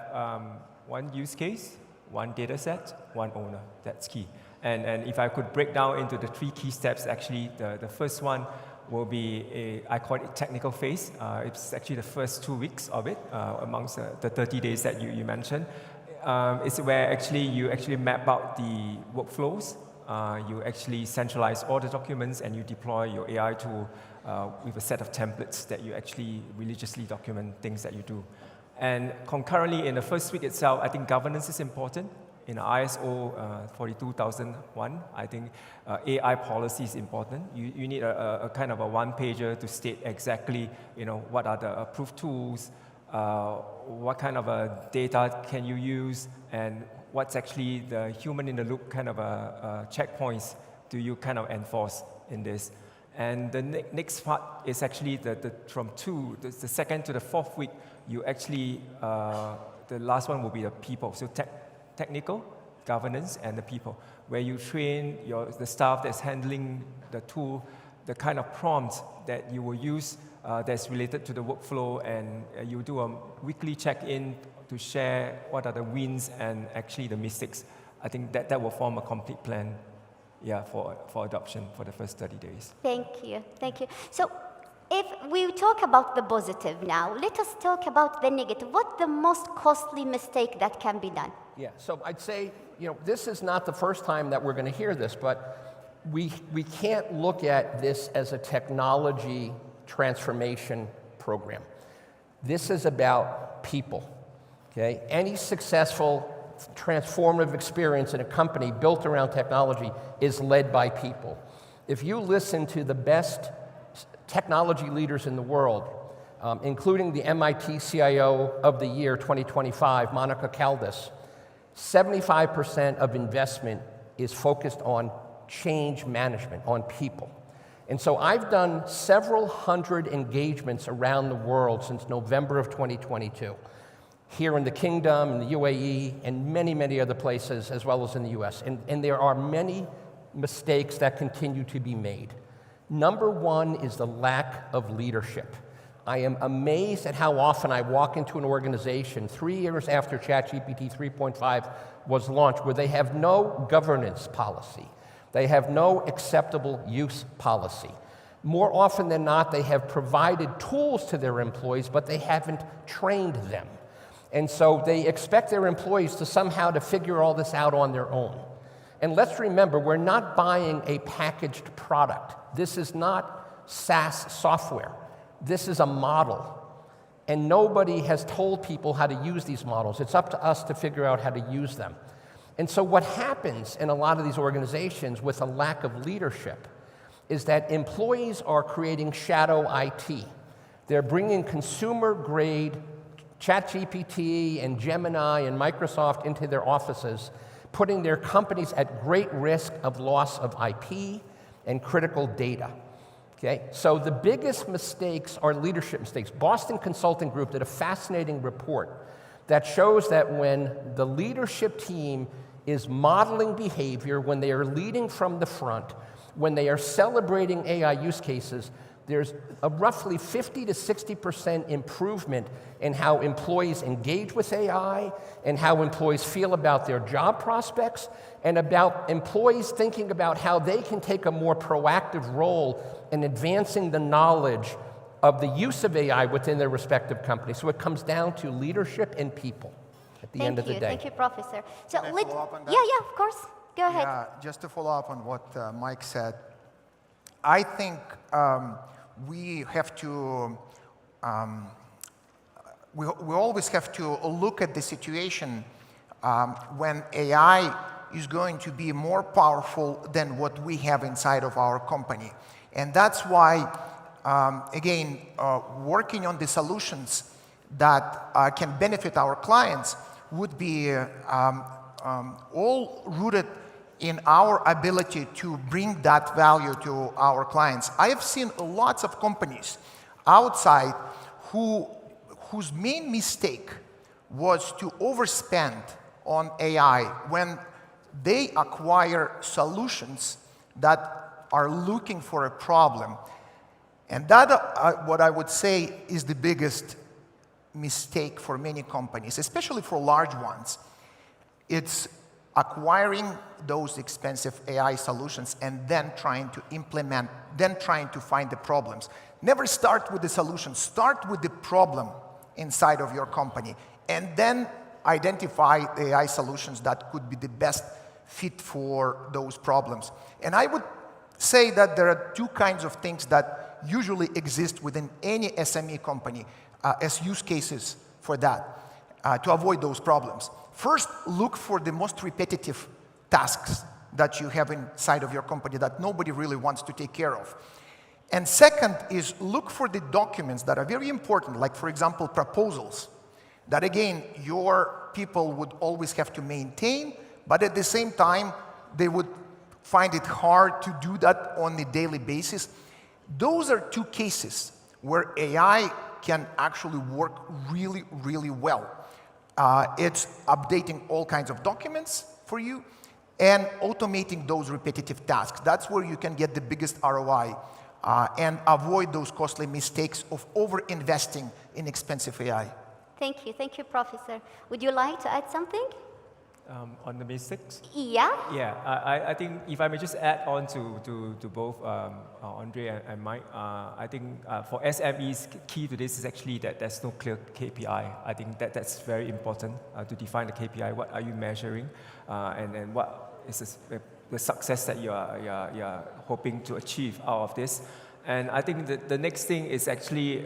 one use case, one data set, one owner. That's key. And if I could break down into the 3 key steps, actually the first one will be I call it technical phase. It's actually the first 2 weeks of it amongst the 30 days that you mentioned. It's where actually you actually map out the workflows. You actually centralize all the documents and you deploy your AI tool with a set of templates that you actually religiously document things that you do. And concurrently, in the first week itself, I think governance is important. In ISO 42001, I think AI policy is important. You need a kind of a one-pager to state exactly, what are the approved tools, what kind of data can you use, and what's actually the human-in-the-loop kind of checkpoints do you kind of enforce in this. And the next part is actually from the second to the 4th week, you actually, the last one will be the people. So technical, governance, and the people, where you train the staff that's handling the tool, the kind of prompts that you will use that's related to the workflow, and you do a weekly check-in share what are the wins and actually the mistakes. I think that will form a complete plan, yeah, for adoption for the first 30 days. Thank you, thank you. So if we talk about the positive now, let us talk about the negative. What's the most costly mistake that can be done? Yeah, so I'd say, this is not the first time that we're going to hear this, but we can't look at this as a technology transformation program. This is about people, okay? Any successful transformative experience in a company built around technology is led by people. If you listen to the best technology leaders in the world, including the MIT CIO of the Year 2025, Monica Caldas, 75% of investment is focused on change management, on people. And so I've done several hundred engagements around the world since November of 2022, here in the Kingdom, in the UAE, and many, many other places, as well as in the US. And there are many mistakes that continue to be made. Number one is the lack of leadership. I am amazed at how often I walk into an organization 3 years after ChatGPT 3.5 was launched where they have no governance policy. They have no acceptable use policy. More often than not, they have provided tools to their employees, but they haven't trained them. And so they expect their employees to somehow to figure all this out on their own. And let's remember, we're not buying a packaged product. This is not SaaS software. This is a model. And nobody has told people how to use these models. It's up to us to figure out how to use them. And so what happens in a lot of these organizations with a lack of leadership is that employees are creating shadow IT. They're bringing consumer-grade ChatGPT and Gemini and Microsoft into their offices, putting their companies at great risk of loss of IP and critical data. Okay? So the biggest mistakes are leadership mistakes. Boston Consulting Group did a fascinating report that shows that when the leadership team is modeling behavior, when they are leading from the front, when they are celebrating AI use cases, there's a roughly 50 to 60% improvement in how employees engage with AI and how employees feel about their job prospects and about employees thinking about how they can take a more proactive role in advancing the knowledge of the use of AI within their respective companies. So it comes down to leadership and people at the end of the day. Thank you, Professor. So Can I follow up on that? yeah, of course. Go ahead. Yeah, just to follow up on what Mike said, I think we have to, we always have to look at the situation when AI is going to be more powerful than what we have inside of our company. And that's why, again, working on the solutions that can benefit our clients would be all rooted in our ability to bring that value to our clients. I have seen lots of companies outside whose main mistake was to overspend on AI when they acquire solutions that are looking for a problem. And that, what I would say, is the biggest mistake for many companies, especially for large ones. It's acquiring those expensive AI solutions and then trying to implement, then trying to find the problems. Never start with the solution. Start with the problem inside of your company and then identify the AI solutions that could be the best fit for those problems. And I would say that there are two kinds of things that usually exist within any SME company as use cases for that, to avoid those problems. First, look for the most repetitive tasks that you have inside of your company that nobody really wants to take care of. And second is look for the documents that are very important, like, for example, proposals, that, again, your people would always have to maintain, but at the same time, they would find it hard to do that on a daily basis. Those are two cases where AI can actually work really, really well. It's updating all kinds of documents for you and automating those repetitive tasks. That's where you can get the biggest ROI and avoid those costly mistakes of over-investing in expensive AI. Thank you, Professor. Would you like to add something? On the basics? Yeah? Yeah, I think if I may just add on to both Andre and Mike, I think for SMEs, key to this is actually that there's no clear KPI. I think that's very important to define the KPI. What are you measuring? And then what is the success that you are hoping to achieve out of this? And I think the next thing is actually,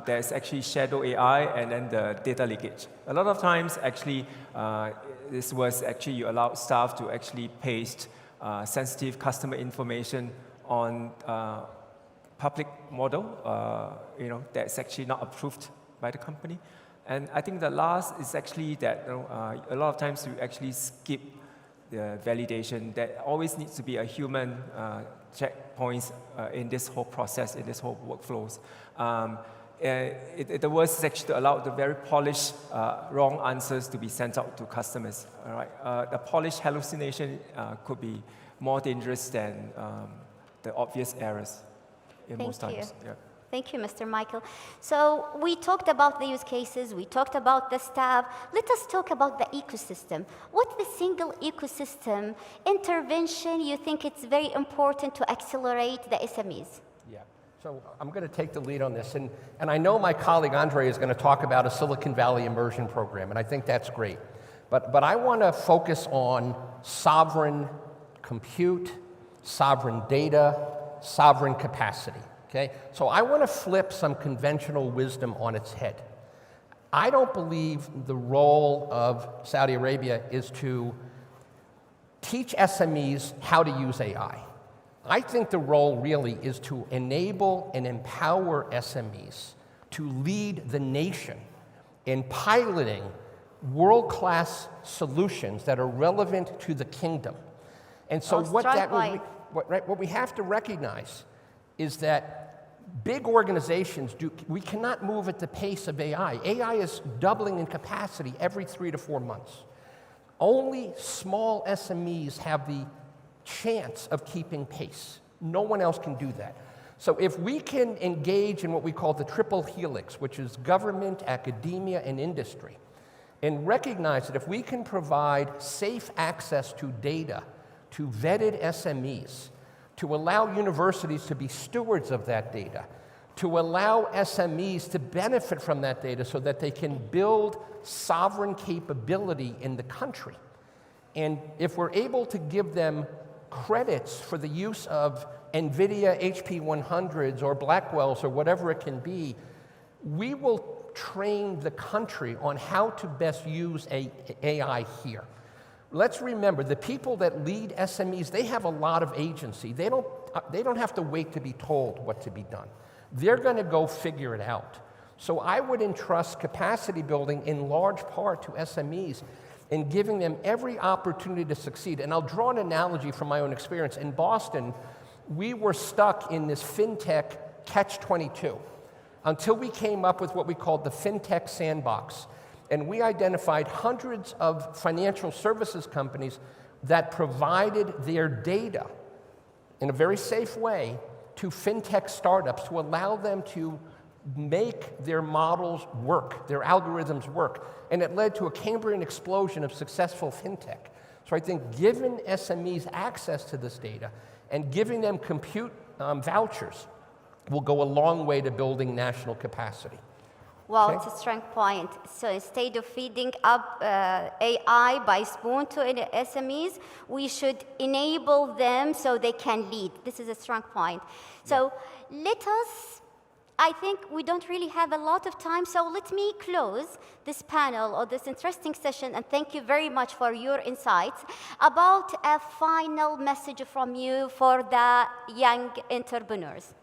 there's actually shadow AI and then the data leakage. A lot of times, actually, this was actually you allow staff to actually paste sensitive customer information on public model, that's actually not approved by the company. And I think the last is actually that a lot of times we actually skip the validation. There always needs to be a human checkpoints in this whole process, in this whole workflows. The worst is actually to allow the very polished wrong answers to be sent out to customers. All right? The polished hallucination could be more dangerous than the obvious errors in most times. Yeah. Thank you, Mr. Michael. So we talked about the use cases, we talked about the staff. Let us talk about the ecosystem. What's the single ecosystem intervention you think it's very important to accelerate the SMEs? Yeah, so I'm going to take the lead on this. And I know my colleague Andre is going to talk about a Silicon Valley immersion program, and I think that's great. But I want to focus on sovereign compute, sovereign data, sovereign capacity. Okay? So I want to flip some conventional wisdom on its head. I don't believe the role of Saudi Arabia is to teach SMEs how to use AI. I think the role really is to enable and empower SMEs to lead the nation in piloting world-class solutions that are relevant to the kingdom. And so what we have to recognize is that big organizations we cannot move at the pace of AI. AI is doubling in capacity every 3 to 4 months. Only small SMEs have the chance of keeping pace. No one else can do that. So if we can engage in what we call the triple helix, which is government, academia, and industry, and recognize that if we can provide safe access to data to vetted SMEs, to allow universities to be stewards of that data, to allow SMEs to benefit from that data so that they can build sovereign capability in the country. And if we're able to give them credits for the use of NVIDIA HP100s or Blackwells or whatever it can be, we will train the country on how to best use AI here. Let's remember, the people that lead SMEs, they have a lot of agency. They don't have to wait to be told what to be done. They're going to go figure it out. So I would entrust capacity building in large part to SMEs and giving them every opportunity to succeed. And I'll draw an analogy from my own experience. In Boston, we were stuck in this fintech catch-22 until we came up with what we called the fintech sandbox. And we identified hundreds of financial services companies that provided their data in a very safe way to fintech startups to allow them to make their models work, their algorithms work. And it led to a Cambrian explosion of successful fintech. So I think giving SMEs access to this data and giving them compute vouchers will go a long way to building national capacity. Wow, it's a strong point. So instead of feeding up AI by spoon to SMEs, we should enable them so they can lead. This is a strong point. So let us, I think we don't really have a lot of time, so let me close this panel or this interesting session, and thank you very much for your insights, about a final message from you for the young entrepreneurs.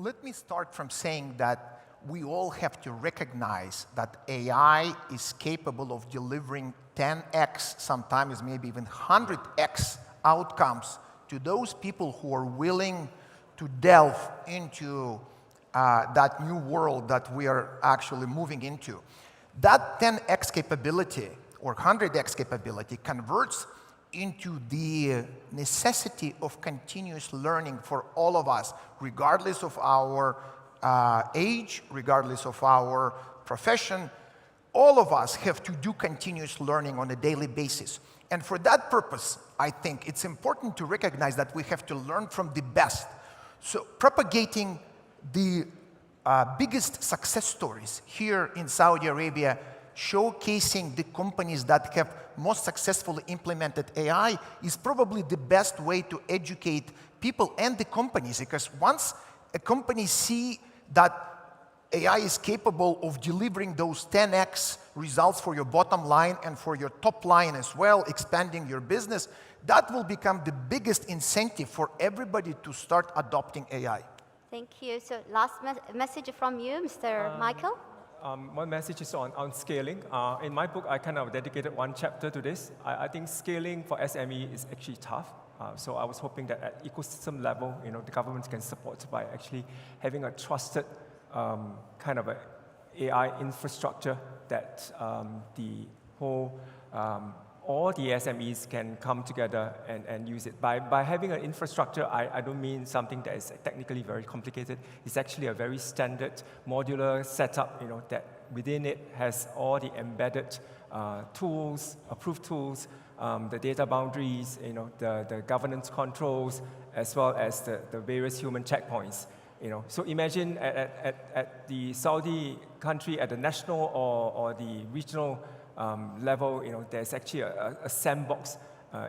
Let me start from saying that we all have to recognize that AI is capable of delivering 10x, sometimes maybe even 100x outcomes to those people who are willing to delve into that new world that we are actually moving into. That 10x capability or 100x capability converts into the necessity of continuous learning for all of us, regardless of our age, regardless of our profession, all of us have to do continuous learning on a daily basis. And for that purpose, I think it's important to recognize that we have to learn from the best. So propagating the biggest success stories here in Saudi Arabia, showcasing the companies that have most successfully implemented AI is probably the best way to educate people and the companies, because once a company see that AI is capable of delivering those 10x results for your bottom line and for your top line as well, expanding your business, that will become the biggest incentive for everybody to start adopting AI. Thank you. So last message from you, Mr. Michael. My message is on scaling. In my book, I kind of dedicated one chapter to this. I think scaling for SME is actually tough. So I was hoping that at ecosystem level, the government can support by actually having a trusted kind of a AI infrastructure that the whole, all the SMEs can come together and use it. By having an infrastructure, I don't mean something that is technically very complicated. It's actually a very standard modular setup, that within it has all the embedded tools, approved tools, the data boundaries, the governance controls, as well as the various human checkpoints. So imagine at the Saudi country, at the national or the regional level, there's actually a sandbox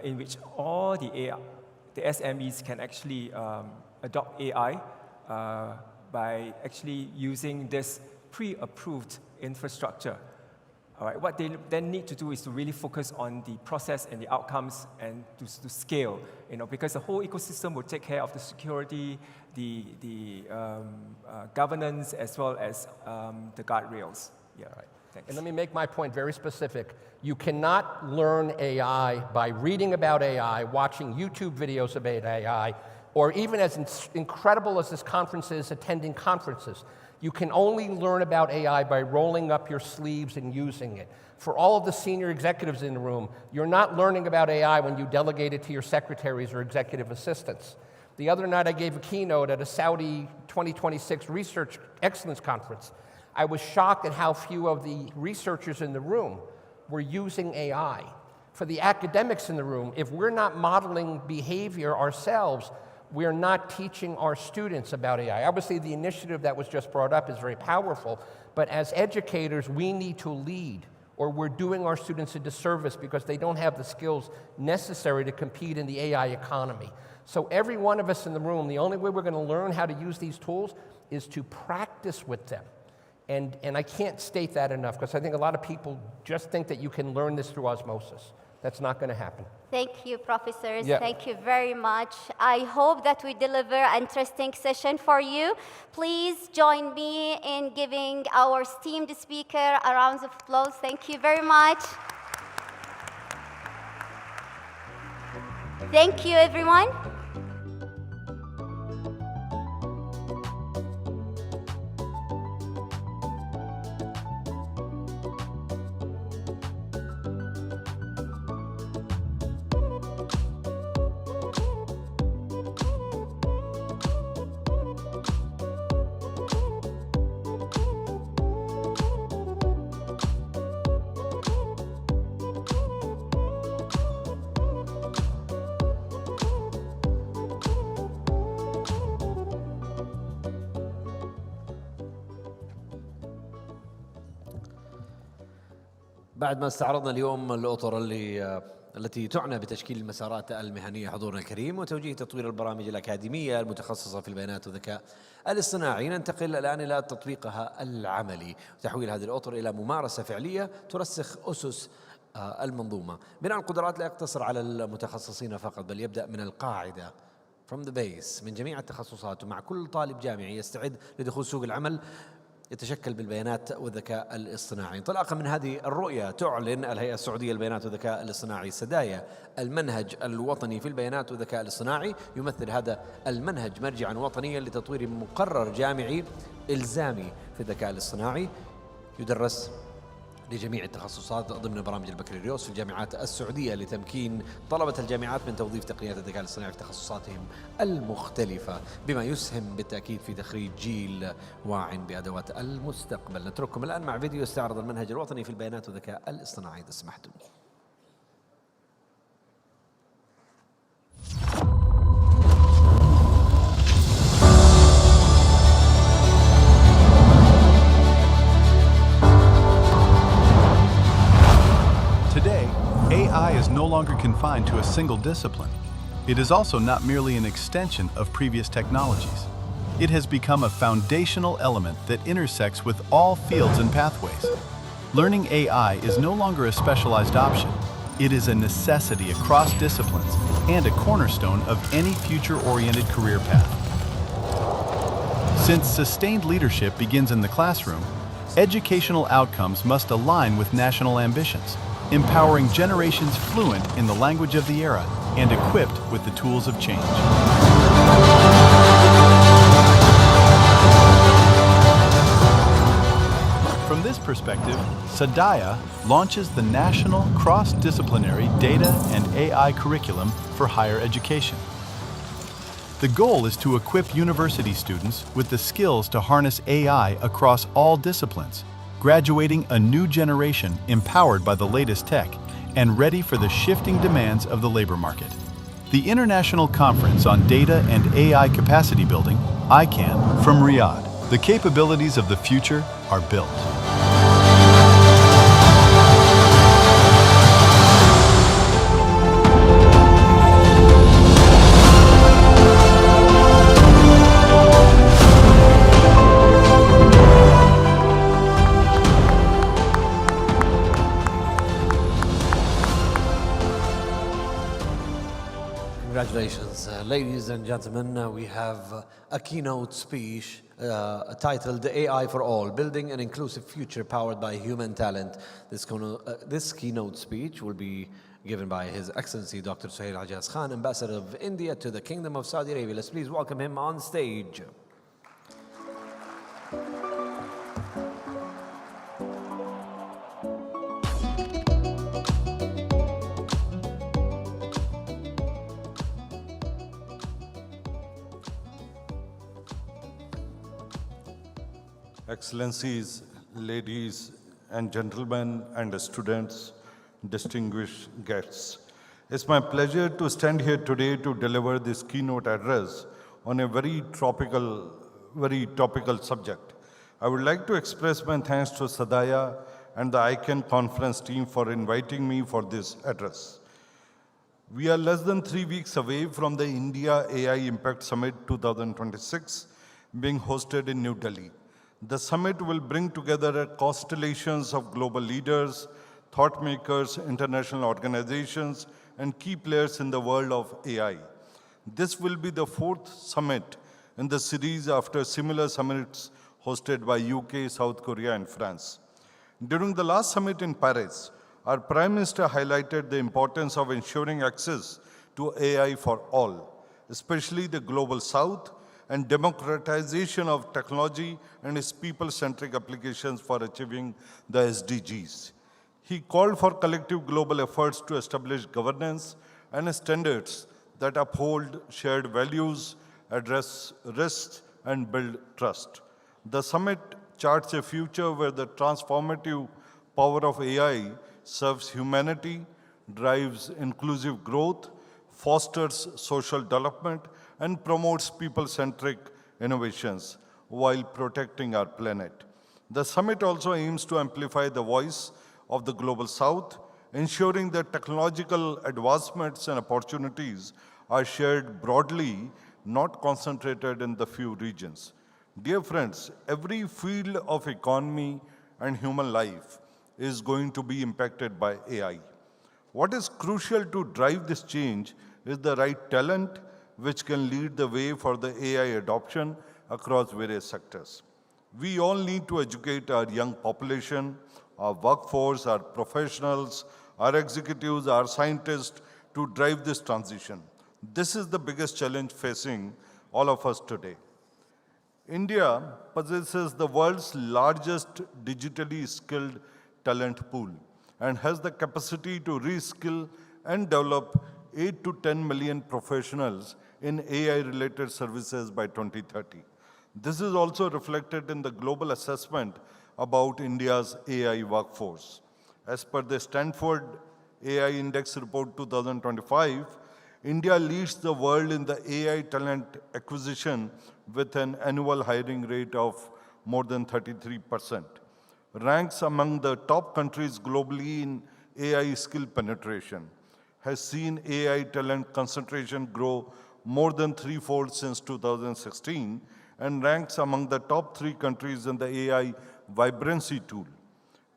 in which all the SMEs can actually adopt AI by actually using this pre-approved infrastructure. All right, what they then need to do is to really focus on the process and the outcomes and to scale, because the whole ecosystem will take care of the security, the governance, as well as the guardrails. Yeah, right. Thanks. And let me make my point very specific. You cannot learn AI by reading about AI, watching YouTube videos about AI, or even as incredible as this conference is, attending conferences. You can only learn about AI by rolling up your sleeves and using it. For all of the senior executives in the room, you're not learning about AI when you delegate it to your secretaries or executive assistants. The other night I gave a keynote at a Saudi 2026 Research Excellence Conference. I was shocked at how few of the researchers in the room were using AI. For the academics in the room, if we're not modeling behavior ourselves, we're not teaching our students about AI. Obviously, the initiative that was just brought up is very powerful, but as educators, we need to lead, or we're doing our students a disservice because they don't have the skills necessary to compete in the AI economy. So every one of us in the room, the only way we're going to learn how to use these tools is to practice with them. And I can't state that enough, because I think a lot of people just think that you can learn this through osmosis. That's not going to happen. Thank you, professors. Yeah. Thank you very much. I hope that we deliver an interesting session for you. Please join me in giving our esteemed speaker a round of applause. Thank you very much. Thank you, everyone. بعد ما استعرضنا اليوم الأطر التي تعنى بتشكيل المسارات المهنية حضورنا الكريم وتوجيه تطوير البرامج الأكاديمية المتخصصة في البيانات والذكاء الاصطناعي، ننتقل الآن إلى تطبيقها العملي وتحويل هذه الأطر إلى ممارسة فعلية ترسخ أسس المنظومة. بناء القدرات لا يقتصر على المتخصصين فقط، بل يبدأ من القاعدة from the base من جميع التخصصات، ومع كل طالب جامعي يستعد لدخول سوق العمل يتشكل بالبيانات والذكاء الاصطناعي. انطلاقا من هذه الرؤية تعلن الهيئة السعودية للبيانات والذكاء الاصطناعي سدايا المنهج الوطني في البيانات والذكاء الاصطناعي. يمثل هذا المنهج مرجعا وطنيا لتطوير مقرر جامعي إلزامي في الذكاء الاصطناعي يدرس لجميع التخصصات ضمن برامج البكالوريوس في الجامعات السعودية لتمكين طلبة الجامعات من توظيف تقنيات الذكاء الاصطناعي في تخصصاتهم المختلفة، بما يسهم بالتأكيد في تخريج جيل واع بأدوات المستقبل. نترككم الآن مع فيديو يستعرض المنهج الوطني في البيانات والذكاء الاصطناعي إذا سمحتم. Today, AI is no longer confined to a single discipline. It is also not merely an extension of previous technologies. It has become a foundational element that intersects with all fields and pathways. Learning AI is no longer a specialized option. It is a necessity across disciplines and a cornerstone of any future-oriented career path. Since sustained leadership begins in the classroom, educational outcomes must align with national ambitions, empowering generations fluent in the language of the era and equipped with the tools of change. From this perspective, SADAIA launches the National Cross-Disciplinary Data and AI Curriculum for Higher Education. The goal is to equip university students with the skills to harness AI across all disciplines, graduating a new generation empowered by the latest tech and ready for the shifting demands of the labor market. The International Conference on Data and AI Capacity Building, ICAN, from Riyadh. The capabilities of the future are built. Congratulations, ladies and gentlemen. We have a keynote speech titled AI for All, Building an Inclusive Future Powered by Human Talent. This keynote speech will be given by His Excellency Dr. Suhail Ajaz Khan, Ambassador of India to the Kingdom of Saudi Arabia. Let's please welcome him on stage. Excellencies, ladies and gentlemen and students, distinguished guests. It's my pleasure to stand here today to deliver this keynote address on a very topical subject. I would like to express my thanks to SADAIA and the ICAN conference team for inviting me for this address. We are less than 3 weeks away from the India AI Impact Summit 2026 being hosted in New Delhi. The summit will bring together constellations of global leaders, thought makers, international organizations, and key players in the world of AI. This will be the 4th summit in the series after similar summits hosted by UK, South Korea, and France. During the last summit in Paris, our Prime Minister highlighted the importance of ensuring access to AI for all, especially the Global South, and democratization of technology and its people-centric applications for achieving the SDGs. He called for collective global efforts to establish governance and standards that uphold shared values, address risks, and build trust. The summit charts a future where the transformative power of AI serves humanity, drives inclusive growth, fosters social development, and promotes people-centric innovations while protecting our planet. The summit also aims to amplify the voice of the Global South, ensuring that technological advancements and opportunities are shared broadly, not concentrated in the few regions. Dear friends, every field of economy and human life is going to be impacted by AI. What is crucial to drive this change is the right talent, which can lead the way for the AI adoption across various sectors. We all need to educate our young population, our workforce, our professionals, our executives, our scientists to drive this transition. This is the biggest challenge facing all of us today. India possesses the world's largest digitally skilled talent pool and has the capacity to reskill and develop 8 to 10 million professionals in AI-related services by 2030. This is also reflected in the global assessment about India's AI workforce. As per the Stanford AI Index Report 2025, India leads the world in the AI talent acquisition with an annual hiring rate of more than 33%, ranks among the top countries globally in AI skill penetration, has seen AI talent concentration grow more than threefold since 2016, and ranks among the top 3 countries in the AI vibrancy tool.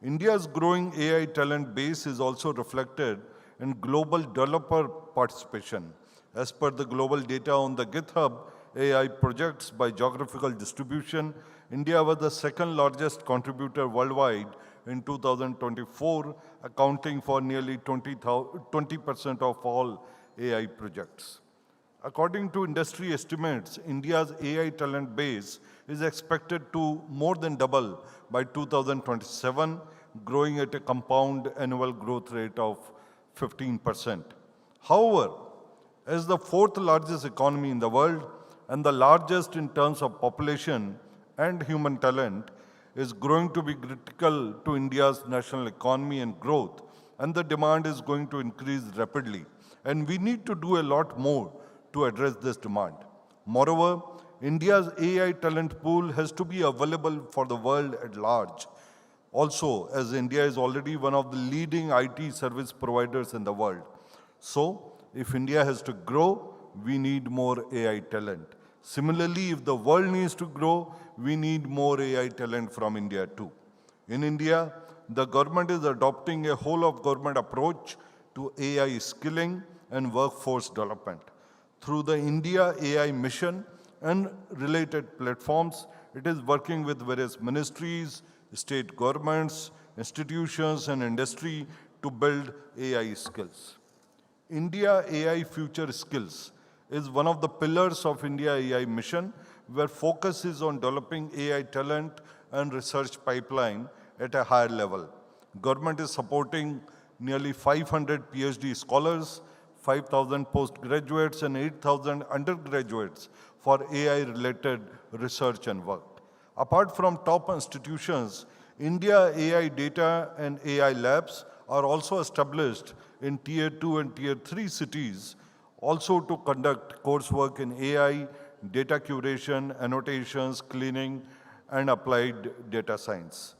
India's growing AI talent base is also reflected in global developer participation. As per the global data on the GitHub AI projects by geographical distribution, India was the second largest contributor worldwide in 2024, accounting for nearly 20% of all AI projects. According to industry estimates, India's AI talent base is expected to more than double by 2027, growing at a compound annual growth rate of 15%. However, as the 4th largest economy in the world and the largest in terms of population and human talent, is growing to be critical to India's national economy and growth, and the demand is going to increase rapidly. And we need to do a lot more to address this demand. Moreover, India's AI talent pool has to be available for the world at large. Also, as India is already one of the leading IT service providers in the world. So, if India has to grow, we need more AI talent. Similarly, if the world needs to grow, we need more AI talent from India too. In India, the government is adopting a whole-of-government approach to AI skilling and workforce development. Through the India AI mission and related platforms, it is working with various ministries, state governments, institutions, and industry to build AI skills. India AI Future Skills is one of the pillars of India AI mission, where focus is on developing AI talent and research pipeline at a higher level. Government is supporting nearly 500 PhD scholars, 5,000 postgraduates, and 8,000 undergraduates for AI-related research and work. Apart from top institutions, India AI data and AI labs are also established in Tier 2 and Tier 3 cities, also to conduct coursework in AI, data curation, annotations, cleaning, and applied data science.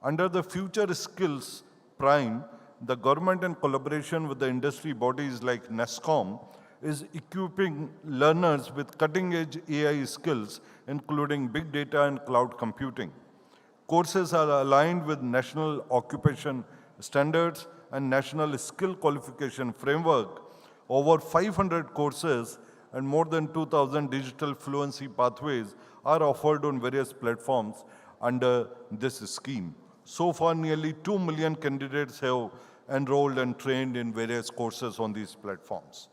Under the Future Skills Prime, the government, in collaboration with the industry bodies like NASSCOM, is equipping learners with cutting-edge AI skills, including big data and cloud computing. Courses are aligned with national occupation standards and national skill qualification framework. Over 500 courses and more than 2,000 digital fluency pathways are offered on various platforms under this scheme. So far, nearly 2 million candidates have enrolled and trained in various courses on these platforms.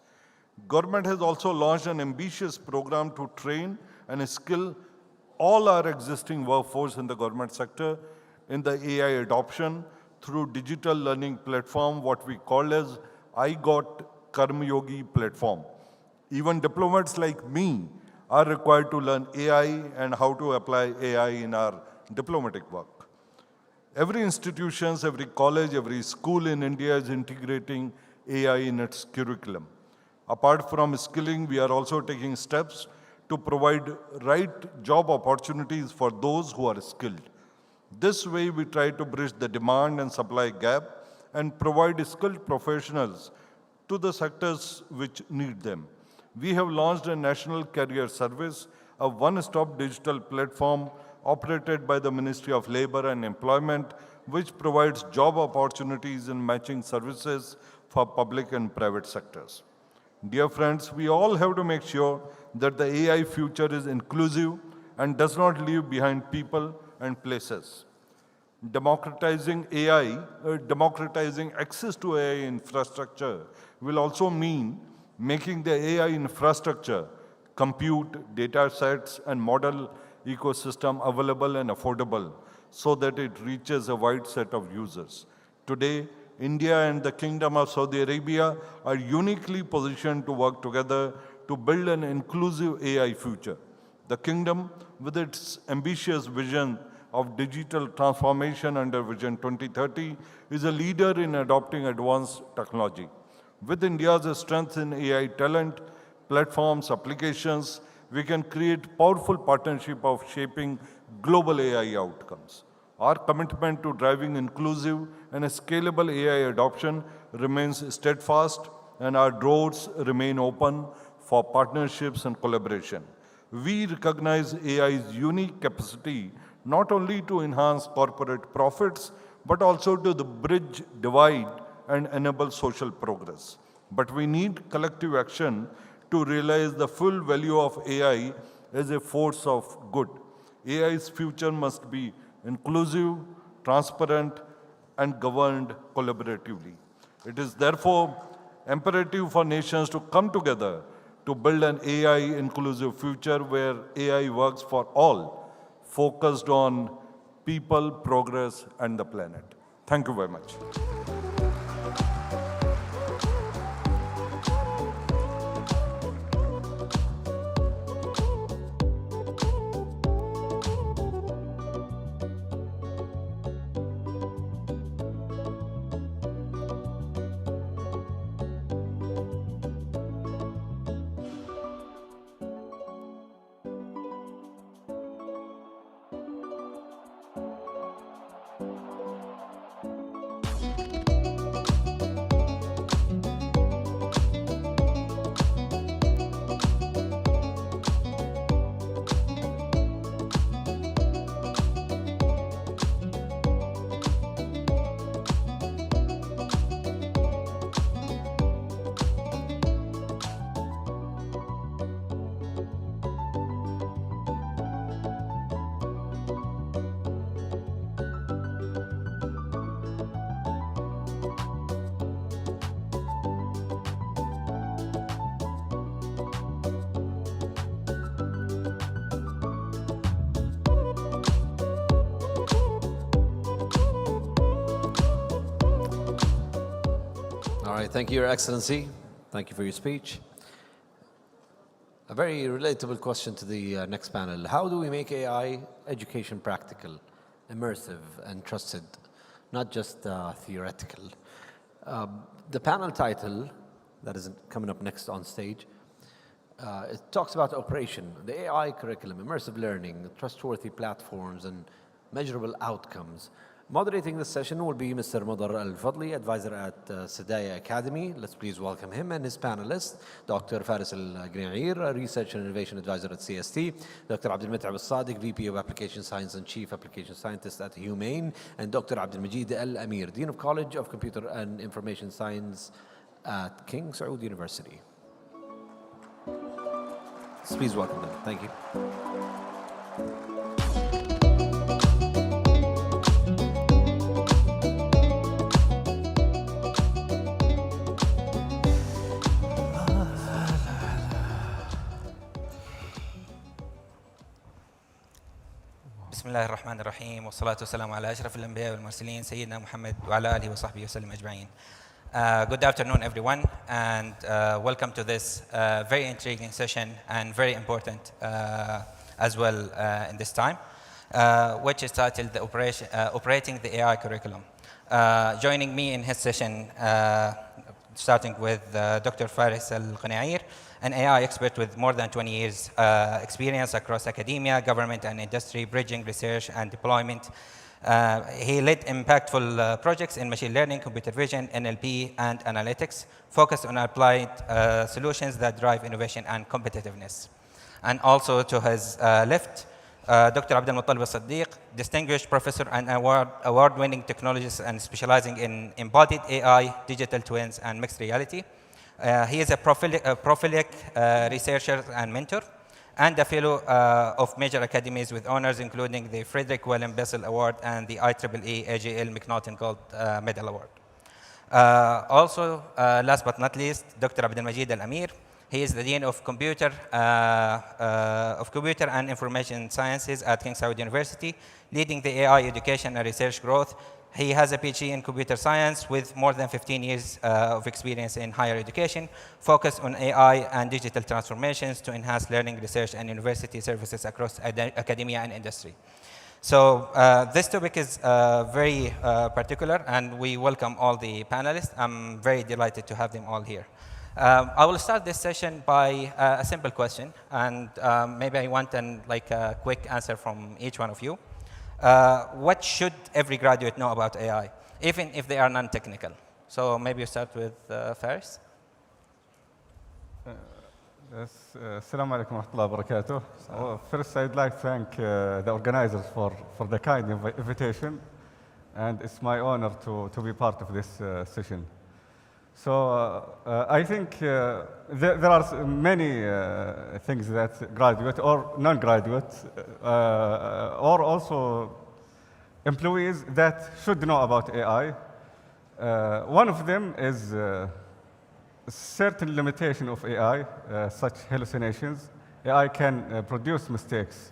Government has also launched an ambitious program to train and skill all our existing workforce in the government sector in the AI adoption through digital learning platform, what we call as IGOT Karmayogi platform. Even diplomats like me are required to learn AI and how to apply AI in our diplomatic work. Every institution, every college, every school in India is integrating AI in its curriculum. Apart from skilling, we are also taking steps to provide right job opportunities for those who are skilled. This way, we try to bridge the demand and supply gap and provide skilled professionals to the sectors which need them. We have launched a national career service, a one-stop digital platform operated by the Ministry of Labor and Employment, which provides job opportunities and matching services for public and private sectors. Dear friends, we all have to make sure that the AI future is inclusive and does not leave behind people and places. Democratizing access to AI infrastructure will also mean making the AI infrastructure, compute, data sets, and model ecosystem available and affordable so that it reaches a wide set of users. Today, India and the Kingdom of Saudi Arabia are uniquely positioned to work together to build an inclusive AI future. The Kingdom, with its ambitious vision of digital transformation under Vision 2030, is a leader in adopting advanced technology. With India's strength in AI talent, platforms, applications, we can create powerful partnership of shaping global AI outcomes. Our commitment to driving inclusive and scalable AI adoption remains steadfast, and our doors remain open for partnerships and collaboration. We recognize AI's unique capacity not only to enhance corporate profits, but also to bridge divide and enable social progress. But we need collective action to realize the full value of AI as a force of good. AI's future must be inclusive, transparent, and governed collaboratively. It is therefore imperative for nations to come together to build an AI-inclusive future where AI works for all, focused on people, progress, and the planet. Thank you very much. All right, thank you, Your Excellency. Thank you for your speech. A very relatable question to the next panel. How do we make AI education practical, immersive, and trusted, not just theoretical? The panel title that is coming up next on stage, it talks about operation, the AI curriculum, immersive learning, trustworthy platforms, and measurable outcomes. Moderating this session will be Mr. Madar Al-Fadli, advisor at Sadaya Academy. Let's please welcome him and his panelists, Dr. Faris Al-Gnair, Research and Innovation Advisor at CST, Dr. Abdul Mut'ab Al-Sadiq, VP of Application Science and Chief Application Scientist at Humane, and Dr. Abdul Majid Al-Amir, Dean of College of Computer and Information Science at King Saud University. Please welcome them. Thank you. بسم الله الرحمن الرحيم والصلاة والسلام على أشرف الأنبياء والمرسلين سيدنا محمد وعلى آله وصحبه وسلم أجمعين. Good afternoon, everyone, and welcome to this very intriguing session and very important as well in this time, which is titled Operating the AI Curriculum. Joining me in his session, starting with Dr. Faris Al-Gnair, an AI expert with more than 20 years experience across academia, government, and industry, bridging research and deployment. He led impactful projects in machine learning, computer vision, NLP, and analytics, focused on applied solutions that drive innovation and competitiveness. And also to his left, Dr. Abdul Muttalib Al-Saddiq, distinguished professor and award-winning technologist and specializing in embodied AI, digital twins, and mixed reality. He is a prolific researcher and mentor, and a fellow of major academies with honors including the Frederick Willem Bessel Award and the IEEE AGL McNaughton Gold Medal Award. Also, last but not least, Dr. Abdul Majid Al-Amir, He is the Dean of Computer and Information Sciences at King Saud University, leading the AI education and research growth. He has a PhD in computer science with more than 15 years of experience in higher education, focused on AI and digital transformations to enhance learning, research, and university services across academia and industry. So this topic is very particular, and we welcome all the panelists. I'm very delighted to have them all here. I will start this session by a simple question, and maybe I want a quick answer from each one of you. What should every graduate know about AI, even if they are non-technical? So maybe you start with Faris. Assalamu alaikum wa rahmatullahi wa barakatuh. First, I'd like to thank the organizers for the kind invitation, and it's my honor to be part of this session. So I think there are many things that graduate or non-graduate or also employees that should know about AI. One of them is certain limitation of AI, such hallucinations. AI can produce mistakes,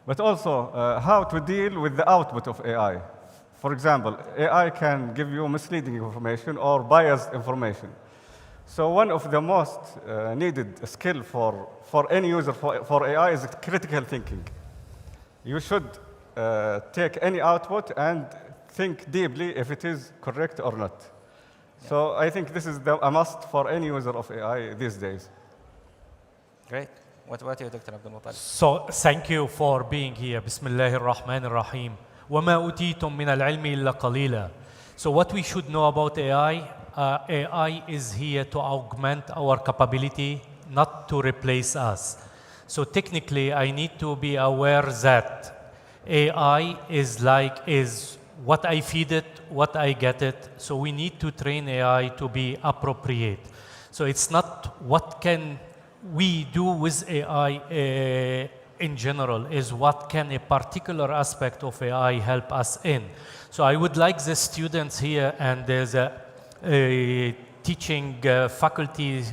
but also how to deal with the output of AI. For example, AI can give you misleading information or biased information. So one of the most needed skill for any user for AI is critical thinking. You should take any output and think deeply if it is correct or not. So I think this is a must for any user of AI these days. Great. What about you, Dr. Abdul Muttalib? So thank you for being here. Bismillahir Rahmanir Rahim. وَمَا أُوتِيتُم مِّنَ الْعِلْمِ إِلَّا قَلِيلًا. So what we should know about AI, AI is here to augment our capability, not to replace us. So technically, I need to be aware that AI is what I feed it, what I get it. So we need to train AI to be appropriate. So it's not what can we do with AI in general, is what can a particular aspect of AI help us in. So I would like the students here and there's a teaching faculty,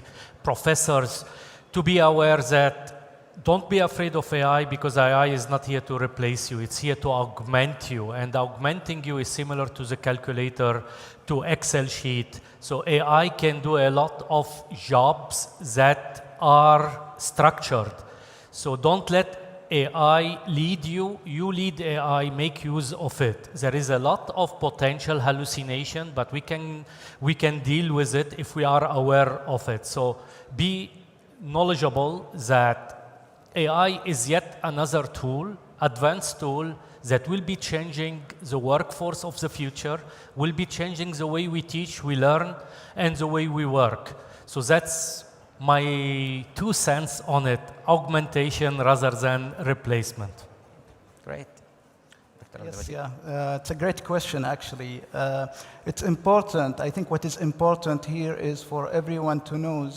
professors, to be aware that don't be afraid of AI, because AI is not here to replace you. It's here to augment you. And augmenting you is similar to the calculator, to Excel sheet. So AI can do a lot of jobs that are structured. So don't let AI lead you. You lead AI, make use of it. There is a lot of potential hallucination, but we can deal with it if we are aware of it. So be knowledgeable that AI is yet another tool, advanced tool, that will be changing the workforce of the future, will be changing the way we teach, we learn, and the way we work. So that's my 2 cents on it, augmentation rather than replacement. Great. Yes, it's a great question, actually. It's important. I think what is important here is for everyone to know,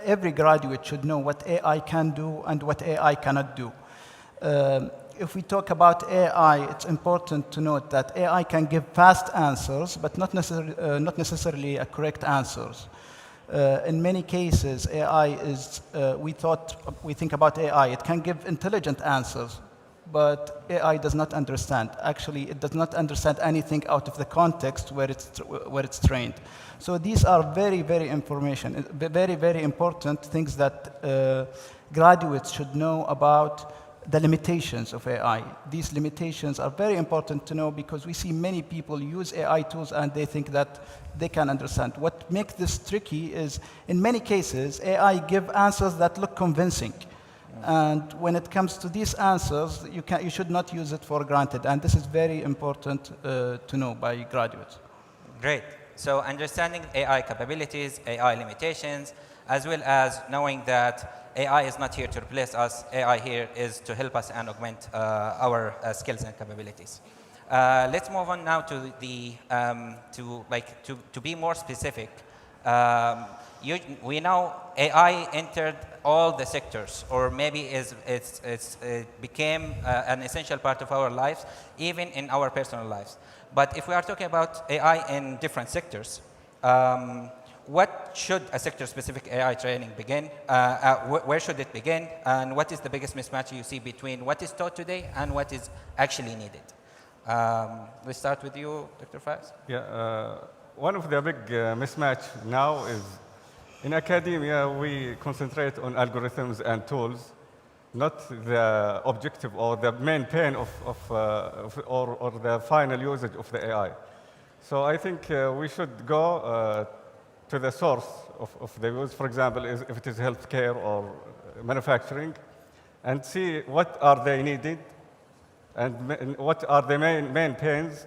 every graduate should know what AI can do and what AI cannot do. If we talk about AI, it's important to note that AI can give fast answers, but not necessarily correct answers. In many cases, AI is, we think about AI, it can give intelligent answers, but AI does not understand. Actually, it does not understand anything out of the context where it's trained. So these are very, very important things that graduates should know about the limitations of AI. These limitations are very important to know, because we see many people use AI tools and they think that they can understand. What makes this tricky is, in many cases, AI give answers that look convincing. And when it comes to these answers, you should not use it for granted. And this is very important to know by graduates. Great. So understanding AI capabilities, AI limitations, as well as knowing that AI is not here to replace us. AI here is to help us and augment our skills and capabilities. Let's move on now to the to be more specific. We know AI entered all the sectors, or maybe it became an essential part of our lives, even in our personal lives. But if we are talking about AI in different sectors, what should a sector-specific AI training begin? Where should it begin? And what is the biggest mismatch you see between what is taught today and what is actually needed? Let's start with you, Dr. Faiz. Yeah, one of the big mismatch now is in academia, we concentrate on algorithms and tools, not the objective or the main pain or the final usage of the AI. So I think we should go to the source of the use. For example, if it is healthcare or manufacturing, and see what are they needed and what are the main pains,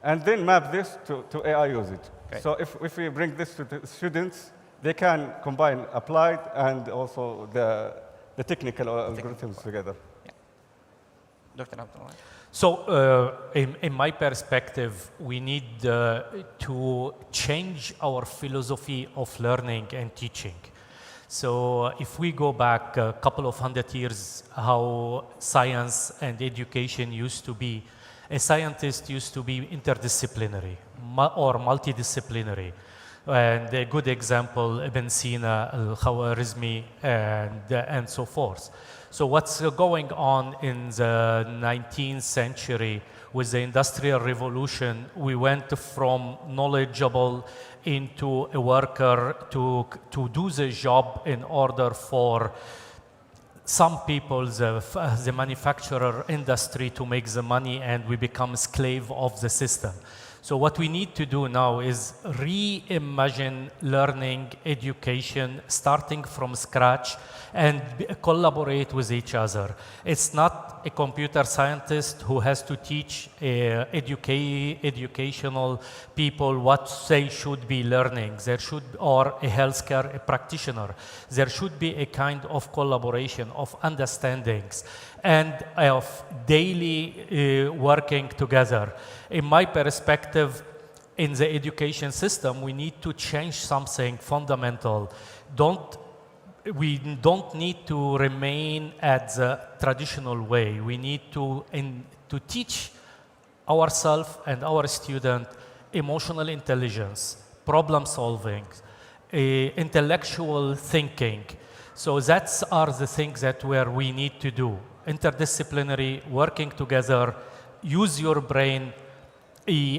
and then map this to AI usage. Okay. So if we bring this to the students, they can combine applied and also the technical algorithms together. Yeah. Dr. Abdullah. So in my perspective, we need to change our philosophy of learning and teaching. So if we go back a couple of 100 years, how science and education used to be, a scientist used to be interdisciplinary or multidisciplinary. And a good example, Ibn Sina, Al-Khwarizmi, and so forth. So what's going on in the 19th century with the Industrial Revolution, we went from knowledgeable into a worker to do the job in order for some people, the manufacturer industry, to make the money, and we become slave of the system. So what we need to do now is reimagine learning, education, starting from scratch, and collaborate with each other. It's not a computer scientist who has to teach educational people what they should be learning. There should, or a healthcare practitioner. There should be a kind of collaboration, of understandings, and of daily working together. In my perspective, in the education system, we need to change something fundamental. We don't need to remain at the traditional way. We need to teach ourselves and our students emotional intelligence, problem solving, intellectual thinking. So that's are the things that we need to do. Interdisciplinary, working together, use your brain,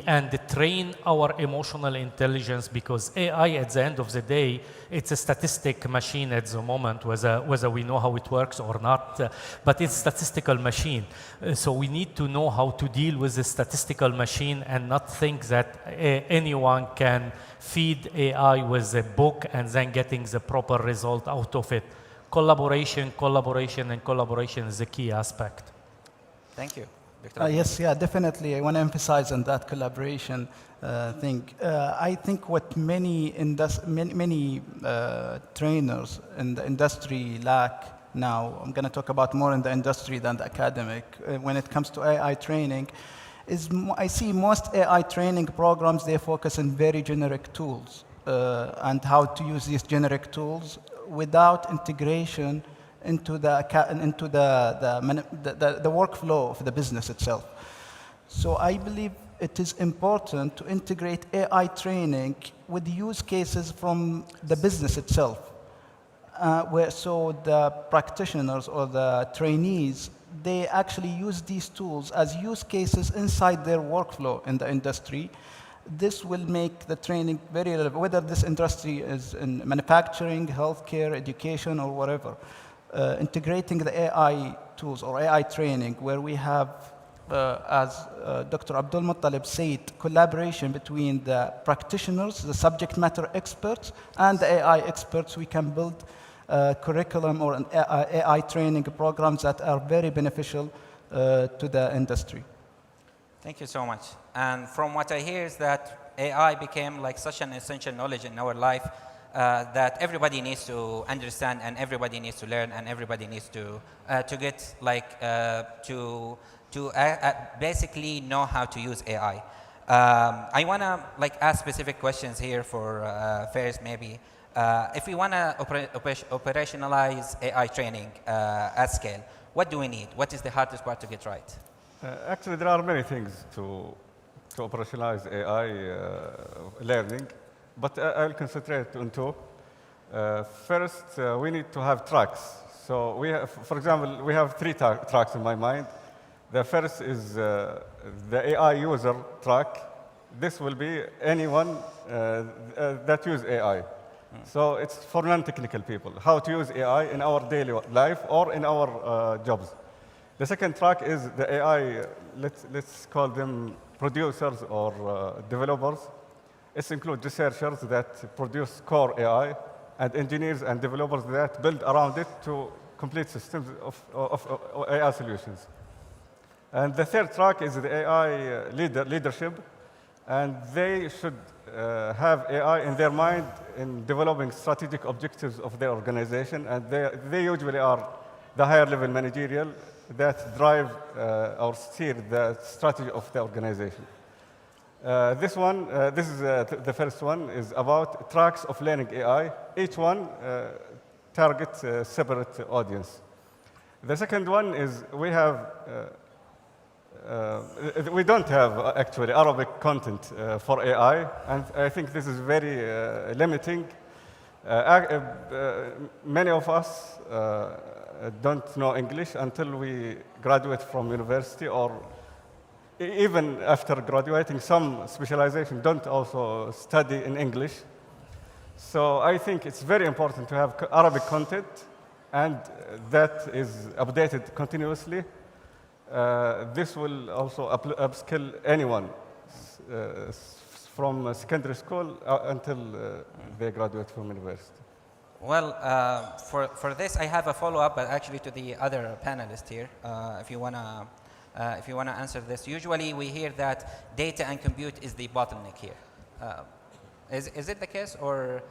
and train our emotional intelligence, because AI, at the end of the day, it's a statistic machine at the moment, whether we know how it works or not, but it's a statistical machine. So we need to know how to deal with the statistical machine and not think that anyone can feed AI with a book and then getting the proper result out of it. Collaboration, collaboration, and collaboration is a key aspect. Thank you. Yes, yeah, definitely. I want to emphasize on that collaboration thing. I think what many trainers in the industry lack now, I'm going to talk about more in the industry than the academic, when it comes to AI training, is I see most AI training programs, they focus on very generic tools and how to use these generic tools without integration into the workflow of the business itself. So I believe it is important to integrate AI training with use cases from the business itself, so the practitioners or the trainees, they actually use these tools as use cases inside their workflow in the industry. This will make the training very relevant, whether this industry is in manufacturing, healthcare, education, or whatever. Integrating the AI tools or AI training, where we have, as Dr. Abdul Muttalib said, collaboration between the practitioners, the subject matter experts, and the AI experts. We can build curriculum or AI training programs that are very beneficial to the industry. Thank you so much. And from what I hear is that AI became like such an essential knowledge in our life that everybody needs to understand, and everybody needs to learn, and everybody needs to get like basically know how to use AI. I want to like ask specific questions here for Faiz maybe. If we want to operationalize AI training at scale, what do we need? What is the hardest part to get right? Actually, there are many things to operationalize AI learning. but I'll concentrate on two. First, we need to have tracks. So we have, for example, we have three tracks in my mind. The first is the AI user track. This will be anyone that use AI. So it's for non-technical people, how to use AI in our daily life or in our jobs. The second track is the AI, let's call them producers or developers. It includes researchers that produce core AI and engineers and developers that build around it to complete systems of AI solutions. And the third track is the AI leadership, and they should have AI in their mind in developing strategic objectives of their organization, and they usually are the higher level managerial that drive or steer the strategy of the organization. This is the first one, is about tracks of learning AI. Each one targets a separate audience. The second one is we don't have actually Arabic content for AI, and I think this is very limiting. Many of us don't know English until we graduate from university, or even after graduating, some specialization don't also study in English. So I think it's very important to have Arabic content, and that is updated continuously. This will also upskill anyone from secondary school until they graduate from university. Well, for this, I have a follow-up, but actually to the other panelists here, if you wanna answer this. Usually, we hear that data and compute is the bottleneck here. Is it the case, or?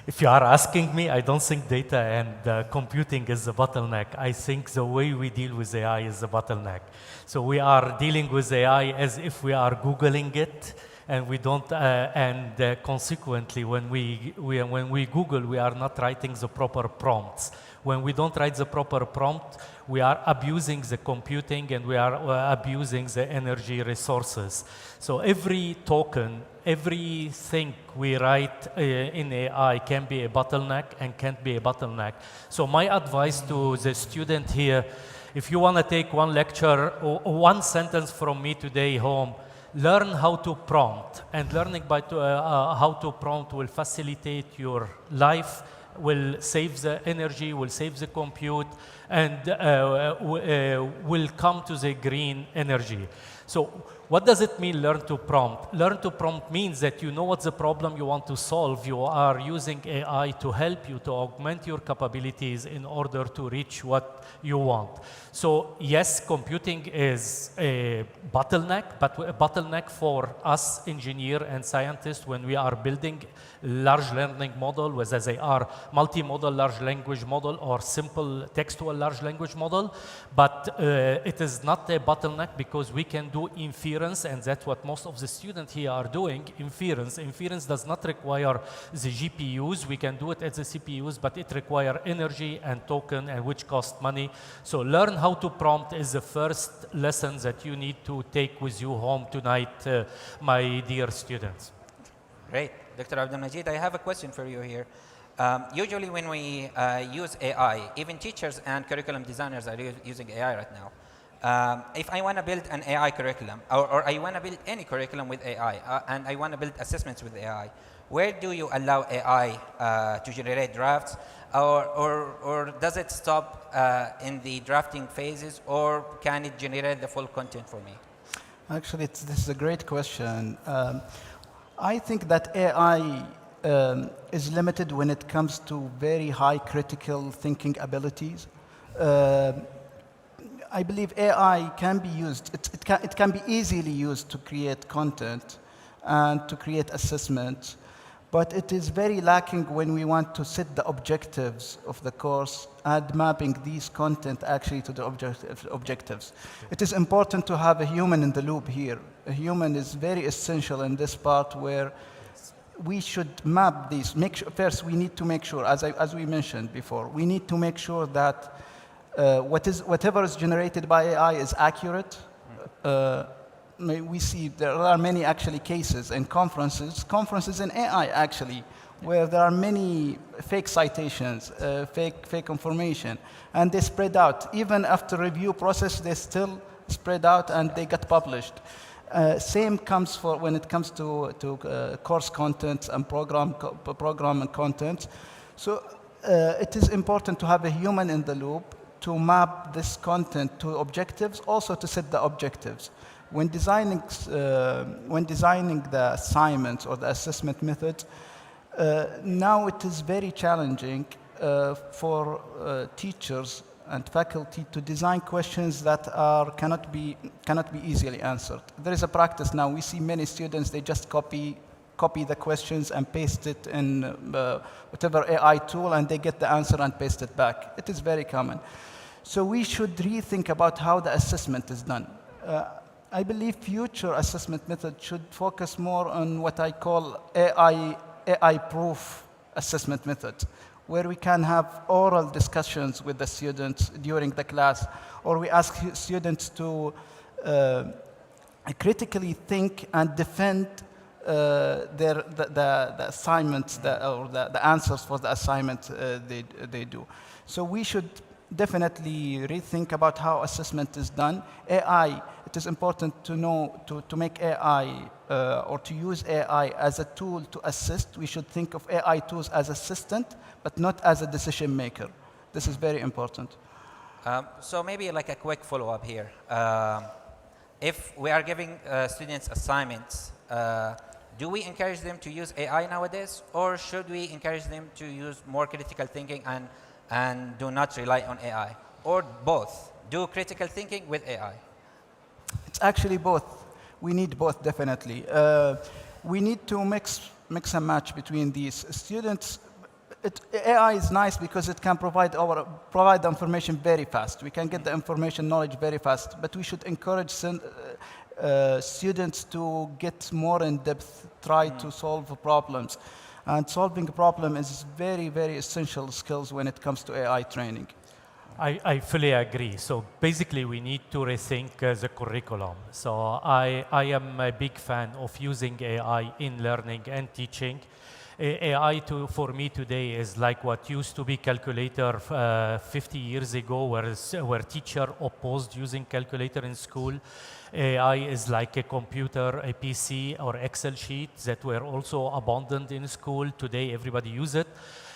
If you are asking me, I don't think data and computing is the bottleneck. I think the way we deal with AI is the bottleneck. So we are dealing with AI as if we are Googling it, and we don't. Consequently, when we Google, we are not writing the proper prompts. When we don't write the proper prompt, we are abusing the computing and we are abusing the energy resources. So every token, everything we write in AI can be a bottleneck and can't be a bottleneck. So my advice to the student here, if you want to take one lecture or one sentence from me today home, learn how to prompt. And learning how to prompt will facilitate your life, will save the energy, will save the compute, and will come to the green energy. So what does it mean, learn to prompt? Learn to prompt means that you know what the problem you want to solve. You are using AI to help you, to augment your capabilities in order to reach what you want. So yes, computing is a bottleneck, but a bottleneck for us engineers and scientists when we are building large learning model, whether they are multimodal large language model or simple textual large language model. But it is not a bottleneck because we can do inference, and that's what most of the students here are doing, inference. Inference does not require the GPUs. We can do it at the CPUs, but it requires energy and token, and which cost money. So learn how to prompt is the first lesson that you need to take with you home tonight, my dear students. Great. Dr. Abdul Majid, I have a question for you here. Usually when we use AI, even teachers and curriculum designers are using AI right now. If I want to build an AI curriculum, or I want to build any curriculum with AI, and I want to build assessments with AI, where do you allow AI to generate drafts? Or does it stop in the drafting phases, or can it generate the full content for me? Actually, this is a great question. I think that AI is limited when it comes to very high critical thinking abilities. I believe AI can be used, it can be easily used to create content and to create assessments, but it is very lacking when we want to set the objectives of the course and mapping these content actually to the objectives. It is important to have a human in the loop here. A human is very essential in this part where we should map these. First, we need to make sure, as we mentioned before, we need to make sure that whatever is generated by AI is accurate, we see there are many actually cases in conferences in AI actually, where there are many fake citations, fake information, and they spread out. Even after review process, they still spread out and they get published. Same comes for when it comes to course content and program and content. So it is important to have a human in the loop to map this content to objectives, also to set the objectives. When designing the assignments or the assessment method, now it is very challenging for teachers and faculty to design questions that cannot be easily answered. There is a practice now. We see many students, they just copy the questions and paste it in whatever AI tool, and they get the answer and paste it back. It is very common. So we should rethink about how the assessment is done. I believe future assessment methods should focus more on what I call AI-proof assessment method, where we can have oral discussions with the students during the class, or we ask students to critically think and defend the assignments or the answers for the assignment they do. So we should definitely rethink about how assessment is done. AI, it is important to know to make AI or to use AI as a tool to assist. We should think of AI tools as assistant, but not as a decision maker. This is very important. So maybe like a quick follow-up here. If we are giving students assignments, do we encourage them to use AI nowadays, or should we encourage them to use more critical thinking and do not rely on AI? Or both? Do critical thinking with AI? It's actually both. We need both, definitely. We need to mix and match between these. Students, AI is nice because it can provide the information very fast. We can get the information knowledge very fast, but we should encourage students to get more in depth, try to solve problems. And solving a problem is very, very essential skills when it comes to AI training. I fully agree. So basically, we need to rethink the curriculum. So I am a big fan of using AI in learning and teaching. AI for me today is like what used to be calculator 50 years ago, where teacher opposed using calculator in school. AI is like a computer, a PC, or Excel sheet that were also abandoned in school. Today, everybody uses it.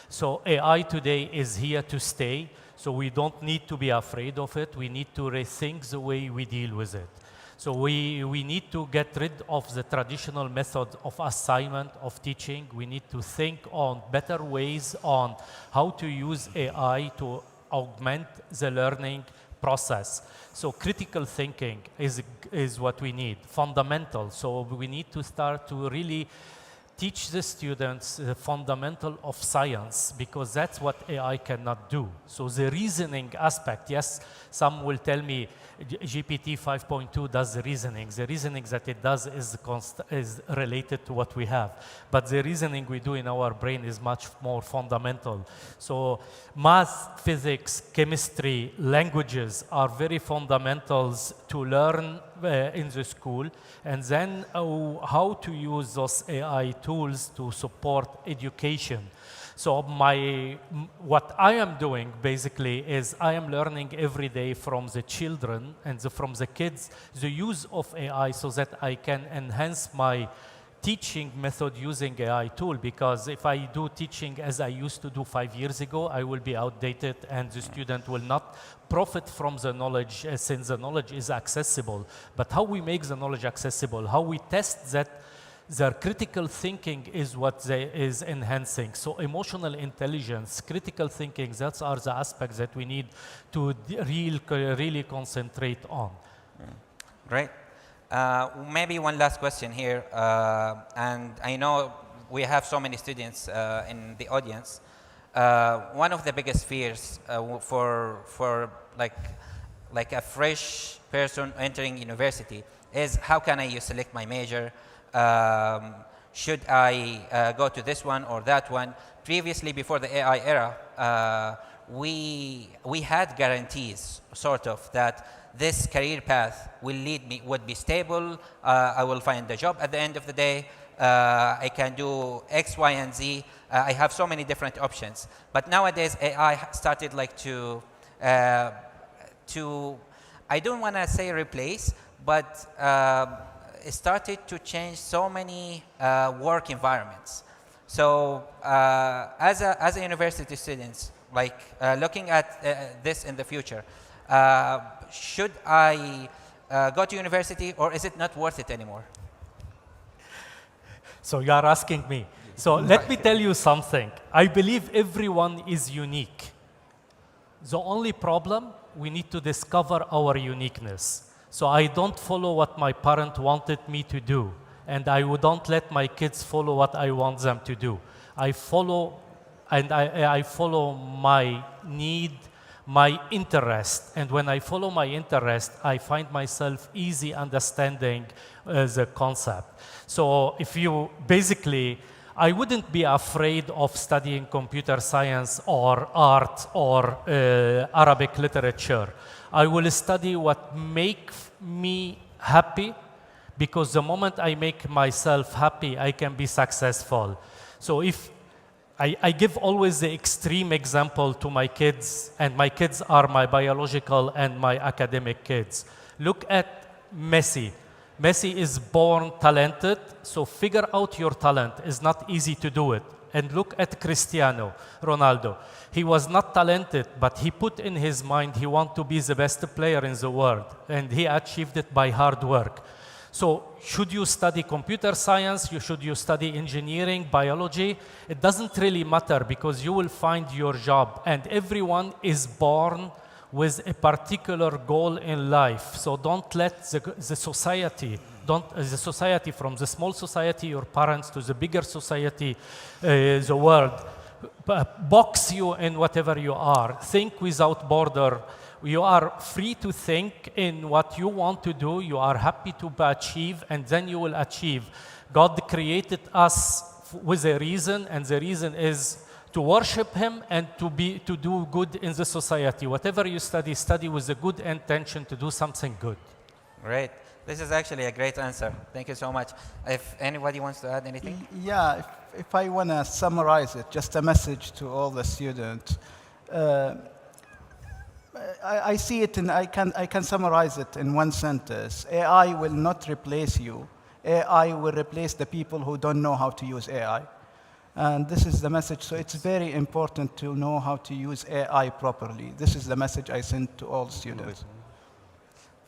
So AI today is here to stay. So we don't need to be afraid of it. We need to rethink the way we deal with it. So we need to get rid of the traditional method of assignment, of teaching. We need to think on better ways on how to use AI to augment the learning process. So critical thinking is what we need, fundamental. So we need to start to really teach the students the fundamental of science, because that's what AI cannot do. So the reasoning aspect, yes, some will tell me GPT 5.2 does the reasoning. The reasoning that it does is related to what we have. But the reasoning we do in our brain is much more fundamental. So math, physics, chemistry, languages are very fundamentals to learn in the school. And then how to use those AI tools to support education. So what I am doing basically is I am learning every day from the children and from the kids the use of AI so that I can enhance my teaching method using AI tool, because if I do teaching as I used to do 5 years ago, I will be outdated and the student will not profit from the knowledge since the knowledge is accessible. But how we make the knowledge accessible, how we test that their critical thinking is what is enhancing. So emotional intelligence, critical thinking, those are the aspects that we need to really concentrate on. Great. Maybe one last question here. And I know we have so many students in the audience. One of the biggest fears for like a fresh person entering university is, how can I select my major? Should I go to this one or that one? Previously, before the AI era, we had guarantees, sort of, that this career path would be stable. I will find a job at the end of the day. I can do X, Y, and Z. I have so many different options. But nowadays, AI started like to I don't want to say replace, but it started to change so many work environments. So as a university student, like looking at this in the future, should I go to university, or is it not worth it anymore? So you are asking me. So let me tell you something. I believe everyone is unique. The only problem, we need to discover our uniqueness. So I don't follow what my parent wanted me to do, and I don't let my kids follow what I want them to do. I follow my need, my interest, and when I follow my interest, I find myself easy understanding the concept. So if you basically, I wouldn't be afraid of studying computer science or art or Arabic literature. I will study what makes me happy, because the moment I make myself happy, I can be successful. So if I give always the extreme example to my kids, and my kids are my biological and my academic kids. Look at Messi. Messi is born talented, so figure out your talent. It's not easy to do it. And look at Cristiano Ronaldo. He was not talented, but he put in his mind he wants to be the best player in the world, and he achieved it by hard work. So should you study computer science, should you study engineering, biology? It doesn't really matter, because you will find your job, and everyone is born with a particular goal in life. So don't let the society, from the small society, your parents, to the bigger society, the world, box you in whatever you are. Think without border. You are free to think in what you want to do. You are happy to achieve, and then you will achieve. God created us with a reason, and the reason is to worship Him and to do good in the society. Whatever you study, study with a good intention to do something good. Great. This is actually a great answer. Thank you so much. If anybody wants to add anything? Yeah, if I want to summarize it, just a message to all the students. I see it, and I can summarize it in one sentence. AI will not replace you. AI will replace the people who don't know how to use AI. And this is the message. So it's very important to know how to use AI properly. This is the message I send to all students.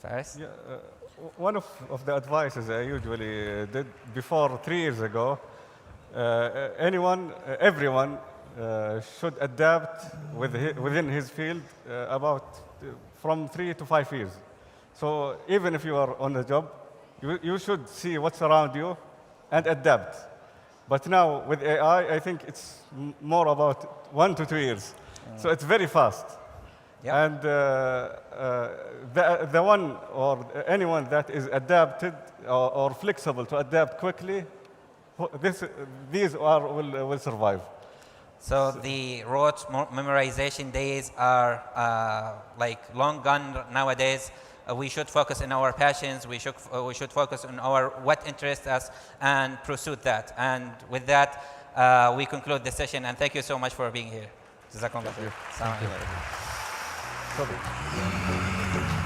Faris? Yeah, one of the advices I usually did before 3 years ago, everyone should adapt within his field from 3 to 5 years. So even if you are on a job, you should see what's around you and adapt. But now with AI, I think it's more about 1 to 2 years. So it's very fast. Yeah. And the one or anyone that is adapted or flexible to adapt quickly, these will survive. So the rote memorization days are like long gone nowadays. We should focus on our passions. We should focus on what interests us and pursue that. And with that, we conclude the session. And thank you so much for being here. Jazakumullah khair. Thank you.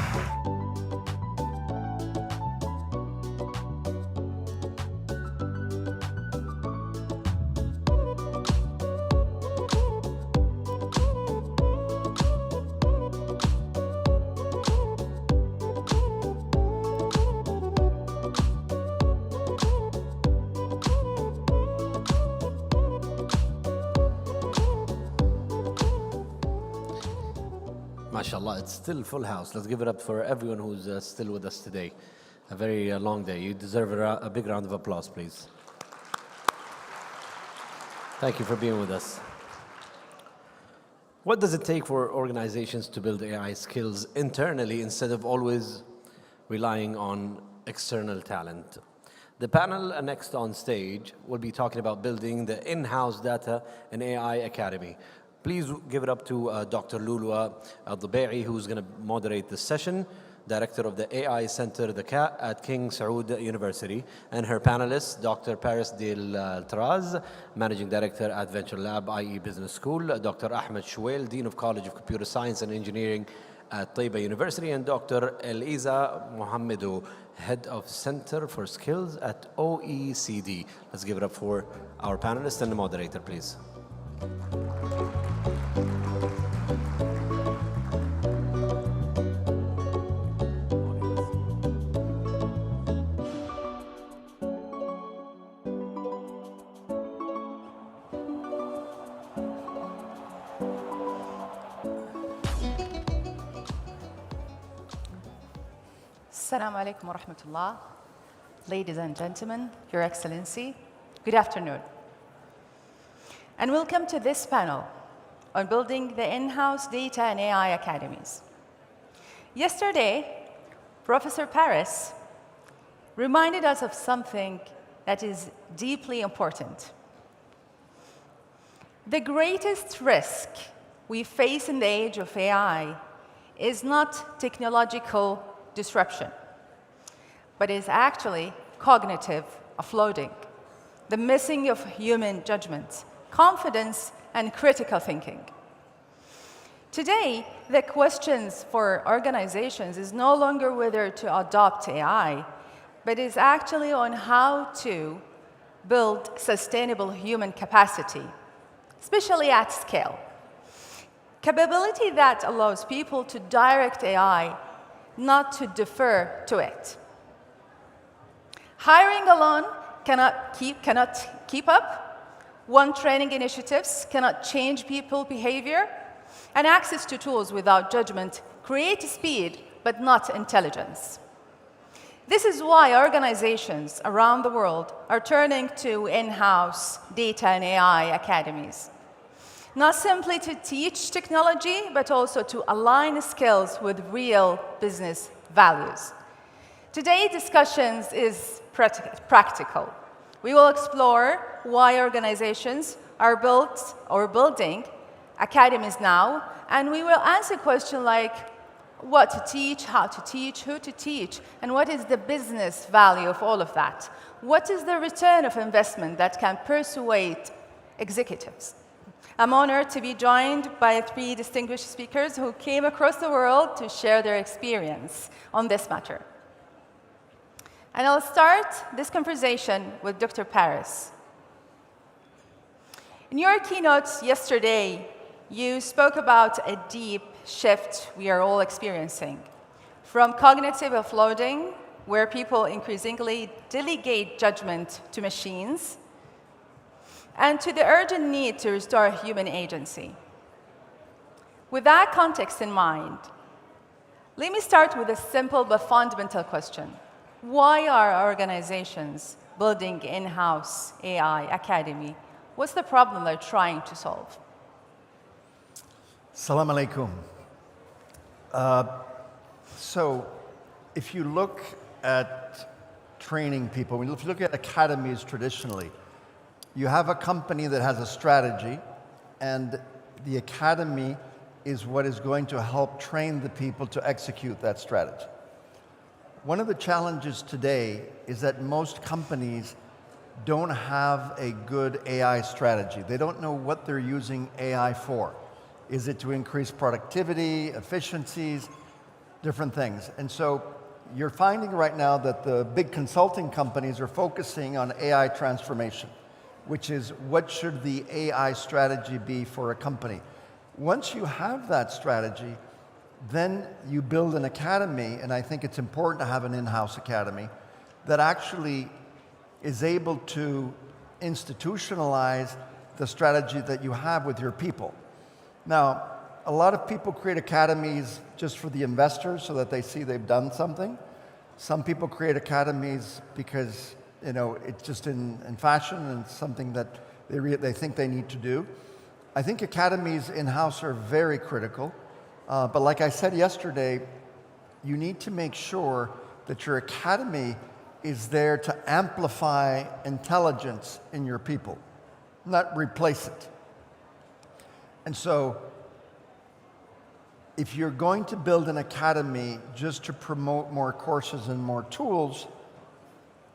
MashaAllah, it's still full house. Let's give it up for everyone who's still with us today. A very long day. You deserve a big round of applause, please. Thank you for being with us. What does it take for organizations to build AI skills internally instead of always relying on external talent? The panel next on stage will be talking about building the in-house data and AI academy. Please give it up to Dr. Lulwa Al-Dabai, who's going to moderate this session, Director of the AI Center, the CAT at King Saud University, and her panelists, Dr. Paris Del Traz, Managing Director at Venture Lab, IE Business School, Dr. Ahmed Shouel, Dean of College of Computer Science and Engineering at Taiba University, and Dr. Eliza Mohamedou, Head of Center for Skills at OECD. Let's give it up for our panelists and the moderator, please. Assalamu alaikum wa rahmatullah. Ladies and gentlemen, Your Excellency, good afternoon. And welcome to this panel on building the in-house data and AI academies. Yesterday, Professor Paris reminded us of something that is deeply important. The greatest risk we face in the age of AI is not technological disruption, but is actually cognitive offloading, the missing of human judgment, confidence, and critical thinking. Today, the questions for organizations is no longer whether to adopt AI, but is actually on how to build sustainable human capacity, especially at scale. Capability that allows people to direct AI, not to defer to it. Hiring alone cannot keep up. One training initiatives cannot change people behavior. And access to tools without judgment create speed, but not intelligence. This is why organizations around the world are turning to in-house data and AI academies. Not simply to teach technology, but also to align skills with real business values. Today's discussions is practical. We will explore why organizations are building academies now, and we will answer questions like what to teach, how to teach, who to teach, and what is the business value of all of that? What is the return of investment that can persuade executives? I'm honored to be joined by 3 distinguished speakers who came across the world to share their experience on this matter. And I'll start this conversation with Dr. Paris. In your keynotes yesterday, you spoke about a deep shift we are all experiencing, from cognitive offloading, where people increasingly delegate judgment to machines, and to the urgent need to restore human agency. With that context in mind, let me start with a simple but fundamental question. Why are organizations building in-house AI academy? What's the problem they're trying to solve? Assalamu alaikum. So if you look at training people, if you look at academies traditionally, you have a company that has a strategy, and the academy is what is going to help train the people to execute that strategy. One of the challenges today is that most companies don't have a good AI strategy. They don't know what they're using AI for. Is it to increase productivity, efficiencies, different things? And so you're finding right now that the big consulting companies are focusing on AI transformation, which is what should the AI strategy be for a company. Once you have that strategy, then you build an academy, and I think it's important to have an in-house academy that actually is able to institutionalize the strategy that you have with your people. Now, a lot of people create academies just for the investors so that they see they've done something. Some people create academies because it's just in fashion and something that they think they need to do. I think academies in-house are very critical. But like I said yesterday, you need to make sure that your academy is there to amplify intelligence in your people, not replace it. And so if you're going to build an academy just to promote more courses and more tools,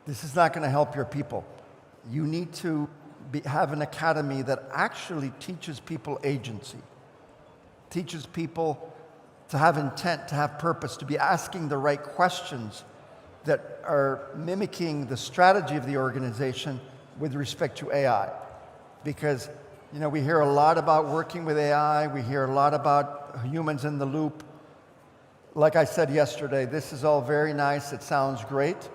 this is not going to help your people. You need to have an academy that actually teaches people agency, teaches people to have intent, to have purpose, to be asking the right questions that are mimicking the strategy of the organization with respect to AI. Because, you know, we hear a lot about working with AI, we hear a lot about humans in the loop. Like I said yesterday, this is all very nice, it sounds great,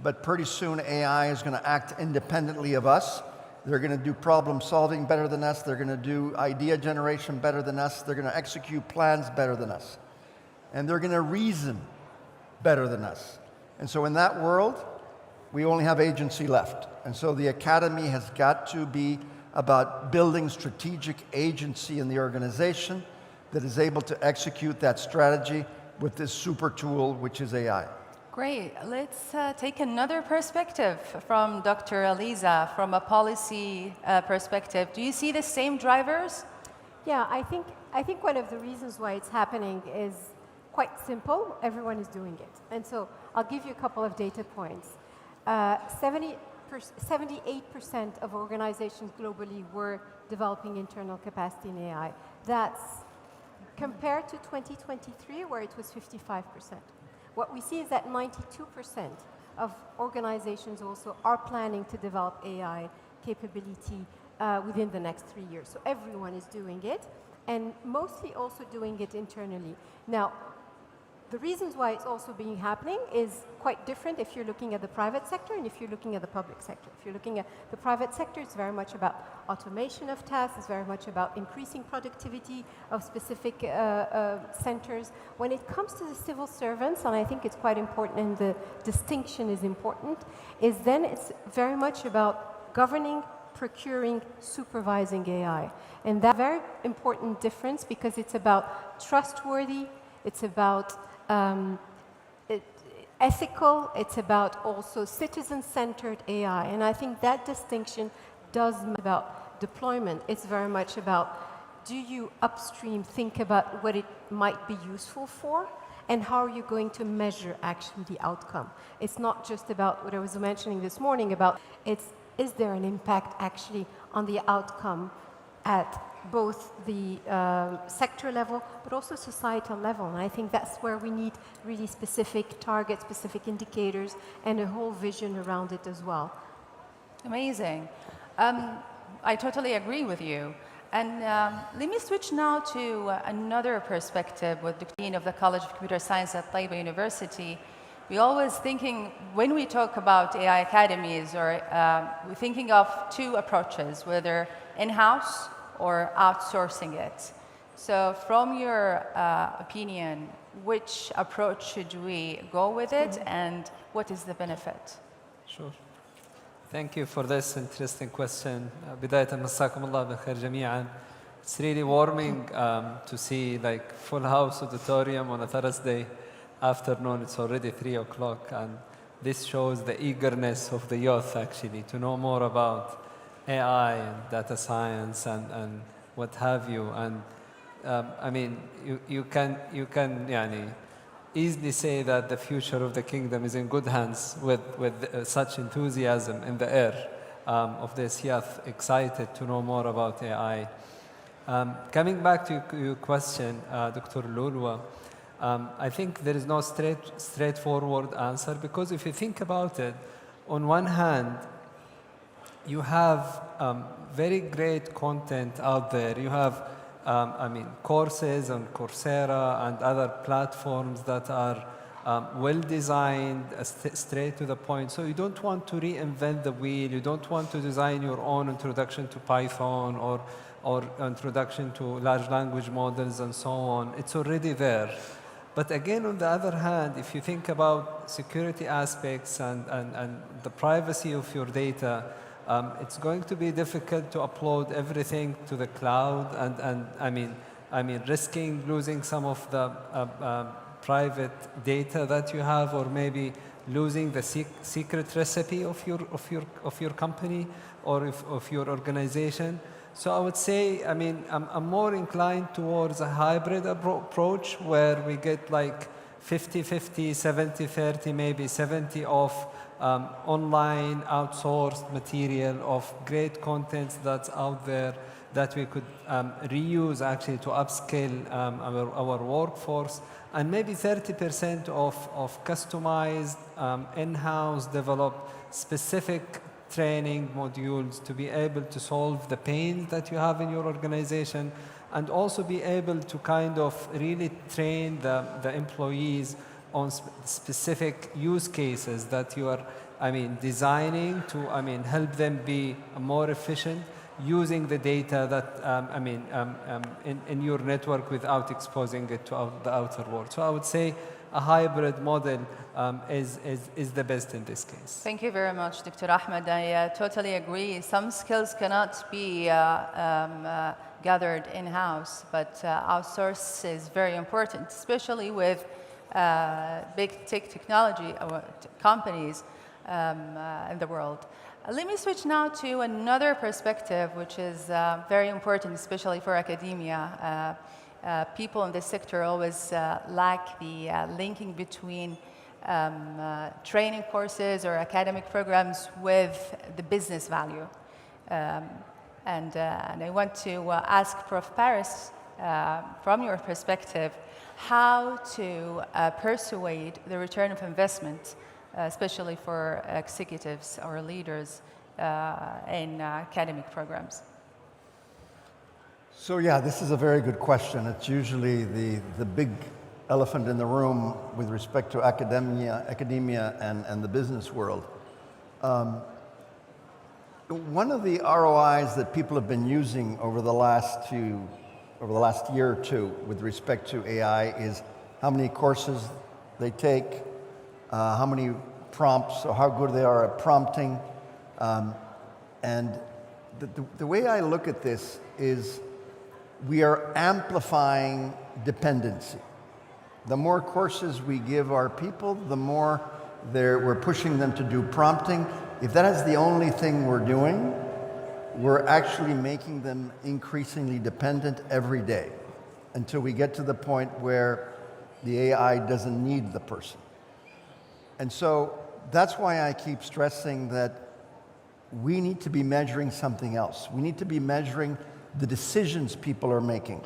but pretty soon AI is going to act independently of us. They're going to do problem solving better than us, they're going to do idea generation better than us, they're going to execute plans better than us, and they're going to reason better than us. And so in that world, we only have agency left. And so the academy has got to be about building strategic agency in the organization that is able to execute that strategy with this super tool, which is AI. Great. Let's take another perspective from Dr. Aliza, from a policy perspective. Do you see the same drivers? Yeah, I think one of the reasons why it's happening is quite simple. Everyone is doing it. And so I'll give you a couple of data points. 78% of organizations globally were developing internal capacity in AI. That's compared to 2023, where it was 55%. What we see is that 92% of organizations also are planning to develop AI capability within the next 3 years. So everyone is doing it, and mostly also doing it internally. Now, the reasons why it's also happening is quite different if you're looking at the private sector and if you're looking at the public sector. If you're looking at the private sector, it's very much about automation of tasks, it's very much about increasing productivity of specific centers. When it comes to the civil servants, and I think it's quite important and the distinction is important, is then it's very much about governing, procuring, supervising AI. And that's a very important difference because it's about trustworthy, it's about ethical, it's about also citizen-centered AI. And I think that distinction does about deployment. It's very much about, do you upstream think about what it might be useful for, and how are you going to measure actually the outcome? It's not just about what I was mentioning this morning about, is there an impact actually on the outcome at both the sector level, but also societal level. And I think that's where we need really specific targets, specific indicators, and a whole vision around it as well. Amazing. I totally agree with you. And let me switch now to another perspective with the Dean of the College of Computer Science at Taiba University. We're always thinking, when we talk about AI academies, or we're thinking of two approaches, whether in-house or outsourcing it. So from your opinion, which approach should we go with it, and what is the benefit? Sure. Thank you for this interesting question. بداية مساكم الله بالخير جميعا. It's really warming to see like full house auditorium on a Thursday afternoon. It's already 3 o'clock, and this shows the eagerness of the youth actually to know more about AI and data science and what have you. And I mean, you can يعني, easily say that the future of the kingdom is in good hands with such enthusiasm in the air of this youth, excited to know more about AI. Coming back to your question, Dr. Lulwa, I think there is no straightforward answer, because if you think about it, on one hand, you have very great content out there. You have, I mean, courses on Coursera and other platforms that are well designed, straight to the point. So you don't want to reinvent the wheel. You don't want to design your own introduction to Python or introduction to large language models and so on. It's already there. But again, on the other hand, if you think about security aspects and the privacy of your data, it's going to be difficult to upload everything to the cloud, and I mean, risking losing some of the private data that you have, or maybe losing the secret recipe of your company or of your organization. So I would say, I mean, I'm more inclined towards a hybrid approach where we get like 50-50, 70-30, maybe 70 of online outsourced material of great content that's out there that we could reuse actually to upskill our workforce, and maybe 30% of customized in-house developed specific training modules to be able to solve the pains that you have in your organization, and also be able to kind of really train the employees on specific use cases that you are, I mean, designing to, I mean, help them be more efficient using the data that, in your network without exposing it to the outer world. So I would say a hybrid model is the best in this case. Thank you very much, Dr. Ahmed. I totally agree. Some skills cannot be gathered in-house, but outsource is very important, especially with big technology companies in the world. Let me switch now to another perspective, which is very important, especially for academia. People in this sector always lack the linking between training courses or academic programs with the business value. And I want to ask Prof. Paris, from your perspective, how to persuade the return of investment, especially for executives or leaders in academic programs. So yeah, this is a very good question. It's usually the big elephant in the room with respect to academia and the business world. One of the ROIs that people have been using over the last year or two with respect to AI is how many courses they take, how many prompts, or how good they are at prompting. And the way I look at this is we are amplifying dependency. The more courses we give our people, the more we're pushing them to do prompting. If that is the only thing we're doing, we're actually making them increasingly dependent every day until we get to the point where the AI doesn't need the person. And so that's why I keep stressing that we need to be measuring something else. We need to be measuring the decisions people are making,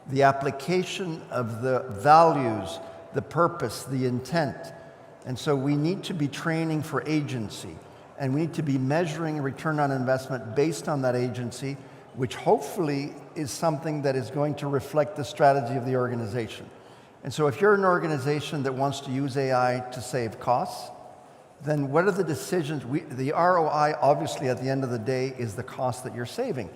the application of the values, the purpose, the intent. And so we need to be training for agency, and we need to be measuring return on investment based on that agency, which hopefully is something that is going to reflect the strategy of the organization. And so if you're an organization that wants to use AI to save costs, then what are the decisions? The ROI, obviously, at the end of the day, is the cost that you're saving.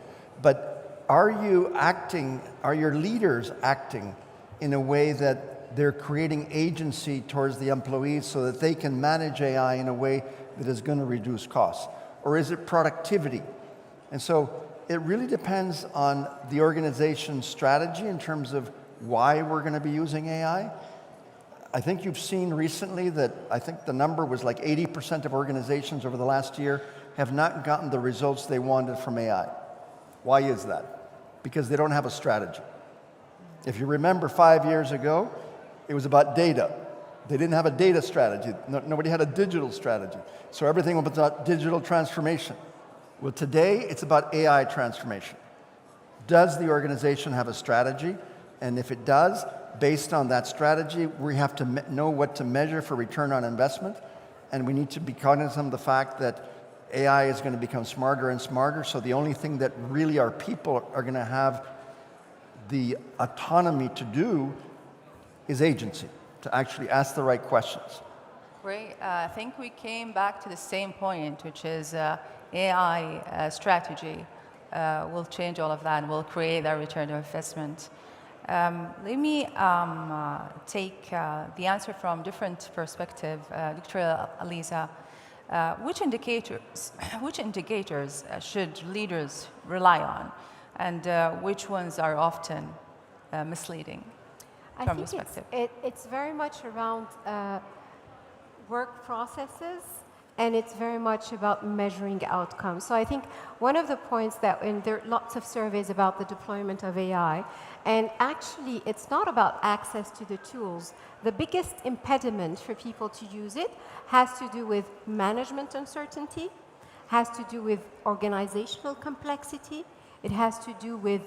But are your leaders acting in a way that they're creating agency towards the employees so that they can manage AI in a way that is going to reduce costs? Or is it productivity? And so it really depends on the organization's strategy in terms of why we're going to be using AI. I think you've seen recently that I think the number was like 80% of organizations over the last year have not gotten the results they wanted from AI. Why is that? Because they don't have a strategy. If you remember 5 years ago, it was about data. They didn't have a data strategy. Nobody had a digital strategy. So everything was about digital transformation. Well, today it's about AI transformation. Does the organization have a strategy? And if it does, based on that strategy, we have to know what to measure for return on investment. And we need to be cognizant of the fact that AI is going to become smarter and smarter. So the only thing that really our people are going to have the autonomy to do is agency, to actually ask the right questions. Great. I think we came back to the same point, which is AI strategy will change all of that and will create that return on investment. Let me take the answer from different perspective. Dr. Aliza, which indicators should leaders rely on, and which ones are often misleading? I think it's very much around work processes and it's very much about measuring outcomes. So I think one of the points that, and there are lots of surveys about the deployment of AI, and actually it's not about access to the tools. The biggest impediment for people to use it has to do with management uncertainty, has to do with organizational complexity, it has to do with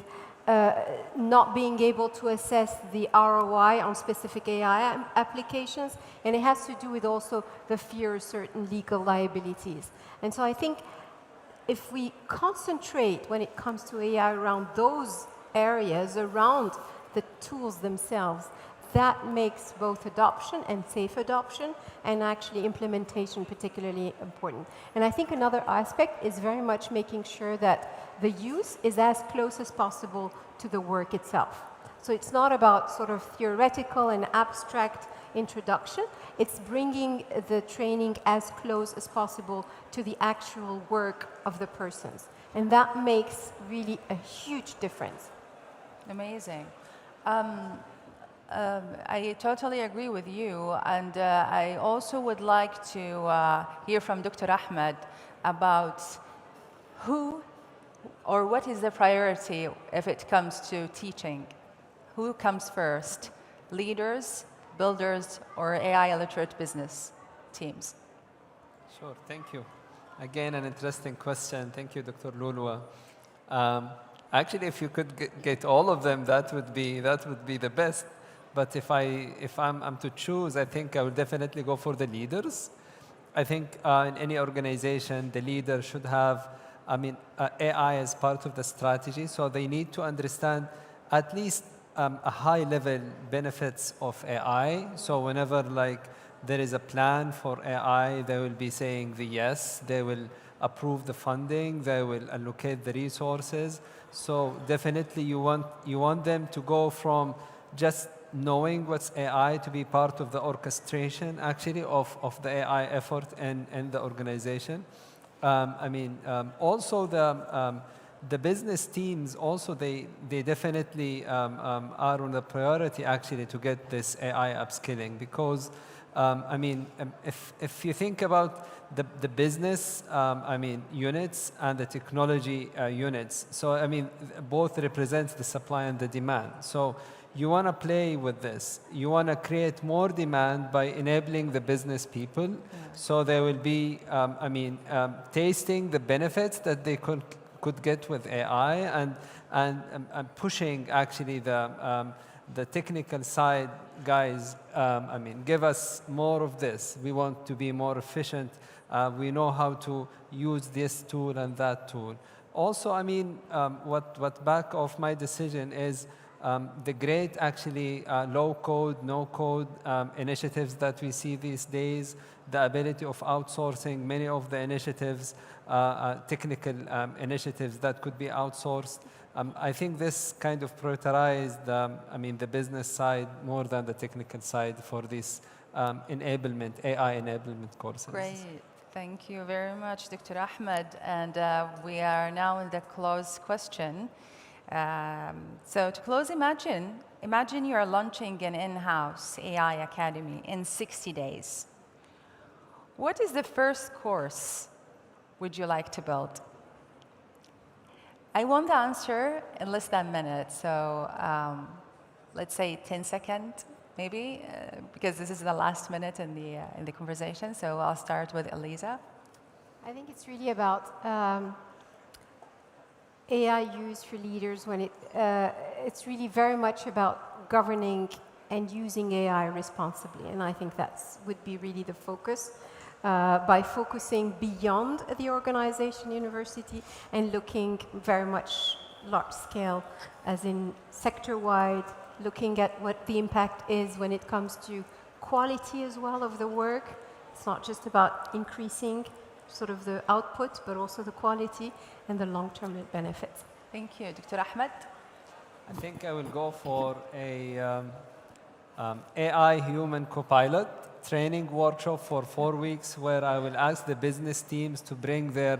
not being able to assess the ROI on specific AI applications, and it has to do with also the fear of certain legal liabilities. And so I think if we concentrate when it comes to AI around those areas, around the tools themselves, that makes both adoption and safe adoption and actually implementation particularly important. And I think another aspect is very much making sure that the use is as close as possible to the work itself. So it's not about sort of theoretical and abstract introduction, it's bringing the training as close as possible to the actual work of the persons. And that makes really a huge difference. Amazing. I totally agree with you, and I also would like to hear from Dr. Ahmed about who or what is the priority if it comes to teaching. Who comes first, leaders, builders, or AI illiterate business teams? Sure, thank you. Again, an interesting question. Thank you, Dr. Lulwa. Actually, if you could get all of them, that would be the best. But if I'm to choose, I think I would definitely go for the leaders. I think in any organization, the leader should have, AI as part of the strategy. So they need to understand at least a high-level benefits of AI. So whenever there is a plan for AI, they will be saying the yes. They will approve the funding. They will allocate the resources. So definitely you want them to go from just knowing what's AI to be part of the orchestration actually of the AI effort and the organization. Also the business teams also they definitely are on the priority actually to get this AI upskilling, because if you think about the business units and the technology units, so both represent the supply and the demand. So you want to play with this. You want to create more demand by enabling the business people, so they will be tasting the benefits that they could get with AI, and pushing actually the technical side guys. Give us more of this. We want to be more efficient. We know how to use this tool and that tool. Also, what back of my decision is the great actually low-code, no-code initiatives that we see these days, the ability of outsourcing many of the initiatives, technical initiatives that could be outsourced. I think this kind of prioritized the business side more than the technical side for this enablement, AI enablement courses. Great. Thank you very much, Dr. Ahmed. And we are now in the close question. So to close, imagine you are launching an in-house AI academy in 60 days. What is the first course would you like to build? I want the answer in less than a minute. So let's say 10 seconds, maybe, because this is the last minute in the conversation. So I'll start with Eliza. I think it's really about AI use for leaders when it's really very much about governing and using AI responsibly. And I think that would be really the focus, by focusing beyond the organization, university, and looking very much large scale, as in sector-wide, looking at what the impact is when it comes to quality as well of the work. It's not just about increasing sort of the output, but also the quality and the long-term benefits. Thank you. Dr. Ahmed? I think I will go for a AI human copilot training workshop for 4 weeks, where I will ask the business teams to bring their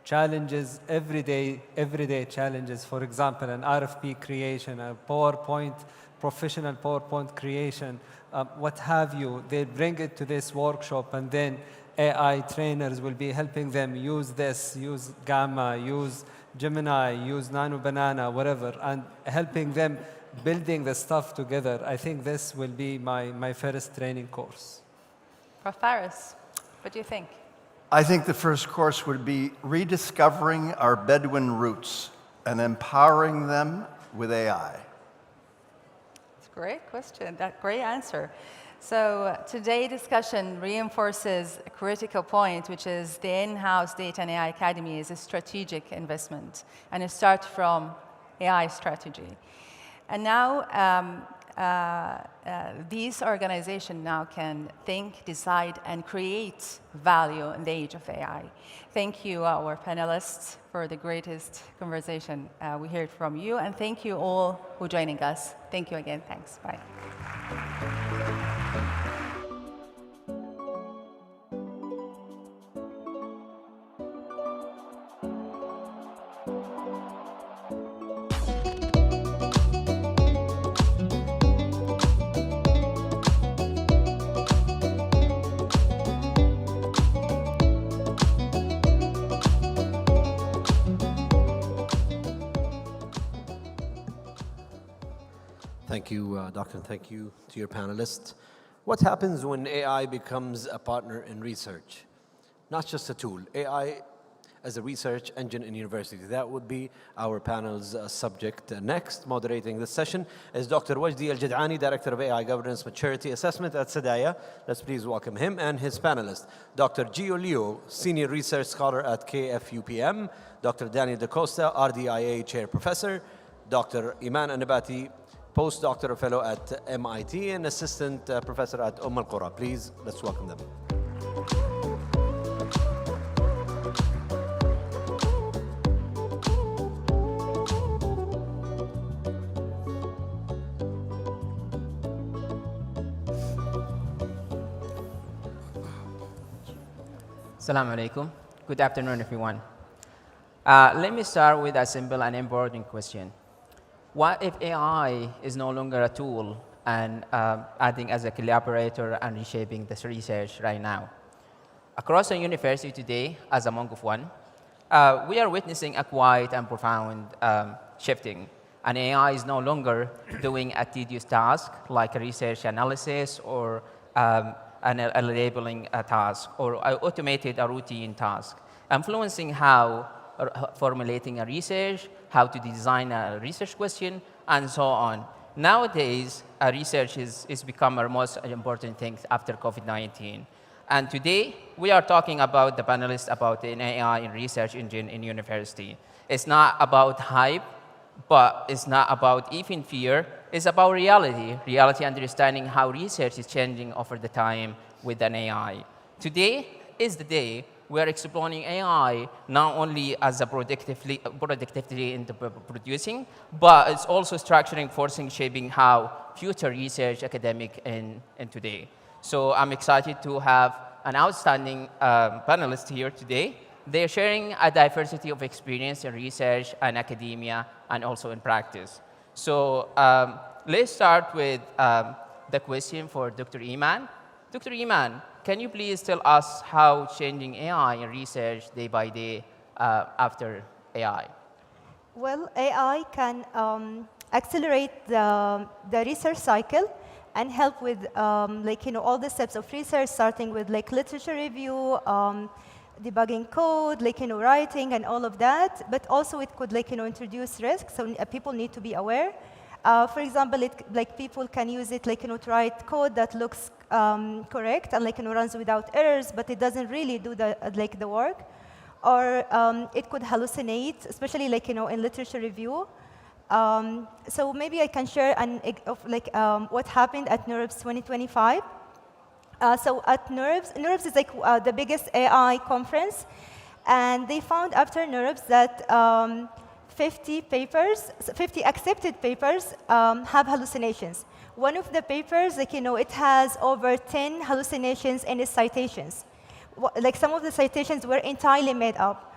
challenges, everyday challenges. For example, an RFP creation, a PowerPoint, professional PowerPoint creation, what have you. They bring it to this workshop, and then AI trainers will be helping them use this, use Gamma, use Gemini, use Nano Banana, whatever, and helping them building the stuff together. I think this will be my first training course. Prof. Faris, what do you think? I think the first course would be rediscovering our Bedouin roots and empowering them with AI. It's a great question, great answer. So today's discussion reinforces a critical point, which is the in-house data and AI academy is a strategic investment, and it starts from AI strategy. And now these organizations now can think, decide, and create value in the age of AI. Thank you, our panelists, for the greatest conversation we heard from you, and thank you all for joining us. Thank you again. Thanks. Bye. Thank you, Doctor, and thank you to your panelists. What happens when AI becomes a partner in research? Not just a tool, AI as a research engine in universities. That would be our panel's subject. Next, moderating this session is Dr. Wajdi Al-Jad'ani, Director of AI Governance Maturity Assessment at Sadaya. Let's please welcome him and his panelists. Dr. Gio Leo, Senior Research Scholar at KFUPM. Dr. Daniel DaCosta, RDIA Chair Professor. Dr. Iman Anabati, Postdoctoral Fellow at MIT and Assistant Professor at Al-Qura. Please, let's welcome them. Assalamu alaikum. Good afternoon, everyone. Let me start with a simple and important question. What if AI is no longer a tool and acting as a collaborator and reshaping this research right now? Across the university today, as a monk of one, we are witnessing a quiet and profound shifting. And AI is no longer doing a tedious task like a research analysis or a labeling task or automated a routine task, influencing how formulating a research, how to design a research question, and so on. Nowadays, research is become our most important thing after COVID-19. And today, we are talking about the panelists about an AI in research engine in university. It's not about hype, but it's not about even fear. It's about reality understanding how research is changing over the time with an AI. Today is the day we are exploring AI not only as a productivity in the producing, but it's also structuring, forcing, shaping how future research academic in today. So I'm excited to have an outstanding panelist here today. They're sharing a diversity of experience in research and academia and also in practice. So let's start with the question for Dr. Iman. Dr. Iman, can you please tell us how changing AI in research day by day after AI? Well, AI can accelerate the research cycle and help with all the steps of research, starting with literature review, debugging code, writing and all of that. But also it could introduce risks, so people need to be aware. For example, people can use it to write code that looks correct and runs without errors, but it doesn't really do the work. Or it could hallucinate, especially in literature review. So maybe I can share what happened at NeurIPS 2025. So at NeurIPS is the biggest AI conference, and they found after NeurIPS that 50 accepted papers have hallucinations. One of the papers, it has over 10 hallucinations in its citations. Some of the citations were entirely made up.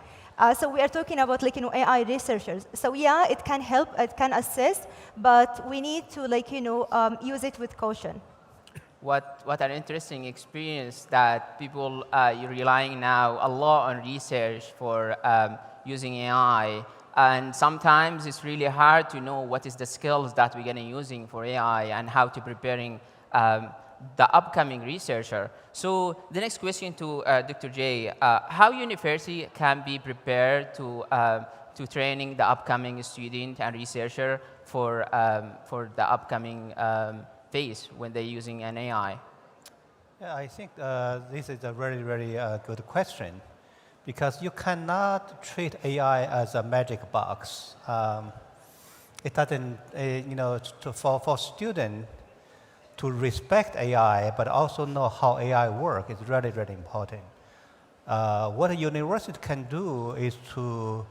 So we are talking about AI researchers. So yeah, it can help, it can assist, but we need to use it with caution. what an interesting experience that people are relying now a lot on research for using AI. And sometimes it's really hard to know what is the skills that we're going to using for AI and how to preparing the upcoming researcher. So the next question to Dr. J, how university can be prepared to training the upcoming student and researcher for the upcoming phase when they're using an AI? Yeah, I think this is a very, very good question, because you cannot treat AI as a magic box. It doesn't, for students to respect AI, but also know how AI works is really, really important. What a university can do is to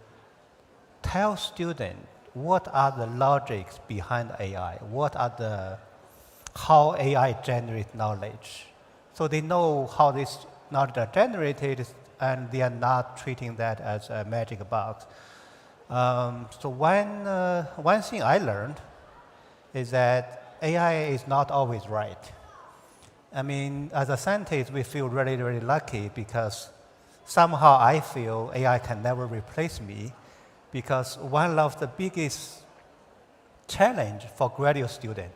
tell students what are the logics behind AI, how AI generates knowledge. So they know how this knowledge are generated, and they are not treating that as a magic box. So one thing I learned is that AI is not always right. I mean, as a scientist, we feel really, really lucky because somehow I feel AI can never replace me, because one of the biggest challenge for graduate students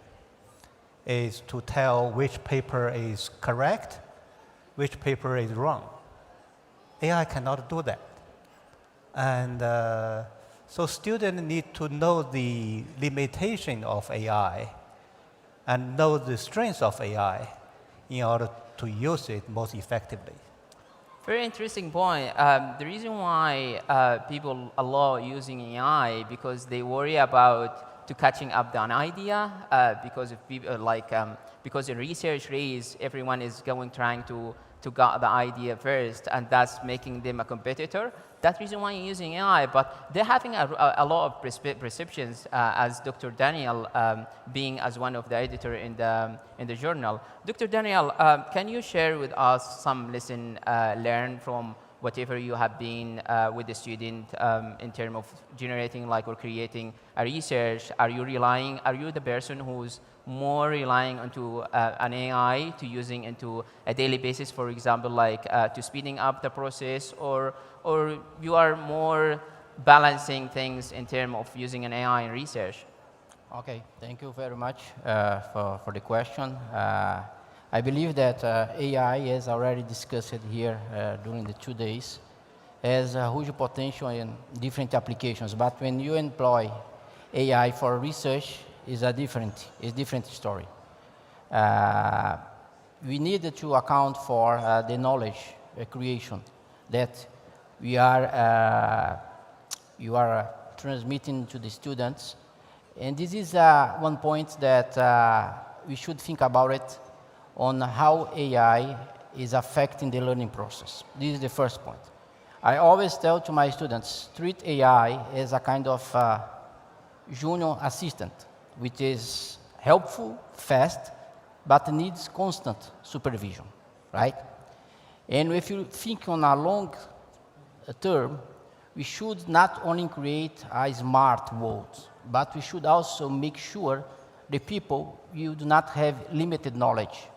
is to tell which paper is correct, which paper is wrong. AI cannot do that. And so students need to know the limitation of AI and know the strengths of AI in order to use it most effectively. Very interesting point. The reason why people a lot using AI because they worry about to catching up on idea because of people because in research race everyone is trying to get the idea first, and that's making them a competitor. That's the reason why you're using AI, but they're having a lot of perceptions, as Dr. Daniel being as one of the editor in the journal. Dr. Daniel, can you share with us some lesson learned from whatever you have been with the student in terms of generating or creating a research? Are you the person who's more relying onto an AI to using into a daily basis, for example, to speeding up the process, or you are more balancing things in terms of using an AI in research? Okay, thank you very much for the question. I believe that AI, as already discussed here during the 2 days, has a huge potential in different applications. But when you employ AI for research, is a different story. We need to account for the knowledge creation that you are transmitting to the students, and this is one point that we should think about it on how AI is affecting the learning process. This is the first point. I always tell to my students, treat AI as a kind of junior assistant, which is helpful, fast, but needs constant supervision, right? And if you think on a long term, we should not only create a smart world, but we should also make sure the people you do not have limited knowledge.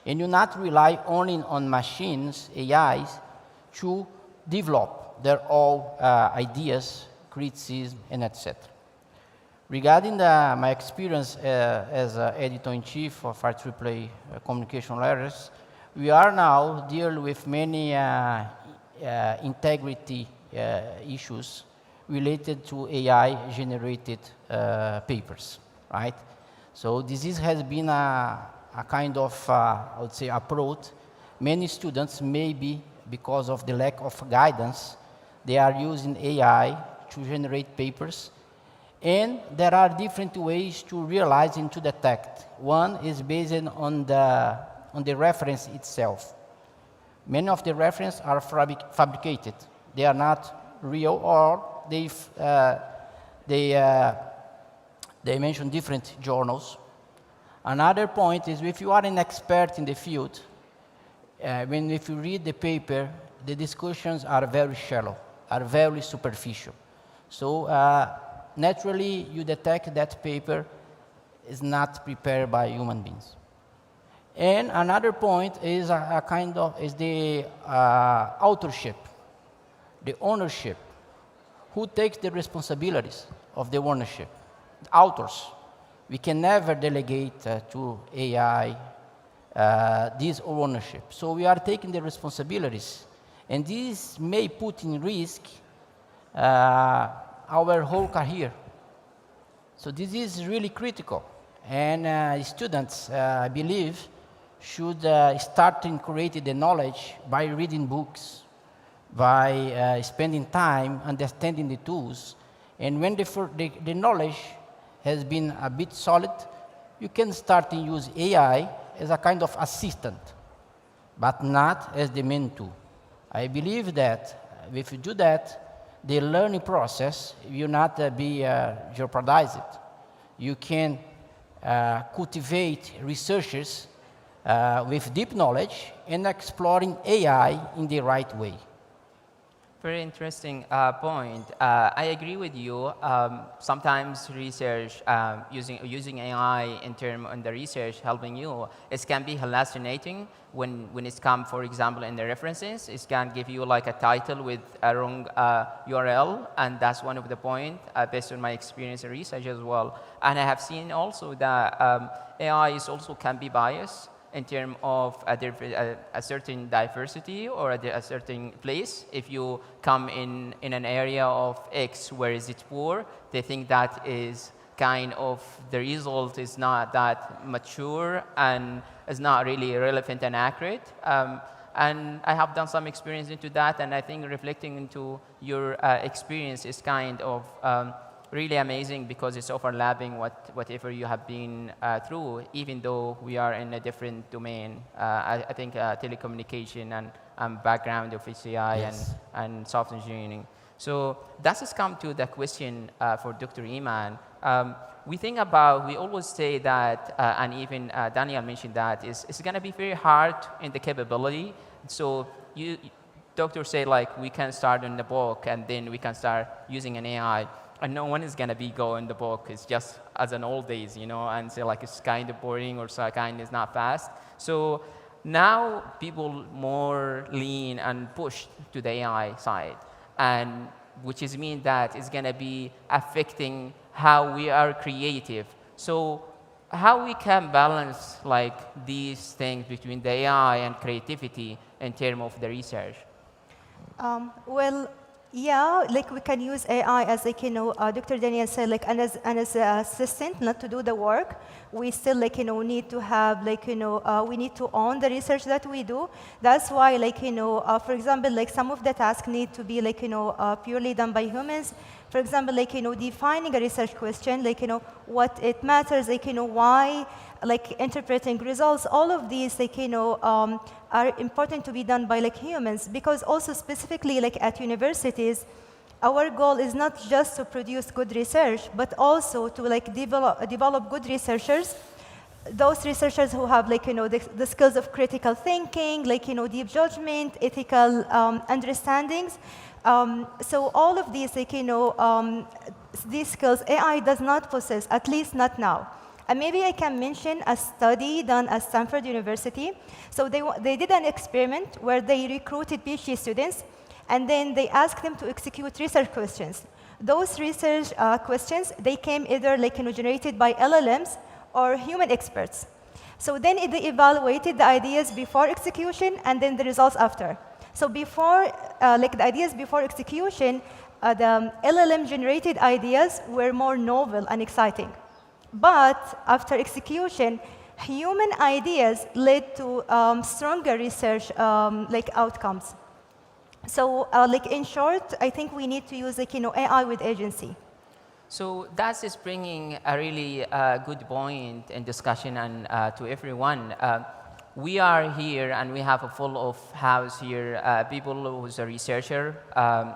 And you not rely only on machines, AIs, to develop their own ideas, criticism, and etc. Regarding my experience as editor-in-chief of IEEE communication letters, we are now dealing with many integrity issues related to AI-generated papers, right? So this has been a kind of, I would say, approach. Many students, maybe because of the lack of guidance, they are using AI to generate papers. And there are different ways to realize and to detect. One is based on the reference itself. Many of the references are fabricated. They are not real, or they mention different journals. Another point is if you are an expert in the field, if you read the paper, the discussions are very shallow, are very superficial. So naturally, you detect that paper is not prepared by human beings. And another point is a kind of is the authorship, the ownership. Who takes the responsibilities of the ownership? The authors. We can never delegate to AI this ownership. So we are taking the responsibilities. And this may put in risk our whole career. So this is really critical. And students, I believe, should start to create the knowledge by reading books, by spending time understanding the tools. And when the knowledge has been a bit solid, you can start to use AI as a kind of assistant, but not as the main tool. I believe that if you do that, the learning process will not be jeopardized. You can cultivate researchers with deep knowledge and exploring AI in the right way. Very interesting point. I agree with you. Sometimes research using AI in the research helping you, it can be hallucinating when it's come, for example, in the references. It can give you like a title with a wrong URL, and that's one of the points based on my experience in research as well. And I have seen also that AI is also can be biased in terms of a certain diversity or a certain place. If you come in an area of X where is it poor, they think that is kind of the result is not that mature and is not really relevant and accurate. And I have done some experience into that, and I think reflecting into your experience is kind of really amazing because it's overlapping whatever you have been through, even though we are in a different domain. I think telecommunication and background of HCI Yes. and software engineering. So that has come to the question for Dr. Iman. We always say that, and even Daniel mentioned that, it's going to be very hard in the capability. So doctors say like we can start in the book and then we can start using an AI. And no one is going to be going the book. It's just as in old days, you know, and say like it's kind of boring or so kind is not fast. So now people more lean and push to the AI side, and which is mean that it's going to be affecting how we are creative. So how we can balance like these things between the AI and creativity in terms of the research? Well, yeah, like we can use AI as like, Dr. Daniel said, like, and as an assistant, not to do the work. We still like, need to have like, we need to own the research that we do. That's why like, for example, like some of the tasks need to be like, purely done by humans. For example, like, defining a research question, like, what it matters, like, why, like interpreting results, all of these, like, are important to be done by like humans, because also specifically like at universities, our goal is not just to produce good research, but also to like develop good researchers, those researchers who have like, the skills of critical thinking, like, deep judgment, ethical understandings. So all of these, like, these skills AI does not possess, at least not now. And maybe I can mention a study done at Stanford University. So they did an experiment where they recruited PhD students, and then they asked them to execute research questions. Those research questions, they came either like, generated by LLMs or human experts. So then they evaluated the ideas before execution and then the results after. So before, like the ideas before execution, the LLM-generated ideas were more novel and exciting. But after execution, human ideas led to stronger research like outcomes. So like in short, I think we need to use like, AI with agency. So that is bringing a really good point in discussion and to everyone. We are here and we have a full of house here, people who's a researcher,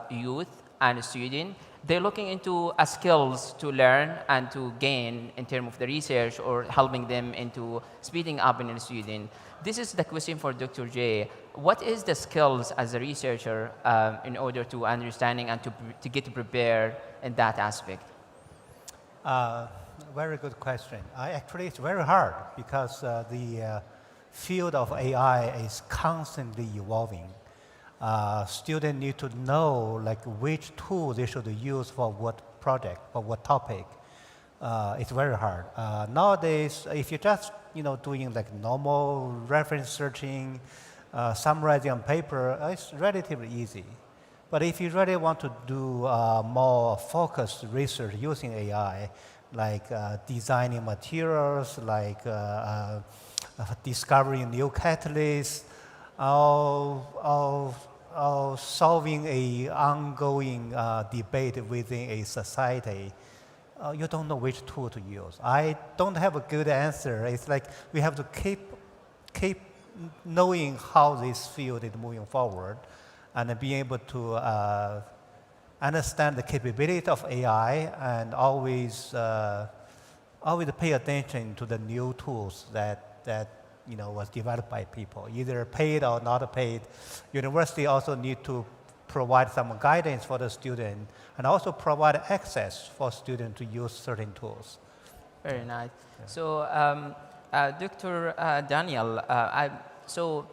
youth and a student. They're looking into skills to learn and to gain in terms of the research or helping them into speeding up in a student. This is the question for Dr. J. What is the skills as a researcher in order to understanding and to get prepared in that aspect? Very good question. Actually, it's very hard because the field of AI is constantly evolving. Students need to know like which tool they should use for what project, for what topic. It's very hard. Nowadays, if you're just doing like normal reference searching, summarizing on paper, it's relatively easy. But if you really want to do more focused research using AI, like designing materials, like discovering new catalysts, or solving an ongoing debate within a society, you don't know which tool to use. I don't have a good answer. It's like we have to keep knowing how this field is moving forward and being able to understand the capability of AI and always pay attention to the new tools that was developed by people, either paid or not paid. University also need to provide some guidance for the student and also provide access for students to use certain tools. Very nice. Yeah. So, Dr. Daniel, so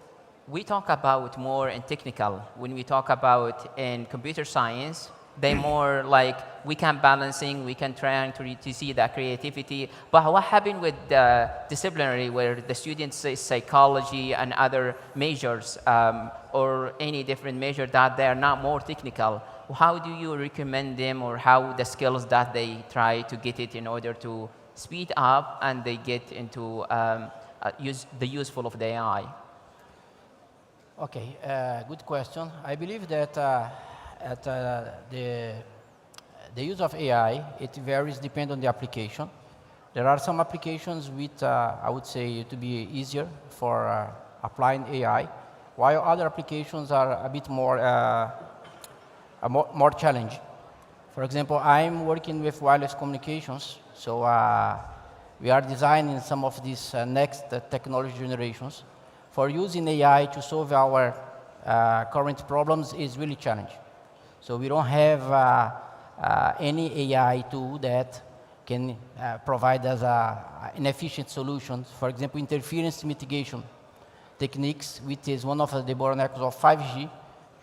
we talk about more in technical. When we talk about in computer science, they more like we can balancing, we can try to see that creativity. But what happened with the disciplinary, where the students say psychology and other majors, or any different major that they are not more technical? How do you recommend them, or how the skills that they try to get it in order to speed up and they get into the useful of the AI? Okay, good question. I believe that the use of AI, it varies depending on the application. There are some applications which I would say to be easier for applying AI, while other applications are a bit more challenging. For example, I'm working with wireless communications, so we are designing some of these next technology generations. For using AI to solve our current problems is really challenging. So we don't have any AI tool that can provide us an efficient solution. For example, interference mitigation techniques, which is one of the bottlenecks of 5G,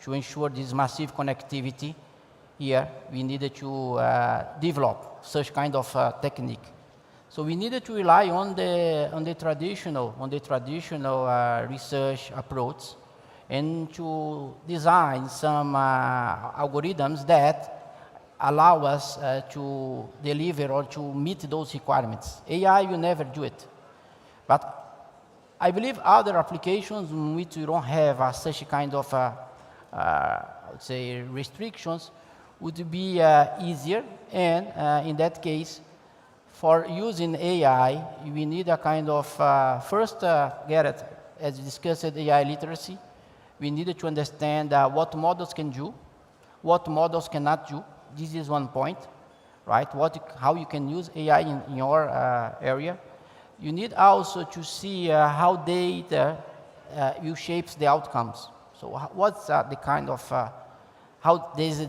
to ensure this massive connectivity. Here, we needed to develop such kind of technique. So we needed to rely on the traditional research approach, and to design some algorithms that allow us to deliver or to meet those requirements. AI will never do it. But I believe other applications in which we don't have such kind of, I would say, restrictions would be easier. And in that case, for using AI, we need a kind of, first, get it, as discussed, AI literacy. We needed to understand what models can do, what models cannot do. This is one point, right? How you can use AI in your area. You need also to see how data will shape the outcomes. So what's the kind of, how this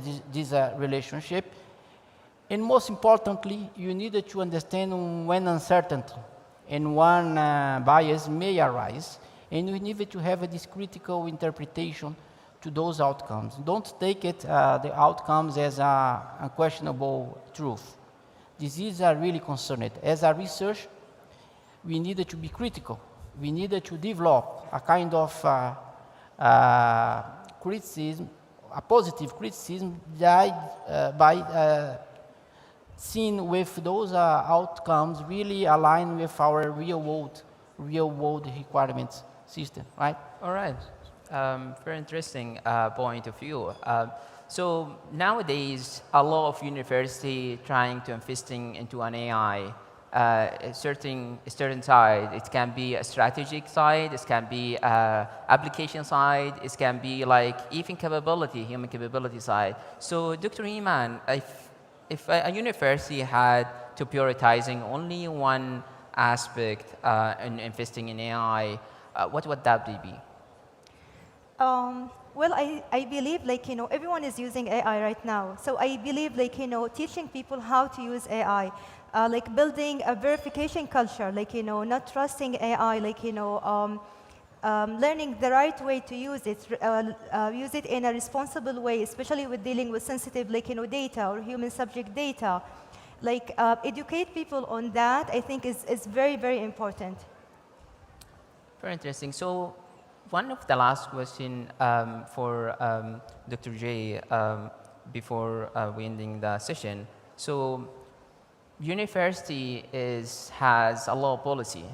relationship. And most importantly, you needed to understand when uncertainty and when bias may arise, and you needed to have this critical interpretation to those outcomes. Don't take it, the outcomes as unquestionable truth. This is really concerning. As a research, we needed to be critical. We needed to develop a kind of criticism, a positive criticism by seeing with those outcomes really align with our real world requirements system, right? All right. Very interesting point of view. So nowadays, a lot of university trying to investing into an AI. A certain side, it can be a strategic side, it can be application side, it can be like even capability, human capability side. So Dr. Iman, if a university had to prioritizing only one aspect in investing in AI, what would that be? Well, I believe everyone is using AI right now. So I believe teaching people how to use AI, building a verification culture, not trusting AI, learning the right way to use it in a responsible way, especially with dealing with sensitive, data or human subject data. Educate people on that, I think, is very, very important. Very interesting. So, one of the last question for Dr. J before we ending the session. So, university has a law policy,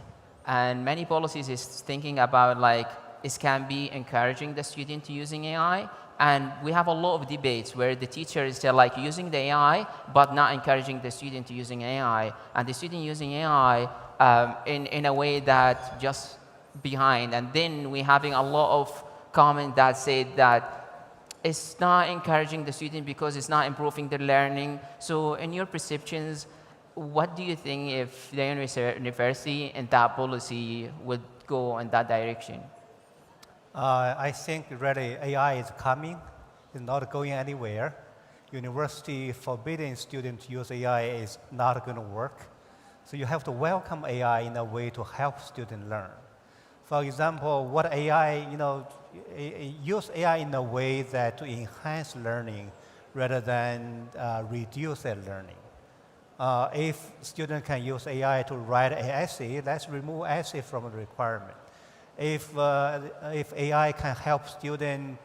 and many policies is thinking about it can be encouraging the student to using AI. And we have a lot of debates where the teacher is still using the AI, but not encouraging the student to using AI, and the student using AI in a way that just behind. And then we're having a lot of comments that say that it's not encouraging the student because it's not improving their learning. So in your perceptions, what do you think if the university and that policy would go in that direction? I think really AI is coming. It's not going anywhere. University forbidding students to use AI is not going to work. So you have to welcome AI in a way to help students learn. For example, what AI, use AI in a way that to enhance learning rather than reduce their learning. If students can use AI to write an essay, let's remove essay from the requirement. If AI can help students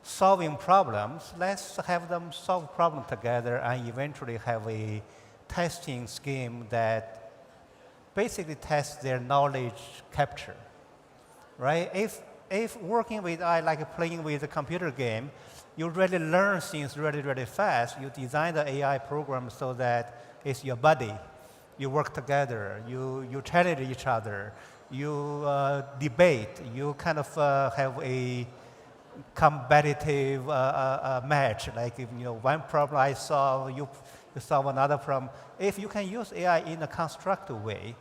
solving problems, let's have them solve problems together and eventually have a testing scheme that basically tests their knowledge capture, right? If working with AI like playing with a computer game, you really learn things really, really fast. You design the AI program so that it's your buddy. You work together. You challenge each other. You debate, you kind of have a competitive match. One problem I solve, you solve another problem. If you can use AI in a constructive way,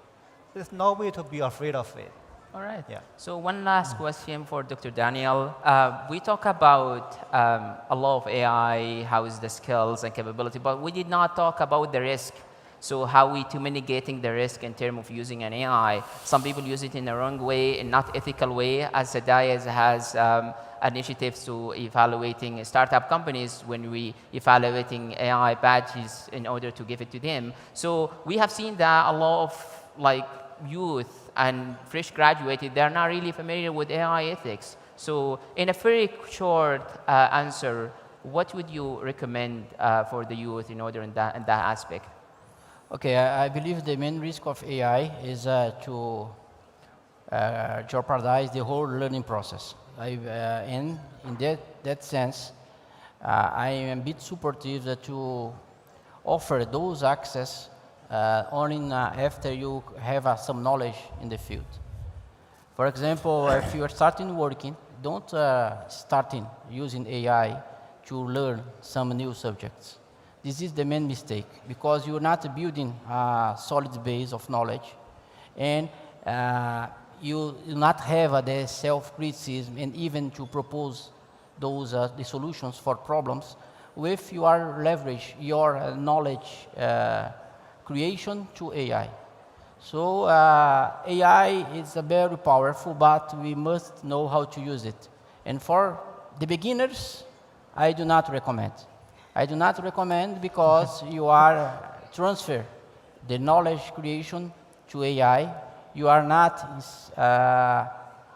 there's no way to be afraid of it. All right. Yeah. So one last question for Dr. Daniel. We talk about a lot of AI, how is the skills and capability, but we did not talk about the risk. So how we to mitigating the risk in terms of using an AI. Some people use it in the wrong way and not ethical way, as SDIA has initiatives to evaluating startup companies when we evaluating AI badges in order to give it to them. So we have seen that a lot of youth and fresh graduated, they're not really familiar with AI ethics. So in a very short answer, what would you recommend for the youth in order in that aspect? Okay, I believe the main risk of AI is to jeopardize the whole learning process. In that sense, I am a bit supportive to offer those access only after you have some knowledge in the field. For example, if you are starting working, don't start using AI to learn some new subjects. This is the main mistake, because you're not building a solid base of knowledge, and you do not have the self-criticism and even to propose those the solutions for problems with your leverage, your knowledge creation to AI. So AI is very powerful, but we must know how to use it. And for the beginners, I do not recommend. I do not recommend because you are transfer the knowledge creation to AI. You are not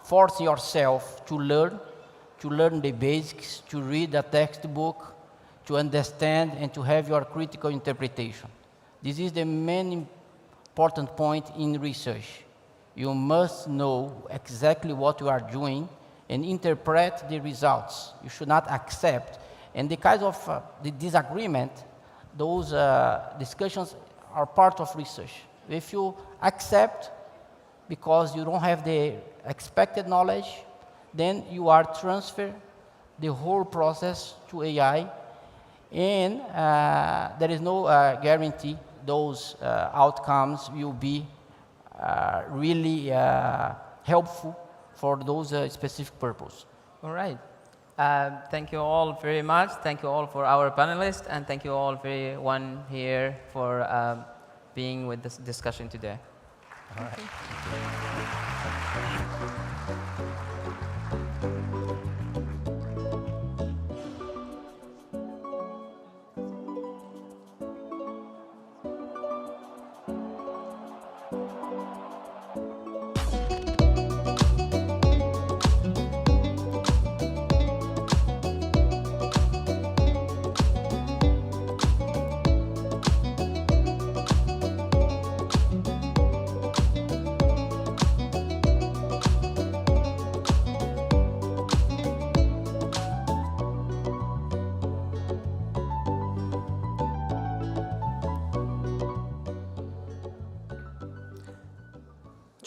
force yourself to learn the basics, to read a textbook, to understand and to have your critical interpretation. This is the main important point in research. You must know exactly what you are doing and interpret the results. You should not accept. In the case of the disagreement, those discussions are part of research. If you accept because you don't have the expected knowledge, then you are transfer the whole process to AI, and there is no guarantee those outcomes will be really helpful for those specific purpose. All right. Thank you all very much. Thank you all for our panelists, and thank you all everyone here for being with this discussion today. All right.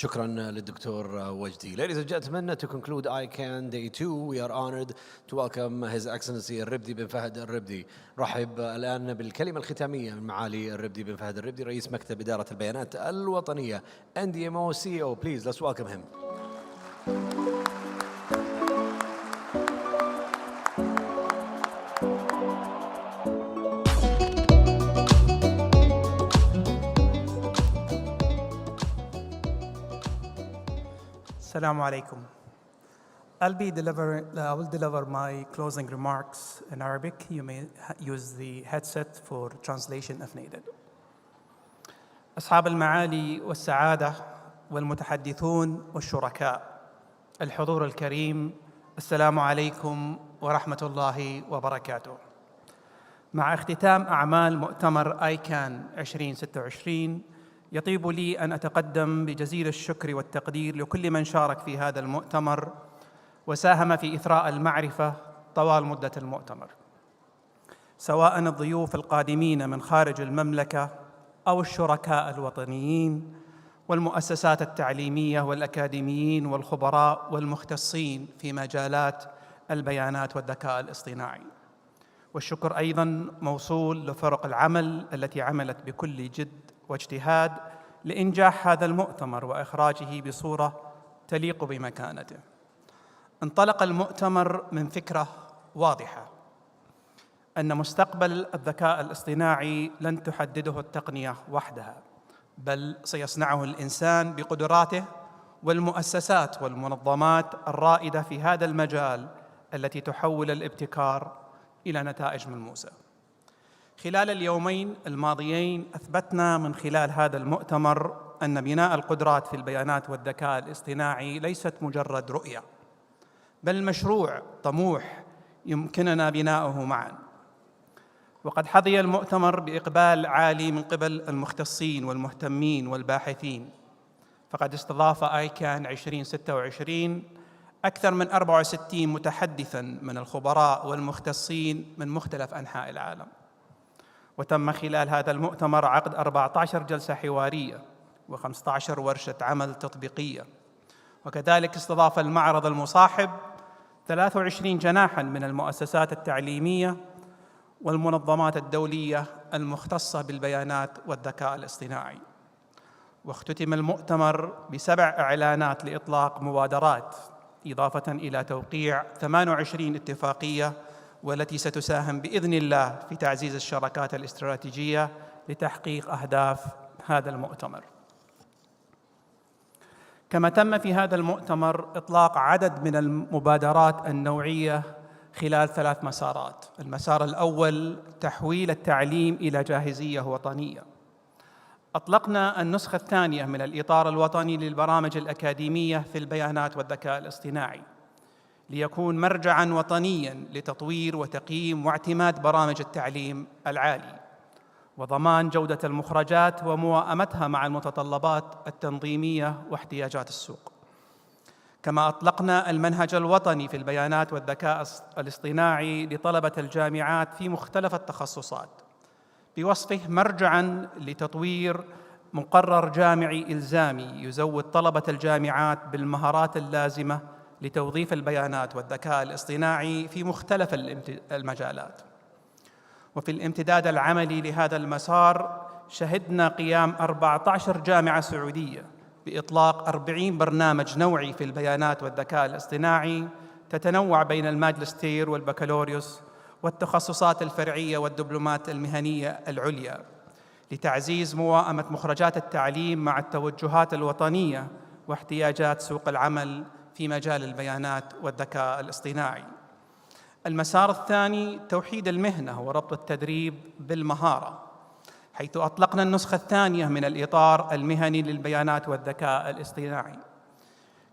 شكرا للدكتور وجدي. Ladies and gentlemen, to conclude ICAN Day 2, we are honored to welcome His Excellency الربدي بن فهد الربدي. رحب الآن بالكلمة الختامية من معالي الربدي بن فهد الربدي رئيس مكتب إدارة البيانات الوطنية NDMO CEO. Please, let's welcome him. Assalamu alaikum. I will deliver my closing remarks in Arabic. You may use the headset for translation if needed. أصحاب المعالي والسعادة والمتحدثون والشركاء، الحضور الكريم، السلام عليكم ورحمة الله وبركاته. مع اختتام أعمال مؤتمر ICAN 2026 يطيب لي أن أتقدم بجزيل الشكر والتقدير لكل من شارك في هذا المؤتمر وساهم في إثراء المعرفة طوال مدة المؤتمر، سواء الضيوف القادمين من خارج المملكة أو الشركاء الوطنيين والمؤسسات التعليمية والأكاديميين والخبراء والمختصين في مجالات البيانات والذكاء الاصطناعي. والشكر أيضاً موصول لفرق العمل التي عملت بكل جد واجتهاد لإنجاح هذا المؤتمر وإخراجه بصورة تليق بمكانته. انطلق المؤتمر من فكرة واضحة أن مستقبل الذكاء الاصطناعي لن تحدده التقنية وحدها، بل سيصنعه الإنسان بقدراته والمؤسسات والمنظمات الرائدة في هذا المجال التي تحول الابتكار إلى نتائج ملموسة. خلال اليومين الماضيين أثبتنا من خلال هذا المؤتمر أن بناء القدرات في البيانات والذكاء الاصطناعي ليست مجرد رؤية، بل مشروع طموح يمكننا بناؤه معاً. وقد حظي المؤتمر بإقبال عالي من قبل المختصين والمهتمين والباحثين، فقد استضاف ICAN 2026 أكثر من 64 متحدثاً من الخبراء والمختصين من مختلف أنحاء العالم. وتم خلال هذا المؤتمر عقد 14 جلسة حوارية و15 ورشة عمل تطبيقية، وكذلك استضاف المعرض المصاحب 23 جناحاً من المؤسسات التعليمية والمنظمات الدولية المختصة بالبيانات والذكاء الاصطناعي. واختتم المؤتمر ب7 إعلانات لإطلاق مبادرات، إضافة إلى توقيع 28 اتفاقية، والتي ستساهم بإذن الله في تعزيز الشراكات الاستراتيجية لتحقيق أهداف هذا المؤتمر. كما تم في هذا المؤتمر إطلاق عدد من المبادرات النوعية خلال 3 مسارات. المسار الأول تحويل التعليم إلى جاهزية وطنية. أطلقنا النسخة الثانية من الإطار الوطني للبرامج الأكاديمية في البيانات والذكاء الاصطناعي، ليكون مرجعاً وطنياً لتطوير وتقييم واعتماد برامج التعليم العالي، وضمان جودة المخرجات وموائمتها مع المتطلبات التنظيمية واحتياجات السوق. كما أطلقنا المنهج الوطني في البيانات والذكاء الاصطناعي لطلبة الجامعات في مختلف التخصصات، بوصفه مرجعاً لتطوير مقرر جامعي إلزامي يزود طلبة الجامعات بالمهارات اللازمة لتوظيف البيانات والذكاء الاصطناعي في مختلف المجالات. وفي الامتداد العملي لهذا المسار شهدنا قيام 14 جامعة سعودية بإطلاق 40 برنامج نوعي في البيانات والذكاء الاصطناعي تتنوع بين الماجستير والبكالوريوس والتخصصات الفرعية والدبلومات المهنية العليا، لتعزيز موائمة مخرجات التعليم مع التوجهات الوطنية واحتياجات سوق العمل في مجال البيانات والذكاء الاصطناعي. المسار الثاني توحيد المهنة وربط التدريب بالمهارة، حيث أطلقنا النسخة الثانية من الإطار المهني للبيانات والذكاء الاصطناعي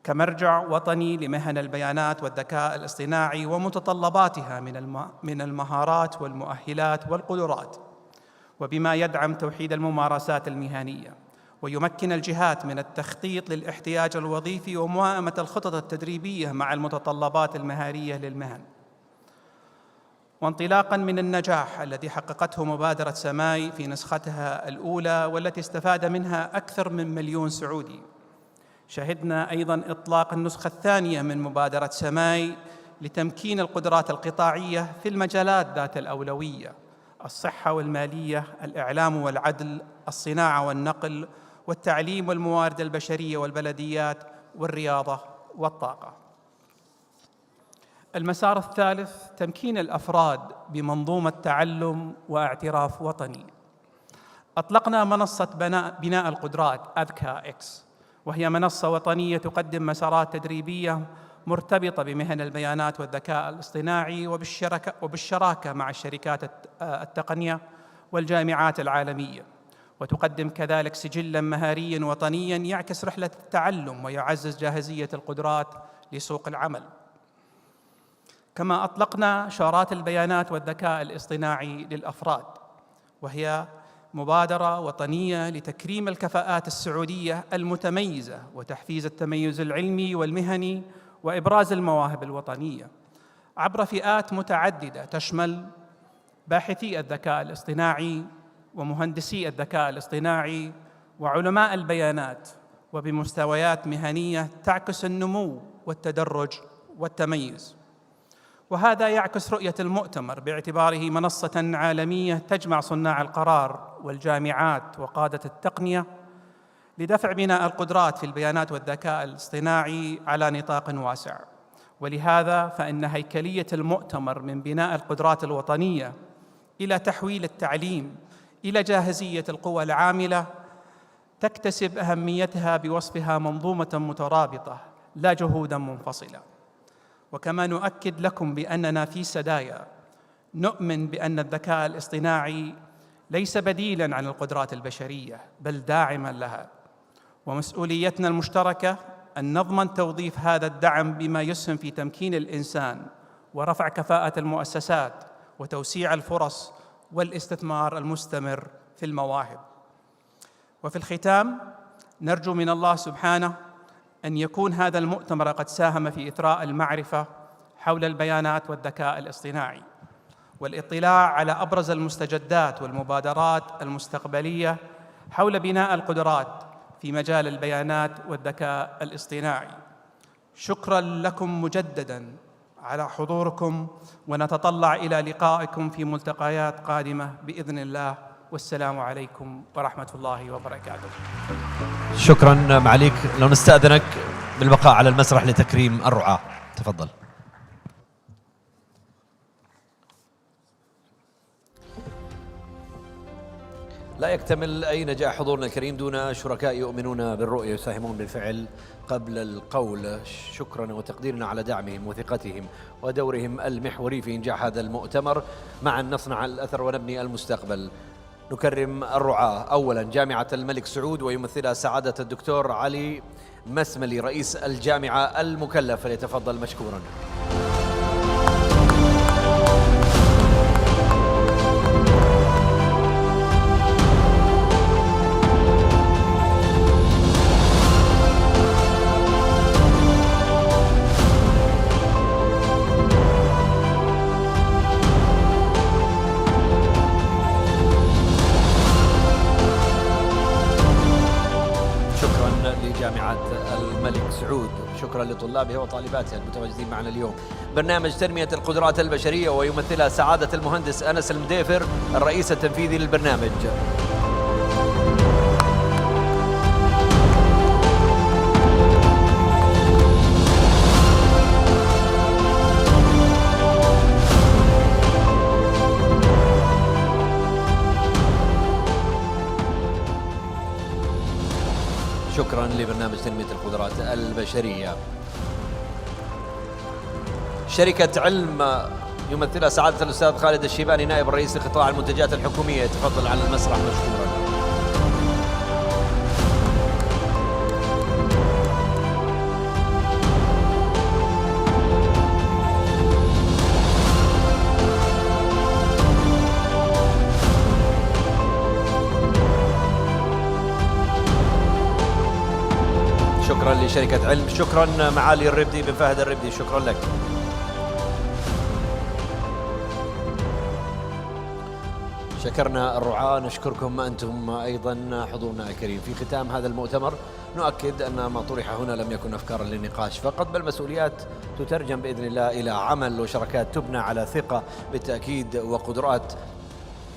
كمرجع وطني لمهن البيانات والذكاء الاصطناعي ومتطلباتها من المهارات والمؤهلات والقدرات، وبما يدعم توحيد الممارسات المهنية ويمكن الجهات من التخطيط للاحتياج الوظيفي وموائمة الخطط التدريبية مع المتطلبات المهارية للمهن. وانطلاقاً من النجاح الذي حققته مبادرة سماي في نسختها الأولى، والتي استفاد منها أكثر من 1,000,000 سعودي، شهدنا أيضاً إطلاق النسخة الثانية من مبادرة سماي لتمكين القدرات القطاعية في المجالات ذات الأولوية: الصحة والمالية، الإعلام والعدل، الصناعة والنقل، والتعليم والموارد البشرية والبلديات، والرياضة والطاقة. المسار الثالث: تمكين الأفراد بمنظومة تعلم واعتراف وطني. أطلقنا منصة بناء القدرات ICAN2026، وهي منصة وطنية تقدم مسارات تدريبية مرتبطة بمهن البيانات والذكاء الاصطناعي وبالشراكة مع الشركات التقنية والجامعات العالمية، وتقدم كذلك سجلاً مهارياً وطنياً يعكس رحلة التعلم ويعزز جاهزية القدرات لسوق العمل. كما أطلقنا شارات البيانات والذكاء الاصطناعي للأفراد، وهي مبادرة وطنية لتكريم الكفاءات السعودية المتميزة وتحفيز التميز العلمي والمهني وإبراز المواهب الوطنية عبر فئات متعددة تشمل باحثي الذكاء الاصطناعي ومهندسي الذكاء الاصطناعي وعلماء البيانات، وبمستويات مهنية تعكس النمو والتدرج والتميز. وهذا يعكس رؤية المؤتمر باعتباره منصة عالمية تجمع صناع القرار والجامعات وقادة التقنية لدفع بناء القدرات في البيانات والذكاء الاصطناعي على نطاق واسع. ولهذا فإن هيكلية المؤتمر من بناء القدرات الوطنية إلى تحويل التعليم إلى جاهزية القوى العاملة تكتسب أهميتها بوصفها منظومة مترابطة لا جهوداً منفصلة. وكما نؤكد لكم بأننا في سدايا نؤمن بأن الذكاء الاصطناعي ليس بديلاً عن القدرات البشرية بل داعماً لها، ومسؤوليتنا المشتركة أن نضمن توظيف هذا الدعم بما يسهم في تمكين الإنسان ورفع كفاءة المؤسسات وتوسيع الفرص والاستثمار المستمر في المواهب. وفي الختام نرجو من الله سبحانه أن يكون هذا المؤتمر قد ساهم في إثراء المعرفة حول البيانات والذكاء الاصطناعي والاطلاع على أبرز المستجدات والمبادرات المستقبلية حول بناء القدرات في مجال البيانات والذكاء الاصطناعي. شكراً لكم مجدداً على حضوركم، ونتطلع إلى لقائكم في ملتقيات قادمة بإذن الله، والسلام عليكم ورحمة الله وبركاته. شكراً معاليك. لو نستأذنك بالبقاء على المسرح لتكريم الرعاة، تفضل. لا يكتمل أي نجاح حضورنا الكريم دون شركاء يؤمنون بالرؤية يساهمون بالفعل قبل القول. شكرا وتقديرنا على دعمهم وثقتهم ودورهم المحوري في إنجاح هذا المؤتمر. معا نصنع الأثر ونبني المستقبل. نكرم الرعاة. أولا جامعة الملك سعود ويمثلها سعادة الدكتور علي مسملي رئيس الجامعة المكلف، فليتفضل مشكورا. جامعة الملك سعود، شكرا لطلابها وطالباتها المتواجدين معنا اليوم. برنامج تنمية القدرات البشرية ويمثلها سعادة المهندس أنس المديفر الرئيس التنفيذي للبرنامج. شكرا لبرنامج تنمية القدرات البشرية. شركة علم يمثلها سعادة الأستاذ خالد الشيباني نائب الرئيس لقطاع المنتجات الحكومية، يتفضل على المسرح مشكورا. شكرا لشركة علم. شكرا معالي الربدي بن فهد الربدي، شكرا لك. شكرنا الرعاة، نشكركم أنتم أيضا حضورنا الكريم. في ختام هذا المؤتمر نؤكد أن ما طرح هنا لم يكن أفكارا للنقاش فقط، بل مسؤوليات تترجم بإذن الله إلى عمل وشراكات تبنى على ثقة بالتأكيد وقدرات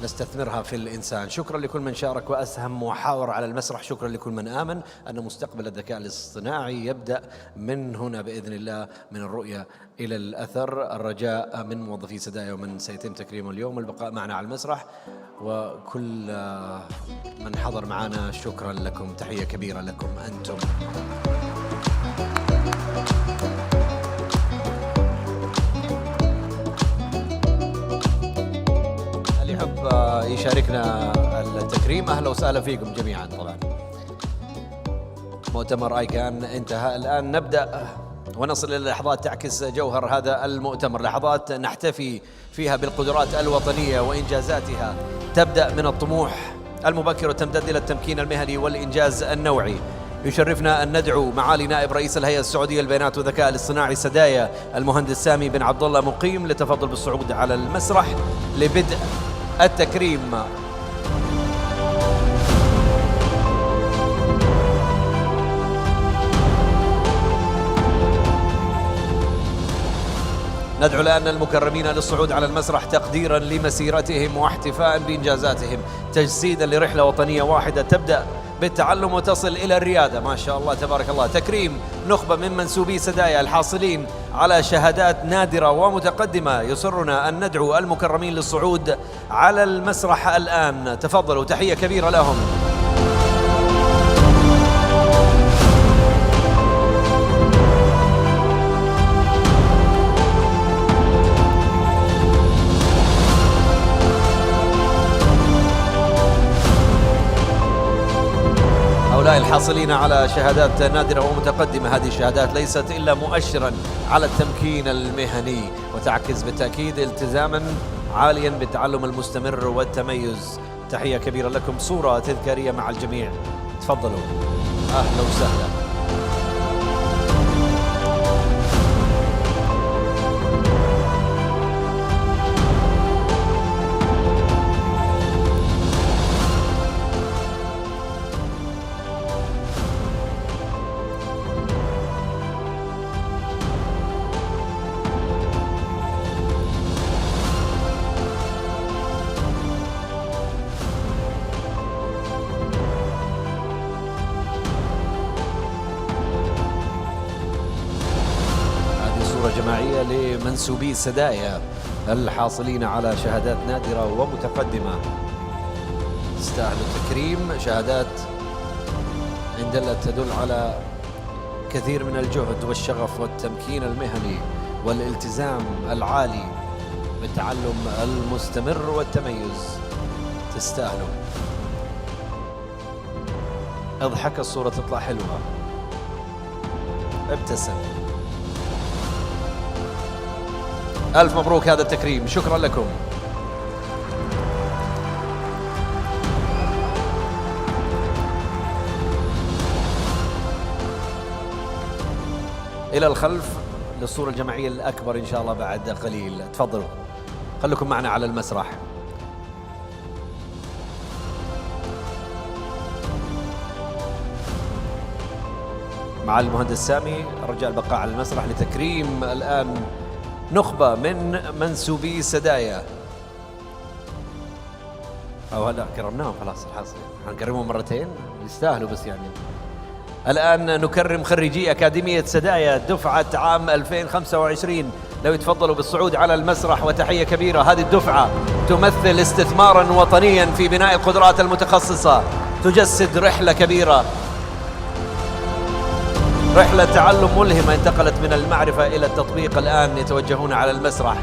نستثمرها في الإنسان. شكرا لكل من شارك وأسهم وحاور على المسرح، شكرا لكل من آمن أن مستقبل الذكاء الاصطناعي يبدأ من هنا بإذن الله، من الرؤية إلى الأثر. الرجاء من موظفي سدايا ومن سيتم تكريمه اليوم البقاء معنا على المسرح، وكل من حضر معنا شكرا لكم، تحية كبيرة لكم أنتم. اللي يحب يشاركنا التكريم أهلا وسهلا فيكم جميعا. طبعا مؤتمر ICAN انتهى، الآن نبدأ ونصل إلى لحظات تعكس جوهر هذا المؤتمر، لحظات نحتفي فيها بالقدرات الوطنية وإنجازاتها، تبدأ من الطموح المبكر وتمتد إلى التمكين المهني والإنجاز النوعي. يشرفنا أن ندعو معالي نائب رئيس الهيئة السعودية للبيانات والذكاء الاصطناعي سدايا المهندس سامي بن عبد الله مقيم للتفضل بالصعود على المسرح لبدء التكريم. ندعو الآن المكرمين للصعود على المسرح تقديرا لمسيرتهم واحتفاء بإنجازاتهم، تجسيدا لرحلة وطنية واحدة تبدأ بالتعلم وتصل إلى الريادة. ما شاء الله تبارك الله. تكريم نخبة من منسوبي سدايا الحاصلين على شهادات نادرة ومتقدمة. يسرنا أن ندعو المكرمين للصعود على المسرح الآن، تفضلوا، تحية كبيرة لهم. الحاصلين على شهادات نادرة ومتقدمة، هذه الشهادات ليست إلا مؤشرا على التمكين المهني، وتعكس بالتأكيد التزاما عاليا بالتعلم المستمر والتميز. تحية كبيرة لكم، صورة تذكارية مع الجميع، تفضلوا، أهلا وسهلا. جماعية لمنسوبي سدايا الحاصلين على شهادات نادرة ومتقدمة، تستاهلوا التكريم. شهادات إن دلت تدل على كثير من الجهد والشغف والتمكين المهني والالتزام العالي بالتعلم المستمر والتميز، تستاهلوا. اضحك، الصورة تطلع حلوة، ابتسم. ألف مبروك هذا التكريم، شكرا لكم. إلى الخلف للصورة الجماعية الأكبر إن شاء الله بعد قليل، تفضلوا خليكم معنا على المسرح. مع المهندس سامي رجاء البقاء على المسرح لتكريم الآن نخبة من منسوبي سدايا. أو لا كرمناهم خلاص، الحاصلين حنكرمهم مرتين، يستاهلوا بس يعني. الآن نكرم خريجي أكاديمية سدايا دفعة عام 2025، لو يتفضلوا بالصعود على المسرح. وتحية كبيرة، هذه الدفعة تمثل استثمارا وطنيا في بناء القدرات المتخصصة، تجسد رحلة كبيرة، رحلة تعلم ملهمة انتقلت من المعرفة إلى التطبيق. الآن يتوجهون على المسرح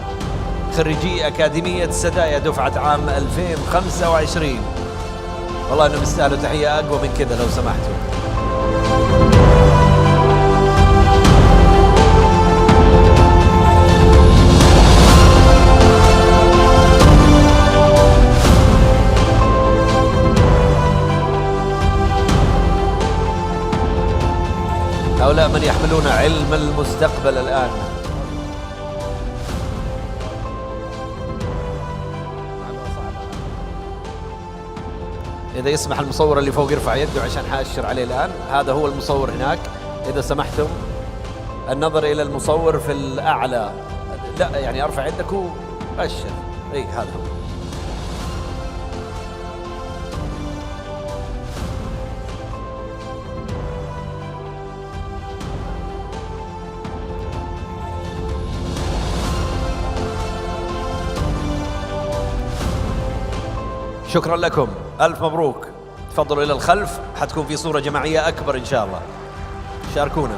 خريجي أكاديمية سدايا دفعة عام 2025. والله أنهم يستاهلوا تحية أقوى من كذا لو سمحتوا. هؤلاء من يحملون علم المستقبل الآن. إذا يسمح المصور اللي فوق يرفع يده عشان حاشر عليه الآن. هذا هو المصور هناك، إذا سمحتم النظر إلى المصور في الأعلى. لا يعني أرفع يدك وأشر. إي هذا هو. شكرا لكم، ألف مبروك. تفضلوا إلى الخلف، حتكون في صورة جماعية أكبر إن شاء الله. شاركونا.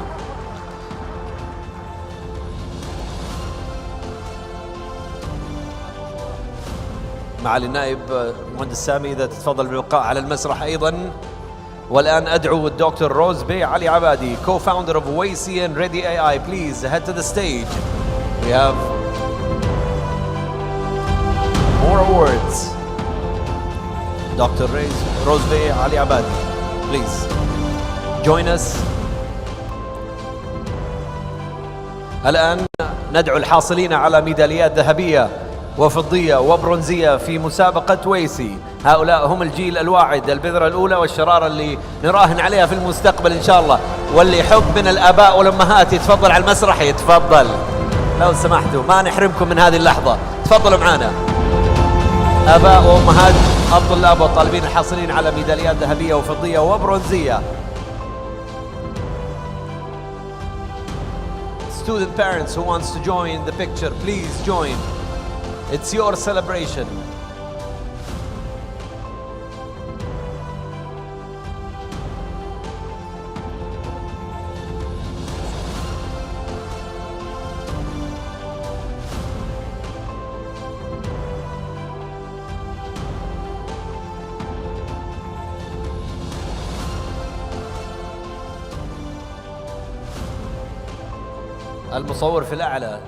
معالي النائب مهندس سامي إذا تتفضل بالبقاء على المسرح أيضا. والآن أدعو الدكتور روز بي علي عبادي co-founder of ICAN Ready AI. Please head to the stage. We have more awards. Dr. Rose Bey Ali Abadi, please join us. الآن ندعو الحاصلين على ميداليات ذهبية وفضية وبرونزية في مسابقة ويسي. هؤلاء هم الجيل الواعد، البذرة الأولى والشرارة اللي نراهن عليها في المستقبل إن شاء الله. واللي يحب من الآباء والأمهات يتفضل على المسرح، يتفضل لو سمحتوا، ما نحرمكم من هذه اللحظة. تفضلوا معنا آباء وأمهات الطلاب والطالبين الحاصلين على ميداليات ذهبية وفضية وبرونزية. Student parents who wants to join the picture, please join. It's your celebration. المصور في الأعلى،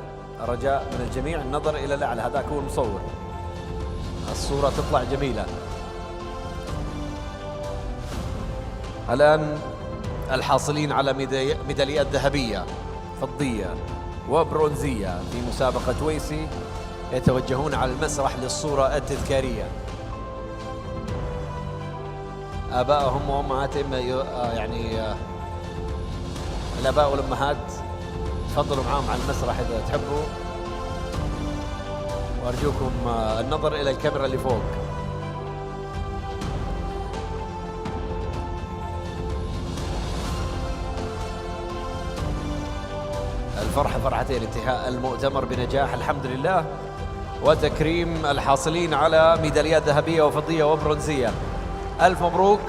رجاء من الجميع النظر إلى الأعلى. هذاك هو المصور، الصورة تطلع جميلة. الآن الحاصلين على ميداليات ذهبية فضية وبرونزية في مسابقة ويسي يتوجهون على المسرح للصورة التذكارية. آبائهم وأمهاتهم، يعني الآباء والأمهات تفضلوا معاهم على المسرح إذا تحبوا، وأرجوكم النظر إلى الكاميرا اللي فوق. الفرحة فرحتين، انتهاء المؤتمر بنجاح الحمد لله، وتكريم الحاصلين على ميداليات ذهبية وفضية وبرونزية. ألف مبروك.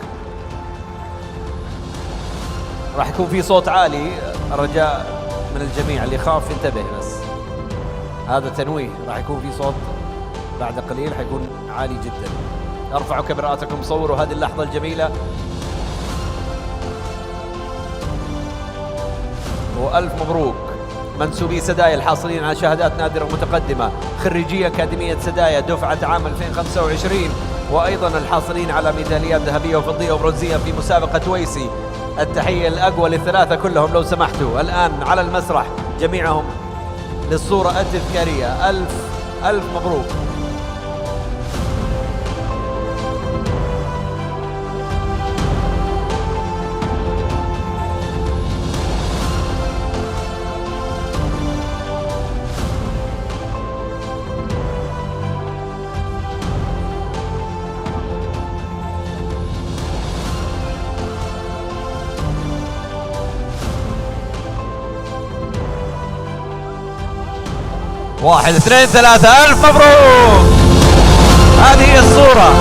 راح يكون في صوت عالي، الرجاء من الجميع اللي يخاف ينتبه بس. هذا تنويه، راح يكون في صوت بعد قليل حيكون عالي جدا. ارفعوا كاميراتكم، صوروا هذه اللحظة الجميلة. وألف مبروك منسوبي سدايا الحاصلين على شهادات نادرة متقدمة، خريجي أكاديمية سدايا دفعة عام 2025، وأيضا الحاصلين على ميداليات ذهبية وفضية وبرونزية في مسابقة ويسي. التحية الأقوى للثلاثة كلهم لو سمحتوا الآن على المسرح جميعهم للصورة التذكارية. ألف مبروك. واحد اثنين ثلاثة، ألف مبروك. هذه هي الصورة.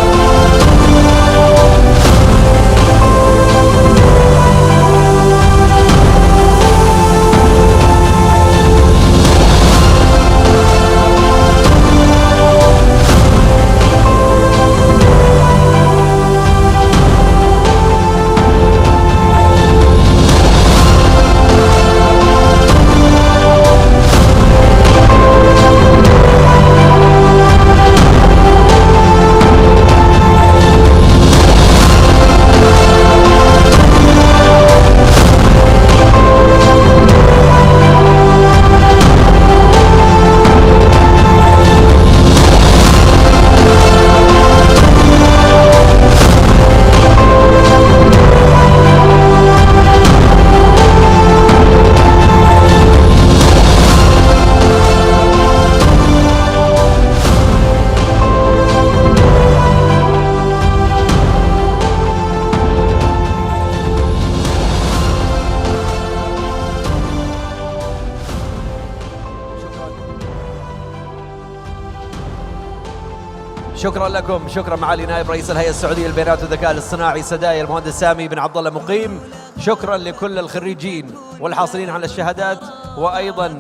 شكرا لكم، شكرا معالي نائب رئيس الهيئة السعودية للبيانات والذكاء الاصطناعي سدايا المهندس سامي بن عبد الله مقيم. شكرا لكل الخريجين والحاصلين على الشهادات وأيضا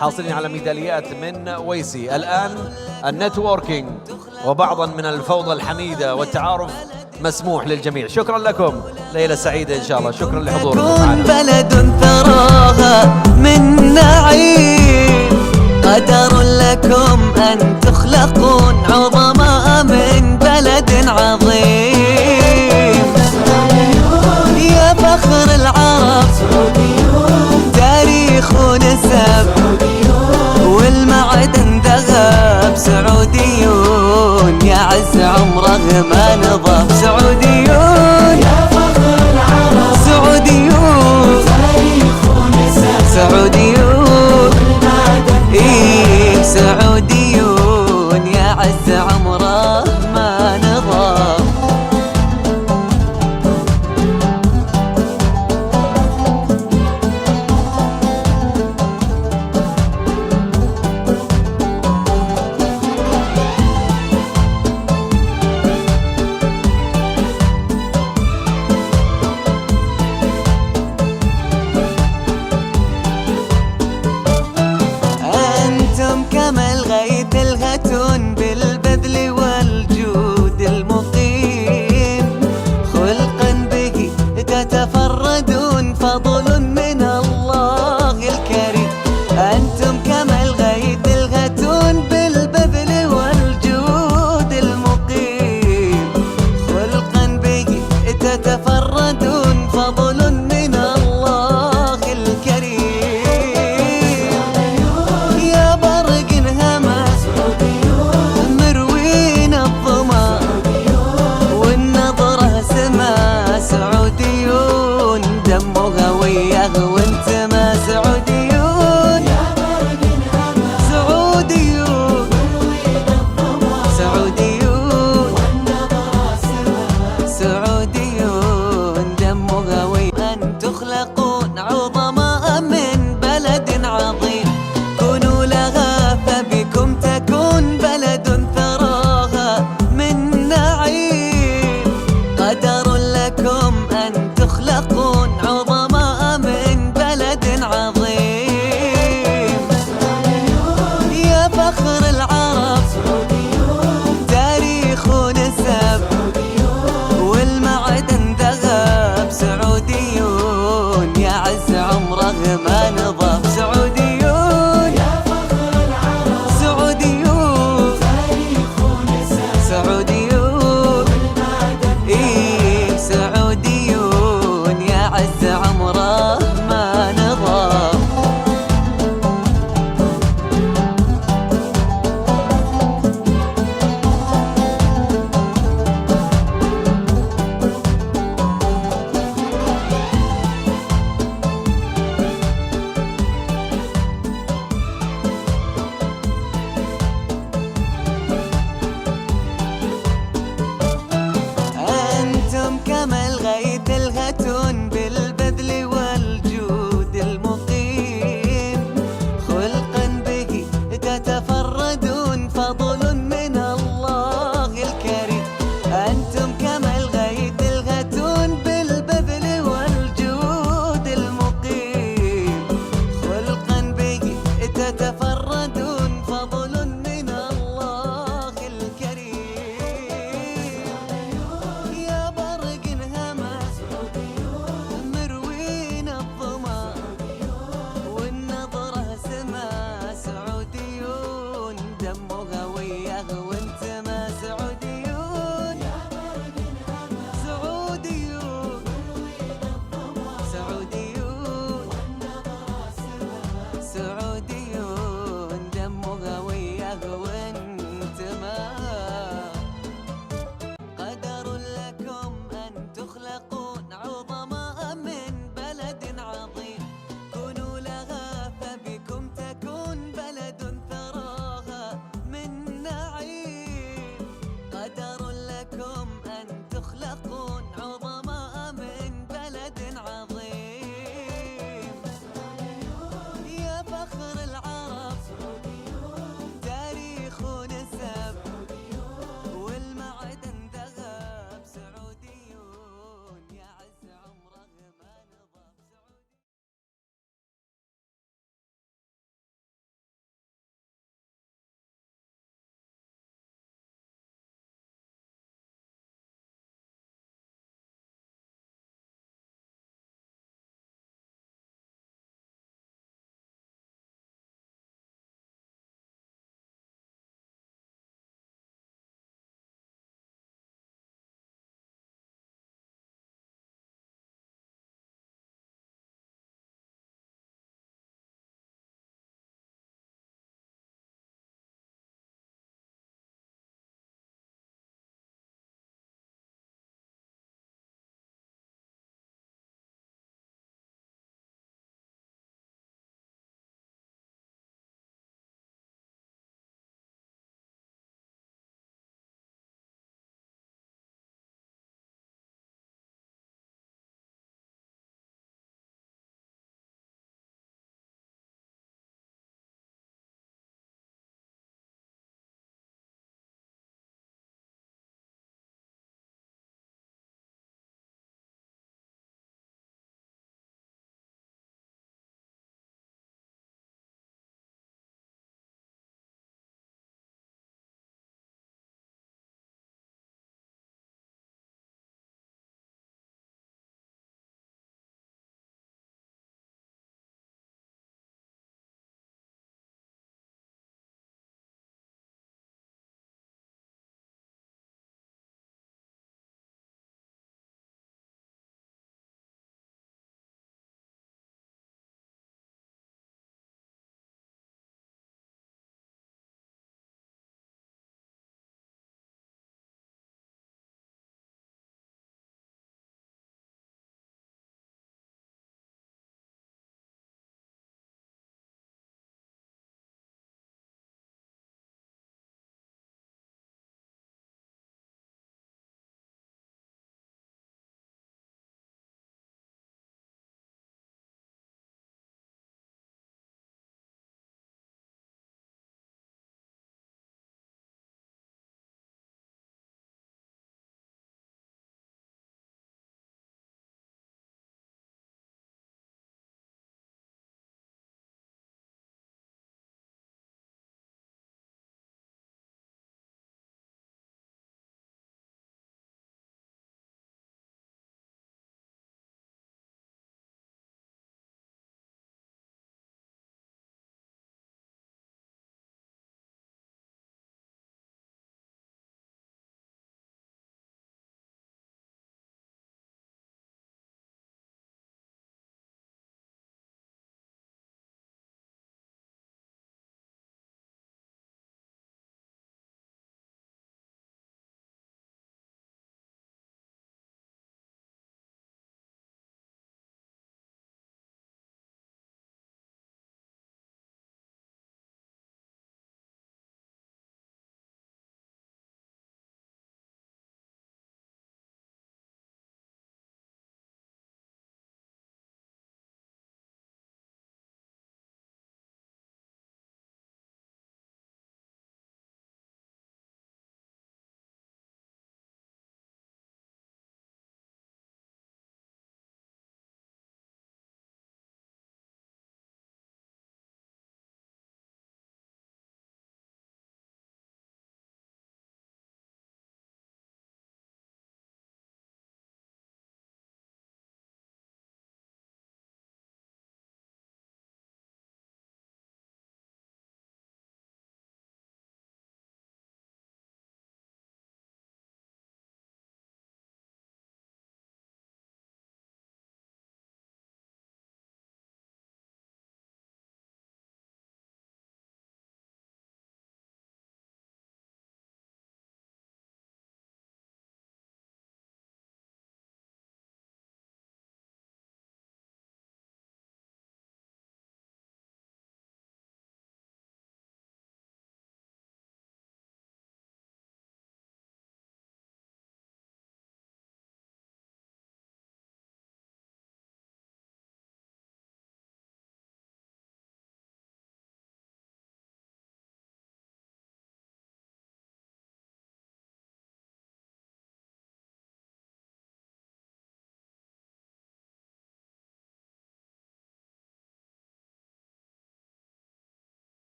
حاصلين على ميداليات من ويسي. الآن النتوركينج وبعضا من الفوضى الحميدة والتعارف مسموح للجميع. شكرا لكم، ليلة سعيدة إن شاء الله. شكرا لحضوركم معنا. بلد ثراها من نعيم، قدر لكم أن تخلقون عظماء من بلد عظيم. يا فخر العرب تاريخ ونسب، والمعدن ذهب سعوديون، يا عز عمره ما نضب سعوديون.